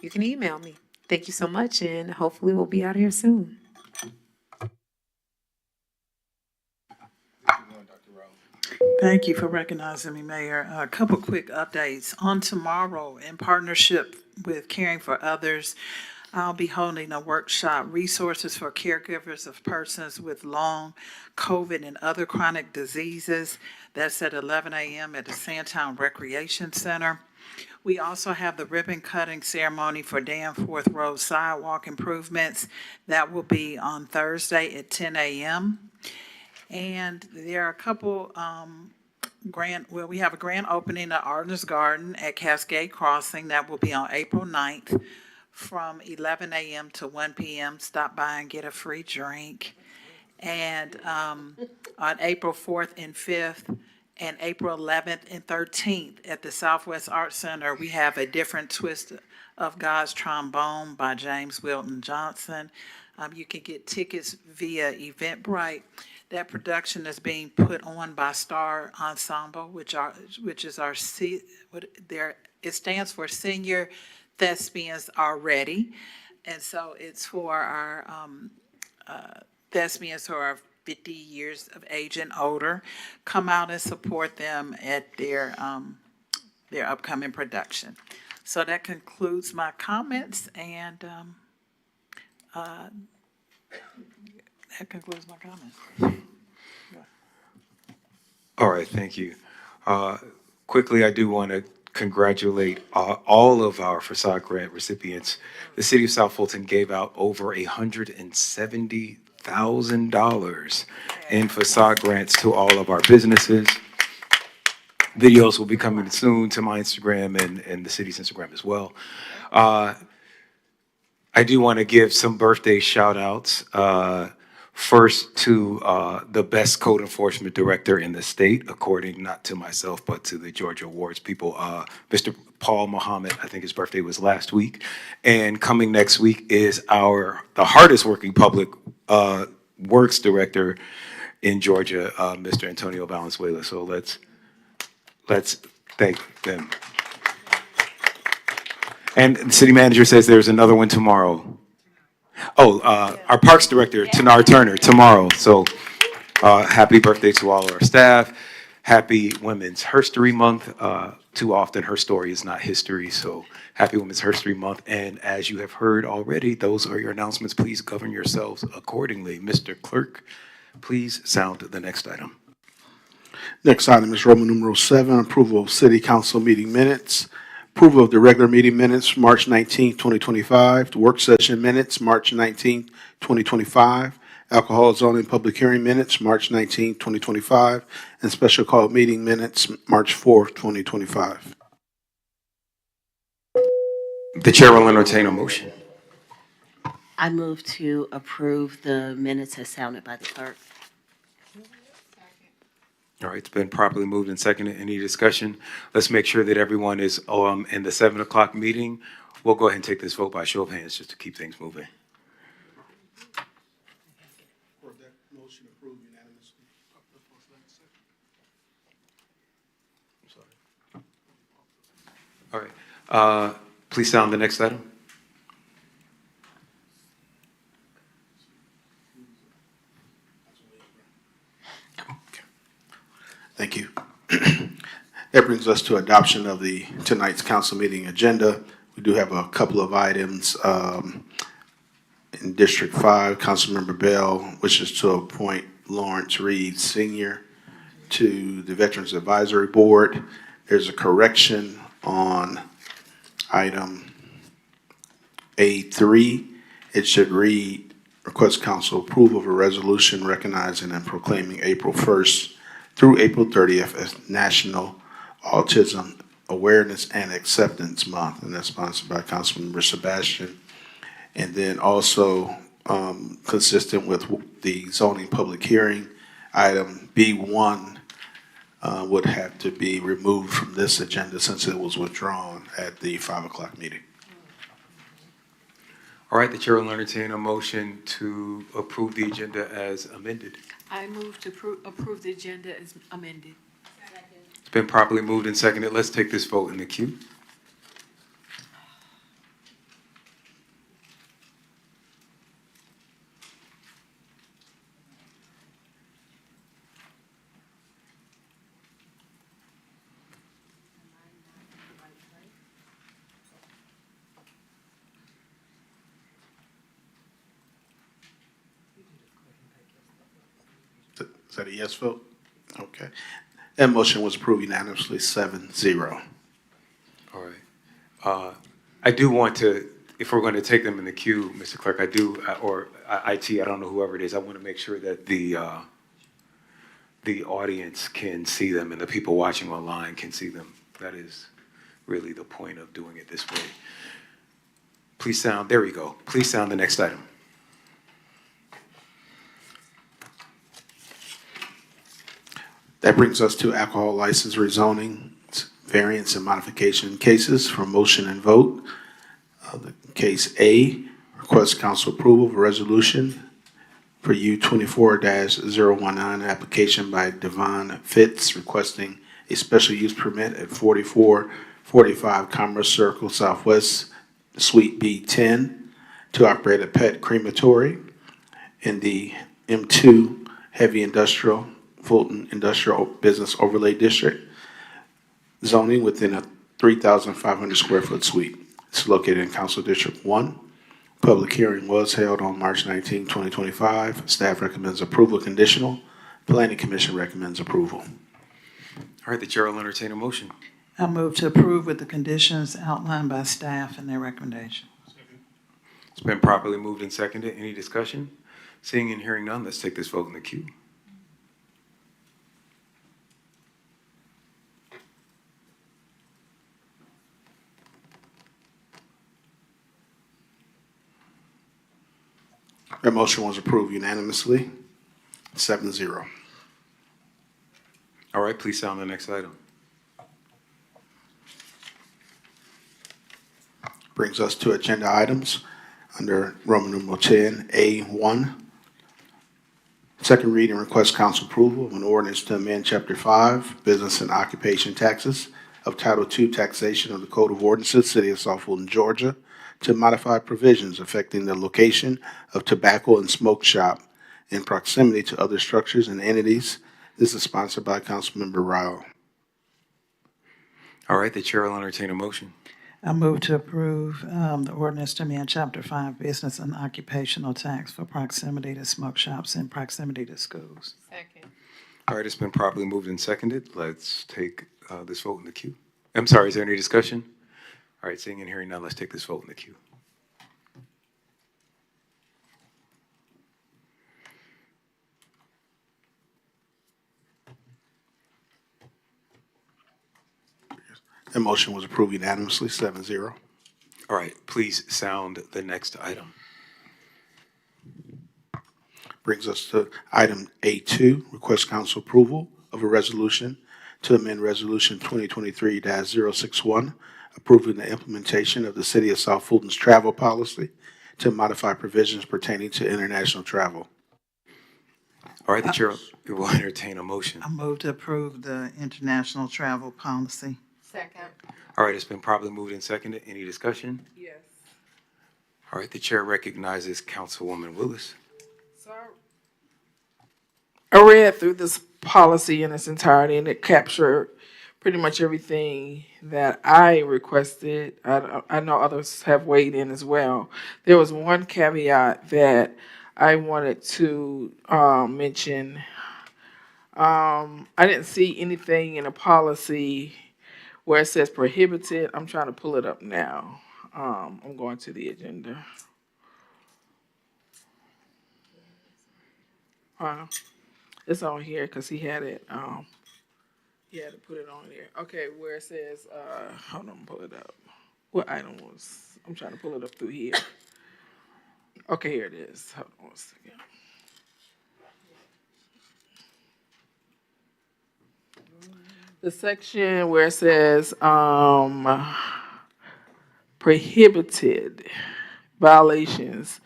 you can email me. Thank you so much, and hopefully we'll be out here soon. Thank you for recognizing me, Mayor. A couple quick updates. On tomorrow, in partnership with Caring for Others, I'll be holding a workshop, Resources for Caregivers of Persons with Long COVID and Other Chronic Diseases. That's at 11 a.m. at the Sandtown Recreation Center. We also have the ribbon cutting ceremony for Danforth Road sidewalk improvements. That will be on Thursday at 10 a.m. And there are a couple we have a grand opening at Arden's Garden at Cascade Crossing. That will be on April 9th from 11 a.m. to 1 p.m. Stop by and get a free drink. And on April 4th and 5th and April 11th and 13th at the Southwest Arts Center, we have A Different Twist of God's Trombone by James Wilton Johnson. You can get tickets via Eventbrite. That production is being put on by Star Ensemble, which is our it stands for Senior Thespians Are Ready. And so it's for our thespians who are 50 years of age and older. Come out and support them at their upcoming production. So that concludes my comments, and that concludes my comments. All right, thank you. Quickly, I do want to congratulate all of our facade grant recipients. The city of South Fulton gave out over $170,000 in facade grants to all of our businesses. Videos will be coming soon to my Instagram and the city's Instagram as well. I do want to give some birthday shout outs. First to the best code enforcement director in the state, according not to myself, but to the Georgia Awards people, Mr. Paul Muhammad. I think his birthday was last week. And coming next week is the hardest working public works director in Georgia, Mr. Antonio Valenzuela. So let's thank them. And the city manager says there's another one tomorrow. Our Parks Director, Tanar Turner, tomorrow. So happy birthday to all of our staff. Happy Women's Herstory Month. Too often her story is not history, so happy Women's Herstory Month. And as you have heard already, those are your announcements. Please govern yourselves accordingly. Mr. Clerk, please sound the next item. Next item is Roman numeral 7, approval of city council meeting minutes. Approval of the regular meeting minutes, March 19th, 2025. The work session minutes, March 19th, 2025. Alcohol zoning public hearing minutes, March 19th, 2025. And special call meeting minutes, March 4th, 2025. The chair will entertain a motion. I move to approve the minutes as sounded by the clerk. All right, it's been properly moved and seconded. Any discussion? Let's make sure that everyone is in the 7 o'clock meeting. We'll go ahead and take this vote by show of hands just to keep things moving. All right, please sound the next item. Thank you. That brings us to adoption of tonight's council meeting agenda. We do have a couple of items in District 5. Councilmember Bell wishes to appoint Lawrence Reed Sr. to the Veterans Advisory Board. There's a correction on item A3. It should read, request council approval of a resolution recognizing and proclaiming April 1st through April 30th as National Autism Awareness and Acceptance Month, and that's sponsored by Councilmember Sebastian. And then also, consistent with the zoning public hearing, item B1 would have to be removed from this agenda since it was withdrawn at the 5 o'clock meeting. All right, the chair will entertain a motion to approve the agenda as amended. I move to approve the agenda as amended. It's been properly moved and seconded. Let's take this vote in the queue. Is that a yes vote? Okay. That motion was approved unanimously, 7-0. All right. I do want to, if we're going to take them in the queue, Mr. Clerk, I do, or IT, I don't know whoever it is, I want to make sure that the audience can see them and the people watching online can see them. That is really the point of doing it this way. Please sound, there we go. Please sound the next item. That brings us to alcohol license rezoning, variance and modification cases for motion and vote. The case A, request council approval of a resolution for U 24-019, application by Devon Fitz requesting a special use permit at 4445 Commerce Circle Southwest, Suite B10, to operate a pet crematory in the M2 Heavy Industrial Fulton Industrial Business Overlay District, zoning within a 3,500 square foot suite. It's located in Council District 1. Public hearing was held on March 19, 2025. Staff recommends approval conditional. Planning Commission recommends approval. All right, the chair will entertain a motion. I move to approve with the conditions outlined by staff and their recommendation. It's been properly moved and seconded. Any discussion? Seeing and hearing none, let's take this vote in the queue. That motion was approved unanimously, 7-0. All right, please sound the next item. Brings us to agenda items under Roman numeral 10, A1. Second reading, request council approval of an ordinance to amend Chapter 5, Business and Occupation Taxes of Title II Taxation of the Code of Ordinances, City of South Fulton, Georgia, to modify provisions affecting the location of tobacco and smoke shop in proximity to other structures and entities. This is sponsored by Councilmember Ryle. All right, the chair will entertain a motion. I move to approve the ordinance to amend Chapter 5, Business and Occupational Tax for proximity to smoke shops and proximity to schools. Second. All right, it's been properly moved and seconded. Let's take this vote in the queue. I'm sorry, is there any discussion? All right, seeing and hearing none, let's take this vote in the queue. The motion was approved unanimously, 7-0. All right, please sound the next item. Brings us to item A2, request council approval of a resolution to amend Resolution 2023-061, approving the implementation of the City of South Fulton's travel policy to modify provisions pertaining to international travel. All right, the chair will entertain a motion. I move to approve the international travel policy. Second. All right, it's been properly moved and seconded. Any discussion? Yes. All right, the chair recognizes Councilwoman Willis. I read through this policy in its entirety, and it captured pretty much everything that I requested. I know others have weighed in as well. There was one caveat that I wanted to mention. I didn't see anything in a policy where it says prohibited. I'm trying to pull it up now. I'm going to the agenda. It's on here because he had it. He had to put it on there. Okay, where it says, hold on, pull it up. What item was? I'm trying to pull it up through here. Okay, here it is. Hold on one second. The section where it says prohibited violations,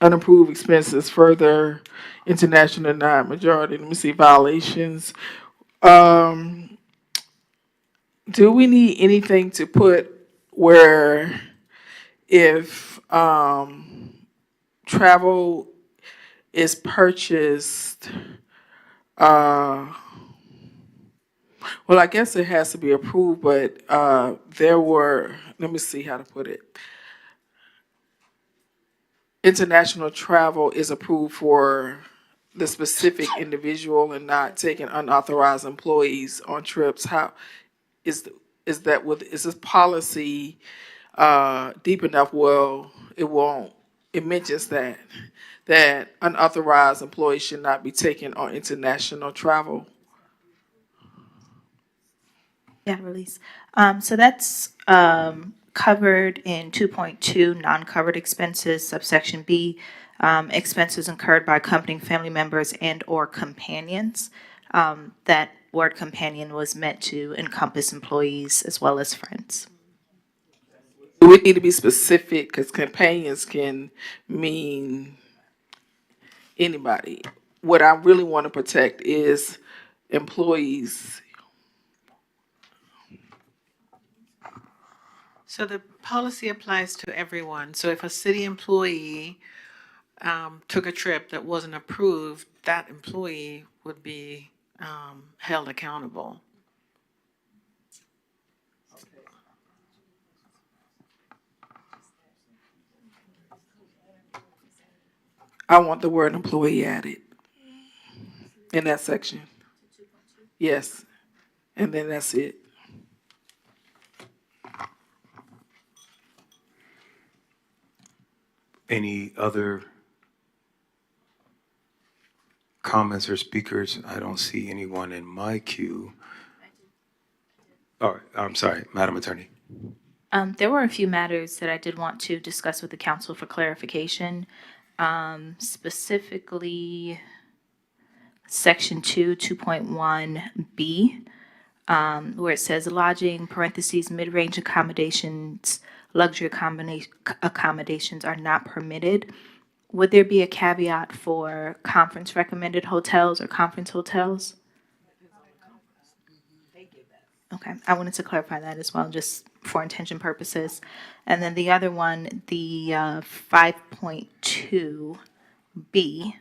unapproved expenses, further international non-majority. Let me see, violations. Do we need anything to put where if travel is purchased, well, I guess it has to be approved, but there were, let me see how to put it. International travel is approved for the specific individual and not taking unauthorized employees on trips. How is this policy deep enough? Well, it won't. It mentions that unauthorized employees should not be taken on international travel. Yeah, release. So that's covered in 2.2, non-covered expenses, subsection B, expenses incurred by accompanying family members and/or companions. That word companion was meant to encompass employees as well as friends. We need to be specific because companions can mean anybody. What I really want to protect is employees. So the policy applies to everyone. So if a city employee took a trip that wasn't approved, that employee would be held accountable. I want the word employee added in that section. Yes, and then that's it. Any other comments or speakers? I don't see anyone in my queue. All right, I'm sorry, Madam Attorney. There were a few matters that I did want to discuss with the council for clarification. Specifically, section 2.1B, where it says lodging, parentheses, mid-range accommodations, luxury accommodations are not permitted. Would there be a caveat for conference recommended hotels or conference hotels? Okay, I wanted to clarify that as well, just for intention purposes. And then the other one, the 5.2B,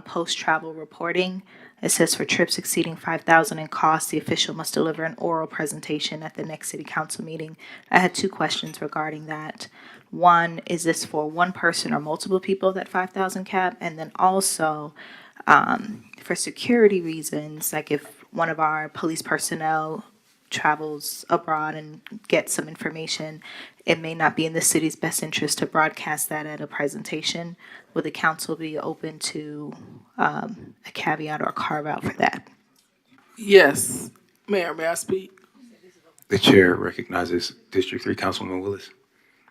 post-travel reporting. It says for trips exceeding $5,000 in cost, the official must deliver an oral presentation at the next city council meeting. I had two questions regarding that. One, is this for one person or multiple people, that 5,000 cap? And then also, For security reasons, like if one of our police personnel travels abroad and gets some information, it may not be in the city's best interest to broadcast that at a presentation. Would the council be open to a caveat or carve out for that? Yes, Mayor, may I speak? The chair recognizes District 3 Councilman Willis.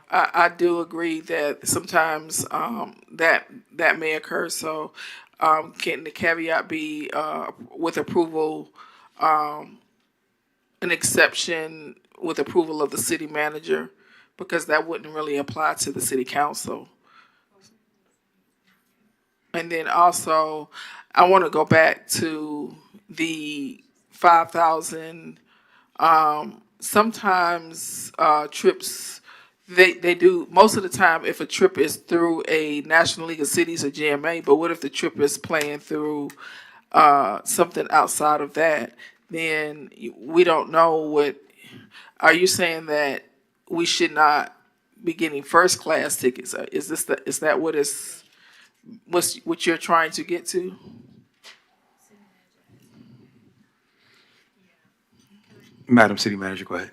I do agree that sometimes that may occur. So can the caveat be with approval, an exception with approval of the city manager? Because that wouldn't really apply to the city council. And then also, I want to go back to the 5,000. Sometimes trips, they do, most of the time, if a trip is through a National League of Cities or GMA, but what if the trip is playing through something outside of that? Then we don't know what, are you saying that we should not be getting first class tickets? Is that what you're trying to get to? Madam City Manager, go ahead.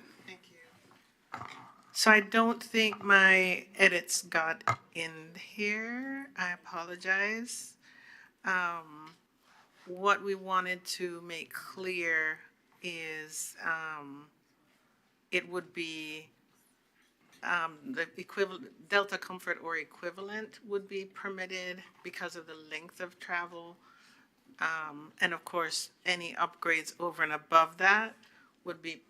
So I don't think my edits got in here. I apologize. What we wanted to make clear is it would be the equivalent, Delta Comfort or equivalent would be permitted because of the length of travel. And of course, any upgrades over and above that would be,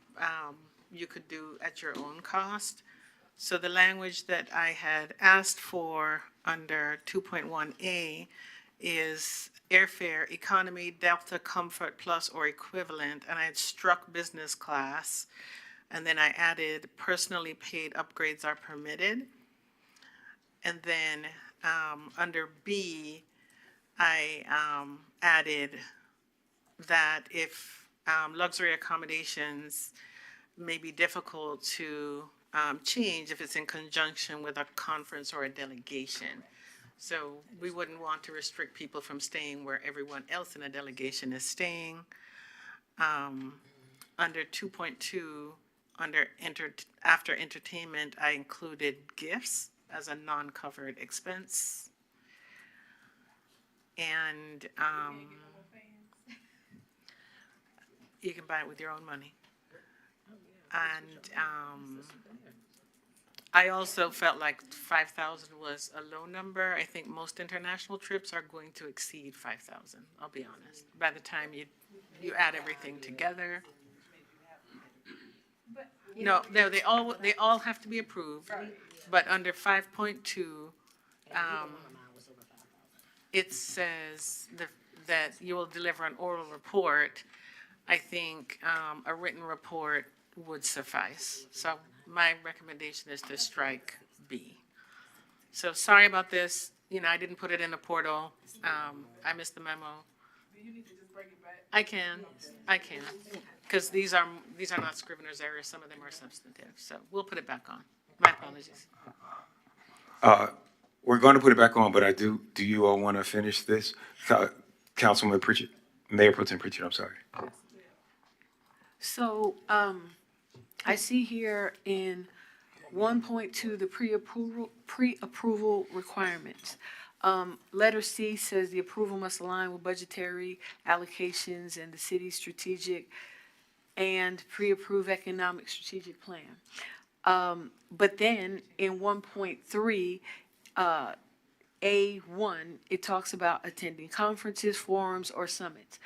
you could do at your own cost. So the language that I had asked for under 2.1A is airfare economy, Delta Comfort Plus or equivalent, and I had struck business class. And then I added personally paid upgrades are permitted. And then under B, I added that if luxury accommodations may be difficult to change if it's in conjunction with a conference or a delegation. So we wouldn't want to restrict people from staying where everyone else in a delegation is staying. Under 2.2, after entertainment, I included gifts as a non-covered expense. And you can buy it with your own money. And I also felt like 5,000 was a low number. I think most international trips are going to exceed 5,000, I'll be honest. By the time you add everything together. No, they all have to be approved, but under 5.2, it says that you will deliver an oral report. I think a written report would suffice. So my recommendation is to strike B. So sorry about this. I didn't put it in the portal. I missed the memo. Do you need to just bring it back? I can. Because these are not Scrivener's errors. Some of them are substantive. So we'll put it back on. My apologies. We're going to put it back on, but do you all want to finish this? Councilman Pritchett, Mayor Pro Tem Pritchett, I'm sorry. So I see here in 1.2, the pre-approval requirements. Letter C says the approval must align with budgetary allocations and the city's strategic and pre-approved economic strategic plan. But then in 1.3, A1, it talks about attending conferences, forums, or summits.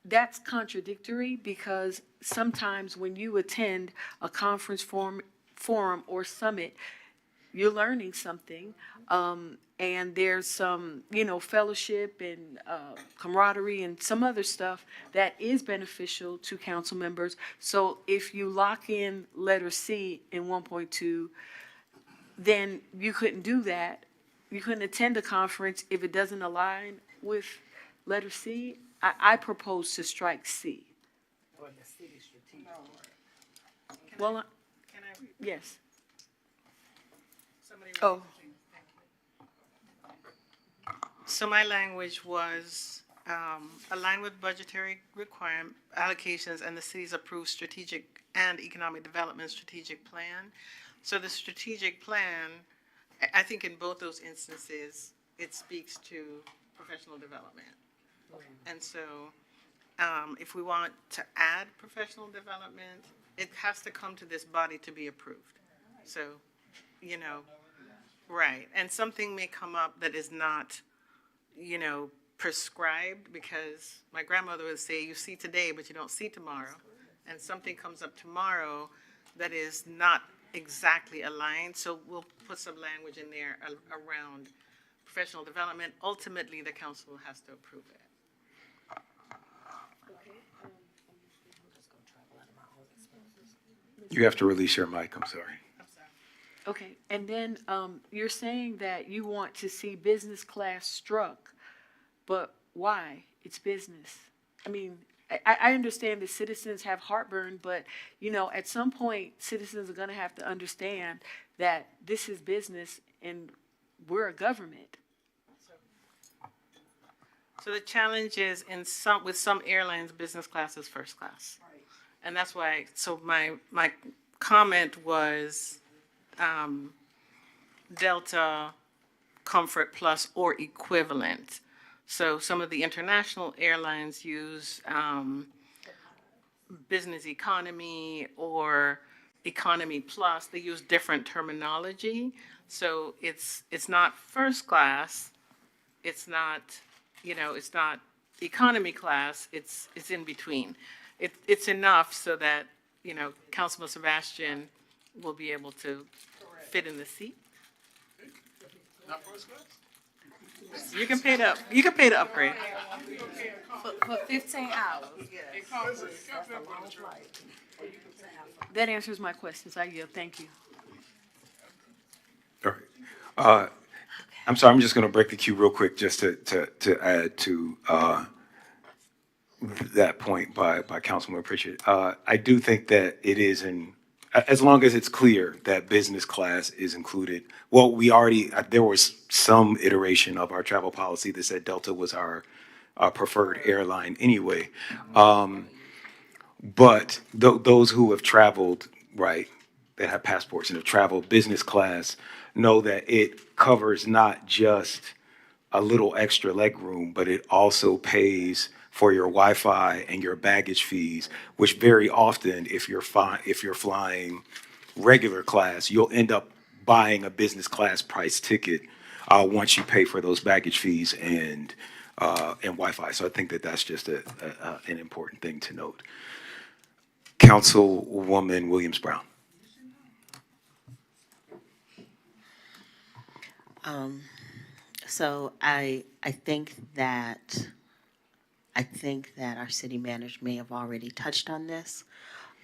That's contradictory because sometimes when you attend a conference, forum, or summit, you're learning something, and there's some, fellowship and camaraderie and some other stuff that is beneficial to council members. So if you lock in letter C in 1.2, then you couldn't do that. You couldn't attend a conference if it doesn't align with letter C. I propose to strike C. Well, yes. So my language was align with budgetary requirement allocations and the city's approved strategic and economic development strategic plan. So the strategic plan, I think in both those instances, it speaks to professional development. And so if we want to add professional development, it has to come to this body to be approved. So, you know, right. And something may come up that is not, you know, prescribed, because my grandmother would say, you see today, but you don't see tomorrow. And something comes up tomorrow that is not exactly aligned. So we'll put some language in there around professional development. Ultimately, the council has to approve it. You have to release your mic, I'm sorry. Okay, and then you're saying that you want to see business class struck, but why? It's business. I mean, I understand that citizens have heartburn, but, you know, at some point, citizens are going to have to understand that this is business and we're a government. So the challenge is with some airlines, business class is first class. And that's why, so my comment was Delta, Comfort Plus, or equivalent. So some of the international airlines use business economy or economy plus. They use different terminology. So it's not first class. It's not, you know, it's not economy class. It's in between. It's enough so that, you know, Councilman Sebastian will be able to fit in the seat. Not first class? You can pay the upgrade. For 15 hours, yes. That answers my questions. I yield. Thank you. All right. I'm sorry, I'm just going to break the queue real quick just to add to that point by Councilman Pritchett. I do think that it is as long as it's clear that business class is included. Well, there was some iteration of our travel policy that said Delta was our preferred airline anyway. But those who have traveled, right, that have passports and have traveled business class know that it covers not just a little extra leg room, but it also pays for your Wi-Fi and your baggage fees, which very often, if you're flying regular class, you'll end up buying a business class price ticket once you pay for those baggage fees and Wi-Fi. So I think that that's just an important thing to note. Councilwoman Williams-Brown. So I think that our city manager may have already touched on this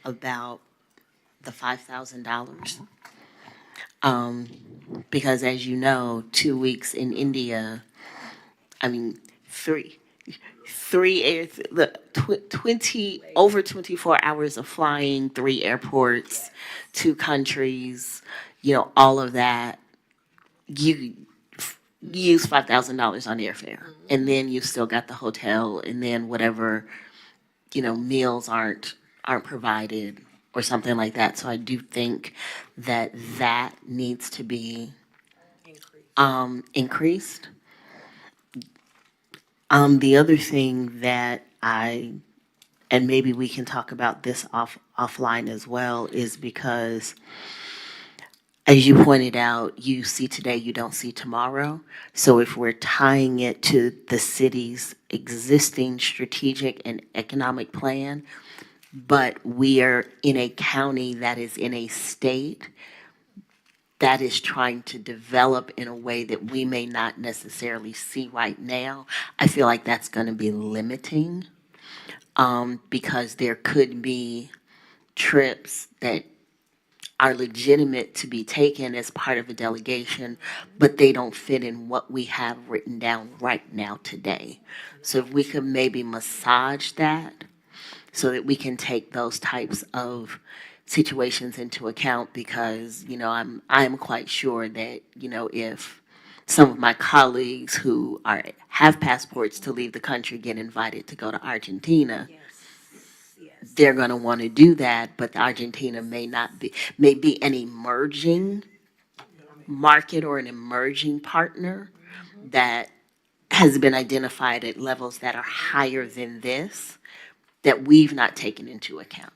about the $5,000. Because as you know, 2 weeks in India, I mean, over 24 hours of flying, 3 airports, 2 countries, you know, all of that, you use $5,000 on airfare. And then you still got the hotel, and then whatever, you know, meals aren't provided or something like that. So I do think that needs to be increased. The other thing that and maybe we can talk about this offline as well, is because, as you pointed out, you see today, you don't see tomorrow. So if we're tying it to the city's existing strategic and economic plan, but we are in a county that is in a state that is trying to develop in a way that we may not necessarily see right now, I feel like that's going to be limiting, because there could be trips that are legitimate to be taken as part of a delegation, but they don't fit in what we have written down right now today. So if we could maybe massage that so that we can take those types of situations into account, because, you know, I am quite sure that, you know, if some of my colleagues who have passports to leave the country get invited to go to Argentina, they're going to want to do that, but Argentina may be an emerging market or an emerging partner that has been identified at levels that are higher than this that we've not taken into account.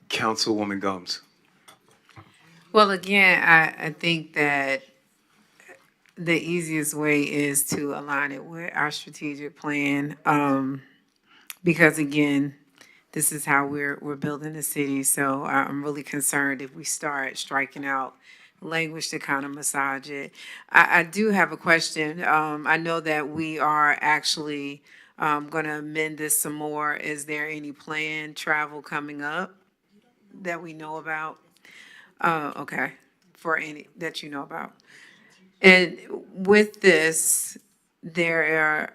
Councilwoman Gums. Well, again, I think that the easiest way is to align it with our strategic plan. Because again, this is how we're building the city. So I'm really concerned if we start striking out language to kind of massage it. I do have a question. I know that we are actually going to amend this some more. Is there any planned travel coming up that we know about? Okay, for any that you know about. And with this, there are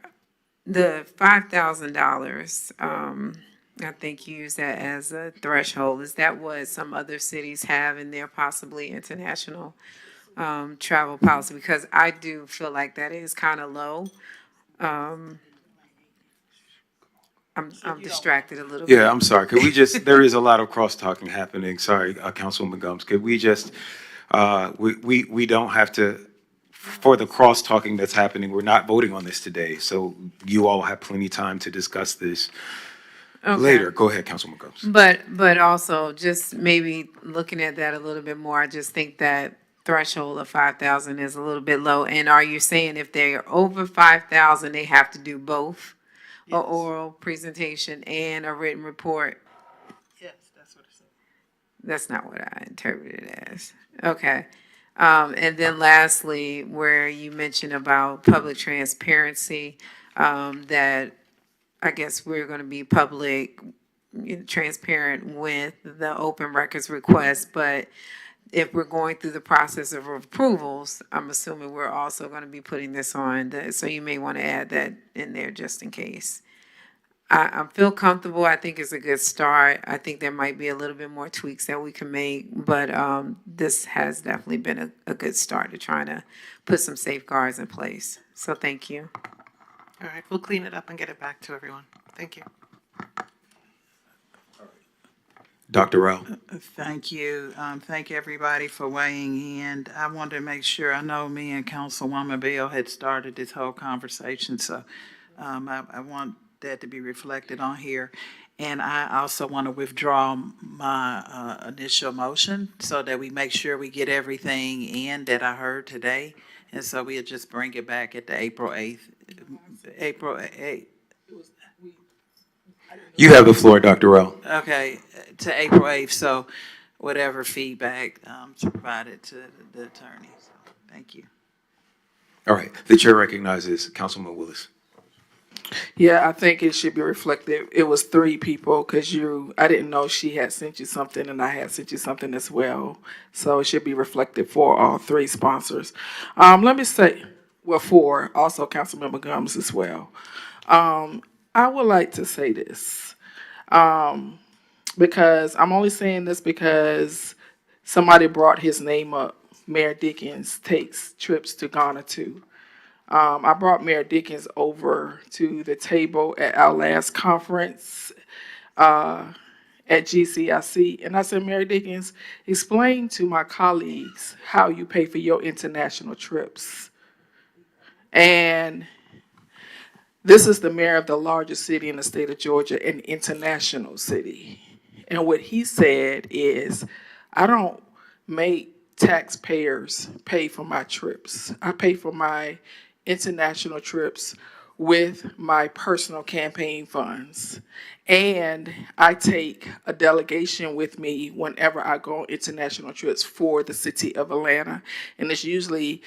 the $5,000. I think you use that as a threshold. Is that what some other cities have in their possibly international travel policy? Because I do feel like that is kind of low. I'm distracted a little bit. Yeah, I'm sorry. Could we just, there is a lot of cross-talking happening. Sorry, Councilwoman Gums. Could we just, we don't have to, for the cross-talking that's happening, we're not voting on this today. So you all have plenty of time to discuss this later. Go ahead, Councilwoman Gums. But also just maybe looking at that a little bit more, I just think that threshold of 5,000 is a little bit low. And are you saying if they're over 5,000, they have to do both? An oral presentation and a written report? Yes, that's what it said. That's not what I interpreted it as. Okay. And then lastly, where you mentioned about public transparency, that I guess we're going to be transparent with the open records request, but if we're going through the process of approvals, I'm assuming we're also going to be putting this on, so you may want to add that in there just in case. I feel comfortable. I think it's a good start. I think there might be a little bit more tweaks that we can make, but this has definitely been a good start to trying to put some safeguards in place. So thank you. All right, we'll clean it up and get it back to everyone. Thank you. Dr. Rao. Thank you. Thank everybody for weighing in. I wanted to make sure, I know me and Councilwoman Bell had started this whole conversation, so I want that to be reflected on here. And I also want to withdraw my initial motion so that we make sure we get everything in that I heard today. And so we'll just bring it back at the April 8th. You have the floor, Dr. Rao. Okay, to April 8th, so whatever feedback to provide it to the attorney. So, thank you. All right. The chair recognizes Councilman Willis. Yeah, I think it should be reflected. It was 3 people because I didn't know she had sent you something and I had sent you something as well. So it should be reflected for all 3 sponsors. Let me say, 4, also Councilmember Gums as well. I would like to say this because I'm only saying this because somebody brought his name up. Mayor Dickens takes trips to Ghana too. I brought Mayor Dickens over to the table at our last conference at GCIC. And I said, Mayor Dickens, explain to my colleagues how you pay for your international trips. And this is the mayor of the largest city in the state of Georgia, an international city. And what he said is, I don't make taxpayers pay for my trips. I pay for my international trips with my personal campaign funds. And I take a delegation with me whenever I go on international trips for the city of Atlanta. And it's usually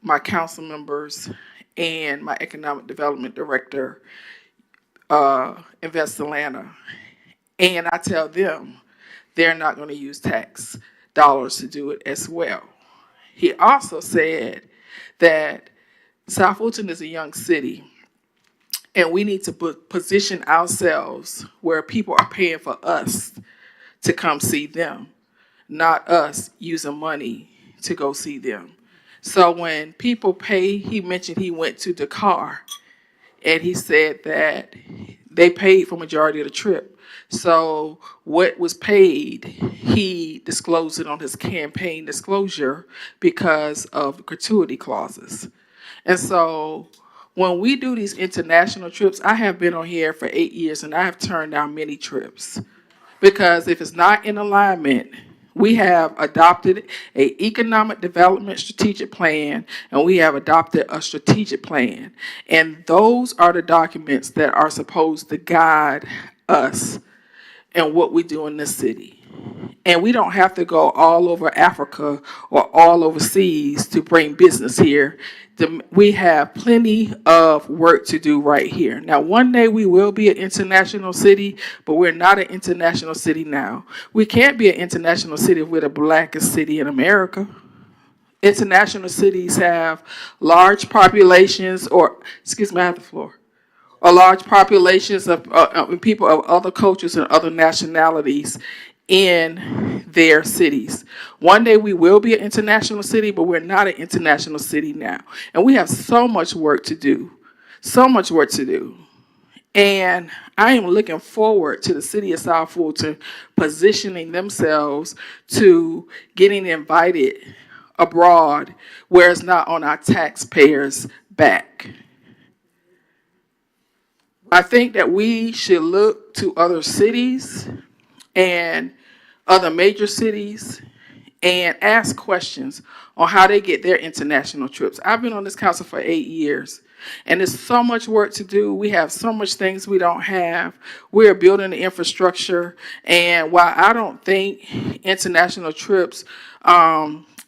my council members and my economic development director, Invest Atlanta. And I tell them they're not going to use tax dollars to do it as well. He also said that South Fulton is a young city, and we need to position ourselves where people are paying for us to come see them, not us using money to go see them. So when people pay, he mentioned he went to Dakar, and he said that they paid for majority of the trip. So what was paid, he disclosed it on his campaign disclosure because of gratuity clauses. And so when we do these international trips, I have been on here for 8 years and I have turned down many trips because if it's not in alignment, we have adopted a economic development strategic plan and we have adopted a strategic plan. And those are the documents that are supposed to guide us and what we do in this city. And we don't have to go all over Africa or all overseas to bring business here. We have plenty of work to do right here. Now, one day we will be an international city, but we're not an international city now. We can't be an international city if we're the blackest city in America. International cities have large populations, or, excuse me, I have the floor, or large populations of people of other cultures and other nationalities in their cities. One day we will be an international city, but we're not an international city now. And we have so much work to do, so much work to do. And I am looking forward to the city of South Fulton positioning themselves to getting invited abroad where it's not on our taxpayers' back. I think that we should look to other cities and other major cities and ask questions on how they get their international trips. I've been on this council for 8 years, and there's so much work to do. We have so much things we don't have. We're building the infrastructure, and while I don't think international trips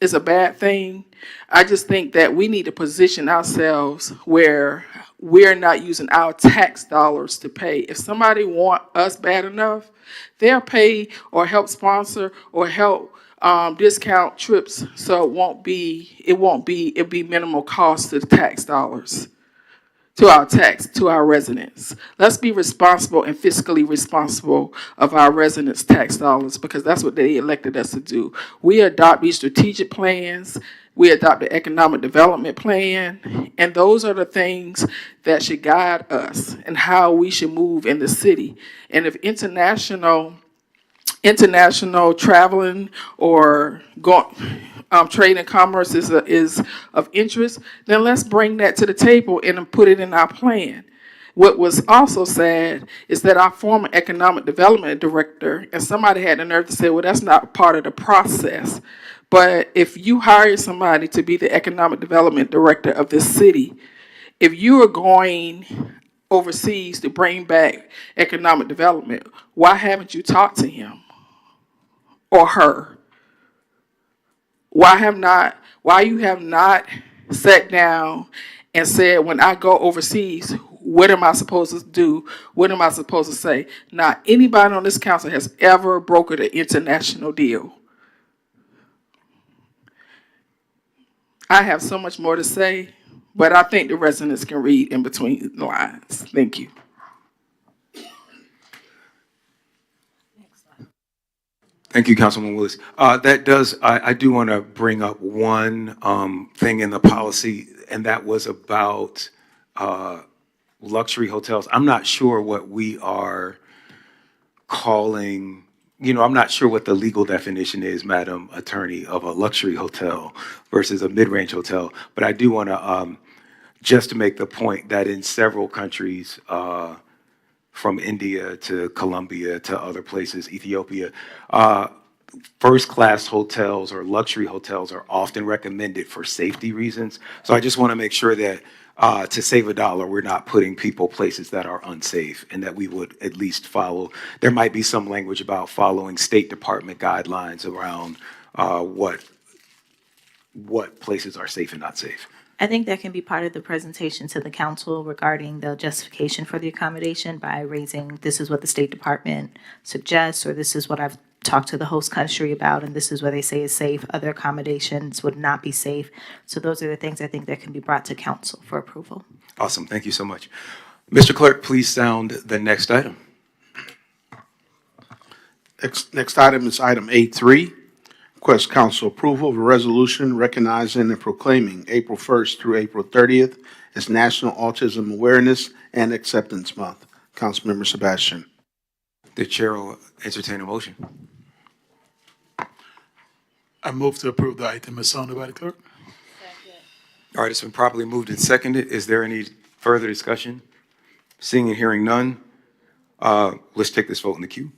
is a bad thing, I just think that we need to position ourselves where we're not using our tax dollars to pay. If somebody want us bad enough, they'll pay or help sponsor or help discount trips, so it'll be minimal cost to the tax dollars, to our residents. Let's be responsible and fiscally responsible of our residents' tax dollars because that's what they elected us to do. We adopt these strategic plans. We adopt the economic development plan, and those are the things that should guide us and how we should move in the city. And if international traveling or trade and commerce is of interest, then let's bring that to the table and put it in our plan. What was also sad is that our former economic development director, and somebody had the nerve to say, well, that's not part of the process. But if you hire somebody to be the economic development director of this city, if you are going overseas to bring back economic development, why haven't you talked to him or her? Why you have not sat down and said, when I go overseas, what am I supposed to do? What am I supposed to say? Not anybody on this council has ever brokered an international deal. I have so much more to say, but I think the residents can read in between the lines. Thank you. Thank you, Councilman Willis. I do want to bring up one thing in the policy, and that was about luxury hotels. I'm not sure what we are calling, I'm not sure what the legal definition is, Madam Attorney, of a luxury hotel versus a mid-range hotel. But I do want to just to make the point that in several countries, from India to Colombia to other places, Ethiopia, first-class hotels or luxury hotels are often recommended for safety reasons. So I just want to make sure that to save a dollar, we're not putting people places that are unsafe, and that we would at least follow. There might be some language about following State Department guidelines around what places are safe and not safe. I think that can be part of the presentation to the council regarding the justification for the accommodation by raising, this is what the State Department suggests, or this is what I've talked to the host country about, and this is where they say is safe. Other accommodations would not be safe. So those are the things I think that can be brought to council for approval. Awesome, thank you so much. Mr. Clerk, please sound the next item. Next item is item A3. Request council approval of a resolution recognizing and proclaiming April 1st through April 30th as National Autism Awareness and Acceptance Month. Councilmember Sebastian. The chair will entertain a motion. I move to approve the item as sounded by the clerk. All right, it's been properly moved and seconded. Is there any further discussion? Seeing and hearing none, let's take this vote in the queue.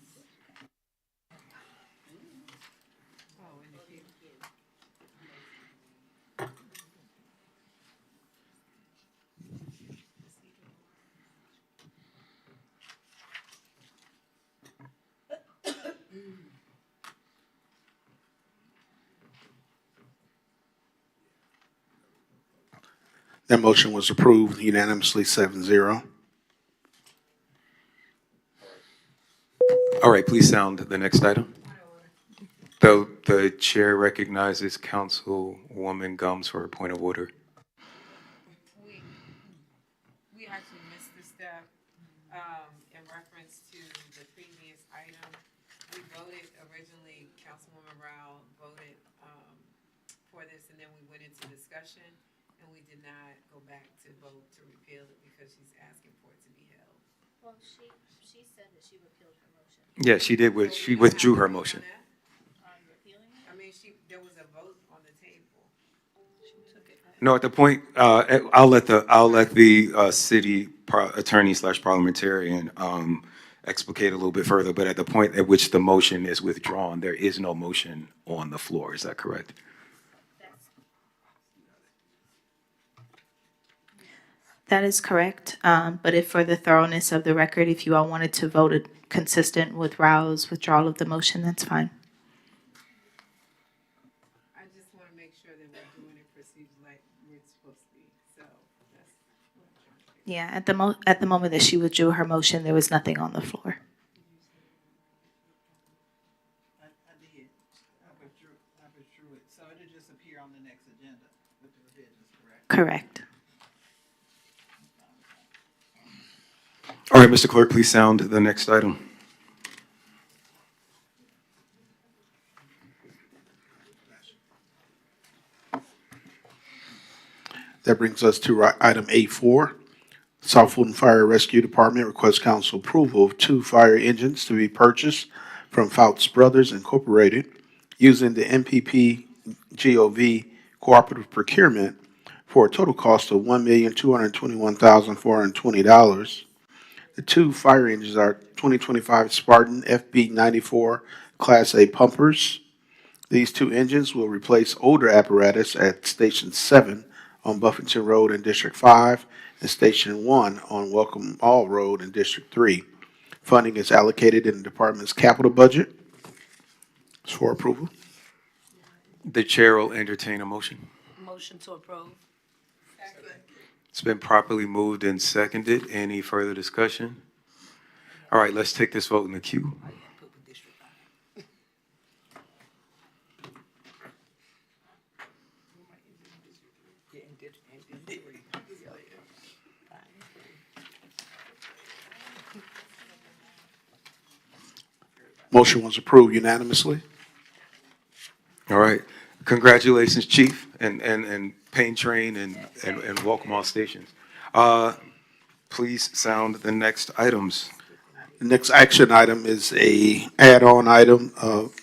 That motion was approved unanimously 7-0. All right, please sound the next item. The chair recognizes Councilwoman Gums for a point of order. We actually missed this step, in reference to the previous item. We voted originally, Councilwoman Rao voted, for this, and then we went into discussion, and we did not go back to vote to repeal it because she's asking for it to be held. Well, she said that she repealed her motion. Yeah, she did. She withdrew her motion. I mean, there was a vote on the table. No, at the point, I'll let the city attorney / parliamentarian explicate a little bit further. But at the point at which the motion is withdrawn, there is no motion on the floor. Is that correct? That is correct. But if for the thoroughness of the record, if you all wanted to vote it consistent with Rao's withdrawal of the motion, that's fine. I just want to make sure that we're doing it procedure like we're supposed to be, so that's what I'm trying to figure. Yeah, at the moment that she withdrew her motion, there was nothing on the floor. I did. I withdrew it. So it'll just appear on the next agenda with the revisions, correct? Correct. All right, Mr. Clerk, please sound the next item. That brings us to item A4. South Fulton Fire Rescue Department requests council approval of 2 fire engines to be purchased from Fouts Brothers Incorporated using the MPP GOV cooperative procurement for a total cost of $1,221,420. The 2 fire engines are 2025 Spartan FB94 Class A pumpers. These 2 engines will replace older apparatus at Station 7 on Buffington Road in District 5 and Station 1 on Welcome All Road in District 3. Funding is allocated in the department's capital budget. It's for approval. The chair will entertain a motion. Motion to approve. It's been properly moved and seconded. Any further discussion? All right, let's take this vote in the queue. Motion was approved unanimously. All right. Congratulations, Chief, and Pain Train and Welcome All Stations. Please sound the next items. The next action item is a add-on item of,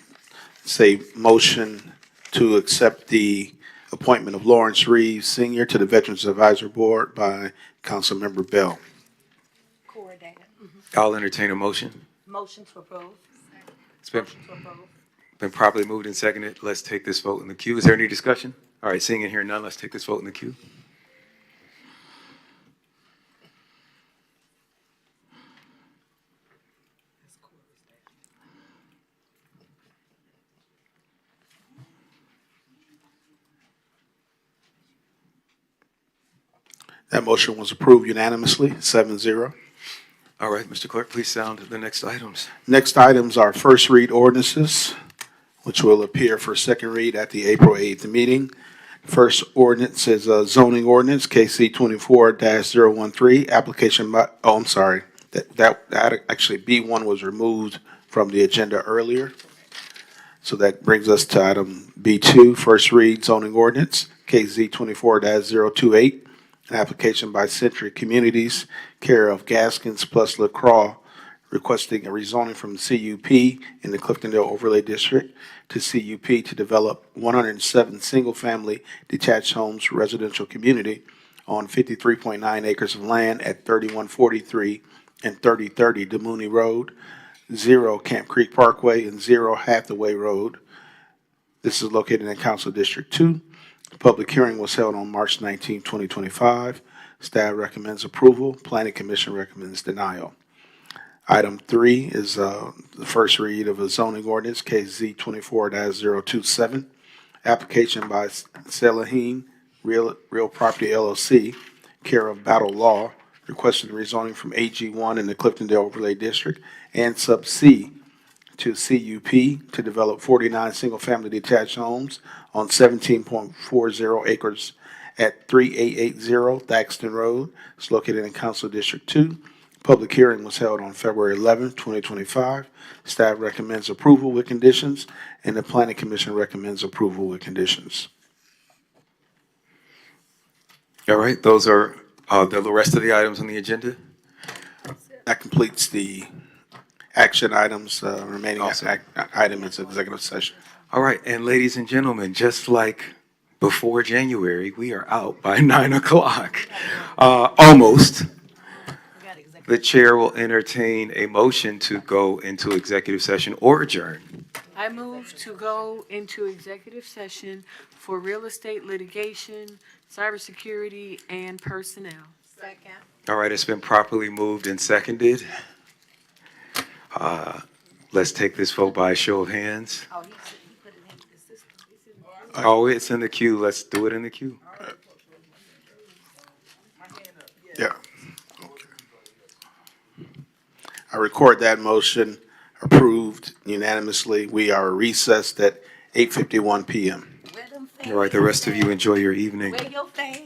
say, motion to accept the appointment of Lawrence Reeves Sr. to the Veterans Advisory Board by Councilmember Bell. I'll entertain a motion. Motion to approve. It's been properly moved and seconded. Let's take this vote in the queue. Is there any discussion? All right, seeing and hearing none, let's take this vote in the queue. That motion was approved unanimously, 7-0. All right, Mr. Clerk, please sound the next items. Next items are first read ordinances, which will appear for second read at the April 8th meeting. First ordinance is a zoning ordinance, KC 24-013, application by, oh, I'm sorry, that actually B1 was removed from the agenda earlier. So that brings us to item B2, first read zoning ordinance, KZ 24-028, an application by Century Communities, care of Gaskins plus LaCroix, requesting a rezoning from CUP in the Cliftondale Overlay District to CUP to develop 107 single-family detached homes residential community on 53.9 acres of land at 3143 and 3030 DeMooney Road, 0 Camp Creek Parkway, and 0 Hathaway Road. This is located in Council District 2. The public hearing was held on March 19, 2025. Staff recommends approval. Planning Commission recommends denial. Item 3 is the first read of a zoning ordinance, KZ 24-027, application by Selaheen Real Property LLC, care of Battle Law, requesting rezoning from AG1 in the Cliftondale Overlay District and Sub C to CUP to develop 49 single-family detached homes on 17.40 acres at 3880 Thaxton Road. It's located in Council District 2. Public hearing was held on February 11, 2025. Staff recommends approval with conditions, and the Planning Commission recommends approval with conditions. All right, those are the rest of the items on the agenda. That completes the action items. Remaining Awesome. item is executive session. All right, and ladies and gentlemen, just like before January, we are out by 9 o'clock. Almost. The chair will entertain a motion to go into executive session or adjourn. I move to go into executive session for real estate litigation, cybersecurity, and personnel. Second. All right, it's been properly moved and seconded. Let's take this vote by a show of hands. Oh, it's in the queue. Let's do it in the queue. Yeah. Okay. I record that motion approved unanimously. We are recessed at 8:51 p.m. All right, the rest of you enjoy your evening. Wear your faith.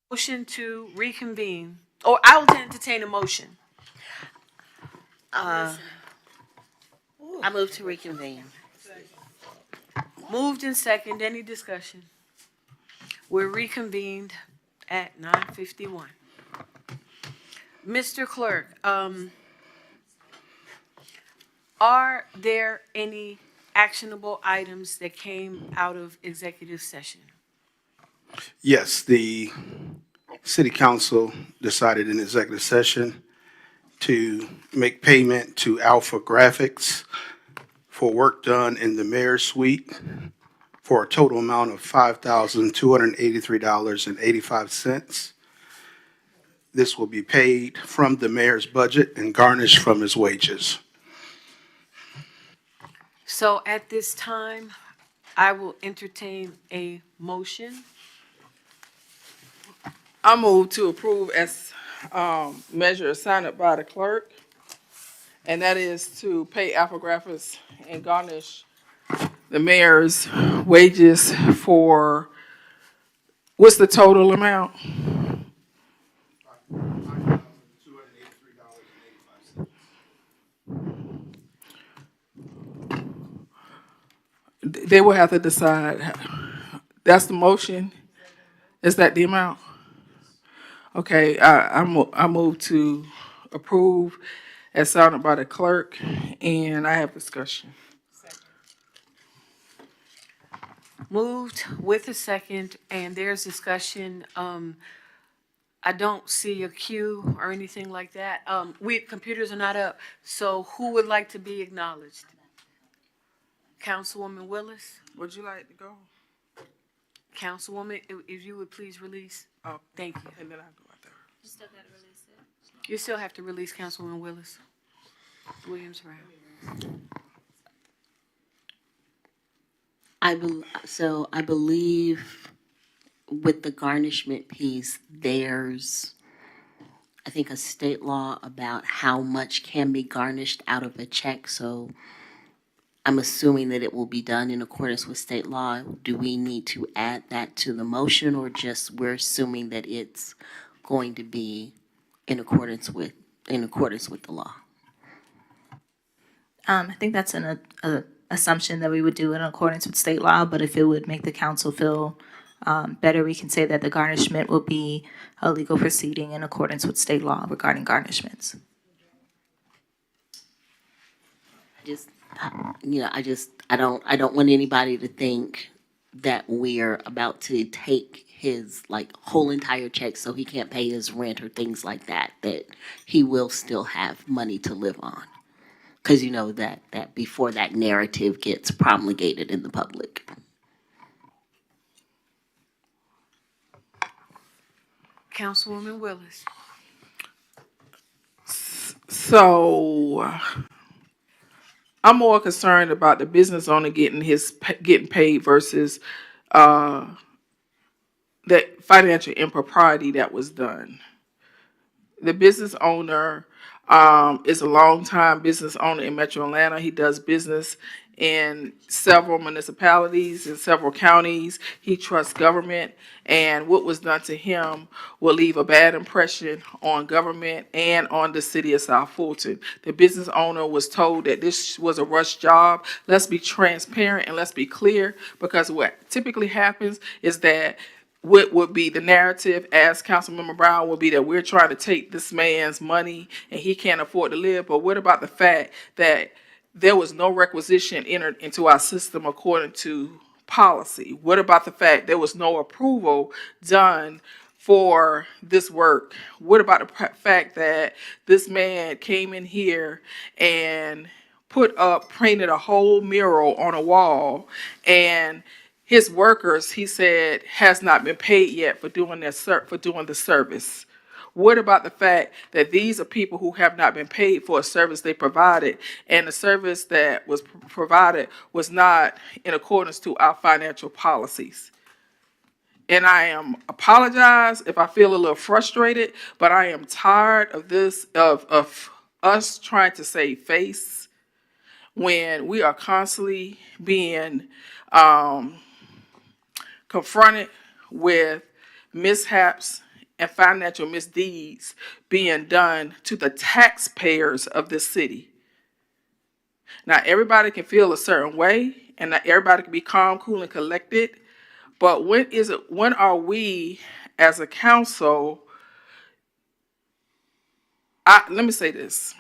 Motion to reconvene, or I will entertain a motion. I move to reconvene. Moved and second, any discussion? We're reconvened at 9:51. Mr. Clerk, are there any actionable items that came out of executive session? Yes, the city council decided in executive session to make payment to Alpha Graphics for work done in the mayor's suite for a total amount of $5,283.85. This will be paid from the mayor's budget and garnished from his wages. So at this time, I will entertain a motion. I move to approve as measure assigned by the clerk, and that is to pay Alphagraphics and garnish the mayor's wages for, what's the total amount? They will have to decide. That's the motion? Is that the amount? Okay, I move to approve as sounded by the clerk, and I have discussion. Moved with a second, and there's discussion. I don't see a queue or anything like that. Computers are not up, so who would like to be acknowledged? Councilwoman Willis? Would you like to go? Councilwoman, if you would please release. Oh, thank you. and then I go out there. You still gotta release it. You still have to release Councilwoman Willis. Williams Brown. I believe with the garnishment piece, there's, I think, a state law about how much can be garnished out of a check. So I'm assuming that it will be done in accordance with state law. Do we need to add that to the motion, or just we're assuming that it's going to be in accordance with the law? I think that's an assumption that we would do in accordance with state law, but if it would make the council feel better, we can say that the garnishment will be a legal proceeding in accordance with state law regarding garnishments. I don't want anybody to think that we're about to take his whole entire check so he can't pay his rent or things like that, that he will still have money to live on. Because you know that before that narrative gets promulgated in the public. Councilwoman Willis. So I'm more concerned about the business owner getting paid versus that financial impropriety that was done. The business owner is a longtime business owner in Metro Atlanta. He does business in several municipalities, in several counties. He trusts government, and what was done to him will leave a bad impression on government and on the city of South Fulton. The business owner was told that this was a rush job. Let's be transparent and let's be clear, because what typically happens is that what would be the narrative, as Councilmember Brown, would be that we're trying to take this man's money and he can't afford to live. But what about the fact that there was no requisition entered into our system according to policy? What about the fact there was no approval done for this work? What about the fact that this man came in here and painted a whole mural on a wall, and his workers, he said, has not been paid yet for doing the service? What about the fact that these are people who have not been paid for a service they provided, and the service that was provided was not in accordance to our financial policies? And I am apologize if I feel a little frustrated, but I am tired of this, of us trying to save face when we are constantly being confronted with mishaps and financial misdeeds being done to the taxpayers of this city. Now, everybody can feel a certain way, and not everybody can be calm, cool, and collected. But when are we as a council, let me say this.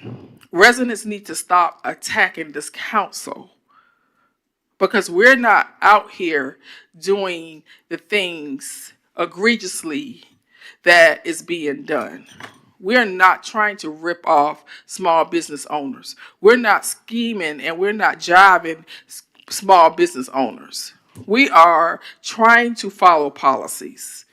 Residents need to stop attacking this council because we're not out here doing the things egregiously that is being done. We're not trying to rip off small business owners. We're not scheming and we're not jiving small business owners. We are trying to follow policies.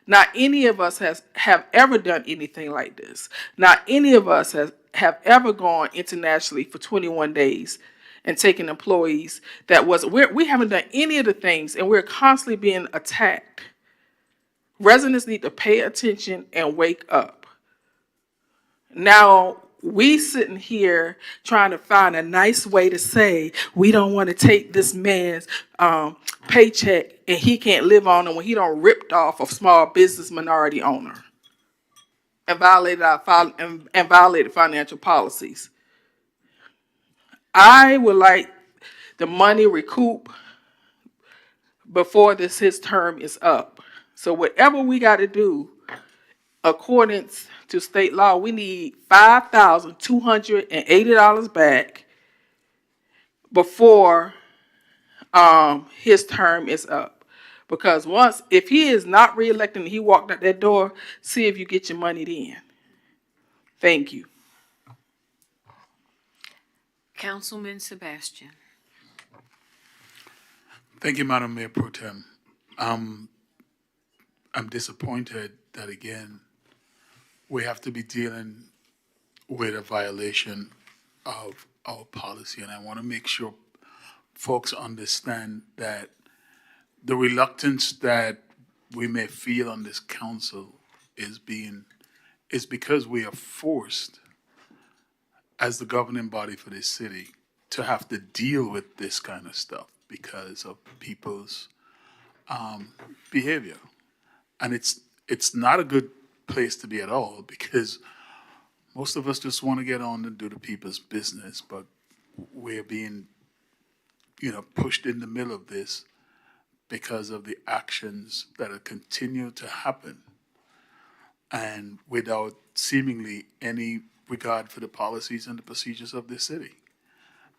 Not any of us have ever done anything like this. Not any of us have ever gone internationally for 21 days and taken employees we haven't done any of the things, and we're constantly being attacked. Residents need to pay attention and wake up. Now, we sitting here trying to find a nice way to say we don't want to take this man's paycheck and he can't live on it when he done ripped off a small business minority owner and violated financial policies. I would like the money recouped before his term is up. So whatever we got to do, according to state law, we need $5,280 back before his term is up. Because if he is not reelected and he walked out that door, see if you get your money then. Thank you. Councilman Sebastian. Thank you, Madam Mayor Pro Tem. I'm disappointed that, again, we have to be dealing with a violation of our policy, and I want to make sure folks understand that the reluctance that we may feel on this council is because we are forced, as the governing body for this city, to have to deal with this kind of stuff because of people's behavior. And it's not a good place to be at all, because most of us just want to get on and do the people's business, but we're being, pushed in the middle of this because of the actions that are continue to happen, and without seemingly any regard for the policies and the procedures of this city.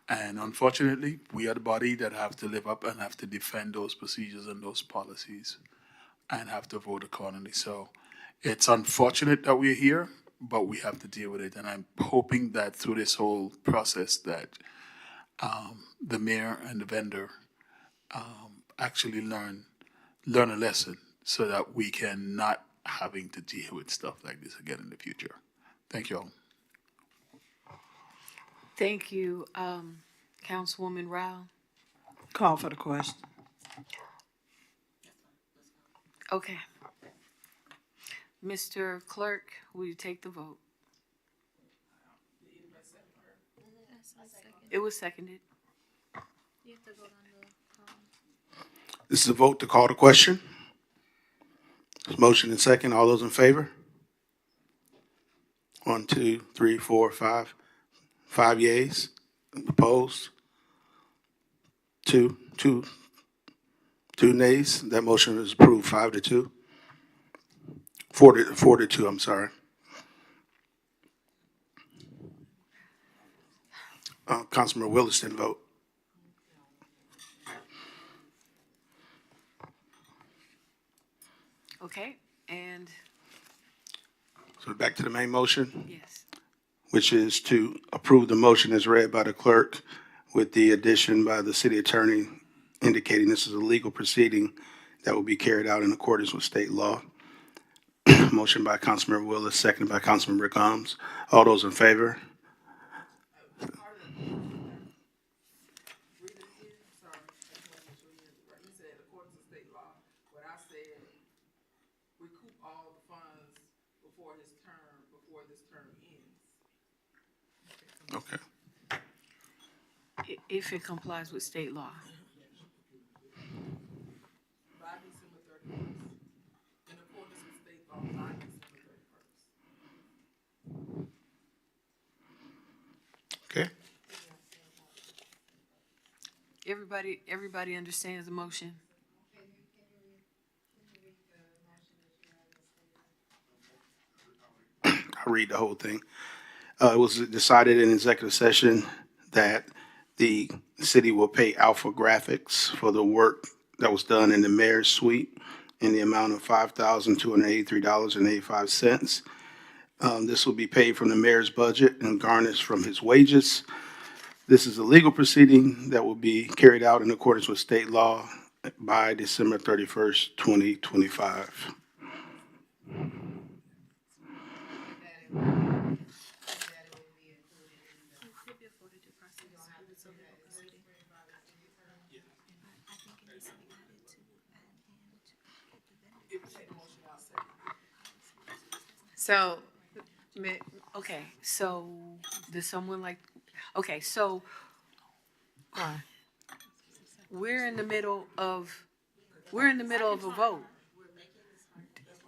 And unfortunately, we are the body that have to live up and have to defend those procedures and those policies and have to vote accordingly. So it's unfortunate that we're here, but we have to deal with it. And I'm hoping that through this whole process that the mayor and the vendor actually learn a lesson so that we can not having to deal with stuff like this again in the future. Thank you all. Thank you, Councilwoman Rao. Call for the question. Okay. Mr. Clerk, will you take the vote? It was seconded. This is a vote to call the question. Motion and second. All those in favor? 1, 2, 3, 4, 5. 5 yeas. Opposed? 2 nays. That motion is approved 5-2. 4-2, I'm sorry. Councilman Willis didn't vote. Okay, and So back to the main motion, yes. which is to approve the motion as read by the clerk with the addition by the city attorney indicating this is a legal proceeding that will be carried out in accordance with state law. Motion by Councilmember Willis, seconded by Councilmember Gomes. All those in favor? Okay. If it complies with state law. everybody understands the motion? I'll read the whole thing. It was decided in executive session that the city will pay Alpha Graphics for the work that was done in the mayor's suite in the amount of $5,283.85. This will be paid from the mayor's budget and garnished from his wages. This is a legal proceeding that will be carried out in accordance with state law by December 31st, 2025. So, Okay, so does someone like, okay, so we're in the middle of a vote.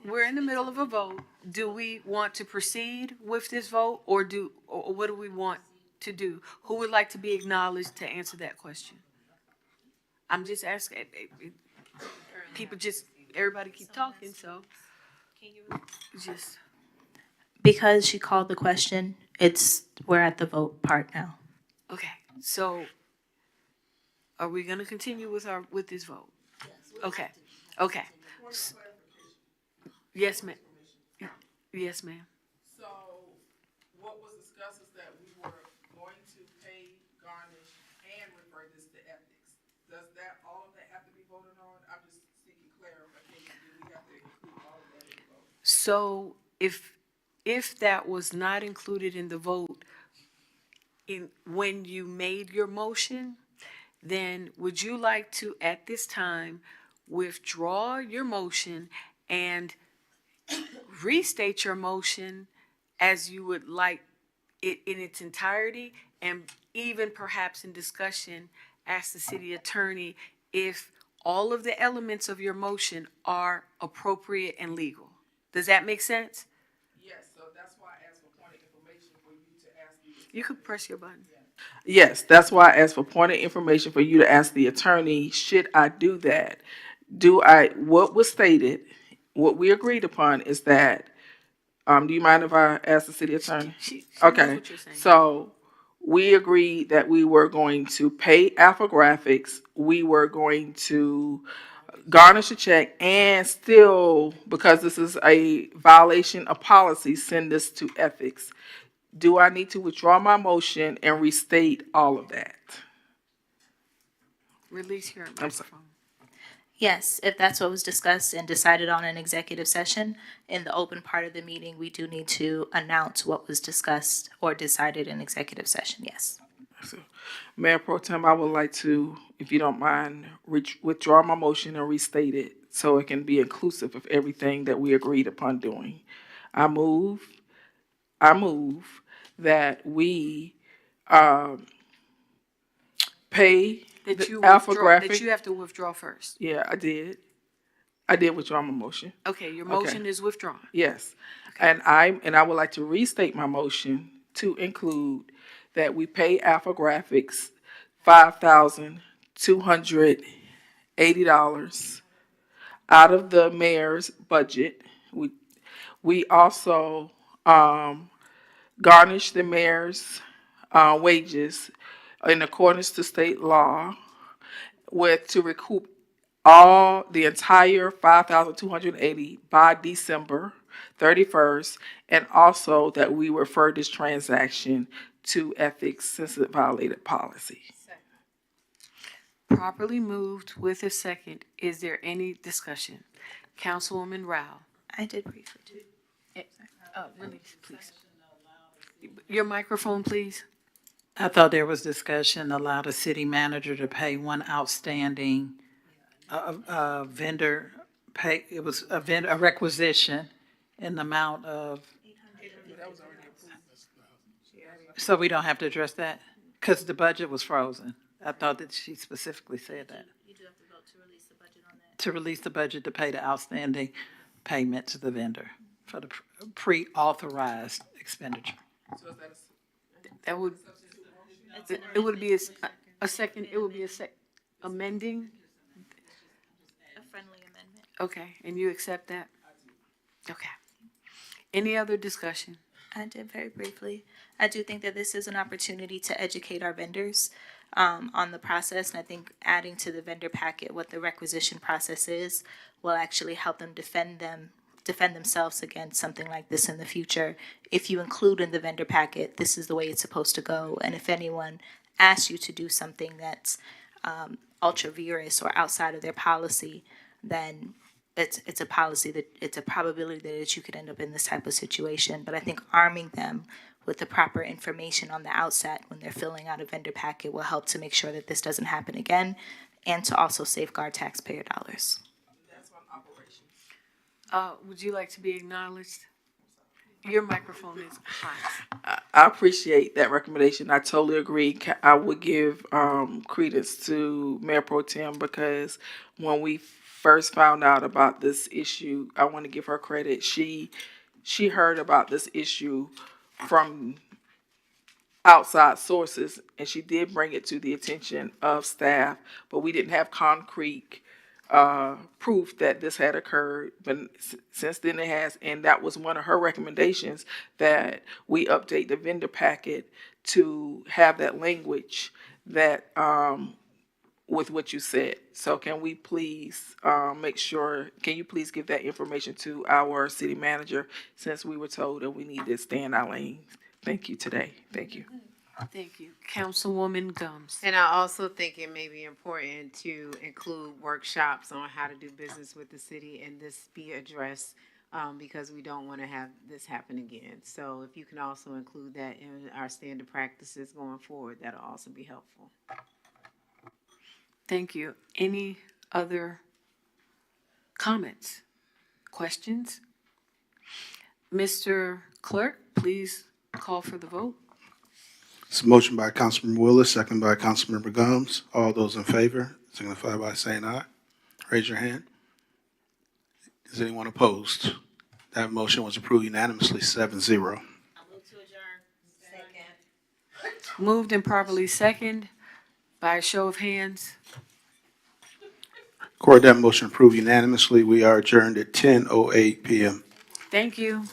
We're in the middle of a vote. Do we want to proceed with this vote or what do we want to do? Who would like to be acknowledged to answer that question? I'm just asking, everybody keep talking, so can you just. Because she called the question, we're at the vote part now. Okay, so are we gonna continue with this vote? Okay, okay. Yes, ma'am. Yes, ma'am. So what was discussed is that we were going to pay, garnish, and refer this to ethics. Does all of that have to be voted on? I'm just seeking clarification. Do we have to include all of that in the vote? So if that was not included in the vote when you made your motion, then would you like to, at this time, withdraw your motion and restate your motion as you would like it in its entirety, and even perhaps in discussion, ask the city attorney if all of the elements of your motion are appropriate and legal? Does that make sense? Yes, so that's why I asked for point of information for you to ask the. You could press your button. Yes, that's why I asked for point of information for you to ask the attorney, should I do that? What was stated, what we agreed upon is that, do you mind if I ask the city attorney? She knows Okay, what you're saying. so we agreed that we were going to pay Alpha Graphics, we were going to garnish a check, and still, because this is a violation of policy, send this to ethics. Do I need to withdraw my motion and restate all of that? Release your sorry. microphone. Yes, if that's what was discussed and decided on in executive session, in the open part of the meeting, we do need to announce what was discussed or decided in executive session, yes. Mayor Pro Tem, I would like to, if you don't mind, withdraw my motion and restate it so it can be inclusive of everything that we agreed upon doing. I move that we pay Alpha Graphic. That you have to withdraw first. Yeah, I did. I did withdraw my motion. Okay, your motion is withdrawn. Yes. And I would like to restate my motion to include that we pay Alpha Graphics $5,280 out of the mayor's budget. We also garnish the mayor's wages in accordance to state law to recoup the entire $5,280 by December 31st, and also that we refer this transaction to ethics since it violated policy. Properly moved with a second. Is there any discussion? Councilwoman Rao. I did briefly do. Release, please. Your microphone, please. I thought there was discussion, allow the city manager to pay one outstanding vendor pay, it was a requisition in the amount of. So we don't have to address that? Because the budget was frozen. I thought that she specifically said that. You do have to vote to release the budget on that. To release the budget to pay the outstanding payment to the vendor for the pre-authorized expenditure. That would, it would be a second, it would be a sec, amending? A friendly amendment. Okay, and you accept that? Okay. Any other discussion? I did very briefly. I do think that this is an opportunity to educate our vendors on the process, and I think adding to the vendor packet what the requisition process is will actually help them defend themselves against something like this in the future. If you include in the vendor packet, this is the way it's supposed to go, and if anyone asks you to do something that's ultra virus or outside of their policy, then it's a policy that it's a probability that you could end up in this type of situation. But I think arming them with the proper information on the outset when they're filling out a vendor packet will help to make sure that this doesn't happen again, and to also safeguard taxpayer dollars. Would you like to be acknowledged? Your microphone is hot. I appreciate that recommendation. I totally agree. I would give credence to Mayor Pro Tem because when we first found out about this issue, I want to give her credit. She heard about this issue from outside sources, and she did bring it to the attention of staff, but we didn't have concrete proof that this had occurred. But since then it has, and that was one of her recommendations, that we update the vendor packet to have that language that with what you said. So can we please make sure, can you please give that information to our city manager, since we were told that we need to stay in our lanes? Thank you today. Thank you. Thank you. Councilwoman Gums. And I also think it may be important to include workshops on how to do business with the city and this be addressed because we don't want to have this happen again. So if you can also include that in our standard practices going forward, that'll also be helpful. Thank you. Any other comments, questions? Mr. Clerk, please call for the vote. It's a motion by Councilmember Willis, second by Councilmember Gomes. All those in favor signify by saying aye. Raise your hand. Is anyone opposed? That motion was approved unanimously, 7-0. Moved and properly second by a show of hands. Court, that motion approved unanimously. We are adjourned at 10:08 p.m. Thank you.